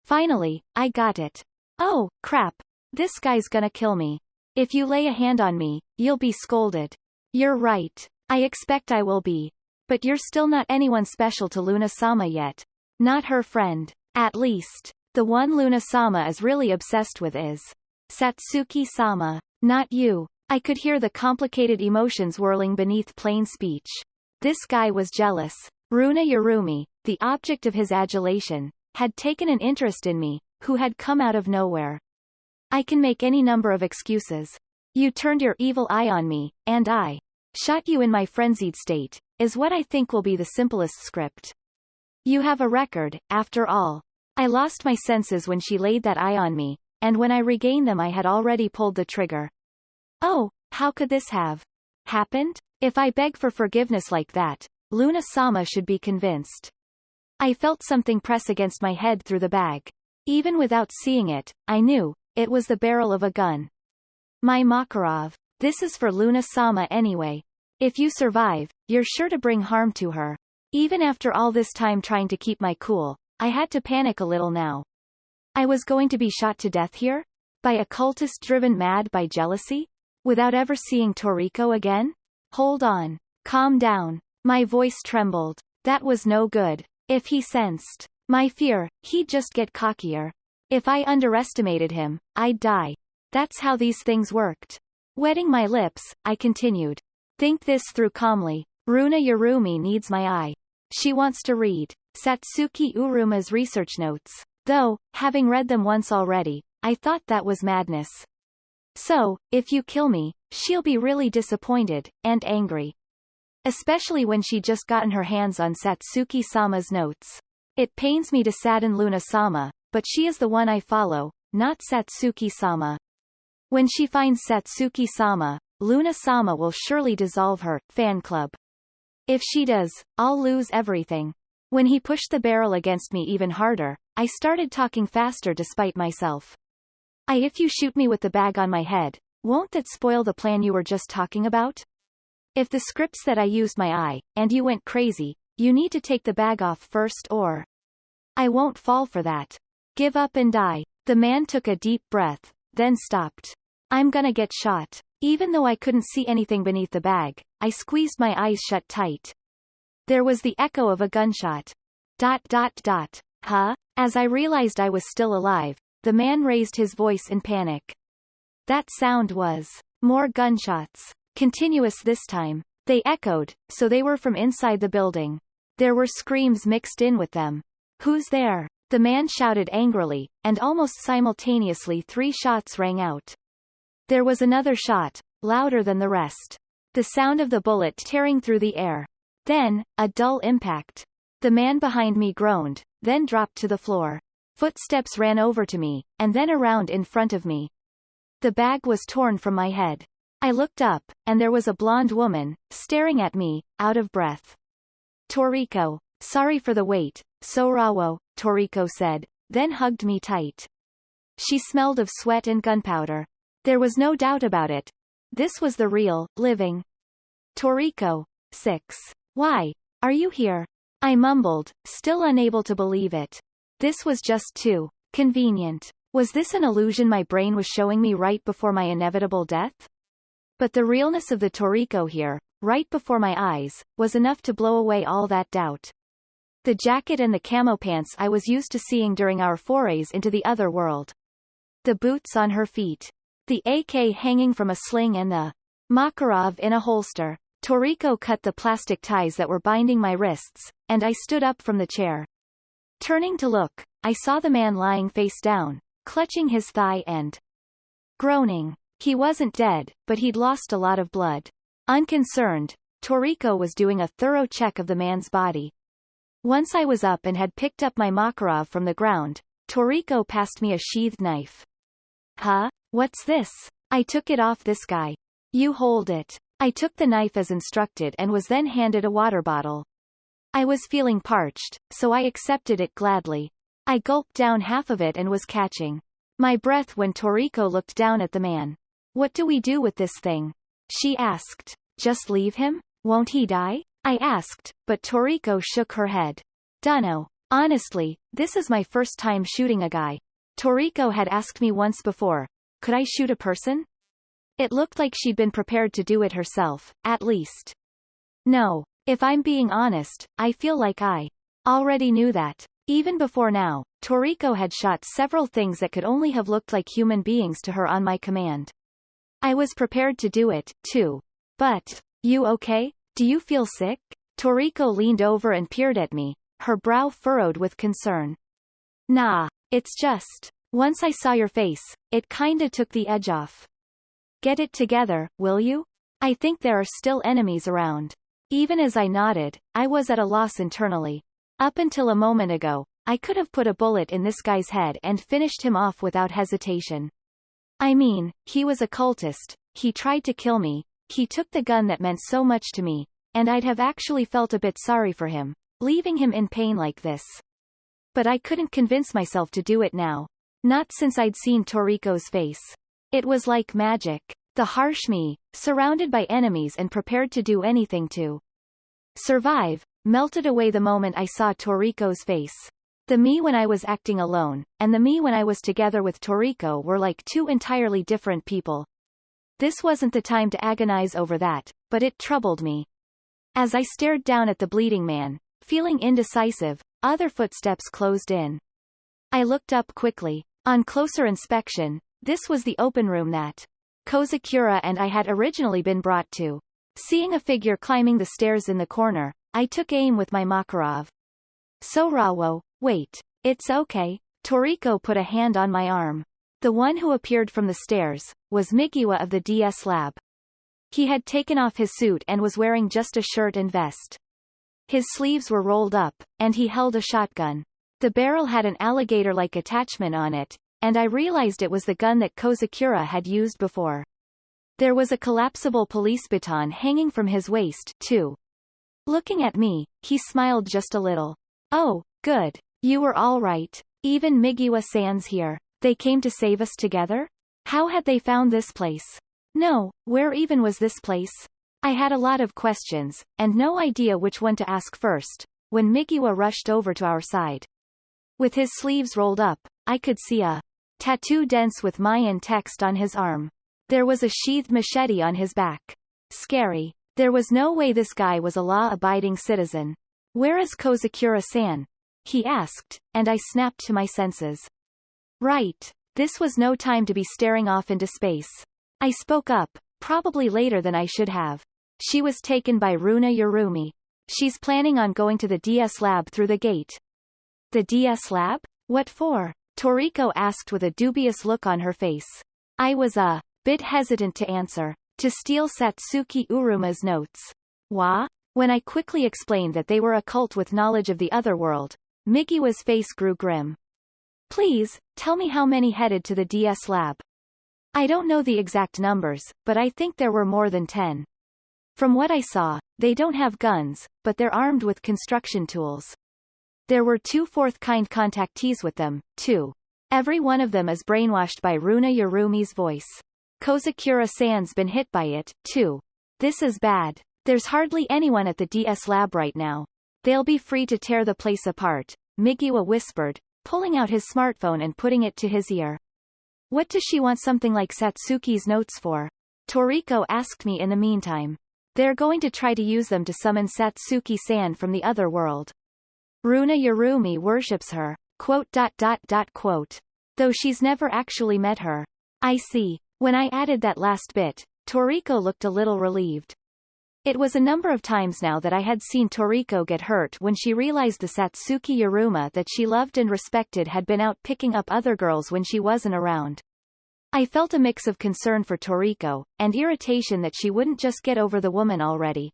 Speaker 1: Finally, I got it. Oh, crap. This guy's gonna kill me. If you lay a hand on me, you'll be scolded. You're right. I expect I will be. But you're still not anyone special to Luna-sama yet. Not her friend. At least, the one Luna-sama is really obsessed with is Satsuki-sama. Not you. I could hear the complicated emotions whirling beneath plain speech. This guy was jealous. Runa Yurumi, the object of his adulation, had taken an interest in me, who had come out of nowhere. I can make any number of excuses. You turned your evil eye on me, and I shot you in my frenzied state, is what I think will be the simplest script. You have a record, after all. I lost my senses when she laid that eye on me, and when I regained them I had already pulled the trigger. Oh, how could this have happened? If I beg for forgiveness like that, Luna-sama should be convinced. I felt something press against my head through the bag. Even without seeing it, I knew, it was the barrel of a gun. My Makarov. This is for Luna-sama anyway. If you survive, you're sure to bring harm to her. Even after all this time trying to keep my cool, I had to panic a little now. I was going to be shot to death here? By a cultist driven mad by jealousy? Without ever seeing Toriko again? Hold on. Calm down. My voice trembled. That was no good. If he sensed my fear, he'd just get cockier. If I underestimated him, I'd die. That's how these things worked. Wetting my lips, I continued. Think this through calmly. Runa Yurumi needs my eye. She wants to read Satsuki Uruma's research notes. Though, having read them once already, I thought that was madness. So, if you kill me, she'll be really disappointed, and angry. Especially when she'd just gotten her hands on Satsuki-sama's notes. It pains me to sadden Luna-sama, but she is the one I follow, not Satsuki-sama. When she finds Satsuki-sama, Luna-sama will surely dissolve her fan club. If she does, I'll lose everything. When he pushed the barrel against me even harder, I started talking faster despite myself. If you shoot me with the bag on my head, won't that spoil the plan you were just talking about? If the script said I used my eye, and you went crazy, you need to take the bag off first or... I won't fall for that. Give up and die. The man took a deep breath, then stopped. I'm gonna get shot. Even though I couldn't see anything beneath the bag, I squeezed my eyes shut tight. There was the echo of a gunshot. ... Huh? As I realized I was still alive, the man raised his voice in panic. That sound was more gunshots. Continuous this time. They echoed, so they were from inside the building. There were screams mixed in with them. Who's there? The man shouted angrily, and almost simultaneously 3 shots rang out. There was another shot, louder than the rest. The sound of the bullet tearing through the air. Then, a dull impact. The man behind me groaned, then dropped to the floor. Footsteps ran over to me, and then around in front of me. The bag was torn from my head. I looked up, and there was a blonde woman, staring at me, out of breath. Toriko. Sorry for the wait, Sorawo, Toriko said, then hugged me tight. She smelled of sweat and gunpowder. There was no doubt about it. This was the real, living Toriko. 6. Why? Are you here? I mumbled, still unable to believe it. This was just too convenient. Was this an illusion my brain was showing me right before my inevitable death? But the realness of the Toriko here, right before my eyes, was enough to blow away all that doubt. The jacket and the camo pants I was used to seeing during our forays into the other world. The boots on her feet. The AK hanging from a sling and the Makarov in a holster. Toriko cut the plastic ties that were binding my wrists, and I stood up from the chair. Turning to look, I saw the man lying face down, clutching his thigh and groaning. He wasn't dead, but he'd lost a lot of blood. Unconcerned, Toriko was doing a thorough check of the man's body. Once I was up and had picked up my Makarov from the ground, Toriko passed me a sheathed knife. Huh? What's this? I took it off this guy. You hold it. I took the knife as instructed and was then handed a water bottle. I was feeling parched, so I accepted it gladly. I gulped down half of it and was catching my breath when Toriko looked down at the man. What do we do with this thing? She asked. Just leave him? Won't he die? I asked, but Toriko shook her head. Dunno. Honestly, this is my first time shooting a guy. Toriko had asked me once before, could I shoot a person? It looked like she'd been prepared to do it herself, at least. No. If I'm being honest, I feel like I already knew that. Even before now, Toriko had shot several things that could only have looked like human beings to her on my command. I was prepared to do it, too. But, you okay? Do you feel sick? Toriko leaned over and peered at me, her brow furrowed with concern. Nah, it's just, once I saw your face, it kinda took the edge off. Get it together, will you? I think there are still enemies around. Even as I nodded, I was at a loss internally. Up until a moment ago, I could have put a bullet in this guy's head and finished him off without hesitation. I mean, he was a cultist, he tried to kill me, he took the gun that meant so much to me, and I'd have actually felt a bit sorry for him, leaving him in pain like this. But I couldn't convince myself to do it now. Not since I'd seen Toriko's face. It was like magic. The harsh me, surrounded by enemies and prepared to do anything to survive, melted away the moment I saw Toriko's face. The me when I was acting alone, and the me when I was together with Toriko were like two entirely different people. This wasn't the time to agonize over that, but it troubled me. As I stared down at the bleeding man, feeling indecisive, other footsteps closed in. I looked up quickly. On closer inspection, this was the open room that Kozakura and I had originally been brought to. Seeing a figure climbing the stairs in the corner, I took aim with my Makarov. Sorawo, wait. It's okay. Toriko put a hand on my arm. The one who appeared from the stairs was Migiwa of the DS lab. He had taken off his suit and was wearing just a shirt and vest. His sleeves were rolled up, and he held a shotgun. The barrel had an alligator-like attachment on it, and I realized it was the gun that Kozakura had used before. There was a collapsible police baton hanging from his waist, too. Looking at me, he smiled just a little. Oh, good. You were all right. Even Migiwa-san's here. They came to save us together? How had they found this place? No, where even was this place? I had a lot of questions, and no idea which one to ask first, when Migiwa rushed over to our side. With his sleeves rolled up, I could see a tattoo dense with Mayan text on his arm. There was a sheathed machete on his back. Scary. There was no way this guy was a law-abiding citizen. Where is Kozakura-san? He asked, and I snapped to my senses. Right. This was no time to be staring off into space. I spoke up, probably later than I should have. She was taken by Runa Yurumi. She's planning on going to the DS lab through the gate. The DS lab? What for? Toriko asked with a dubious look on her face. I was a bit hesitant to answer. To steal Satsuki Uruma's notes. Wha? When I quickly explained that they were a cult with knowledge of the other world, Migiwa's face grew grim. Please, tell me how many headed to the DS lab. I don't know the exact numbers, but I think there were more than 10. From what I saw, they don't have guns, but they're armed with construction tools. There were 2 fourth-kind contactees with them, too. Every one of them is brainwashed by Runa Yurumi's voice. Kozakura-san's been hit by it, too. This is bad. There's hardly anyone at the DS lab right now. They'll be free to tear the place apart, Migiwa whispered, pulling out his smartphone and putting it to his ear. What does she want something like Satsuki's notes for? Toriko asked me in the meantime. They're going to try to use them to summon Satsuki-san from the other world. Runa Yurumi worships her. ... Though she's never actually met her. I see. When I added that last bit, Toriko looked a little relieved. It was a number of times now that I had seen Toriko get hurt when she realized the Satsuki Yuruma that she loved and respected had been out picking up other girls when she wasn't around. I felt a mix of concern for Toriko, and irritation that she wouldn't just get over the woman already.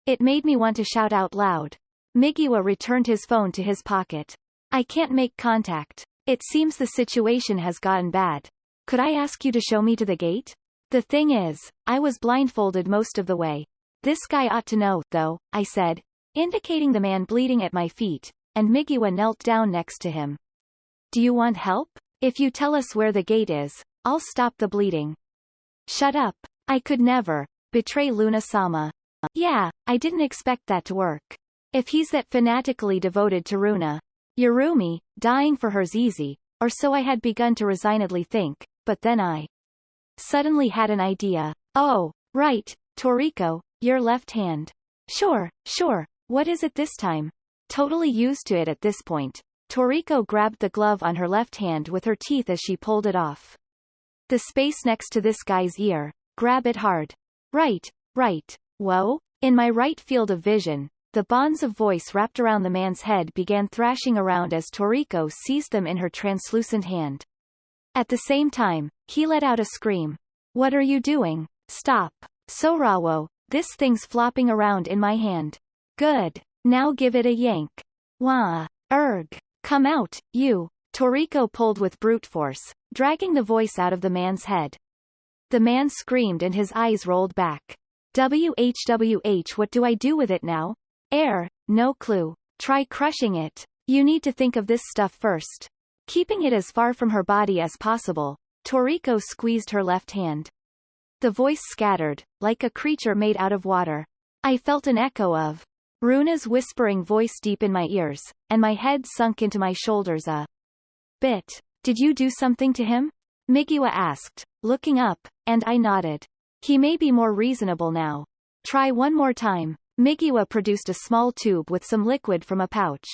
Speaker 1: It made me want to shout out loud. Migiwa returned his phone to his pocket. I can't make contact. It seems the situation has gotten bad. Could I ask you to show me to the gate? The thing is, I was blindfolded most of the way. This guy ought to know, though, I said, indicating the man bleeding at my feet, and Migiwa knelt down next to him. Do you want help? If you tell us where the gate is, I'll stop the bleeding. Shut up. I could never betray Luna-sama. Yeah, I didn't expect that to work. If he's that fanatically devoted to Runa Yurumi, dying for her's easy, or so I had begun to resignedly think, but then I suddenly had an idea. Oh, right, Toriko, your left hand. Sure. What is it this time? Totally used to it at this point, Toriko grabbed the glove on her left hand with her teeth as she pulled it off. The space next to this guy's ear. Grab it hard. Right. Whoa. In my right field of vision, the bonds of voice wrapped around the man's head began thrashing around as Toriko seized them in her translucent hand. At the same time, he let out a scream. What are you doing? Stop. Sorawo, this thing's flopping around in my hand. Good. Now give it a yank. Wah. Erg. Come out, you. Toriko pulled with brute force, dragging the voice out of the man's head. The man screamed and his eyes rolled back. WHWH, what do I do with it now? No clue. Try crushing it. You need to think of this stuff first. Keeping it as far from her body as possible, Toriko squeezed her left hand. The voice scattered, like a creature made out of water. I felt an echo of Runa's whispering voice deep in my ears, and my head sunk into my shoulders a bit. Did you do something to him? Migiwa asked, looking up, and I nodded. He may be more reasonable now. Try one more time. Migiwa produced a small tube with some liquid from a pouch.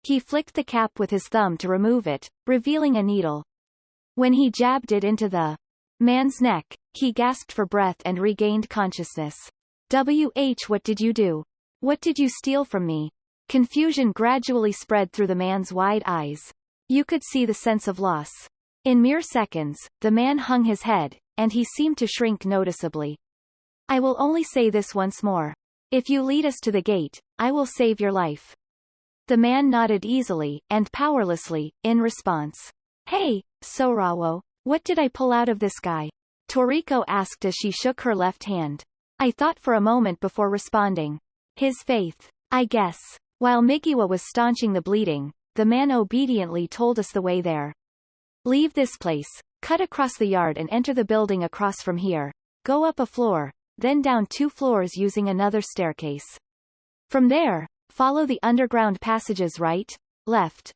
Speaker 1: He flicked the cap with his thumb to remove it, revealing a needle. When he jabbed it into the man's neck, he gasped for breath and regained consciousness. What did you do? What did you steal from me? Confusion gradually spread through the man's wide eyes. You could see the sense of loss. In mere seconds, the man hung his head, and he seemed to shrink noticeably. I will only say this once more. If you lead us to the gate, I will save your life. The man nodded easily, and powerlessly, in response. Hey, Sorawo, what did I pull out of this guy? Toriko asked as she shook her left hand. I thought for a moment before responding. His faith, I guess. While Migiwa was staunching the bleeding, the man obediently told us the way there. Leave this place, cut across the yard and enter the building across from here. Go up a floor, then down 2 floors using another staircase. From there, follow the underground passages right, left,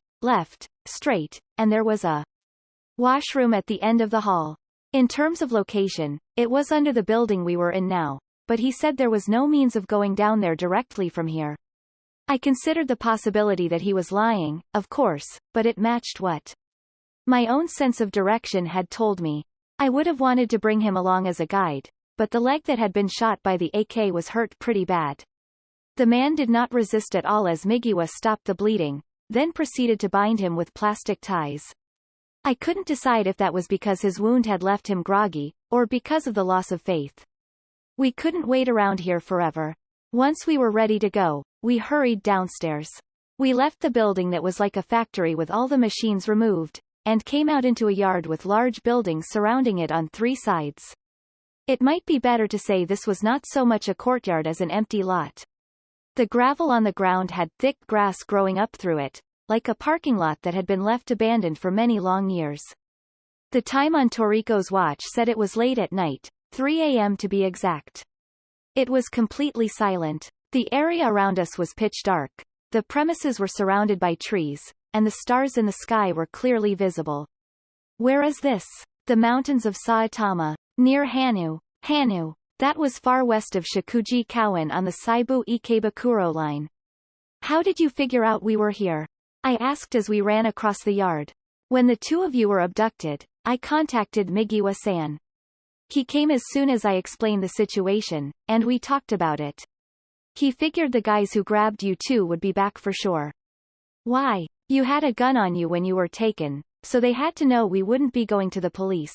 Speaker 1: straight, and there was a washroom at the end of the hall. In terms of location, it was under the building we were in now, but he said there was no means of going down there directly from here. I considered the possibility that he was lying, of course, but it matched what my own sense of direction had told me. I would have wanted to bring him along as a guide, but the leg that had been shot by the AK was hurt pretty bad. The man did not resist at all as Migiwa stopped the bleeding, then proceeded to bind him with plastic ties. I couldn't decide if that was because his wound had left him groggy, or because of the loss of faith. We couldn't wait around here forever. Once we were ready to go, we hurried downstairs. We left the building that was like a factory with all the machines removed, and came out into a yard with large buildings surrounding it on 3 sides. It might be better to say this was not so much a courtyard as an empty lot. The gravel on the ground had thick grass growing up through it, like a parking lot that had been left abandoned for many long years. The time on Toriko's watch said it was late at night, 3 a.m. to be exact. It was completely silent. The area around us was pitch dark. The premises were surrounded by trees, and the stars in the sky were clearly visible. Where is this? The mountains of Saitama, near Hanu. Hanu. That was far west of Shikuji Kawan on the Saibu-Ikebukuro line. How did you figure out we were here? I asked as we ran across the yard. When the 2 of you were abducted, I contacted Migiwa-san. He came as soon as I explained the situation, and we talked about it. He figured the guys who grabbed you 2 would be back for sure. Why? You had a gun on you when you were taken, so they had to know we wouldn't be going to the police.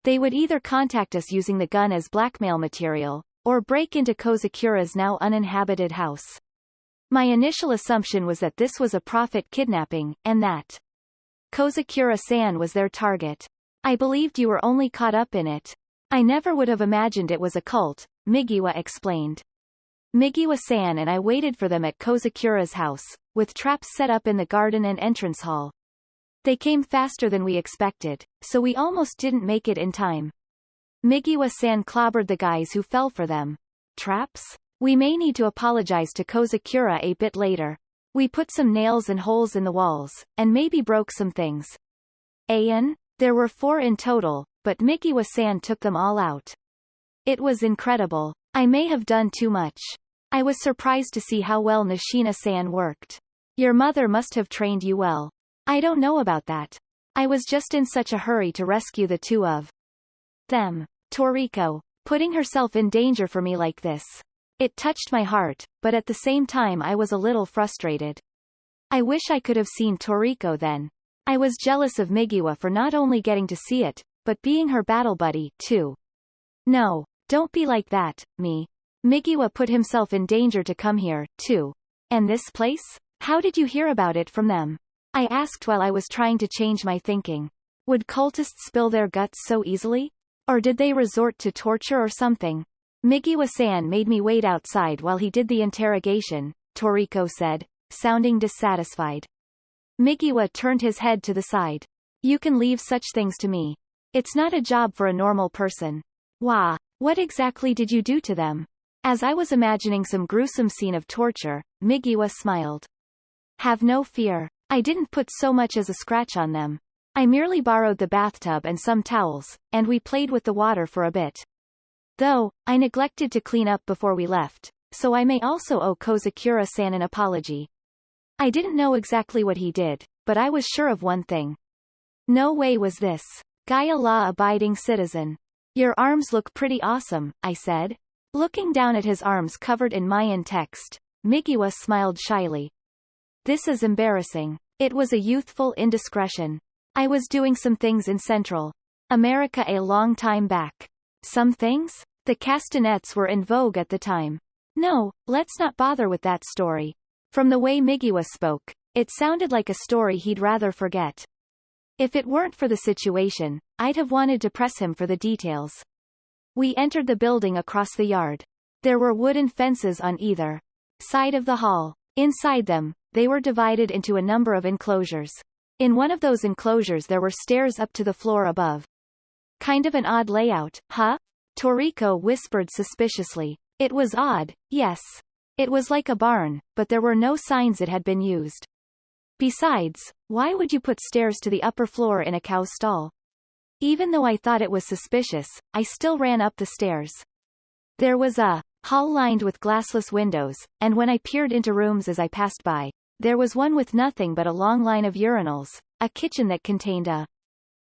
Speaker 1: They would either contact us using the gun as blackmail material, or break into Kozakura's now uninhabited house. My initial assumption was that this was a profit kidnapping, and that Kozakura-san was their target. I believed you were only caught up in it. I never would have imagined it was a cult, Migiwa explained. Migiwa-san and I waited for them at Kozakura's house, with traps set up in the garden and entrance hall. They came faster than we expected, so we almost didn't make it in time. Migiwa-san clobbered the guys who fell for them. Traps? We may need to apologize to Kozakura a bit later. We put some nails and holes in the walls, and maybe broke some things. Ayan? There were 4 in total, but Migiwa-san took them all out. It was incredible. I may have done too much. I was surprised to see how well Nishina-san worked. Your mother must have trained you well. I don't know about that. I was just in such a hurry to rescue the 2 of them. Toriko, putting herself in danger for me like this. It touched my heart, but at the same time I was a little frustrated. I wish I could have seen Toriko then. I was jealous of Migiwa for not only getting to see it, but being her battle buddy, too. No, don't be like that, me. Migiwa put himself in danger to come here, too. And this place? How did you hear about it from them? I asked while I was trying to change my thinking. Would cultists spill their guts so easily? Or did they resort to torture or something? Migiwa-san made me wait outside while he did the interrogation, Toriko said, sounding dissatisfied. Migiwa turned his head to the side. You can leave such things to me. It's not a job for a normal person. Wah. What exactly did you do to them? As I was imagining some gruesome scene of torture, Migiwa smiled. Have no fear. I didn't put so much as a scratch on them. I merely borrowed the bathtub and some towels, and we played with the water for a bit. Though, I neglected to clean up before we left, so I may also owe Kozakura-san an apology. I didn't know exactly what he did, but I was sure of one thing. No way was this guy a law-abiding citizen. Your arms look pretty awesome, I said. Looking down at his arms covered in Mayan text, Migiwa smiled shyly. This is embarrassing. It was a youthful indiscretion. I was doing some things in Central America a long time back. Some things? The castanets were in vogue at the time. No, let's not bother with that story. From the way Migiwa spoke, it sounded like a story he'd rather forget. If it weren't for the situation, I'd have wanted to press him for the details. We entered the building across the yard. There were wooden fences on either side of the hall. Inside them, they were divided into a number of enclosures. In one of those enclosures there were stairs up to the floor above. Kind of an odd layout, huh? Toriko whispered suspiciously. It was odd, yes. It was like a barn, but there were no signs it had been used. Besides, why would you put stairs to the upper floor in a cow stall? Even though I thought it was suspicious, I still ran up the stairs. There was a hall lined with glassless windows, and when I peered into rooms as I passed by, there was one with nothing but a long line of urinals, a kitchen that contained a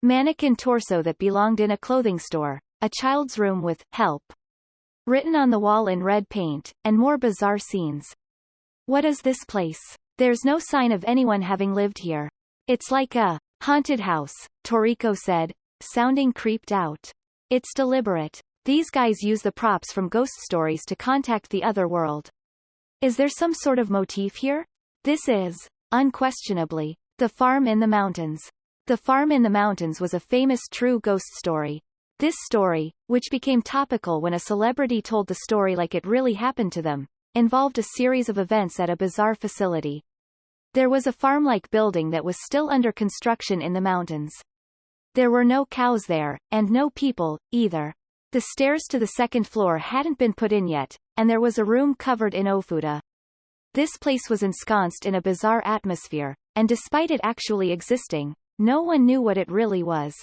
Speaker 1: mannequin torso that belonged in a clothing store, a child's room with help written on the wall in red paint, and more bizarre scenes. What is this place? There's no sign of anyone having lived here. It's like a haunted house, Toriko said, sounding creeped out. It's deliberate. These guys use the props from ghost stories to contact the other world. Is there some sort of motif here? This is, unquestionably, the farm in the mountains. The farm in the mountains was a famous true ghost story. This story, which became topical when a celebrity told the story like it really happened to them, involved a series of events at a bizarre facility. There was a farm-like building that was still under construction in the mountains. There were no cows there, and no people, either. The stairs to the second floor hadn't been put in yet, and there was a room covered in ofuda. This place was ensconced in a bizarre atmosphere, and despite it actually existing, no one knew what it really was.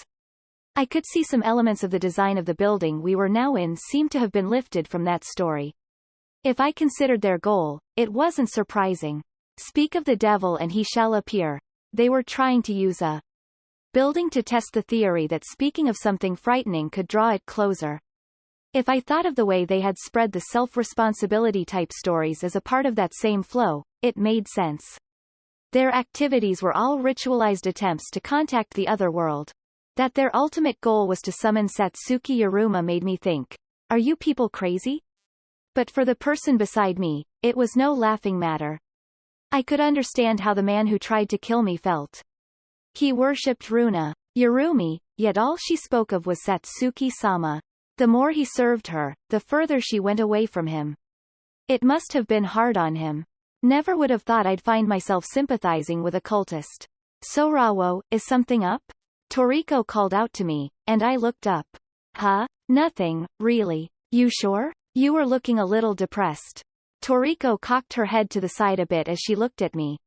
Speaker 1: I could see some elements of the design of the building we were now in seemed to have been lifted from that story. If I considered their goal, it wasn't surprising. Speak of the devil and he shall appear. They were trying to use a building to test the theory that speaking of something frightening could draw it closer. If I thought of the way they had spread the self-responsibility type stories as a part of that same flow, it made sense. Their activities were all ritualized attempts to contact the other world. That their ultimate goal was to summon Satsuki Yaruma made me think, are you people crazy? But for the person beside me, it was no laughing matter. I could understand how the man who tried to kill me felt. He worshipped Runa Yarumi, yet all she spoke of was Satsuki-sama. The more he served her, the further she went away from him. It must have been hard on him. Never would have thought I'd find myself sympathizing with a cultist. Sorawo, is something up? Toriko called out to me, and I looked up. Huh? Nothing, really. You sure? You were looking a little depressed. Toriko cocked her head to the side a bit as she looked at me.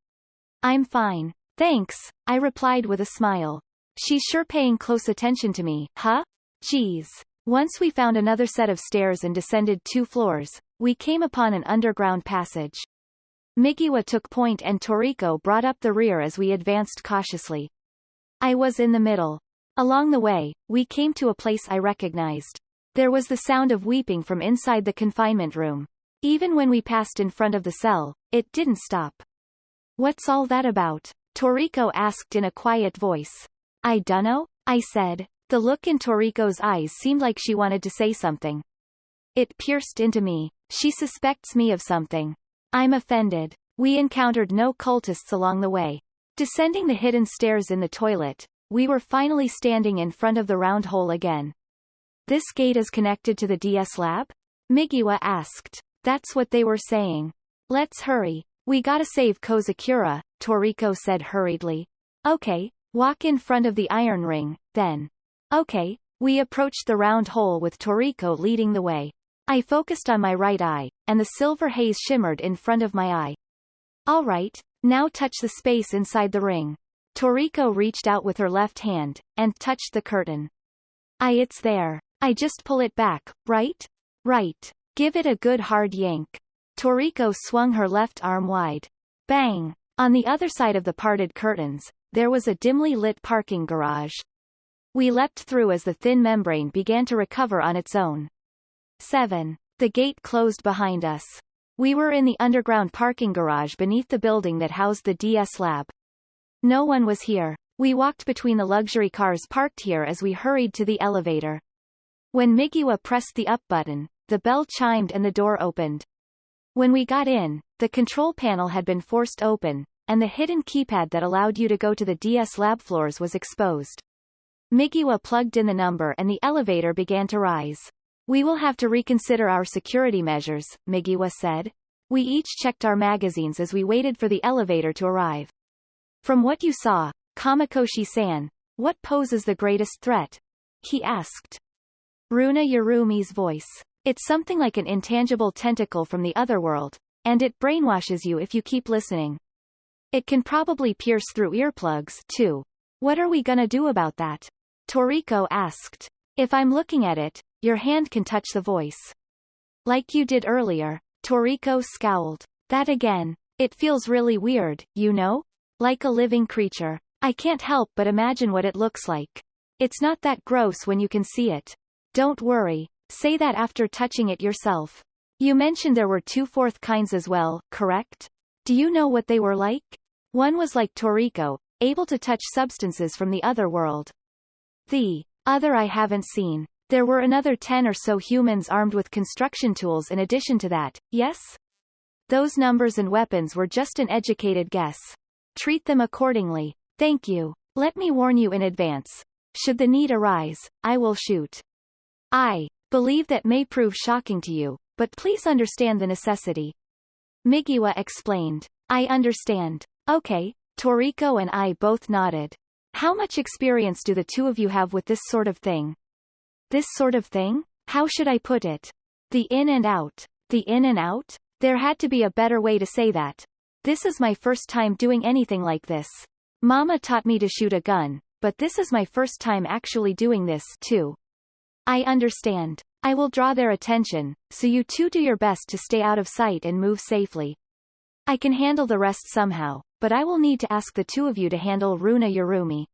Speaker 1: I'm fine. Thanks, I replied with a smile. She's sure paying close attention to me, huh? Geez. Once we found another set of stairs and descended 2 floors, we came upon an underground passage. Migiwa took point and Toriko brought up the rear as we advanced cautiously. I was in the middle. Along the way, we came to a place I recognized. There was the sound of weeping from inside the confinement room. Even when we passed in front of the cell, it didn't stop. What's all that about? Toriko asked in a quiet voice. I dunno, I said. The look in Toriko's eyes seemed like she wanted to say something. It pierced into me. She suspects me of something. I'm offended. We encountered no cultists along the way. Descending the hidden stairs in the toilet, we were finally standing in front of the round hole again. This gate is connected to the DS lab? Migiwa asked. That's what they were saying. Let's hurry. We gotta save Kozakura, Toriko said hurriedly. Okay, walk in front of the iron ring, then. Okay, We approached the round hole with Toriko leading the way. I focused on my right eye, and the silver haze shimmered in front of my eye. All right, now touch the space inside the ring. Toriko reached out with her left hand, and touched the curtain. It's there. I just pull it back, right? Right. Give it a good hard yank. Toriko swung her left arm wide. Bang! On the other side of the parted curtains, there was a dimly lit parking garage. We leapt through as the thin membrane began to recover on its own. 7. The gate closed behind us. We were in the underground parking garage beneath the building that housed the DS lab. No one was here. We walked between the luxury cars parked here as we hurried to the elevator. When Migiwa pressed the up button, the bell chimed and the door opened. When we got in, the control panel had been forced open, and the hidden keypad that allowed you to go to the DS lab floors was exposed. Migiwa plugged in the number and the elevator began to rise. We will have to reconsider our security measures, Migiwa said. We each checked our magazines as we waited for the elevator to arrive. From what you saw, Kamakoshi-san, what poses the greatest threat? He asked. Runa Yurumi's voice. It's something like an intangible tentacle from the otherworld, and it brainwashes you if you keep listening. It can probably pierce through earplugs, too. What are we gonna do about that? Toriko asked. If I'm looking at it, your hand can touch the voice. Like you did earlier, Toriko scowled. That again. It feels really weird, you know? Like a living creature. I can't help but imagine what it looks like. It's not that gross when you can see it. Don't worry. Say that after touching it yourself. You mentioned there were 2 fourth kinds as well, correct? Do you know what they were like? One was like Toriko, able to touch substances from the other world. The other I haven't seen. There were another 10 or so humans armed with construction tools in addition to that, yes? Those numbers and weapons were just an educated guess. Treat them accordingly. Thank you. Let me warn you in advance. Should the need arise, I will shoot. I believe that may prove shocking to you, but please understand the necessity. Migiwa explained. I understand. Okay, Toriko and I both nodded. How much experience do the two of you have with this sort of thing? This sort of thing? How should I put it? The in and out. The in and out? There had to be a better way to say that. This is my first time doing anything like this. Mama taught me to shoot a gun, but this is my first time actually doing this, too. I understand. I will draw their attention, so you two do your best to stay out of sight and move safely. I can handle the rest somehow, but I will need to ask the two of you to handle Runa Yurumi.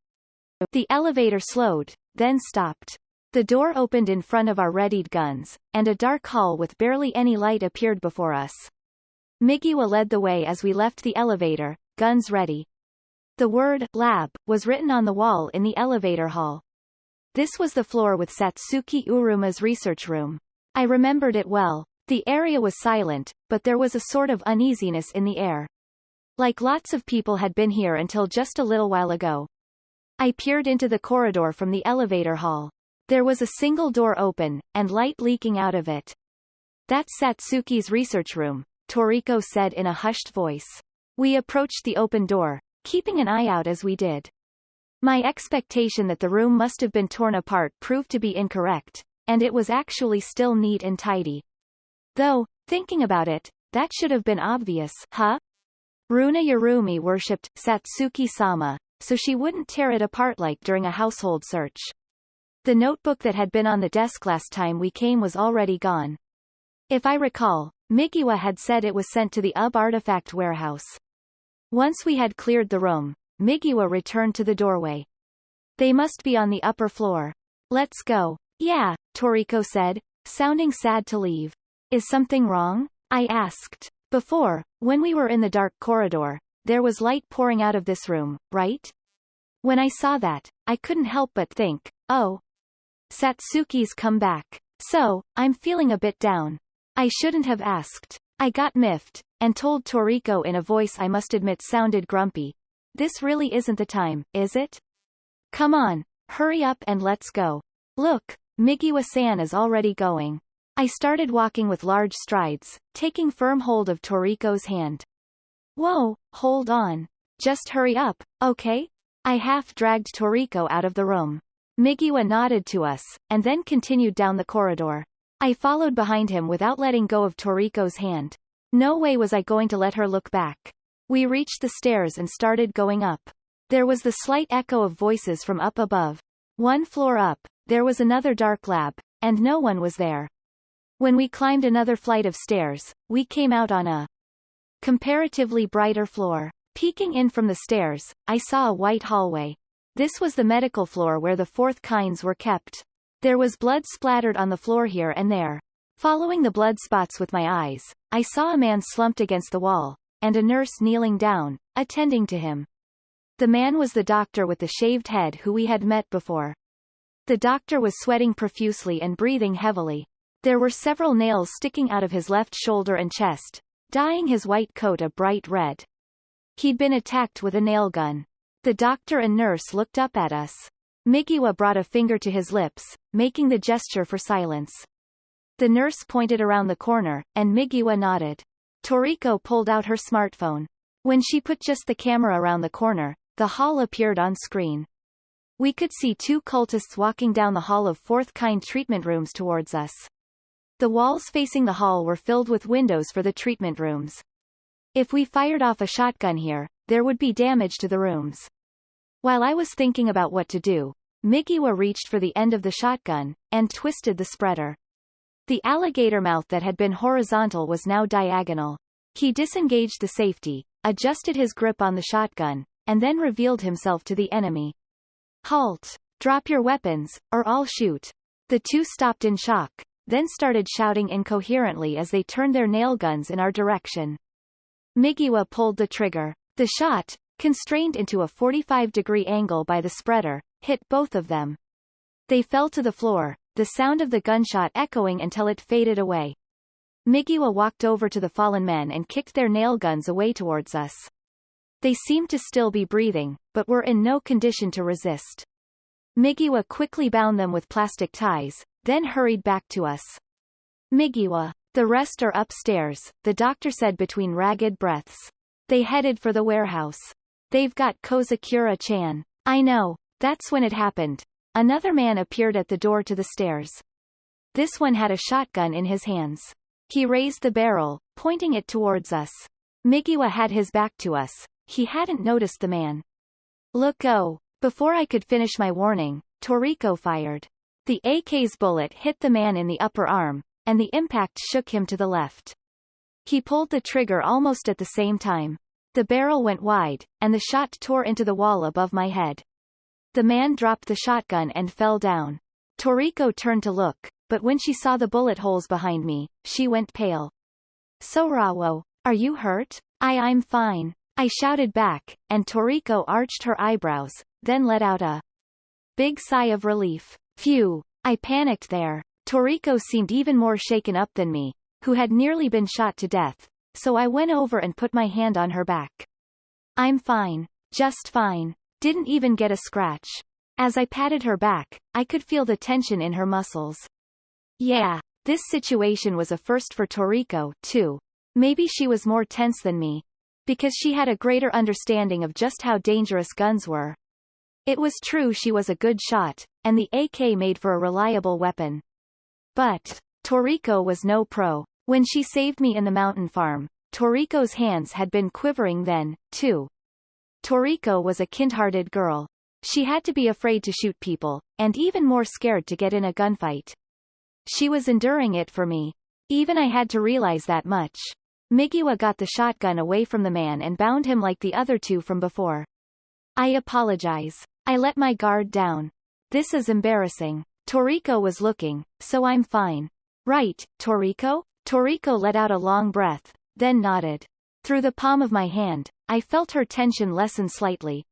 Speaker 1: The elevator slowed, then stopped. The door opened in front of our readied guns, and a dark hall with barely any light appeared before us. Migiwa led the way as we left the elevator, guns ready. The word lab was written on the wall in the elevator hall. This was the floor with Satsuki Uruma's research room. I remembered it well. The area was silent, but there was a sort of uneasiness in the air. Like lots of people had been here until just a little while ago. I peered into the corridor from the elevator hall. There was a single door open, and light leaking out of it. That's Satsuki's research room, Toriko said in a hushed voice. We approached the open door, keeping an eye out as we did. My expectation that the room must have been torn apart proved to be incorrect, and it was actually still neat and tidy. Though, thinking about it, that should have been obvious, huh? Runa Yurumi worshipped Satsuki-sama, so she wouldn't tear it apart like during a household search. The notebook that had been on the desk last time we came was already gone. If I recall, Migiwa had said it was sent to the artifact warehouse. Once we had cleared the room, Migiwa returned to the doorway. They must be on the upper floor. Let's go. Yeah, Toriko said, sounding sad to leave. Is something wrong? I asked. Before, when we were in the dark corridor, there was light pouring out of this room, right? When I saw that, I couldn't help but think, oh. Satsuki's come back. So, I'm feeling a bit down. I shouldn't have asked. I got miffed, and told Toriko in a voice I must admit sounded grumpy. This really isn't the time, is it? Come on, hurry up and let's go. Look, Migiwa-san is already going. I started walking with large strides, taking firm hold of Toriko's hand. Whoa, hold on. Just hurry up, okay? I half-dragged Toriko out of the room. Migiwa nodded to us, and then continued down the corridor. I followed behind him without letting go of Toriko's hand. No way was I going to let her look back. We reached the stairs and started going up. There was the slight echo of voices from up above. One floor up, there was another dark lab, and no one was there. When we climbed another flight of stairs, we came out on a comparatively brighter floor. Peeking in from the stairs, I saw a white hallway. This was the medical floor where the fourth kinds were kept. There was blood splattered on the floor here and there. Following the blood spots with my eyes, I saw a man slumped against the wall, and a nurse kneeling down, attending to him. The man was the doctor with the shaved head who we had met before. The doctor was sweating profusely and breathing heavily. There were several nails sticking out of his left shoulder and chest, dyeing his white coat a bright red. He'd been attacked with a nail gun. The doctor and nurse looked up at us. Migiwa brought a finger to his lips, making the gesture for silence. The nurse pointed around the corner, and Migiwa nodded. Toriko pulled out her smartphone. When she put just the camera around the corner, the hall appeared on screen. We could see two cultists walking down the hall of fourth kind treatment rooms towards us. The walls facing the hall were filled with windows for the treatment rooms. If we fired off a shotgun here, there would be damage to the rooms. While I was thinking about what to do, Migiwa reached for the end of the shotgun, and twisted the spreader. The alligator mouth that had been horizontal was now diagonal. He disengaged the safety, adjusted his grip on the shotgun, and then revealed himself to the enemy. Halt! Drop your weapons, or I'll shoot. The two stopped in shock, then started shouting incoherently as they turned their nail guns in our direction. Migiwa pulled the trigger. The shot, constrained into a 45-degree angle by the spreader, hit both of them. They fell to the floor, the sound of the gunshot echoing until it faded away. Migiwa walked over to the fallen men and kicked their nail guns away towards us. They seemed to still be breathing, but were in no condition to resist. Migiwa quickly bound them with plastic ties, then hurried back to us. Migiwa, the rest are upstairs, the doctor said between ragged breaths. They headed for the warehouse. They've got Kozakura-chan. I know, that's when it happened. Another man appeared at the door to the stairs. This one had a shotgun in his hands. He raised the barrel, pointing it towards us. Migiwa had his back to us. He hadn't noticed the man. Look oh! Before I could finish my warning, Toriko fired. The AK's bullet hit the man in the upper arm, and the impact shook him to the left. He pulled the trigger almost at the same time. The barrel went wide, and the shot tore into the wall above my head. The man dropped the shotgun and fell down. Toriko turned to look, but when she saw the bullet holes behind me, she went pale. Sorawo, are you hurt? I'm fine. I shouted back, and Toriko arched her eyebrows, then let out a big sigh of relief. Phew, I panicked there. Toriko seemed even more shaken up than me, who had nearly been shot to death, so I went over and put my hand on her back. I'm fine. Just fine. Didn't even get a scratch. As I patted her back, I could feel the tension in her muscles. Yeah, this situation was a first for Toriko, too. Maybe she was more tense than me, because she had a greater understanding of just how dangerous guns were. It was true she was a good shot, and the AK made for a reliable weapon. But Toriko was no pro. When she saved me in the mountain farm, Toriko's hands had been quivering then, too. Toriko was a kind-hearted girl. She had to be afraid to shoot people, and even more scared to get in a gunfight. She was enduring it for me. Even I had to realize that much. Migiwa got the shotgun away from the man and bound him like the other two from before. I apologize. I let my guard down. This is embarrassing. Toriko was looking, so I'm fine. Right, Toriko? Toriko let out a long breath, then nodded. Through the palm of my hand, I felt her tension lessen slightly.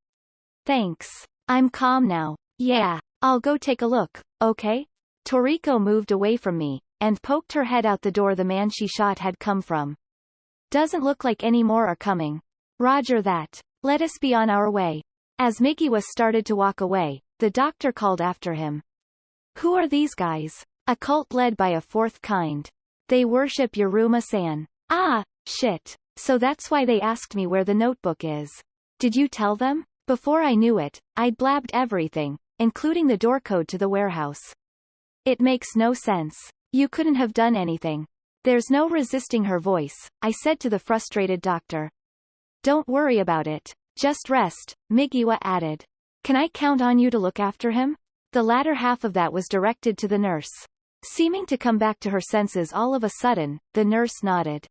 Speaker 1: Thanks. I'm calm now. Yeah, I'll go take a look, okay? Toriko moved away from me, and poked her head out the door the man she shot had come from. Doesn't look like any more are coming. Roger that. Let us be on our way. As Migiwa started to walk away, the doctor called after him. Who are these guys? A cult led by a fourth kind. They worship Yuruma-san. Ah, shit. So that's why they asked me where the notebook is. Did you tell them? Before I knew it, I'd blabbed everything, including the door code to the warehouse. It makes no sense. You couldn't have done anything. There's no resisting her voice, I said to the frustrated doctor. Don't worry about it. Just rest, Migiwa added. Can I count on you to look after him? The latter half of that was directed to the nurse. Seeming to come back to her senses all of a sudden, the nurse nodded.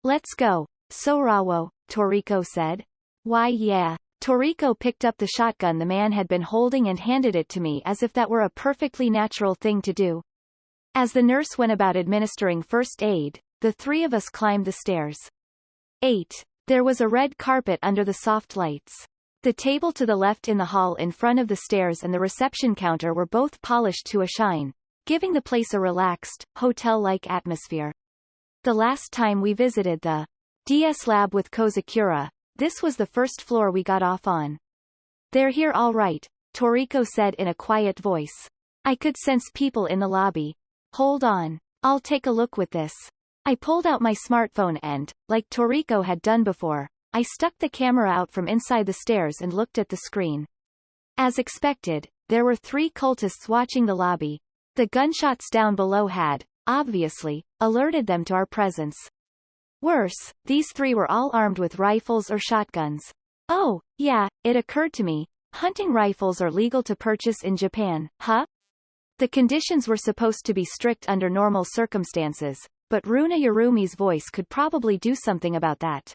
Speaker 1: Let's go, Sorawo, Toriko said. Why yeah. Toriko picked up the shotgun the man had been holding and handed it to me as if that were a perfectly natural thing to do. As the nurse went about administering first aid, the three of us climbed the stairs. 8. There was a red carpet under the soft lights. The table to the left in the hall in front of the stairs and the reception counter were both polished to a shine, giving the place a relaxed, hotel-like atmosphere. The last time we visited the DS lab with Kozakura, this was the first floor we got off on. They're here all right, Toriko said in a quiet voice. I could sense people in the lobby. Hold on. I'll take a look with this. I pulled out my smartphone and, like Toriko had done before, I stuck the camera out from inside the stairs and looked at the screen. As expected, there were 3 cultists watching the lobby. The gunshots down below had, obviously, alerted them to our presence. Worse, these 3 were all armed with rifles or shotguns. Oh, yeah, it occurred to me, hunting rifles are legal to purchase in Japan, huh? The conditions were supposed to be strict under normal circumstances, but Runa Yurumi's voice could probably do something about that.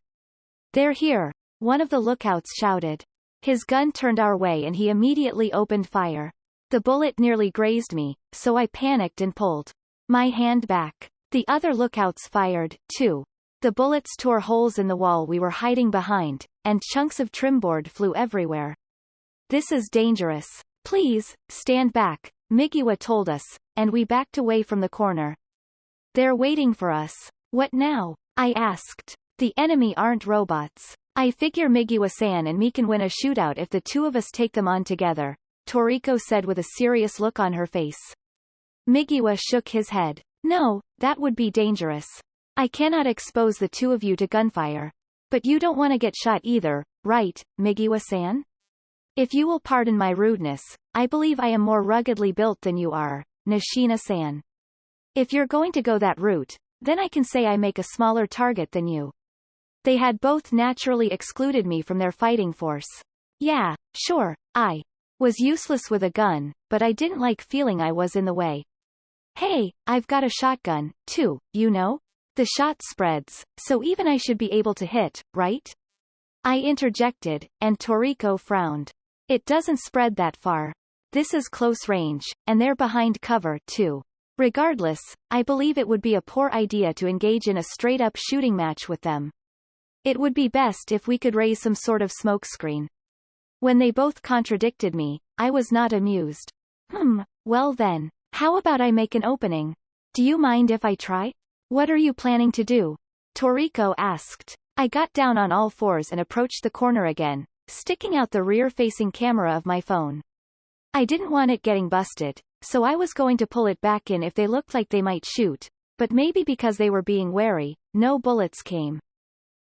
Speaker 1: They're here, one of the lookouts shouted. His gun turned our way and he immediately opened fire. The bullet nearly grazed me, so I panicked and pulled my hand back. The other lookouts fired, too. The bullets tore holes in the wall we were hiding behind, and chunks of trimboard flew everywhere. This is dangerous. Please, stand back, Migiwa told us, and we backed away from the corner. They're waiting for us. What now? I asked. The enemy aren't robots. I figure Migiwa-san and me can win a shootout if the 2 of us take them on together, Toriko said with a serious look on her face. Migiwa shook his head. No, that would be dangerous. I cannot expose the 2 of you to gunfire. But you don't want to get shot either, right, Migiwa-san? If you will pardon my rudeness, I believe I am more ruggedly built than you are, Nishina-san. If you're going to go that route, then I can say I make a smaller target than you. They had both naturally excluded me from their fighting force. Yeah, sure, I was useless with a gun, but I didn't like feeling I was in the way. Hey, I've got a shotgun, too, you know? The shot spreads, so even I should be able to hit, right? I interjected, and Toriko frowned. It doesn't spread that far. This is close range, and they're behind cover, too. Regardless, I believe it would be a poor idea to engage in a straight-up shooting match with them. It would be best if we could raise some sort of smokescreen. When they both contradicted me, I was not amused. Well then, how about I make an opening? Do you mind if I try? What are you planning to do? Toriko asked. I got down on all fours and approached the corner again, sticking out the rear-facing camera of my phone. I didn't want it getting busted, so I was going to pull it back in if they looked like they might shoot, but maybe because they were being wary, no bullets came.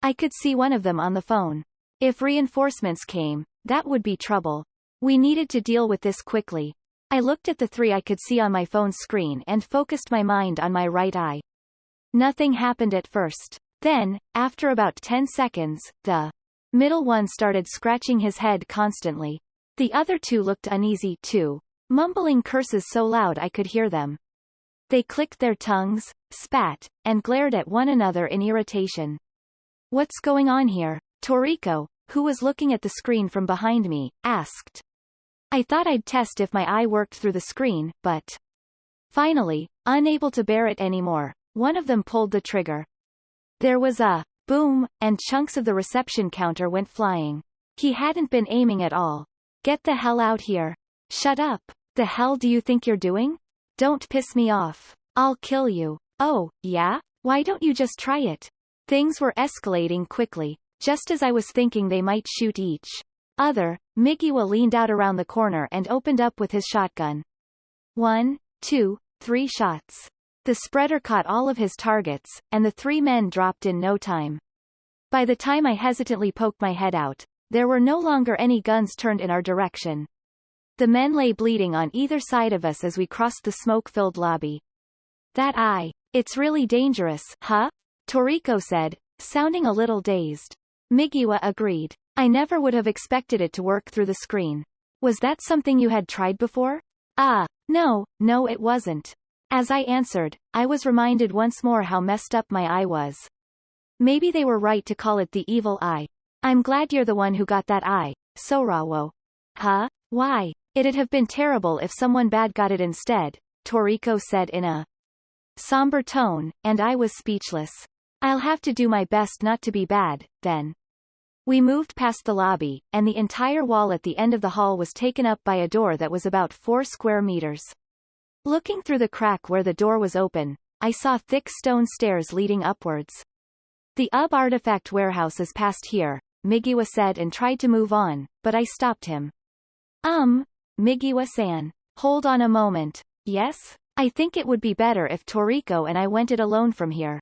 Speaker 1: I could see one of them on the phone. If reinforcements came, that would be trouble. We needed to deal with this quickly. I looked at the 3 I could see on my phone's screen and focused my mind on my right eye. Nothing happened at first. Then, after about 10 seconds, the middle one started scratching his head constantly. The other 2 looked uneasy, too, mumbling curses so loud I could hear them. They clicked their tongues, spat, and glared at one another in irritation. What's going on here? Toriko, who was looking at the screen from behind me, asked. I thought I'd test if my eye worked through the screen, but... Finally, unable to bear it anymore, one of them pulled the trigger. There was a boom, and chunks of the reception counter went flying. He hadn't been aiming at all. Get the hell out here. Shut up. The hell do you think you're doing? Don't piss me off. I'll kill you. Oh, yeah? Why don't you just try it? Things were escalating quickly. Just as I was thinking they might shoot each other, Migiwa leaned out around the corner and opened up with his shotgun. 1, 2, 3 shots. The spreader caught all of his targets, and the 3 men dropped in no time. By the time I hesitantly poked my head out, there were no longer any guns turned in our direction. The men lay bleeding on either side of us as we crossed the smoke-filled lobby. That eye. It's really dangerous, huh? Toriko said, sounding a little dazed. Migiwa agreed. I never would have expected it to work through the screen. Was that something you had tried before? No, it wasn't. As I answered, I was reminded once more how messed up my eye was. Maybe they were right to call it the evil eye. I'm glad you're the one who got that eye, Sorawo. Huh? Why? It'd have been terrible if someone bad got it instead, Toriko said in a somber tone, and I was speechless. I'll have to do my best not to be bad, then. We moved past the lobby, and the entire wall at the end of the hall was taken up by a door that was about 4 square meters. Looking through the crack where the door was open, I saw thick stone stairs leading upwards. The artifact warehouse is past here, Migiwa said and tried to move on, but I stopped him. Migiwa-san. Hold on a moment. Yes? I think it would be better if Toriko and I went it alone from here.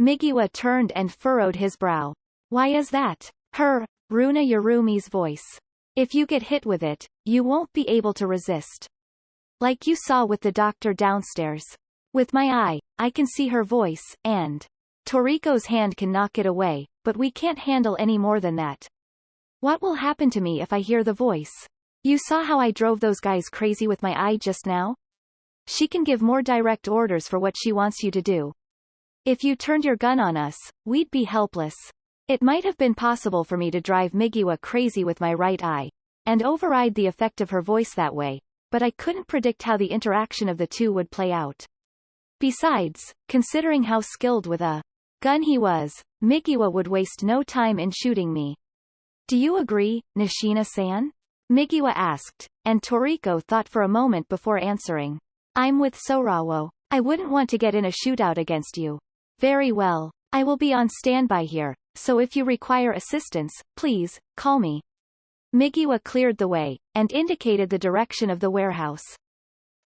Speaker 1: Migiwa turned and furrowed his brow. Why is that? Runa Yurumi's voice. If you get hit with it, you won't be able to resist. Like you saw with the doctor downstairs. With my eye, I can see her voice, and Toriko's hand can knock it away, but we can't handle any more than that. What will happen to me if I hear the voice? You saw how I drove those guys crazy with my eye just now? She can give more direct orders for what she wants you to do. If you turned your gun on us, we'd be helpless. It might have been possible for me to drive Migiwa crazy with my right eye, and override the effect of her voice that way, but I couldn't predict how the interaction of the two would play out. Besides, considering how skilled with a gun he was, Migiwa would waste no time in shooting me. Do you agree, Nishina-san? Migiwa asked, and Toriko thought for a moment before answering. I'm with Sorawo. I wouldn't want to get in a shootout against you. Very well. I will be on standby here, so if you require assistance, please, call me. Migiwa cleared the way, and indicated the direction of the warehouse.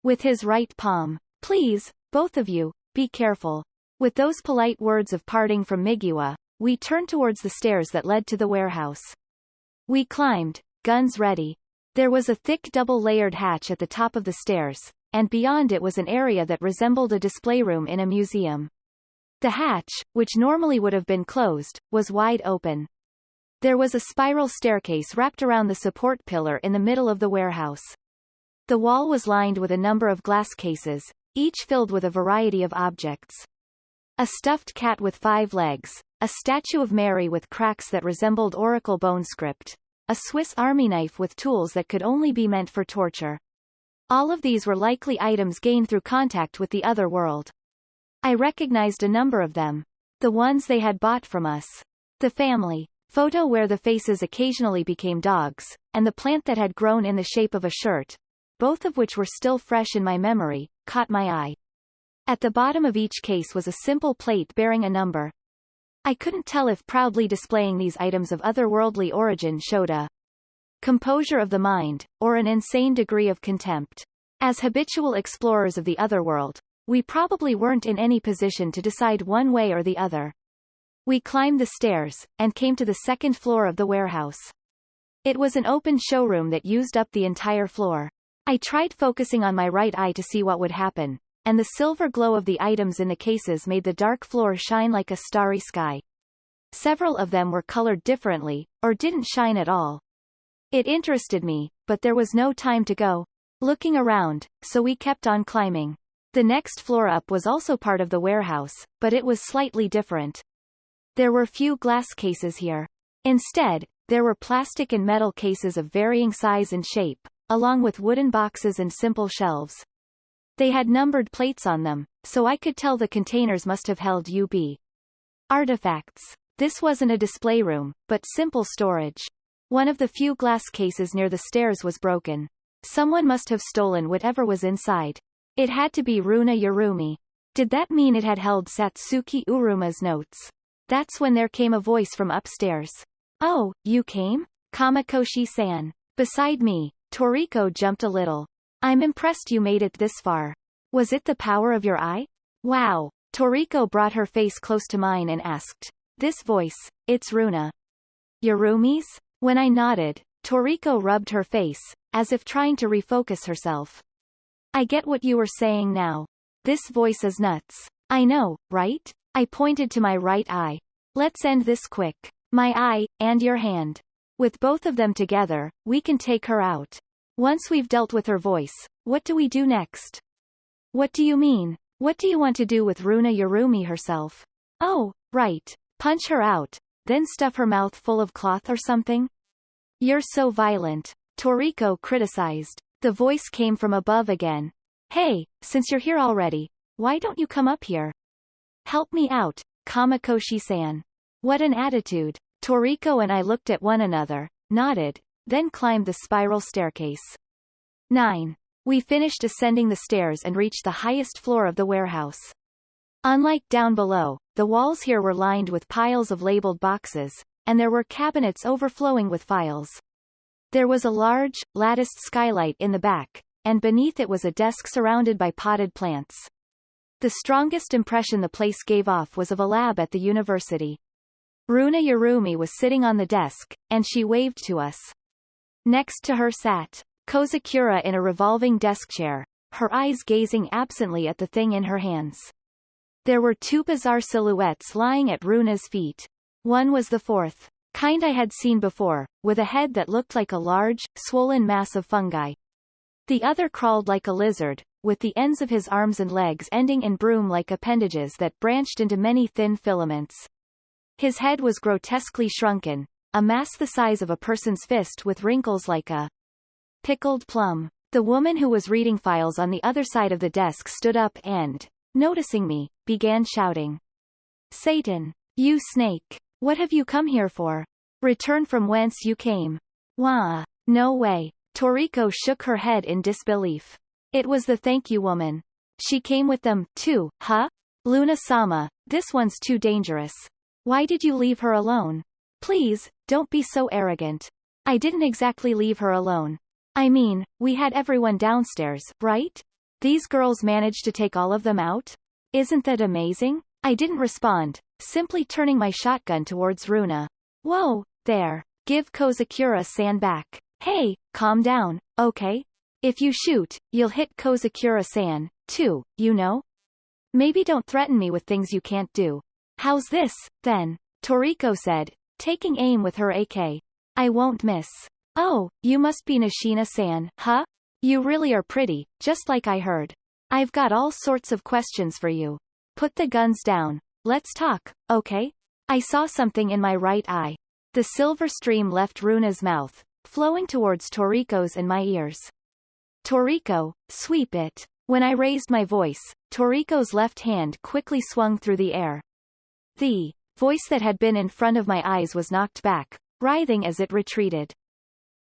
Speaker 1: With his right palm. Please, both of you, be careful. With those polite words of parting from Migiwa, we turned towards the stairs that led to the warehouse. We climbed, guns ready. There was a thick double-layered hatch at the top of the stairs, and beyond it was an area that resembled a display room in a museum. The hatch, which normally would have been closed, was wide open. There was a spiral staircase wrapped around the support pillar in the middle of the warehouse. The wall was lined with a number of glass cases, each filled with a variety of objects. A stuffed cat with 5 legs, a statue of Mary with cracks that resembled oracle bone script, a Swiss Army knife with tools that could only be meant for torture. All of these were likely items gained through contact with the other world. I recognized a number of them. The ones they had bought from us. The family photo where the faces occasionally became dogs, and the plant that had grown in the shape of a shirt, both of which were still fresh in my memory, caught my eye. At the bottom of each case was a simple plate bearing a number. I couldn't tell if proudly displaying these items of otherworldly origin showed a composure of the mind, or an insane degree of contempt. As habitual explorers of the otherworld, we probably weren't in any position to decide one way or the other. We climbed the stairs, and came to the second floor of the warehouse. It was an open showroom that used up the entire floor. I tried focusing on my right eye to see what would happen, and the silver glow of the items in the cases made the dark floor shine like a starry sky. Several of them were colored differently, or didn't shine at all. It interested me, but there was no time to go looking around, so we kept on climbing. The next floor up was also part of the warehouse, but it was slightly different. There were few glass cases here. Instead, there were plastic and metal cases of varying size and shape, along with wooden boxes and simple shelves. They had numbered plates on them, so I could tell the containers must have held artifacts. This wasn't a display room, but simple storage. One of the few glass cases near the stairs was broken. Someone must have stolen whatever was inside. It had to be Runa Yurumi. Did that mean it had held Satsuki Uruma's notes? That's when there came a voice from upstairs. Oh, you came? Kamakoshi-san. Beside me, Toriko jumped a little. I'm impressed you made it this far. Was it the power of your eye? Wow. Toriko brought her face close to mine and asked. This voice, it's Runa Yurumi's? When I nodded, Toriko rubbed her face, as if trying to refocus herself. I get what you were saying now. This voice is nuts. I know, right? I pointed to my right eye. Let's end this quick. My eye, and your hand. With both of them together, we can take her out. Once we've dealt with her voice, what do we do next? What do you mean? What do you want to do with Runa Yurumi herself? Oh, right. Punch her out, then stuff her mouth full of cloth or something? You're so violent, Toriko criticized. The voice came from above again. Hey, since you're here already, why don't you come up here? Help me out, Kamakoshi-san. What an attitude. Toriko and I looked at one another, nodded, then climbed the spiral staircase. 9. We finished ascending the stairs and reached the highest floor of the warehouse. Unlike down below, the walls here were lined with piles of labeled boxes, and there were cabinets overflowing with files. There was a large, latticed skylight in the back, and beneath it was a desk surrounded by potted plants. The strongest impression the place gave off was of a lab at the university. Runa Yurumi was sitting on the desk, and she waved to us. Next to her sat Kozakura in a revolving desk chair, her eyes gazing absently at the thing in her hands. There were two bizarre silhouettes lying at Runa's feet. One was the fourth kind I had seen before, with a head that looked like a large, swollen mass of fungi. The other crawled like a lizard, with the ends of his arms and legs ending in broom-like appendages that branched into many thin filaments. His head was grotesquely shrunken, a mass the size of a person's fist with wrinkles like a pickled plum. The woman who was reading files on the other side of the desk stood up and, noticing me, began shouting. Satan! You snake! What have you come here for? Return from whence you came. Wah! No way. Toriko shook her head in disbelief. It was the thank you woman. She came with them, too, huh? Luna-sama, this one's too dangerous. Why did you leave her alone? Please, don't be so arrogant. I didn't exactly leave her alone. I mean, we had everyone downstairs, right? These girls managed to take all of them out? Isn't that amazing? I didn't respond, simply turning my shotgun towards Runa. Whoa, there. Give Kozakura-san back. Hey, calm down, okay? If you shoot, you'll hit Kozakura-san, too, you know? Maybe don't threaten me with things you can't do. How's this, then? Toriko said, taking aim with her AK. I won't miss. Oh, you must be Nishina-san, huh? You really are pretty, just like I heard. I've got all sorts of questions for you. Put the guns down. Let's talk, okay? I saw something in my right eye. The silver stream left Runa's mouth, flowing towards Toriko's and my ears. Toriko, sweep it. When I raised my voice, Toriko's left hand quickly swung through the air. The voice that had been in front of my eyes was knocked back, writhing as it retreated.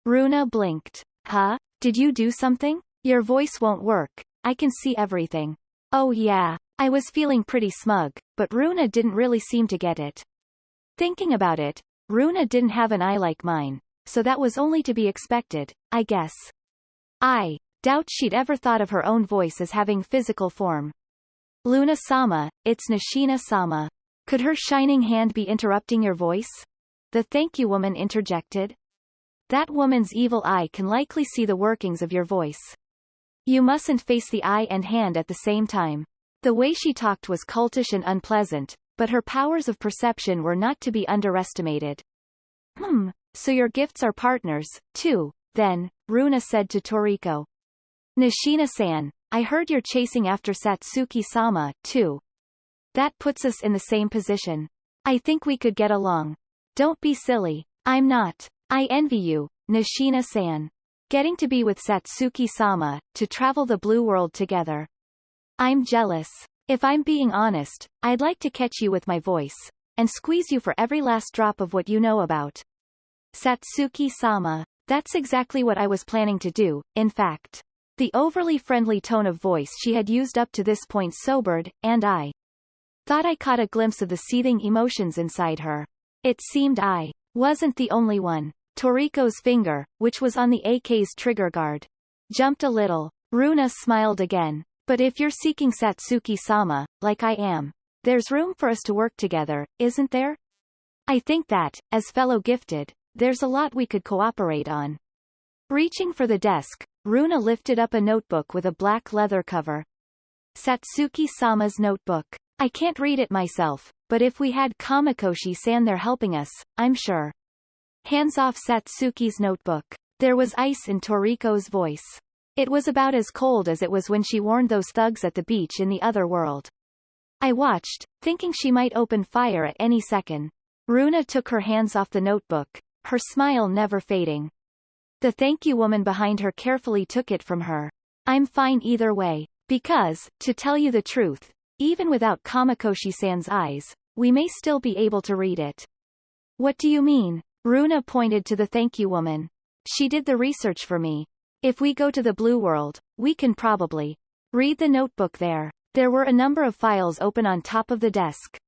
Speaker 1: Runa blinked. Huh? Did you do something? Your voice won't work. I can see everything. Oh yeah. I was feeling pretty smug, but Runa didn't really seem to get it. Thinking about it, Runa didn't have an eye like mine, so that was only to be expected, I guess. I doubt she'd ever thought of her own voice as having physical form. Luna-sama, it's Nishina-sama. Could her shining hand be interrupting your voice? The thank you woman interjected. That woman's evil eye can likely see the workings of your voice. You mustn't face the eye and hand at the same time. The way she talked was cultish and unpleasant, but her powers of perception were not to be underestimated. So your gifts are partners, too, then, Runa said to Toriko. Nishina-san, I heard you're chasing after Satsuki-sama, too. That puts us in the same position. I think we could get along. Don't be silly. I'm not. I envy you, Nishina-san. Getting to be with Satsuki-sama, to travel the blue world together. I'm jealous. If I'm being honest, I'd like to catch you with my voice, and squeeze you for every last drop of what you know about Satsuki-sama. That's exactly what I was planning to do, in fact. The overly friendly tone of voice she had used up to this point sobered, and I thought I caught a glimpse of the seething emotions inside her. It seemed I wasn't the only one. Toriko's finger, which was on the AK's trigger guard, jumped a little. Runa smiled again. But if you're seeking Satsuki-sama, like I am, there's room for us to work together, isn't there? I think that, as fellow gifted, there's a lot we could cooperate on. Reaching for the desk, Runa lifted up a notebook with a black leather cover. Satsuki-sama's notebook. I can't read it myself, but if we had Kamakoshi-san there helping us, I'm sure. Hands off Satsuki's notebook. There was ice in Toriko's voice. It was about as cold as it was when she warned those thugs at the beach in the other world. I watched, thinking she might open fire at any second. Runa took her hands off the notebook, her smile never fading. The thank you woman behind her carefully took it from her. I'm fine either way. Because, to tell you the truth, even without Kamakoshi-san's eyes, we may still be able to read it. What do you mean? Runa pointed to the thank you woman. She did the research for me. If we go to the blue world, we can probably read the notebook there. There were a number of files open on top of the desk.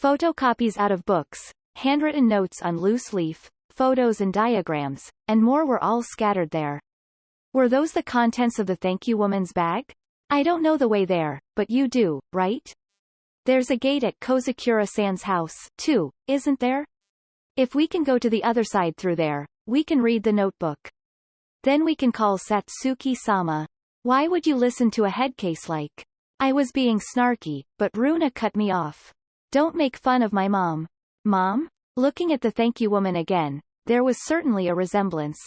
Speaker 1: Photocopies out of books, handwritten notes on loose leaf, photos and diagrams, and more were all scattered there. Were those the contents of the thank you woman's bag? I don't know the way there, but you do, right? There's a gate at Kozakura-san's house, too, isn't there? If we can go to the other side through there, we can read the notebook. Then we can call Satsuki-sama. Why would you listen to a headcase like? I was being snarky, but Runa cut me off. Don't make fun of my mom. Mom? Looking at the thank you woman again, there was certainly a resemblance.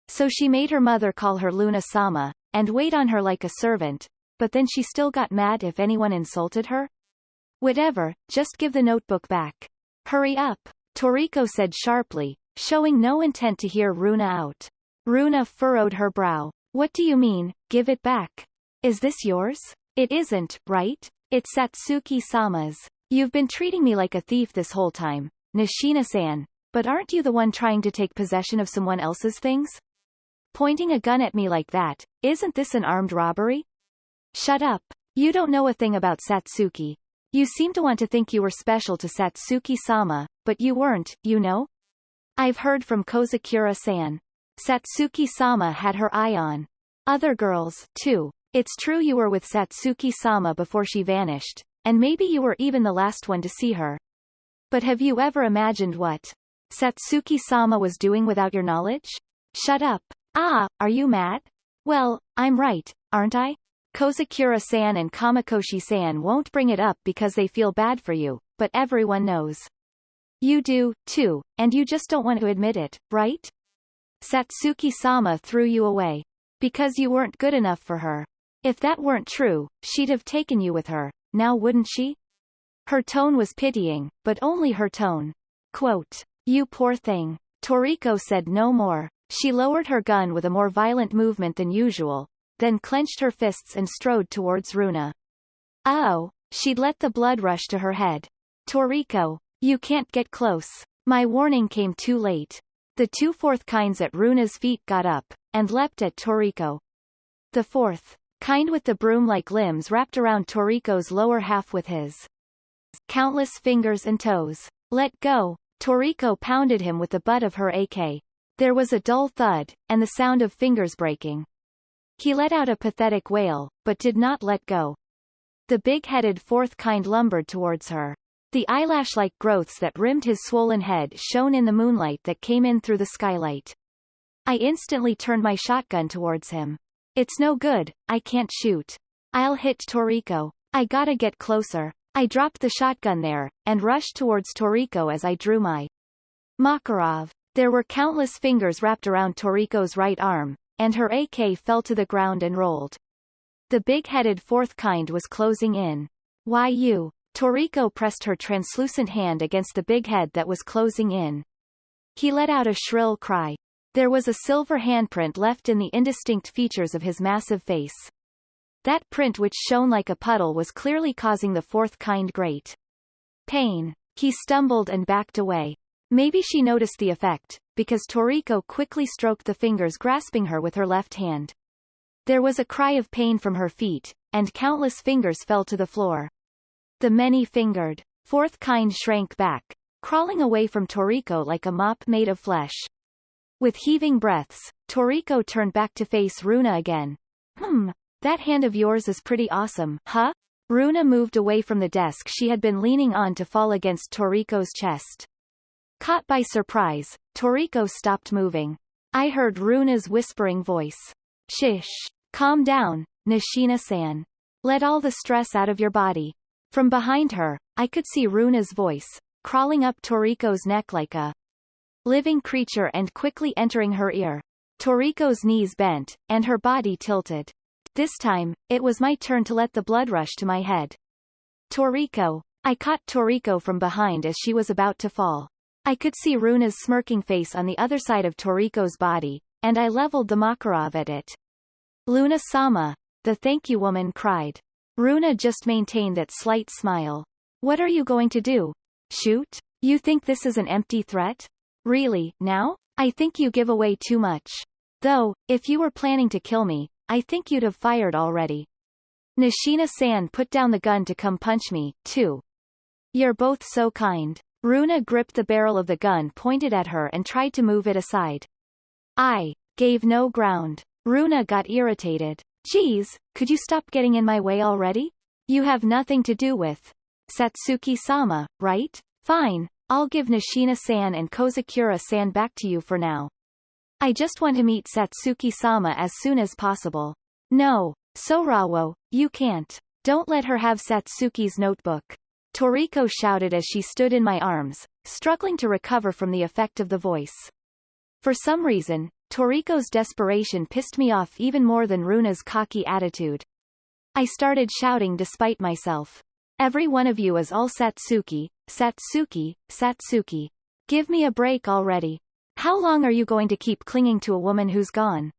Speaker 1: So she made her mother call her Luna-sama, and wait on her like a servant, but then she still got mad if anyone insulted her? Whatever, just give the notebook back. Hurry up, Toriko said sharply, showing no intent to hear Runa out. Runa furrowed her brow. What do you mean, give it back? Is this yours? It isn't, right? It's Satsuki-sama's. You've been treating me like a thief this whole time, Nishina-san, but aren't you the one trying to take possession of someone else's things? Pointing a gun at me like that, isn't this an armed robbery? Shut up. You don't know a thing about Satsuki. You seem to want to think you were special to Satsuki-sama, but you weren't, you know? I've heard from Kozakura-san. Satsuki-sama had her eye on other girls, too. It's true you were with Satsuki-sama before she vanished, and maybe you were even the last one to see her. But have you ever imagined what Satsuki-sama was doing without your knowledge? Shut up. Ah, are you mad? Well, I'm right, aren't I? Kozakura-san and Kamakoshi-san won't bring it up because they feel bad for you, but everyone knows. You do, too, and you just don't want to admit it, right? Satsuki-sama threw you away. Because you weren't good enough for her. If that weren't true, she'd have taken you with her, now wouldn't she? Her tone was pitying, but only her tone. Quote, you poor thing. Toriko said no more. She lowered her gun with a more violent movement than usual, then clenched her fists and strode towards Runa. Oh, she'd let the blood rush to her head. Toriko, you can't get close. My warning came too late. The two fourth kinds at Runa's feet got up, and leapt at Toriko. The fourth kind with the broom-like limbs wrapped around Toriko's lower half with his countless fingers and toes. Let go. Toriko pounded him with the butt of her AK. There was a dull thud, and the sound of fingers breaking. He let out a pathetic wail, but did not let go. The big-headed fourth kind lumbered towards her. The eyelash-like growths that rimmed his swollen head shone in the moonlight that came in through the skylight. I instantly turned my shotgun towards him. It's no good, I can't shoot. I'll hit Toriko. I gotta get closer. I dropped the shotgun there, and rushed towards Toriko as I drew my Makarov. There were countless fingers wrapped around Toriko's right arm, and her AK fell to the ground and rolled. The big-headed fourth kind was closing in. Why you? Toriko pressed her translucent hand against the big head that was closing in. He let out a shrill cry. There was a silver handprint left in the indistinct features of his massive face. That print which shone like a puddle was clearly causing the fourth kind great pain. He stumbled and backed away. Maybe she noticed the effect, because Toriko quickly stroked the fingers grasping her with her left hand. There was a cry of pain from her feet, and countless fingers fell to the floor. The many-fingered fourth kind shrank back, crawling away from Toriko like a mop made of flesh. With heaving breaths, Toriko turned back to face Runa again. That hand of yours is pretty awesome, huh? Runa moved away from the desk she had been leaning on to fall against Toriko's chest. Caught by surprise, Toriko stopped moving. I heard Runa's whispering voice. Shish. Calm down, Nishina-san. Let all the stress out of your body. From behind her, I could see Runa's voice, crawling up Toriko's neck like a living creature and quickly entering her ear. Toriko's knees bent, and her body tilted. This time, it was my turn to let the blood rush to my head. Toriko. I caught Toriko from behind as she was about to fall. I could see Runa's smirking face on the other side of Toriko's body, and I leveled the Makarov at it. Luna-sama, the thank you woman cried. Runa just maintained that slight smile. What are you going to do? Shoot? You think this is an empty threat? Really, now? I think you give away too much. Though, if you were planning to kill me, I think you'd have fired already. Nishina-san put down the gun to come punch me, too. You're both so kind. Runa gripped the barrel of the gun pointed at her and tried to move it aside. I gave no ground. Runa got irritated. Geez, could you stop getting in my way already? You have nothing to do with Satsuki-sama, right? Fine, I'll give Nishina-san and Kozakura-san back to you for now. I just want to meet Satsuki-sama as soon as possible. No, Sorawo, you can't. Don't let her have Satsuki's notebook. Toriko shouted as she stood in my arms, struggling to recover from the effect of the voice. For some reason, Toriko's desperation pissed me off even more than Runa's cocky attitude. I started shouting despite myself. Every one of you is all Satsuki, Satsuki, Satsuki. Give me a break already. How long are you going to keep clinging to a woman who's gone?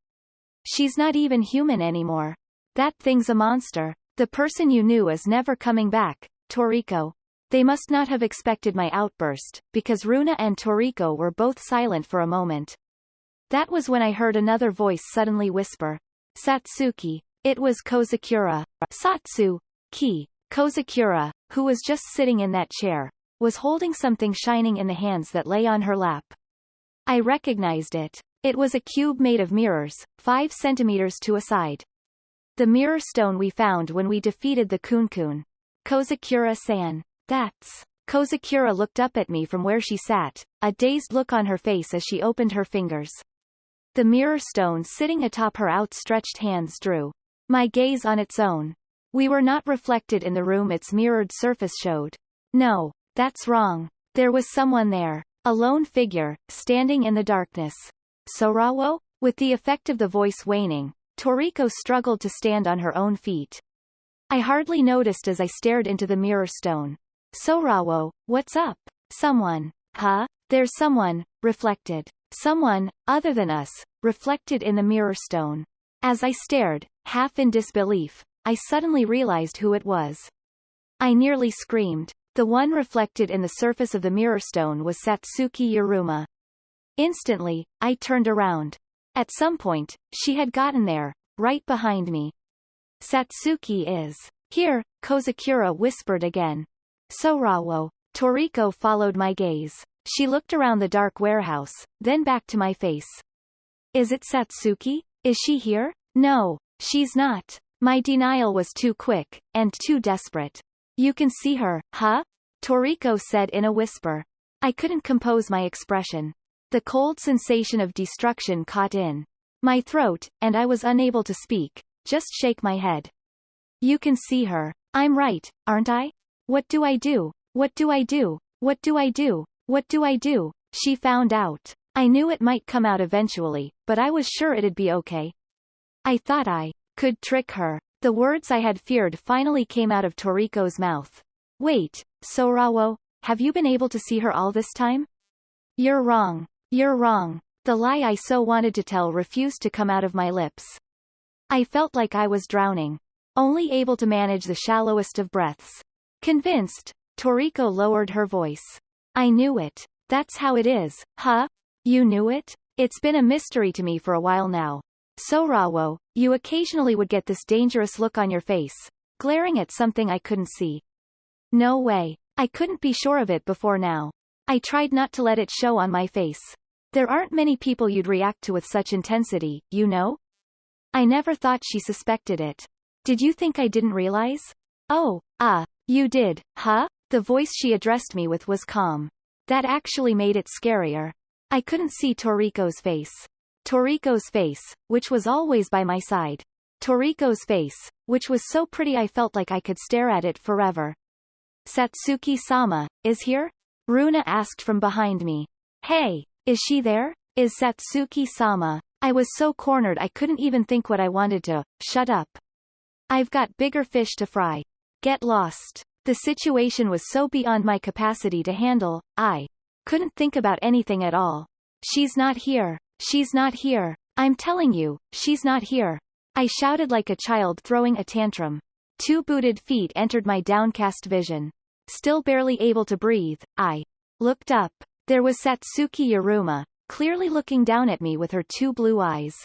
Speaker 1: She's not even human anymore. That thing's a monster. The person you knew is never coming back, Toriko. They must not have expected my outburst, because Runa and Toriko were both silent for a moment. That was when I heard another voice suddenly whisper, Satsuki. It was Kozakura. Satsu-ki. Kozakura, who was just sitting in that chair, was holding something shining in the hands that lay on her lap. I recognized it. It was a cube made of mirrors, 5 centimeters to a side. The mirror stone we found when we defeated the Kun-kun. Kozakura-san. That's... Kozakura looked up at me from where she sat, a dazed look on her face as she opened her fingers. The mirror stone sitting atop her outstretched hands drew my gaze on its own. We were not reflected in the room its mirrored surface showed. No, that's wrong. There was someone there. A lone figure, standing in the darkness. Sorawo? With the effect of the voice waning, Toriko struggled to stand on her own feet. I hardly noticed as I stared into the mirror stone. Sorawo, what's up? Someone. Huh? There's someone, reflected. Someone, other than us, reflected in the mirror stone. As I stared, half in disbelief, I suddenly realized who it was. I nearly screamed. The one reflected in the surface of the mirror stone was Satsuki Yuruma. Instantly, I turned around. At some point, she had gotten there, right behind me. Satsuki is here, Kozakura whispered again. Sorawo. Toriko followed my gaze. She looked around the dark warehouse, then back to my face. Is it Satsuki? Is she here? No, she's not. My denial was too quick, and too desperate. You can see her, huh? Toriko said in a whisper. I couldn't compose my expression. The cold sensation of destruction caught in my throat, and I was unable to speak, just shake my head. You can see her. I'm right, aren't I? What do I do? What do I do? What do I do? What do I do? She found out. I knew it might come out eventually, but I was sure it'd be okay. I thought I could trick her. The words I had feared finally came out of Toriko's mouth. Wait, Sorawo, have you been able to see her all this time? You're wrong. You're wrong. The lie I so wanted to tell refused to come out of my lips. I felt like I was drowning, only able to manage the shallowest of breaths. Convinced, Toriko lowered her voice. I knew it. That's how it is, huh? You knew it? It's been a mystery to me for a while now. Sorawo, you occasionally would get this dangerous look on your face, glaring at something I couldn't see. No way. I couldn't be sure of it before now. I tried not to let it show on my face. There aren't many people you'd react to with such intensity, you know? I never thought she suspected it. Did you think I didn't realize? Oh, you did, huh? The voice she addressed me with was calm. That actually made it scarier. I couldn't see Toriko's face. Toriko's face, which was always by my side. Toriko's face, which was so pretty I felt like I could stare at it forever. Satsuki-sama, is here? Runa asked from behind me. Hey, is she there? Is Satsuki-sama? I was so cornered I couldn't even think what I wanted to. Shut up. I've got bigger fish to fry. Get lost. The situation was so beyond my capacity to handle, I couldn't think about anything at all. She's not here. She's not here. I'm telling you, she's not here. I shouted like a child throwing a tantrum. 2 booted feet entered my downcast vision. Still barely able to breathe, I looked up. There was Satsuki Yuruma, clearly looking down at me with her 2 blue eyes.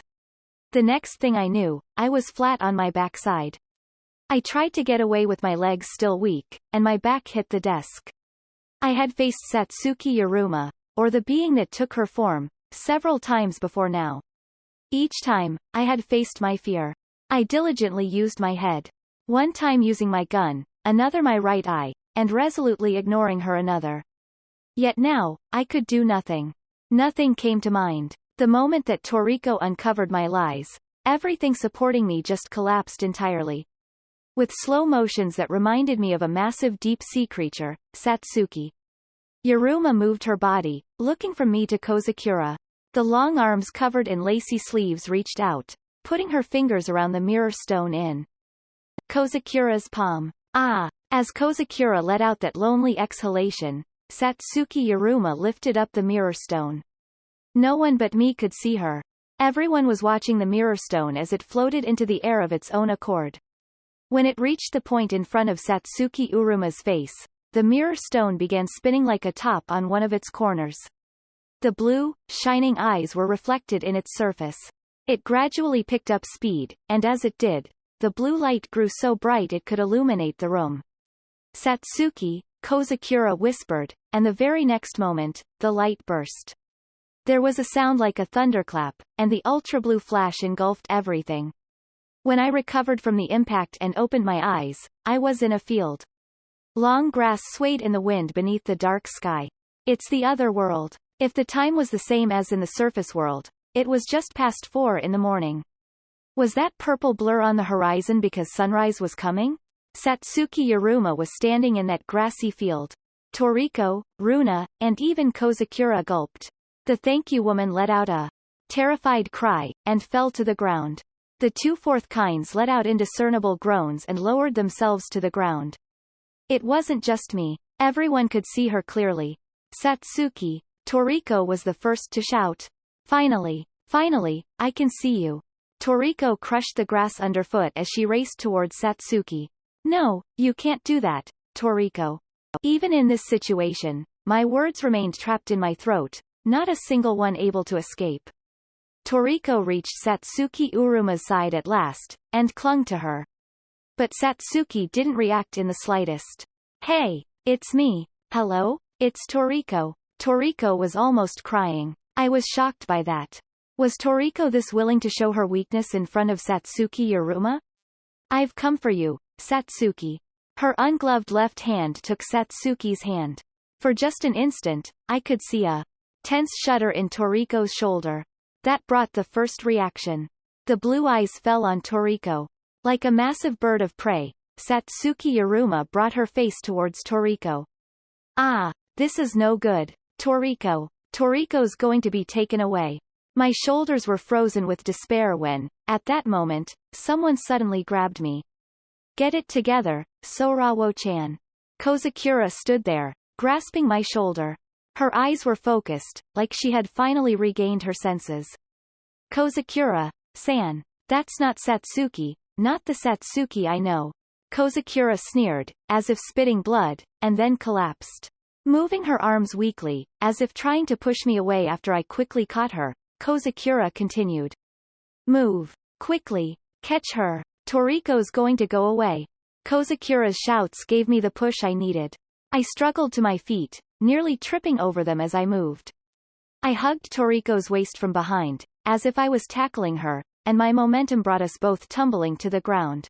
Speaker 1: The next thing I knew, I was flat on my backside. I tried to get away with my legs still weak, and my back hit the desk. I had faced Satsuki Yuruma, or the being that took her form, several times before now. Each time, I had faced my fear. I diligently used my head. One time using my gun, another my right eye, and resolutely ignoring her another. Yet now, I could do nothing. Nothing came to mind. The moment that Toriko uncovered my lies, everything supporting me just collapsed entirely. With slow motions that reminded me of a massive deep-sea creature, Satsuki Yuruma moved her body, looking from me to Kozakura. The long arms covered in lacy sleeves reached out, putting her fingers around the mirror stone in Kozakura's palm. Ah! As Kozakura let out that lonely exhalation, Satsuki Yuruma lifted up the mirror stone. No one but me could see her. Everyone was watching the mirror stone as it floated into the air of its own accord. When it reached the point in front of Satsuki Yuruma's face, the mirror stone began spinning like a top on one of its corners. The blue, shining eyes were reflected in its surface. It gradually picked up speed, and as it did, the blue light grew so bright it could illuminate the room. Satsuki, Kozakura whispered, and the very next moment, the light burst. There was a sound like a thunderclap, and the ultra-blue flash engulfed everything. When I recovered from the impact and opened my eyes, I was in a field. Long grass swayed in the wind beneath the dark sky. It's the other world. If the time was the same as in the surface world, it was just past 4 in the morning. Was that purple blur on the horizon because sunrise was coming? Satsuki Yuruma was standing in that grassy field. Toriko, Runa, and even Kozakura gulped. The thank you woman let out a terrified cry, and fell to the ground. The 2 fourth kinds let out indiscernible groans and lowered themselves to the ground. It wasn't just me. Everyone could see her clearly. Satsuki, Toriko was the first to shout. Finally, I can see you. Toriko crushed the grass underfoot as she raced towards Satsuki. No, you can't do that, Toriko. Even in this situation, my words remained trapped in my throat, not a single one able to escape. Toriko reached Satsuki Yuruma's side at last, and clung to her. But Satsuki didn't react in the slightest. Hey, it's me. Hello? It's Toriko. Toriko was almost crying. I was shocked by that. Was Toriko this willing to show her weakness in front of Satsuki Yuruma? I've come for you, Satsuki. Her ungloved left hand took Satsuki's hand. For just an instant, I could see a tense shudder in Toriko's shoulder. That brought the first reaction. The blue eyes fell on Toriko. Like a massive bird of prey, Satsuki Yuruma brought her face towards Toriko. Ah, this is no good. Toriko. Toriko's going to be taken away. My shoulders were frozen with despair when, at that moment, someone suddenly grabbed me. Get it together, Sorawo-chan. Kozakura stood there, grasping my shoulder. Her eyes were focused, like she had finally regained her senses. Kozakura-san. That's not Satsuki, not the Satsuki I know. Kozakura sneered, as if spitting blood, and then collapsed. Moving her arms weakly, as if trying to push me away after I quickly caught her, Kozakura continued. Move. Quickly. Catch her. Toriko's going to go away. Kozakura's shouts gave me the push I needed. I struggled to my feet, nearly tripping over them as I moved. I hugged Toriko's waist from behind, as if I was tackling her, and my momentum brought us both tumbling to the ground.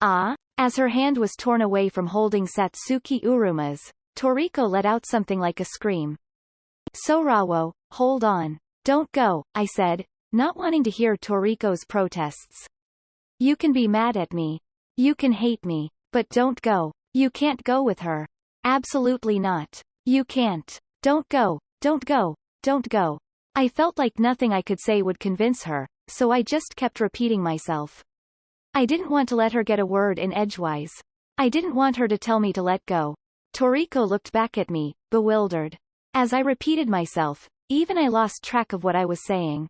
Speaker 1: Ah! As her hand was torn away from holding Satsuki Yuruma's, Toriko let out something like a scream. Sorawo, hold on. Don't go, I said, not wanting to hear Toriko's protests. You can be mad at me. You can hate me. But don't go. You can't go with her. Absolutely not. You can't. Don't go. Don't go. Don't go. I felt like nothing I could say would convince her, so I just kept repeating myself. I didn't want to let her get a word in edgewise. I didn't want her to tell me to let go. Toriko looked back at me, bewildered. As I repeated myself, even I lost track of what I was saying.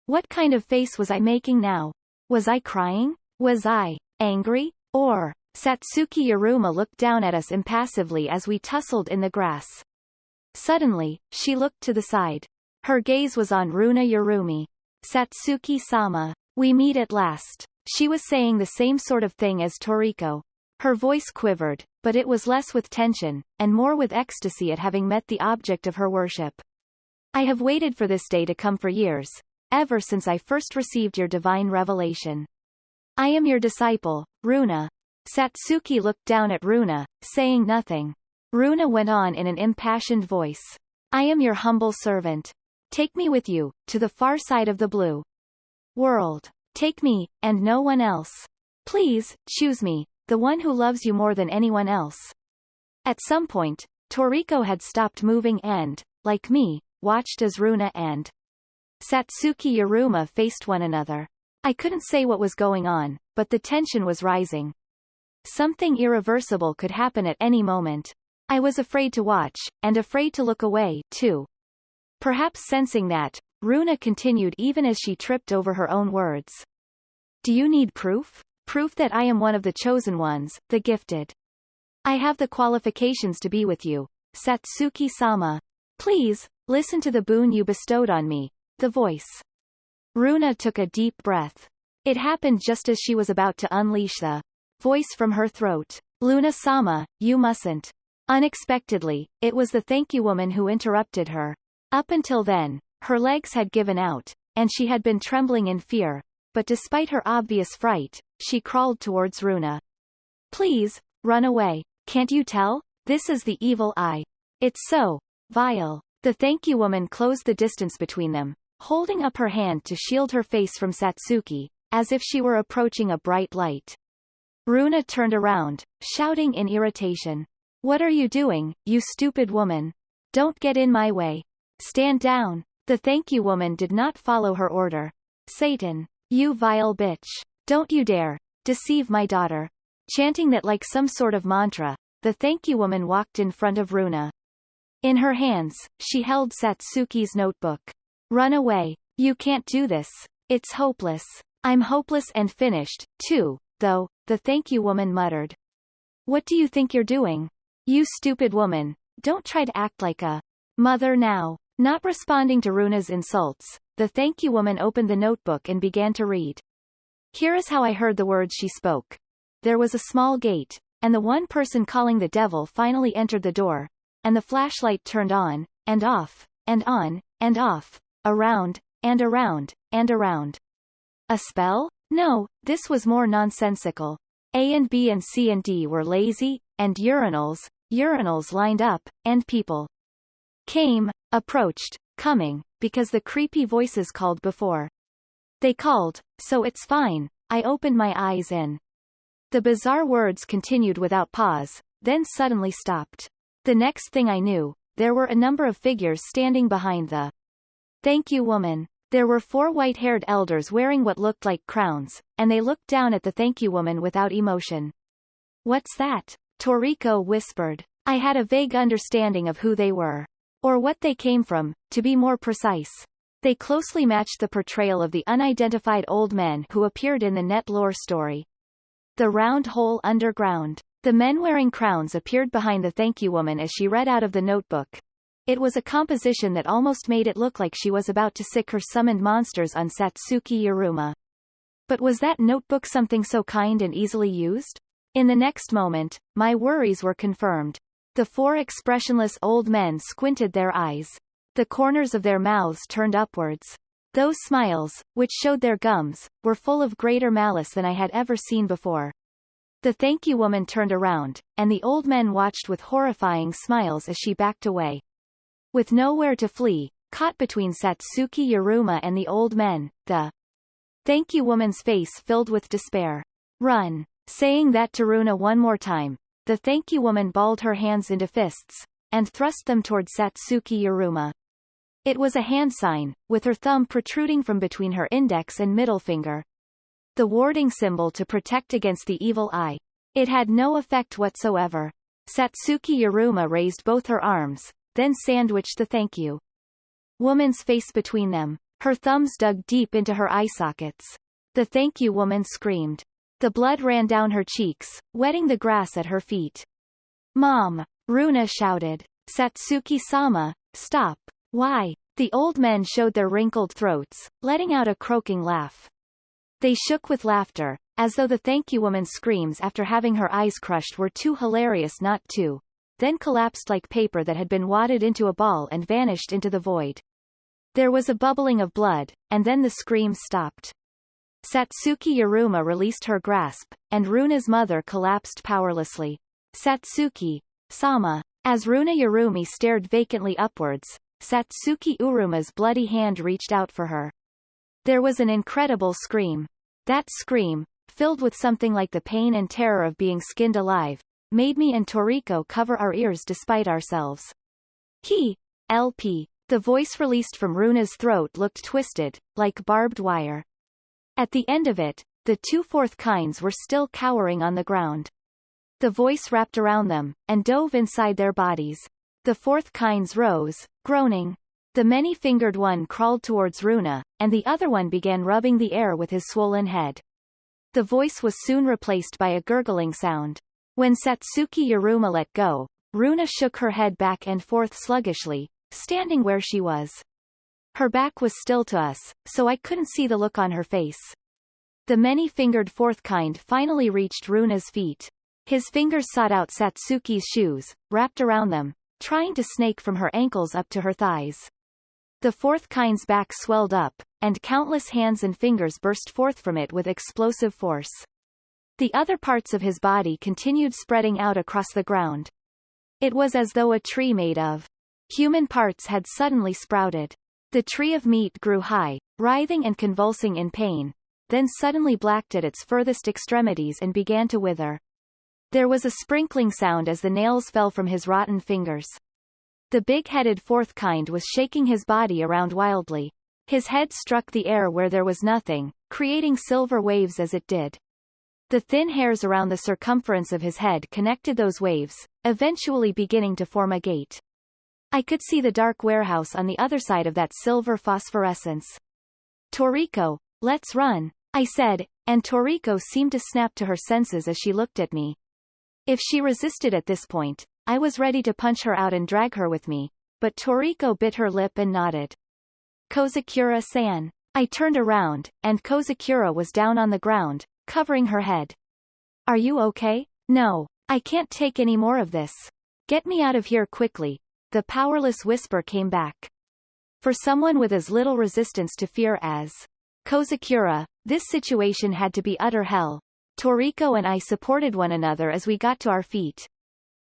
Speaker 1: What kind of face was I making now? Was I crying? Was I angry? Or... Satsuki Yuruma looked down at us impassively as we tussled in the grass. Suddenly, she looked to the side. Her gaze was on Runa Yurumi. Satsuki-sama. We meet at last. She was saying the same sort of thing as Toriko. Her voice quivered, but it was less with tension, and more with ecstasy at having met the object of her worship. I have waited for this day to come for years, ever since I first received your divine revelation. I am your disciple, Runa. Satsuki looked down at Runa, saying nothing. Runa went on in an impassioned voice. I am your humble servant. Take me with you, to the far side of the blue world. Take me, and no one else. Please, choose me, the one who loves you more than anyone else. At some point, Toriko had stopped moving and, like me, watched as Runa and Satsuki Yuruma faced one another. I couldn't say what was going on, but the tension was rising. Something irreversible could happen at any moment. I was afraid to watch, and afraid to look away, too. Perhaps sensing that, Runa continued even as she tripped over her own words. Do you need proof? Proof that I am one of the chosen ones, the gifted. I have the qualifications to be with you, Satsuki-sama. Please, listen to the boon you bestowed on me, the voice. Runa took a deep breath. It happened just as she was about to unleash the voice from her throat. Luna-sama, you mustn't. Unexpectedly, it was the thank you woman who interrupted her. Up until then, her legs had given out, and she had been trembling in fear, but despite her obvious fright, she crawled towards Runa. Please, run away. Can't you tell? This is the evil eye. It's so vile. The thank you woman closed the distance between them, holding up her hand to shield her face from Satsuki, as if she were approaching a bright light. Runa turned around, shouting in irritation. What are you doing, you stupid woman? Don't get in my way. Stand down. The thank you woman did not follow her order. Satan. You vile bitch. Don't you dare deceive my daughter. Chanting that like some sort of mantra, the thank you woman walked in front of Runa. In her hands, she held Satsuki's notebook. Run away. You can't do this. It's hopeless. I'm hopeless and finished, too, though, the thank you woman muttered. What do you think you're doing? You stupid woman. Don't try to act like a mother now. Not responding to Runa's insults, the thank you woman opened the notebook and began to read. Here is how I heard the words she spoke. There was a small gate, and the one person calling the devil finally entered the door, and the flashlight turned on, and off, and on, and off, around, and around, and around. A spell? No, this was more nonsensical. A and B and C and D were lazy, and urinals lined up, and people came, approached, coming, because the creepy voices called before. They called, so it's fine. I opened my eyes in. The bizarre words continued without pause, then suddenly stopped. The next thing I knew, there were a number of figures standing behind the thank you woman. There were 4 white-haired elders wearing what looked like crowns, and they looked down at the thank you woman without emotion. What's that? Toriko whispered. I had a vague understanding of who they were. Or what they came from, to be more precise. They closely matched the portrayal of the unidentified old men who appeared in the net lore story. The round hole underground. The men wearing crowns appeared behind the thank you woman as she read out of the notebook. It was a composition that almost made it look like she was about to sick her summoned monsters on Satsuki Yuruma. But was that notebook something so kind and easily used? In the next moment, my worries were confirmed. The 4 expressionless old men squinted their eyes. The corners of their mouths turned upwards. Those smiles, which showed their gums, were full of greater malice than I had ever seen before. The thank you woman turned around, and the old men watched with horrifying smiles as she backed away. With nowhere to flee, caught between Satsuki Yuruma and the old men. The thank you woman's face filled with despair. Run. Saying that to Runa one more time, the thank you woman balled her hands into fists, and thrust them toward Satsuki Yuruma. It was a hand sign, with her thumb protruding from between her index and middle finger. The warding symbol to protect against the evil eye. It had no effect whatsoever. Satsuki Yuruma raised both her arms, then sandwiched the thank you woman's face between them. Her thumbs dug deep into her eye sockets. The thank you woman screamed. The blood ran down her cheeks, wetting the grass at her feet. Mom! Runa shouted. Satsuki-sama, stop. Why? The old men showed their wrinkled throats, letting out a croaking laugh. They shook with laughter, as though the thank you woman's screams after having her eyes crushed were too hilarious not to, then collapsed like paper that had been wadded into a ball and vanished into the void. There was a bubbling of blood, and then the screams stopped. Satsuki Yuruma released her grasp, and Runa's mother collapsed powerlessly. Satsuki-sama. As Runa Yurumi stared vacantly upwards, Satsuki Uruma's bloody hand reached out for her. There was an incredible scream. That scream, filled with something like the pain and terror of being skinned alive, made me and Toriko cover our ears despite ourselves. LP. The voice released from Runa's throat looked twisted, like barbed wire. At the end of it, the two fourth kinds were still cowering on the ground. The voice wrapped around them, and dove inside their bodies. The fourth kinds rose, groaning. The many-fingered one crawled towards Runa, and the other one began rubbing the air with his swollen head. The voice was soon replaced by a gurgling sound. When Satsuki Yuruma let go, Runa shook her head back and forth sluggishly, standing where she was. Her back was still to us, so I couldn't see the look on her face. The many-fingered fourth kind finally reached Runa's feet. His fingers sought out Satsuki's shoes, wrapped around them, trying to snake from her ankles up to her thighs. The fourth kind's back swelled up, and countless hands and fingers burst forth from it with explosive force. The other parts of his body continued spreading out across the ground. It was as though a tree made of human parts had suddenly sprouted. The tree of meat grew high, writhing and convulsing in pain, then suddenly blacked at its furthest extremities and began to wither. There was a sprinkling sound as the nails fell from his rotten fingers. The big-headed fourth kind was shaking his body around wildly. His head struck the air where there was nothing, creating silver waves as it did. The thin hairs around the circumference of his head connected those waves, eventually beginning to form a gate. I could see the dark warehouse on the other side of that silver phosphorescence. Toriko, let's run, I said, and Toriko seemed to snap to her senses as she looked at me. If she resisted at this point, I was ready to punch her out and drag her with me, but Toriko bit her lip and nodded. Kozakura-san. I turned around, and Kozakura was down on the ground, covering her head. Are you okay? No, I can't take any more of this. Get me out of here quickly. The powerless whisper came back. For someone with as little resistance to fear as Kozakura, this situation had to be utter hell. Toriko and I supported one another as we got to our feet.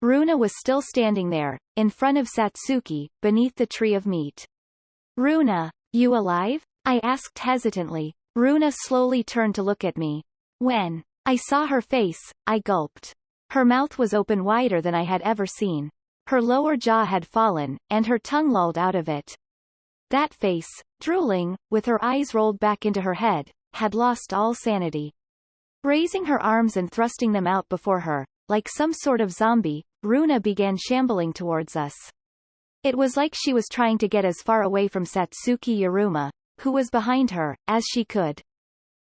Speaker 1: Runa was still standing there, in front of Satsuki, beneath the tree of meat. Runa, you alive? I asked hesitantly. Runa slowly turned to look at me. When I saw her face, I gulped. Her mouth was open wider than I had ever seen. Her lower jaw had fallen, and her tongue lolled out of it. That face, drooling, with her eyes rolled back into her head, had lost all sanity. Raising her arms and thrusting them out before her, like some sort of zombie, Runa began shambling towards us. It was like she was trying to get as far away from Satsuki Yuruma, who was behind her, as she could.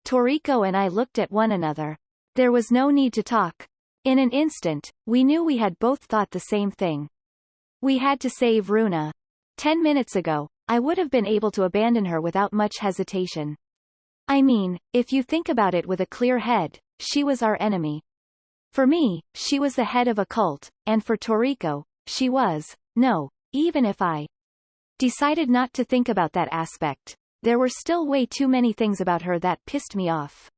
Speaker 1: Toriko and I looked at one another. There was no need to talk. In an instant, we knew we had both thought the same thing. We had to save Runa. 10 minutes ago, I would have been able to abandon her without much hesitation. I mean, if you think about it with a clear head, she was our enemy. For me, she was the head of a cult, and for Toriko, she was, no, even if I decided not to think about that aspect, there were still way too many things about her that pissed me off.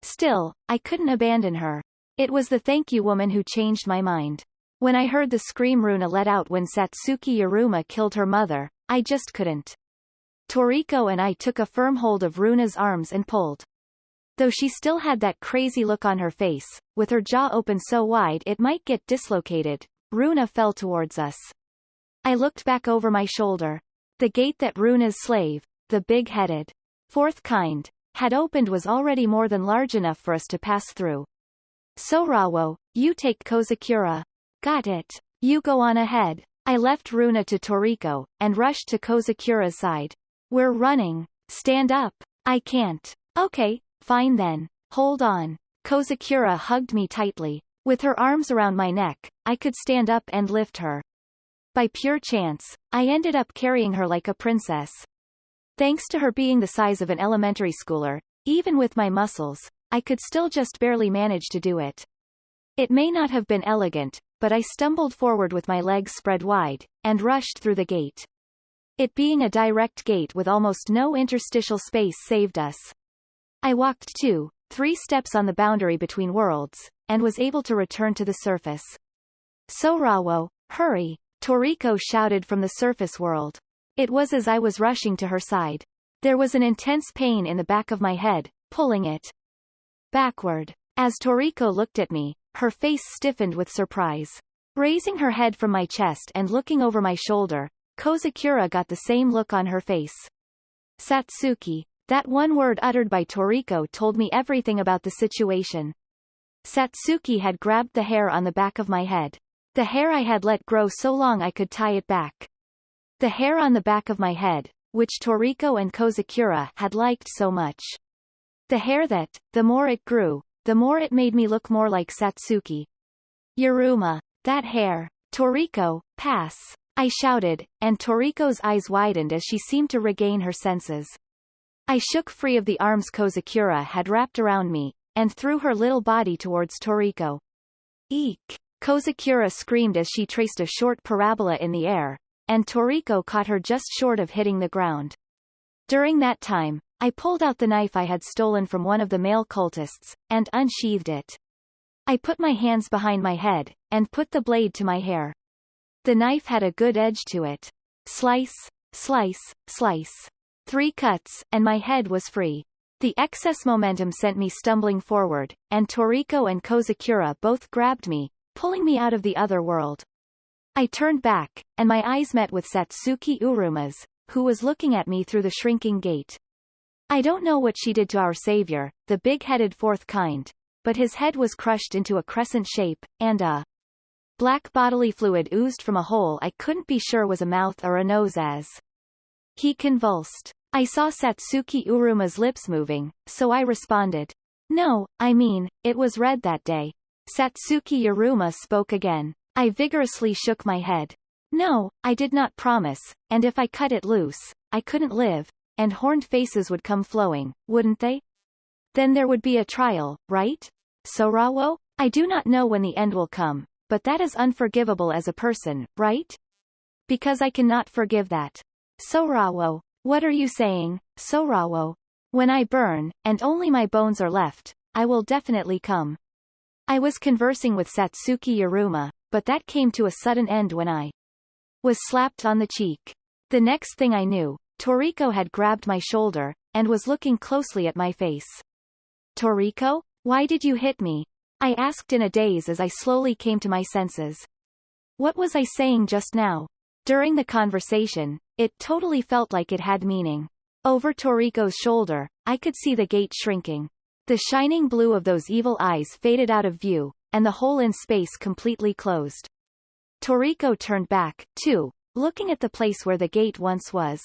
Speaker 1: Still, I couldn't abandon her. It was the thank you woman who changed my mind. When I heard the scream Runa let out when Satsuki Yuruma killed her mother, I just couldn't. Toriko and I took a firm hold of Runa's arms and pulled. Though she still had that crazy look on her face, with her jaw open so wide it might get dislocated, Runa fell towards us. I looked back over my shoulder. The gate that Runa's slave, the big-headed fourth kind, had opened was already more than large enough for us to pass through. Sorawo, you take Kozakura. Got it. You go on ahead. I left Runa to Toriko, and rushed to Kozakura's side. We're running. Stand up. I can't. Okay, fine then. Hold on. Kozakura hugged me tightly. With her arms around my neck, I could stand up and lift her. By pure chance, I ended up carrying her like a princess. Thanks to her being the size of an elementary schooler, even with my muscles, I could still just barely manage to do it. It may not have been elegant, but I stumbled forward with my legs spread wide, and rushed through the gate. It being a direct gate with almost no interstitial space saved us. I walked 2-3 steps on the boundary between worlds, and was able to return to the surface. Sorawo, hurry! Toriko shouted from the surface world. It was as I was rushing to her side. There was an intense pain in the back of my head, pulling it backward. As Toriko looked at me, her face stiffened with surprise. Raising her head from my chest and looking over my shoulder, Kozakura got the same look on her face. Satsuki. That one word uttered by Toriko told me everything about the situation. Satsuki had grabbed the hair on the back of my head. The hair I had let grow so long I could tie it back. The hair on the back of my head, which Toriko and Kozakura had liked so much. The hair that, the more it grew, the more it made me look more like Satsuki. Yuruma. That hair. Toriko, pass. I shouted, and Toriko's eyes widened as she seemed to regain her senses. I shook free of the arms Kozakura had wrapped around me, and threw her little body towards Toriko. Eek! Kozakura screamed as she traced a short parabola in the air, and Toriko caught her just short of hitting the ground. During that time, I pulled out the knife I had stolen from one of the male cultists, and unsheathed it. I put my hands behind my head, and put the blade to my hair. The knife had a good edge to it. Slice, slice, slice. 3 cuts, and my head was free. The excess momentum sent me stumbling forward, and Toriko and Kozakura both grabbed me, pulling me out of the other world. I turned back, and my eyes met with Satsuki Uruma's, who was looking at me through the shrinking gate. I don't know what she did to our savior, the big-headed fourth kind, but his head was crushed into a crescent shape, and a black bodily fluid oozed from a hole I couldn't be sure was a mouth or a nose as he convulsed. I saw Satsuki Uruma's lips moving, so I responded. No, I mean, it was red that day. Satsuki Uruma spoke again. I vigorously shook my head. No, I did not promise, and if I cut it loose, I couldn't live, and horned faces would come flowing, wouldn't they? Then there would be a trial, right? Sorawo? I do not know when the end will come, but that is unforgivable as a person, right? Because I cannot forgive that. Sorawo. What are you saying, Sorawo? When I burn, and only my bones are left, I will definitely come. I was conversing with Satsuki Uruma, but that came to a sudden end when I was slapped on the cheek. The next thing I knew, Toriko had grabbed my shoulder, and was looking closely at my face. Toriko? Why did you hit me? I asked in a daze as I slowly came to my senses. What was I saying just now? During the conversation, it totally felt like it had meaning. Over Toriko's shoulder, I could see the gate shrinking. The shining blue of those evil eyes faded out of view, and the hole in space completely closed. Toriko turned back, too, looking at the place where the gate once was.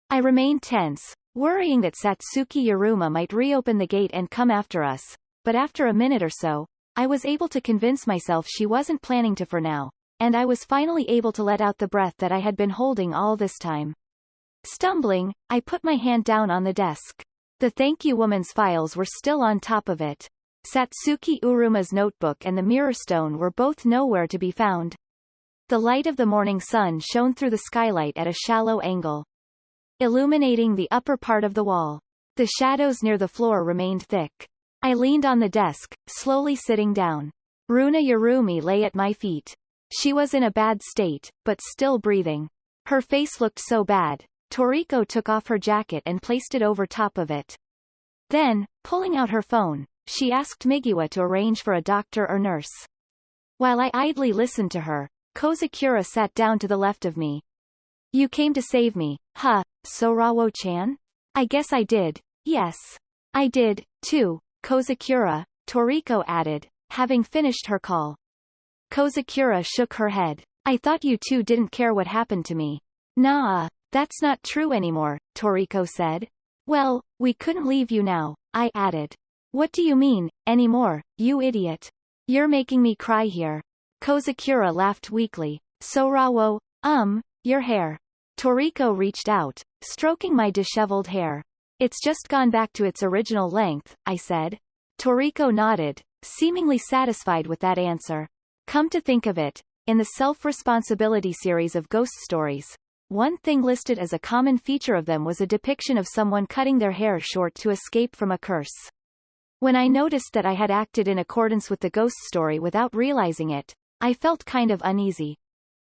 Speaker 1: I remained tense, worrying that Satsuki Uruma might reopen the gate and come after us, but after a minute or so, I was able to convince myself she wasn't planning to for now, and I was finally able to let out the breath that I had been holding all this time. Stumbling, I put my hand down on the desk. The thank you woman's files were still on top of it. Satsuki Uruma's notebook and the mirror stone were both nowhere to be found. The light of the morning sun shone through the skylight at a shallow angle, illuminating the upper part of the wall. The shadows near the floor remained thick. I leaned on the desk, slowly sitting down. Runa Yurumi lay at my feet. She was in a bad state, but still breathing. Her face looked so bad. Toriko took off her jacket and placed it over top of it. Then, pulling out her phone, she asked Migiwa to arrange for a doctor or nurse. While I idly listened to her, Kozakura sat down to the left of me. You came to save me, huh, Sorawo-chan? I guess I did. Yes. I did, too, Kozakura, Toriko added, having finished her call. Kozakura shook her head. I thought you two didn't care what happened to me. Nah, that's not true anymore, Toriko said. Well, we couldn't leave you now, I added. What do you mean, anymore, you idiot? You're making me cry here. Kozakura laughed weakly. Sorawo, your hair. Toriko reached out, stroking my disheveled hair. It's just gone back to its original length, I said. Toriko nodded, seemingly satisfied with that answer. Come to think of it, in the self-responsibility series of ghost stories, one thing listed as a common feature of them was a depiction of someone cutting their hair short to escape from a curse. When I noticed that I had acted in accordance with the ghost story without realizing it, I felt kind of uneasy.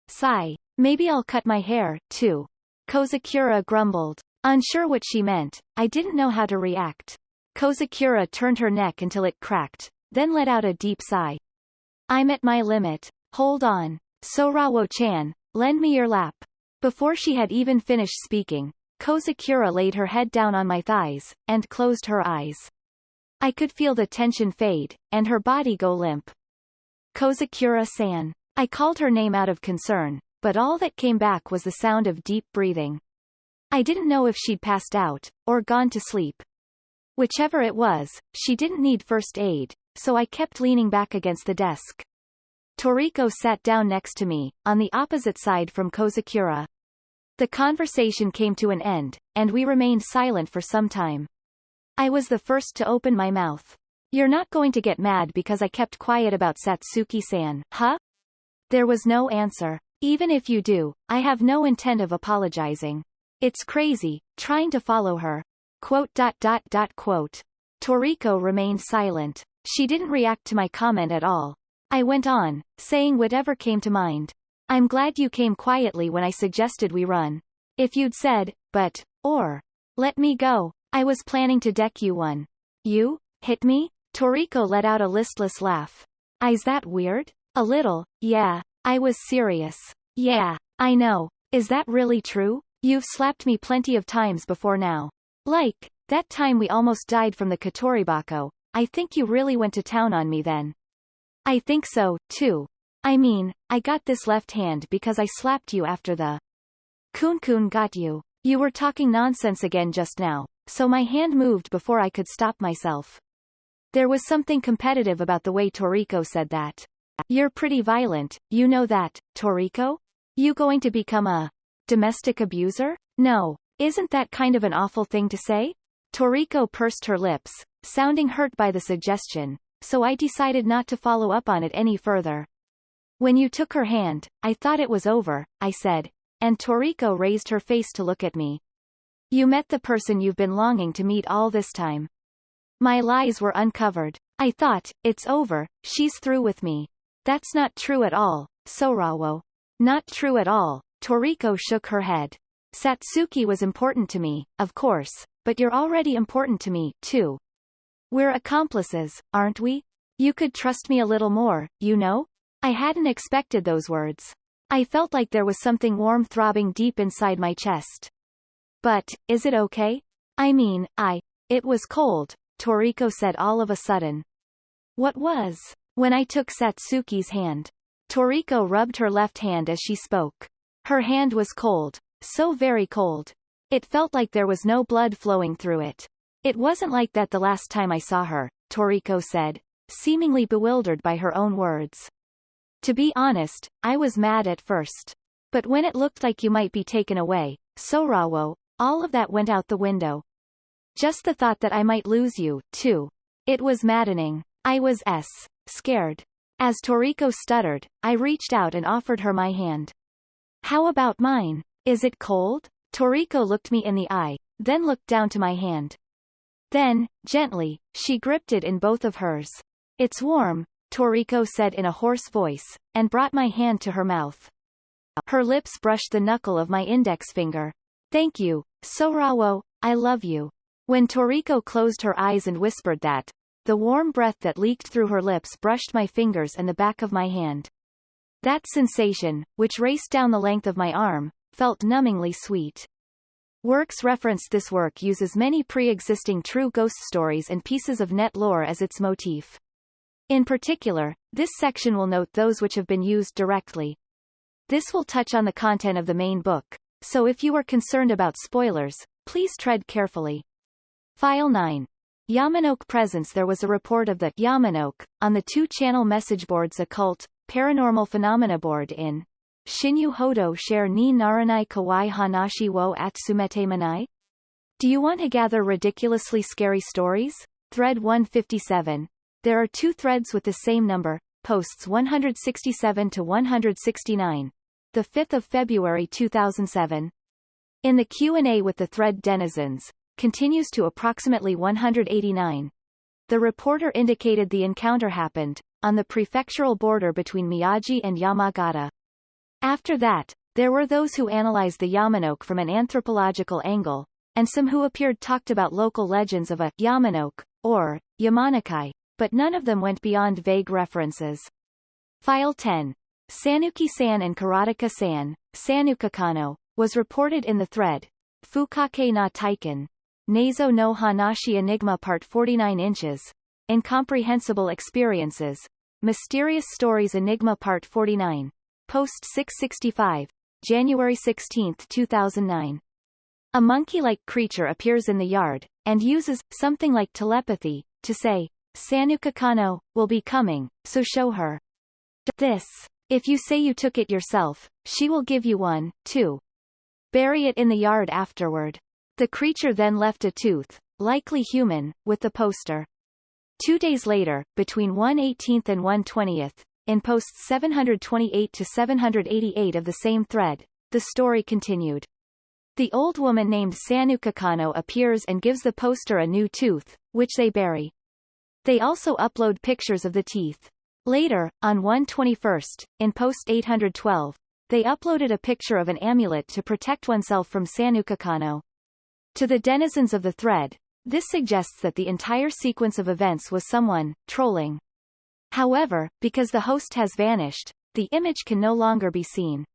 Speaker 1: Sigh. Maybe I'll cut my hair, too. Kozakura grumbled. Unsure what she meant, I didn't know how to react. Kozakura turned her neck until it cracked, then let out a deep sigh. I'm at my limit. Hold on. Sorawo-chan, lend me your lap. Before she had even finished speaking, Kozakura laid her head down on my thighs, and closed her eyes. I could feel the tension fade, and her body go limp. Kozakura-san. I called her name out of concern, but all that came back was the sound of deep breathing. I didn't know if she'd passed out, or gone to sleep. Whichever it was, she didn't need first aid, so I kept leaning back against the desk. Toriko sat down next to me, on the opposite side from Kozakura. The conversation came to an end, and we remained silent for some time. I was the first to open my mouth. You're not going to get mad because I kept quiet about Satsuki-san, huh? There was no answer. Even if you do, I have no intent of apologizing. It's crazy, trying to follow her. Quote. Toriko remained silent. She didn't react to my comment at all. I went on, saying whatever came to mind. I'm glad you came quietly when I suggested we run. If you'd said, or, let me go, I was planning to deck you one. You? Hit me? Toriko let out a listless laugh. Is that weird? A little, yeah. I was serious. Yeah, I know. Is that really true? You've slapped me plenty of times before now. Like, that time we almost died from the Katoribako. I think you really went to town on me then. I think so, too. I mean, I got this left hand because I slapped you after the Kun-kun got you. You were talking nonsense again just now, so my hand moved before I could stop myself. There was something competitive about the way Toriko said that. You're pretty violent, you know that, Toriko? You going to become a domestic abuser? No. Isn't that kind of an awful thing to say? Toriko pursed her lips, sounding hurt by the suggestion, so I decided not to follow up on it any further. When you took her hand, I thought it was over, I said, and Toriko raised her face to look at me. You met the person you've been longing to meet all this time. My lies were uncovered. I thought, it's over, she's through with me. That's not true at all, Sorawo. Not true at all, Toriko shook her head. Satsuki was important to me, of course, but you're already important to me, too. We're accomplices, aren't we? You could trust me a little more, you know? I hadn't expected those words. I felt like there was something warm throbbing deep inside my chest. But, is it okay? I mean, it was cold, Toriko said all of a sudden. What was? When I took Satsuki's hand. Toriko rubbed her left hand as she spoke. Her hand was cold, so very cold. It felt like there was no blood flowing through it. It wasn't like that the last time I saw her, Toriko said, seemingly bewildered by her own words. To be honest, I was mad at first. But when it looked like you might be taken away, Sorawo, all of that went out the window. Just the thought that I might lose you, too. It was maddening. I was scared. As Toriko stuttered, I reached out and offered her my hand. How about mine? Is it cold? Toriko looked me in the eye, then looked down to my hand. Then, gently, she gripped it in both of hers. It's warm, Toriko said in a hoarse voice, and brought my hand to her mouth. Her lips brushed the knuckle of my index finger. Thank you, Sorawo, I love you. When Toriko closed her eyes and whispered that, the warm breath that leaked through her lips brushed my fingers and the back of my hand. That sensation, which raced down the length of my arm, felt numbingly sweet. Works referenced. This work uses many pre-existing true ghost stories and pieces of net lore as its motif. In particular, this section will note those which have been used directly. This will touch on the content of the main book, so if you are concerned about spoilers, please tread carefully. File 9. Yamanote Presents. There was a report of the Yamanote on the 2-channel message board's occult, paranormal phenomena board in Shinyu Hodo Share ni Naranai Kawaii Hanashi wo Atsumete Manai? Do you want to gather ridiculously scary stories? Thread 157. There are 2 threads with the same number, posts 167 to 169. The 5th of February 2007. In the Q&A with the thread denizens, continues to approximately 189. The reporter indicated the encounter happened on the prefectural border between Miyagi and Yamagata. After that, there were those who analyzed the Yamanote from an anthropological angle, and some who appeared talked about local legends of a Yamanote, or Yamanakai, but none of them went beyond vague references. File 10. Sanuki-san and Karateka-san, Sanukakano, was reported in the thread, Fukake na Taiken, Neizo no Hanashi Enigma Part 49 inches, Incomprehensible Experiences, Mysterious Stories Enigma Part 49. Post 665, January 16, 2009. A monkey-like creature appears in the yard, and uses something like telepathy to say, Sanukakano will be coming, so show her this. If you say you took it yourself, she will give you one, too. Bury it in the yard afterward. The creature then left a tooth, likely human, with the poster. 2 days later, between 1/18 and 1/20, in posts 728 to 788 of the same thread, the story continued. The old woman named Sanukakano appears and gives the poster a new tooth, which they bury. They also upload pictures of the teeth. Later, on 1/21, in post 812, they uploaded a picture of an amulet to protect oneself from Sanukakano. To the denizens of the thread, this suggests that the entire sequence of events was someone trolling. However, because the host has vanished, the image can no longer be seen.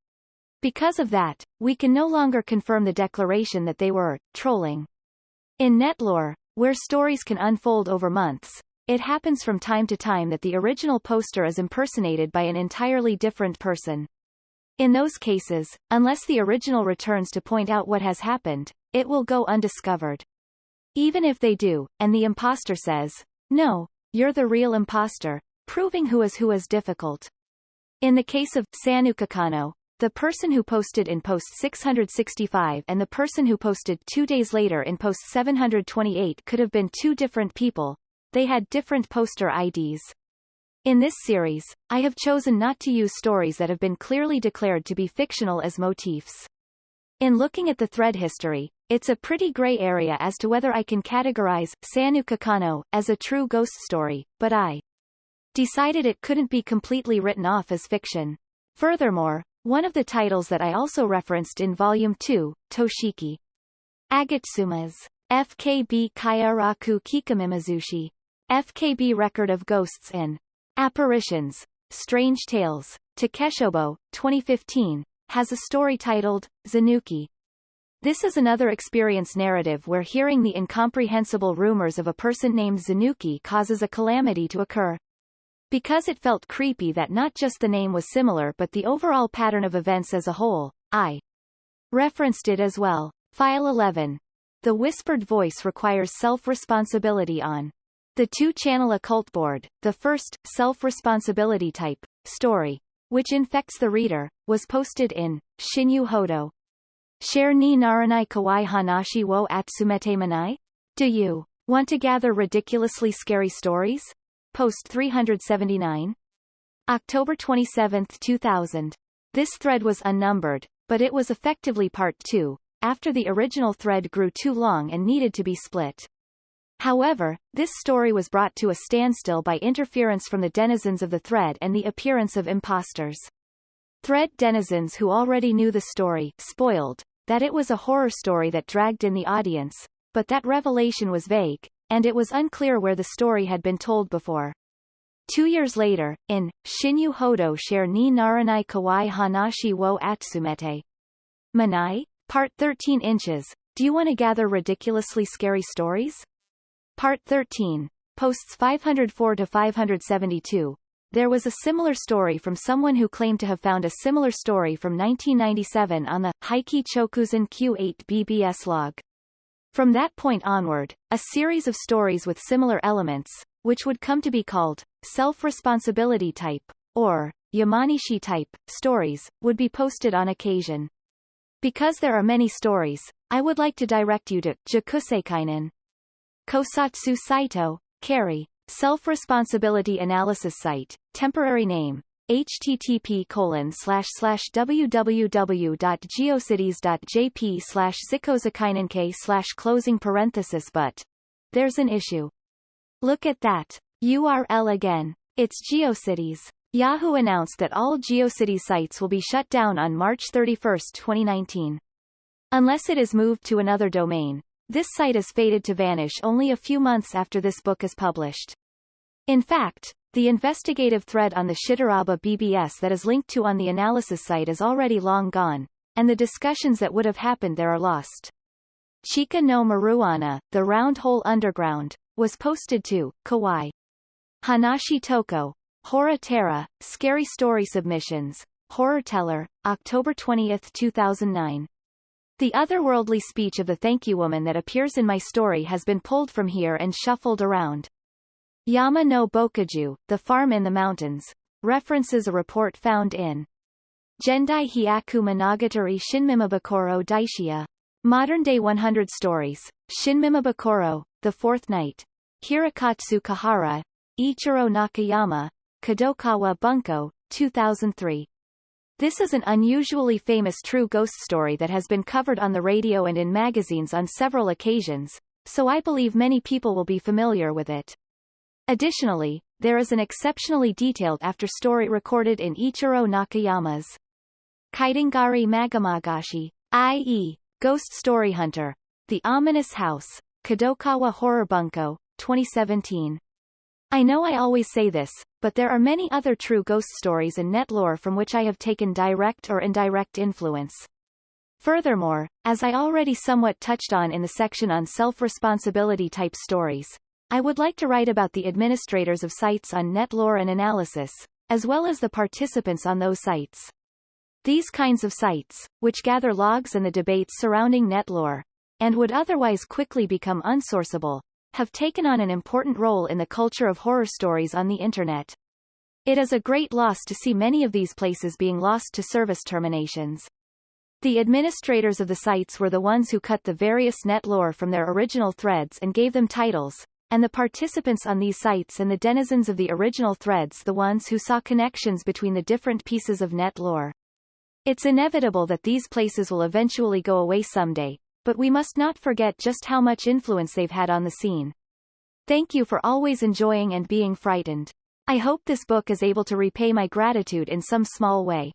Speaker 1: Because of that, we can no longer confirm the declaration that they were trolling. In netlore, where stories can unfold over months, it happens from time to time that the original poster is impersonated by an entirely different person. In those cases, unless the original returns to point out what has happened, it will go undiscovered. Even if they do, and the imposter says, "No, you're the real imposter," proving who is difficult. In the case of Sanukakano, the person who posted in post 665 and the person who posted 2 days later in post 728 could have been 2 different people. They had different poster IDs. In this series, I have chosen not to use stories that have been clearly declared to be fictional as motifs. In looking at the thread history, it's a pretty gray area as to whether I can categorize Sanukakano as a true ghost story, but I decided it couldn't be completely written off as fiction. Furthermore, one of the titles that I also referenced in Volume 2, Toshiki Agatsuma's FKB Kayaraku Kikamimazushi, FKB Record of Ghosts and Apparitions, Strange Tales, Takeshobo, 2015, has a story titled Zanuki. This is another experience narrative where hearing the incomprehensible rumors of a person named Zanuki causes a calamity to occur. Because it felt creepy that not just the name was similar but the overall pattern of events as a whole, I referenced it as well. File 11. The whispered voice requires self-responsibility on the 2-channel occult board. The first, self-responsibility type, story, which infects the reader, was posted in Shinyu Hodo. Share ni naranai kawaii hanashi wo atsumete manai? Do you want to gather ridiculously scary stories? Post 379. October 27, 2000. This thread was unnumbered, but it was effectively part 2, after the original thread grew too long and needed to be split. However, this story was brought to a standstill by interference from the denizens of the thread and the appearance of imposters. Thread denizens who already knew the story spoiled that it was a horror story that dragged in the audience, but that revelation was vague, and it was unclear where the story had been told before. 2 years later, in Shinyu Hodo Share ni Naranai Kawaii Hanashi wo Atsumete Manai, Part 13 inches, do you want to gather ridiculously scary stories? Part 13, posts 504 to 572. There was a similar story from someone who claimed to have found a similar story from 1997 on the Heiki Chokuzan Q8 BBS log. From that point onward, a series of stories with similar elements, which would come to be called self-responsibility type, or Yamanishi type, stories, would be posted on occasion. Because there are many stories, I would like to direct you to Jakusekainen. Kosatsu Saito, Kari, Self-Responsibility Analysis Site, temporary name, http://www.geocities.jp/sikosakainenk/closing parenthesis but there's an issue. Look at that URL again. It's GeoCities. Yahoo announced that all GeoCities sites will be shut down on March 31, 2019. Unless it is moved to another domain, this site is fated to vanish only a few months after this book is published. In fact, the investigative thread on the Shitaraba BBS that is linked to on the analysis site is already long gone, and the discussions that would have happened there are lost. Chika no Maruana, the round hole underground, was posted to Kawaii. Hanashi Toko, Hora Terra, Scary Story Submissions, Horror Teller, October 20, 2009. The otherworldly speech of the thank you woman that appears in my story has been pulled from here and shuffled around. Yama no Bokuju, The Farm in the Mountains, references a report found in Gendai Hyaku Monogatari Shinmimabakoro Daishiya. Modern Day 100 Stories, Shinmimabakoro, The Fourth Night. Hirakatsu Kahara, Ichiro Nakayama, Kadokawa Bunko, 2003. This is an unusually famous true ghost story that has been covered on the radio and in magazines on several occasions, so I believe many people will be familiar with it. Additionally, there is an exceptionally detailed after-story recorded in Ichiro Nakayama's Kaidengari Magamagashi, i.e., Ghost Story Hunter, The Ominous House, Kadokawa Horror Bunko, 2017. I know I always say this, but there are many other true ghost stories and net lore from which I have taken direct or indirect influence. Furthermore, as I already somewhat touched on in the section on self-responsibility type stories, I would like to write about the administrators of sites on net lore and analysis, as well as the participants on those sites. These kinds of sites, which gather logs and the debates surrounding net lore, and would otherwise quickly become unsourceable, have taken on an important role in the culture of horror stories on the Internet. It is a great loss to see many of these places being lost to service terminations. The administrators of the sites were the ones who cut the various net lore from their original threads and gave them titles, and the participants on these sites and the denizens of the original threads the ones who saw connections between the different pieces of net lore. It's inevitable that these places will eventually go away someday, but we must not forget just how much influence they've had on the scene. Thank you for always enjoying and being frightened. I hope this book is able to repay my gratitude in some small way.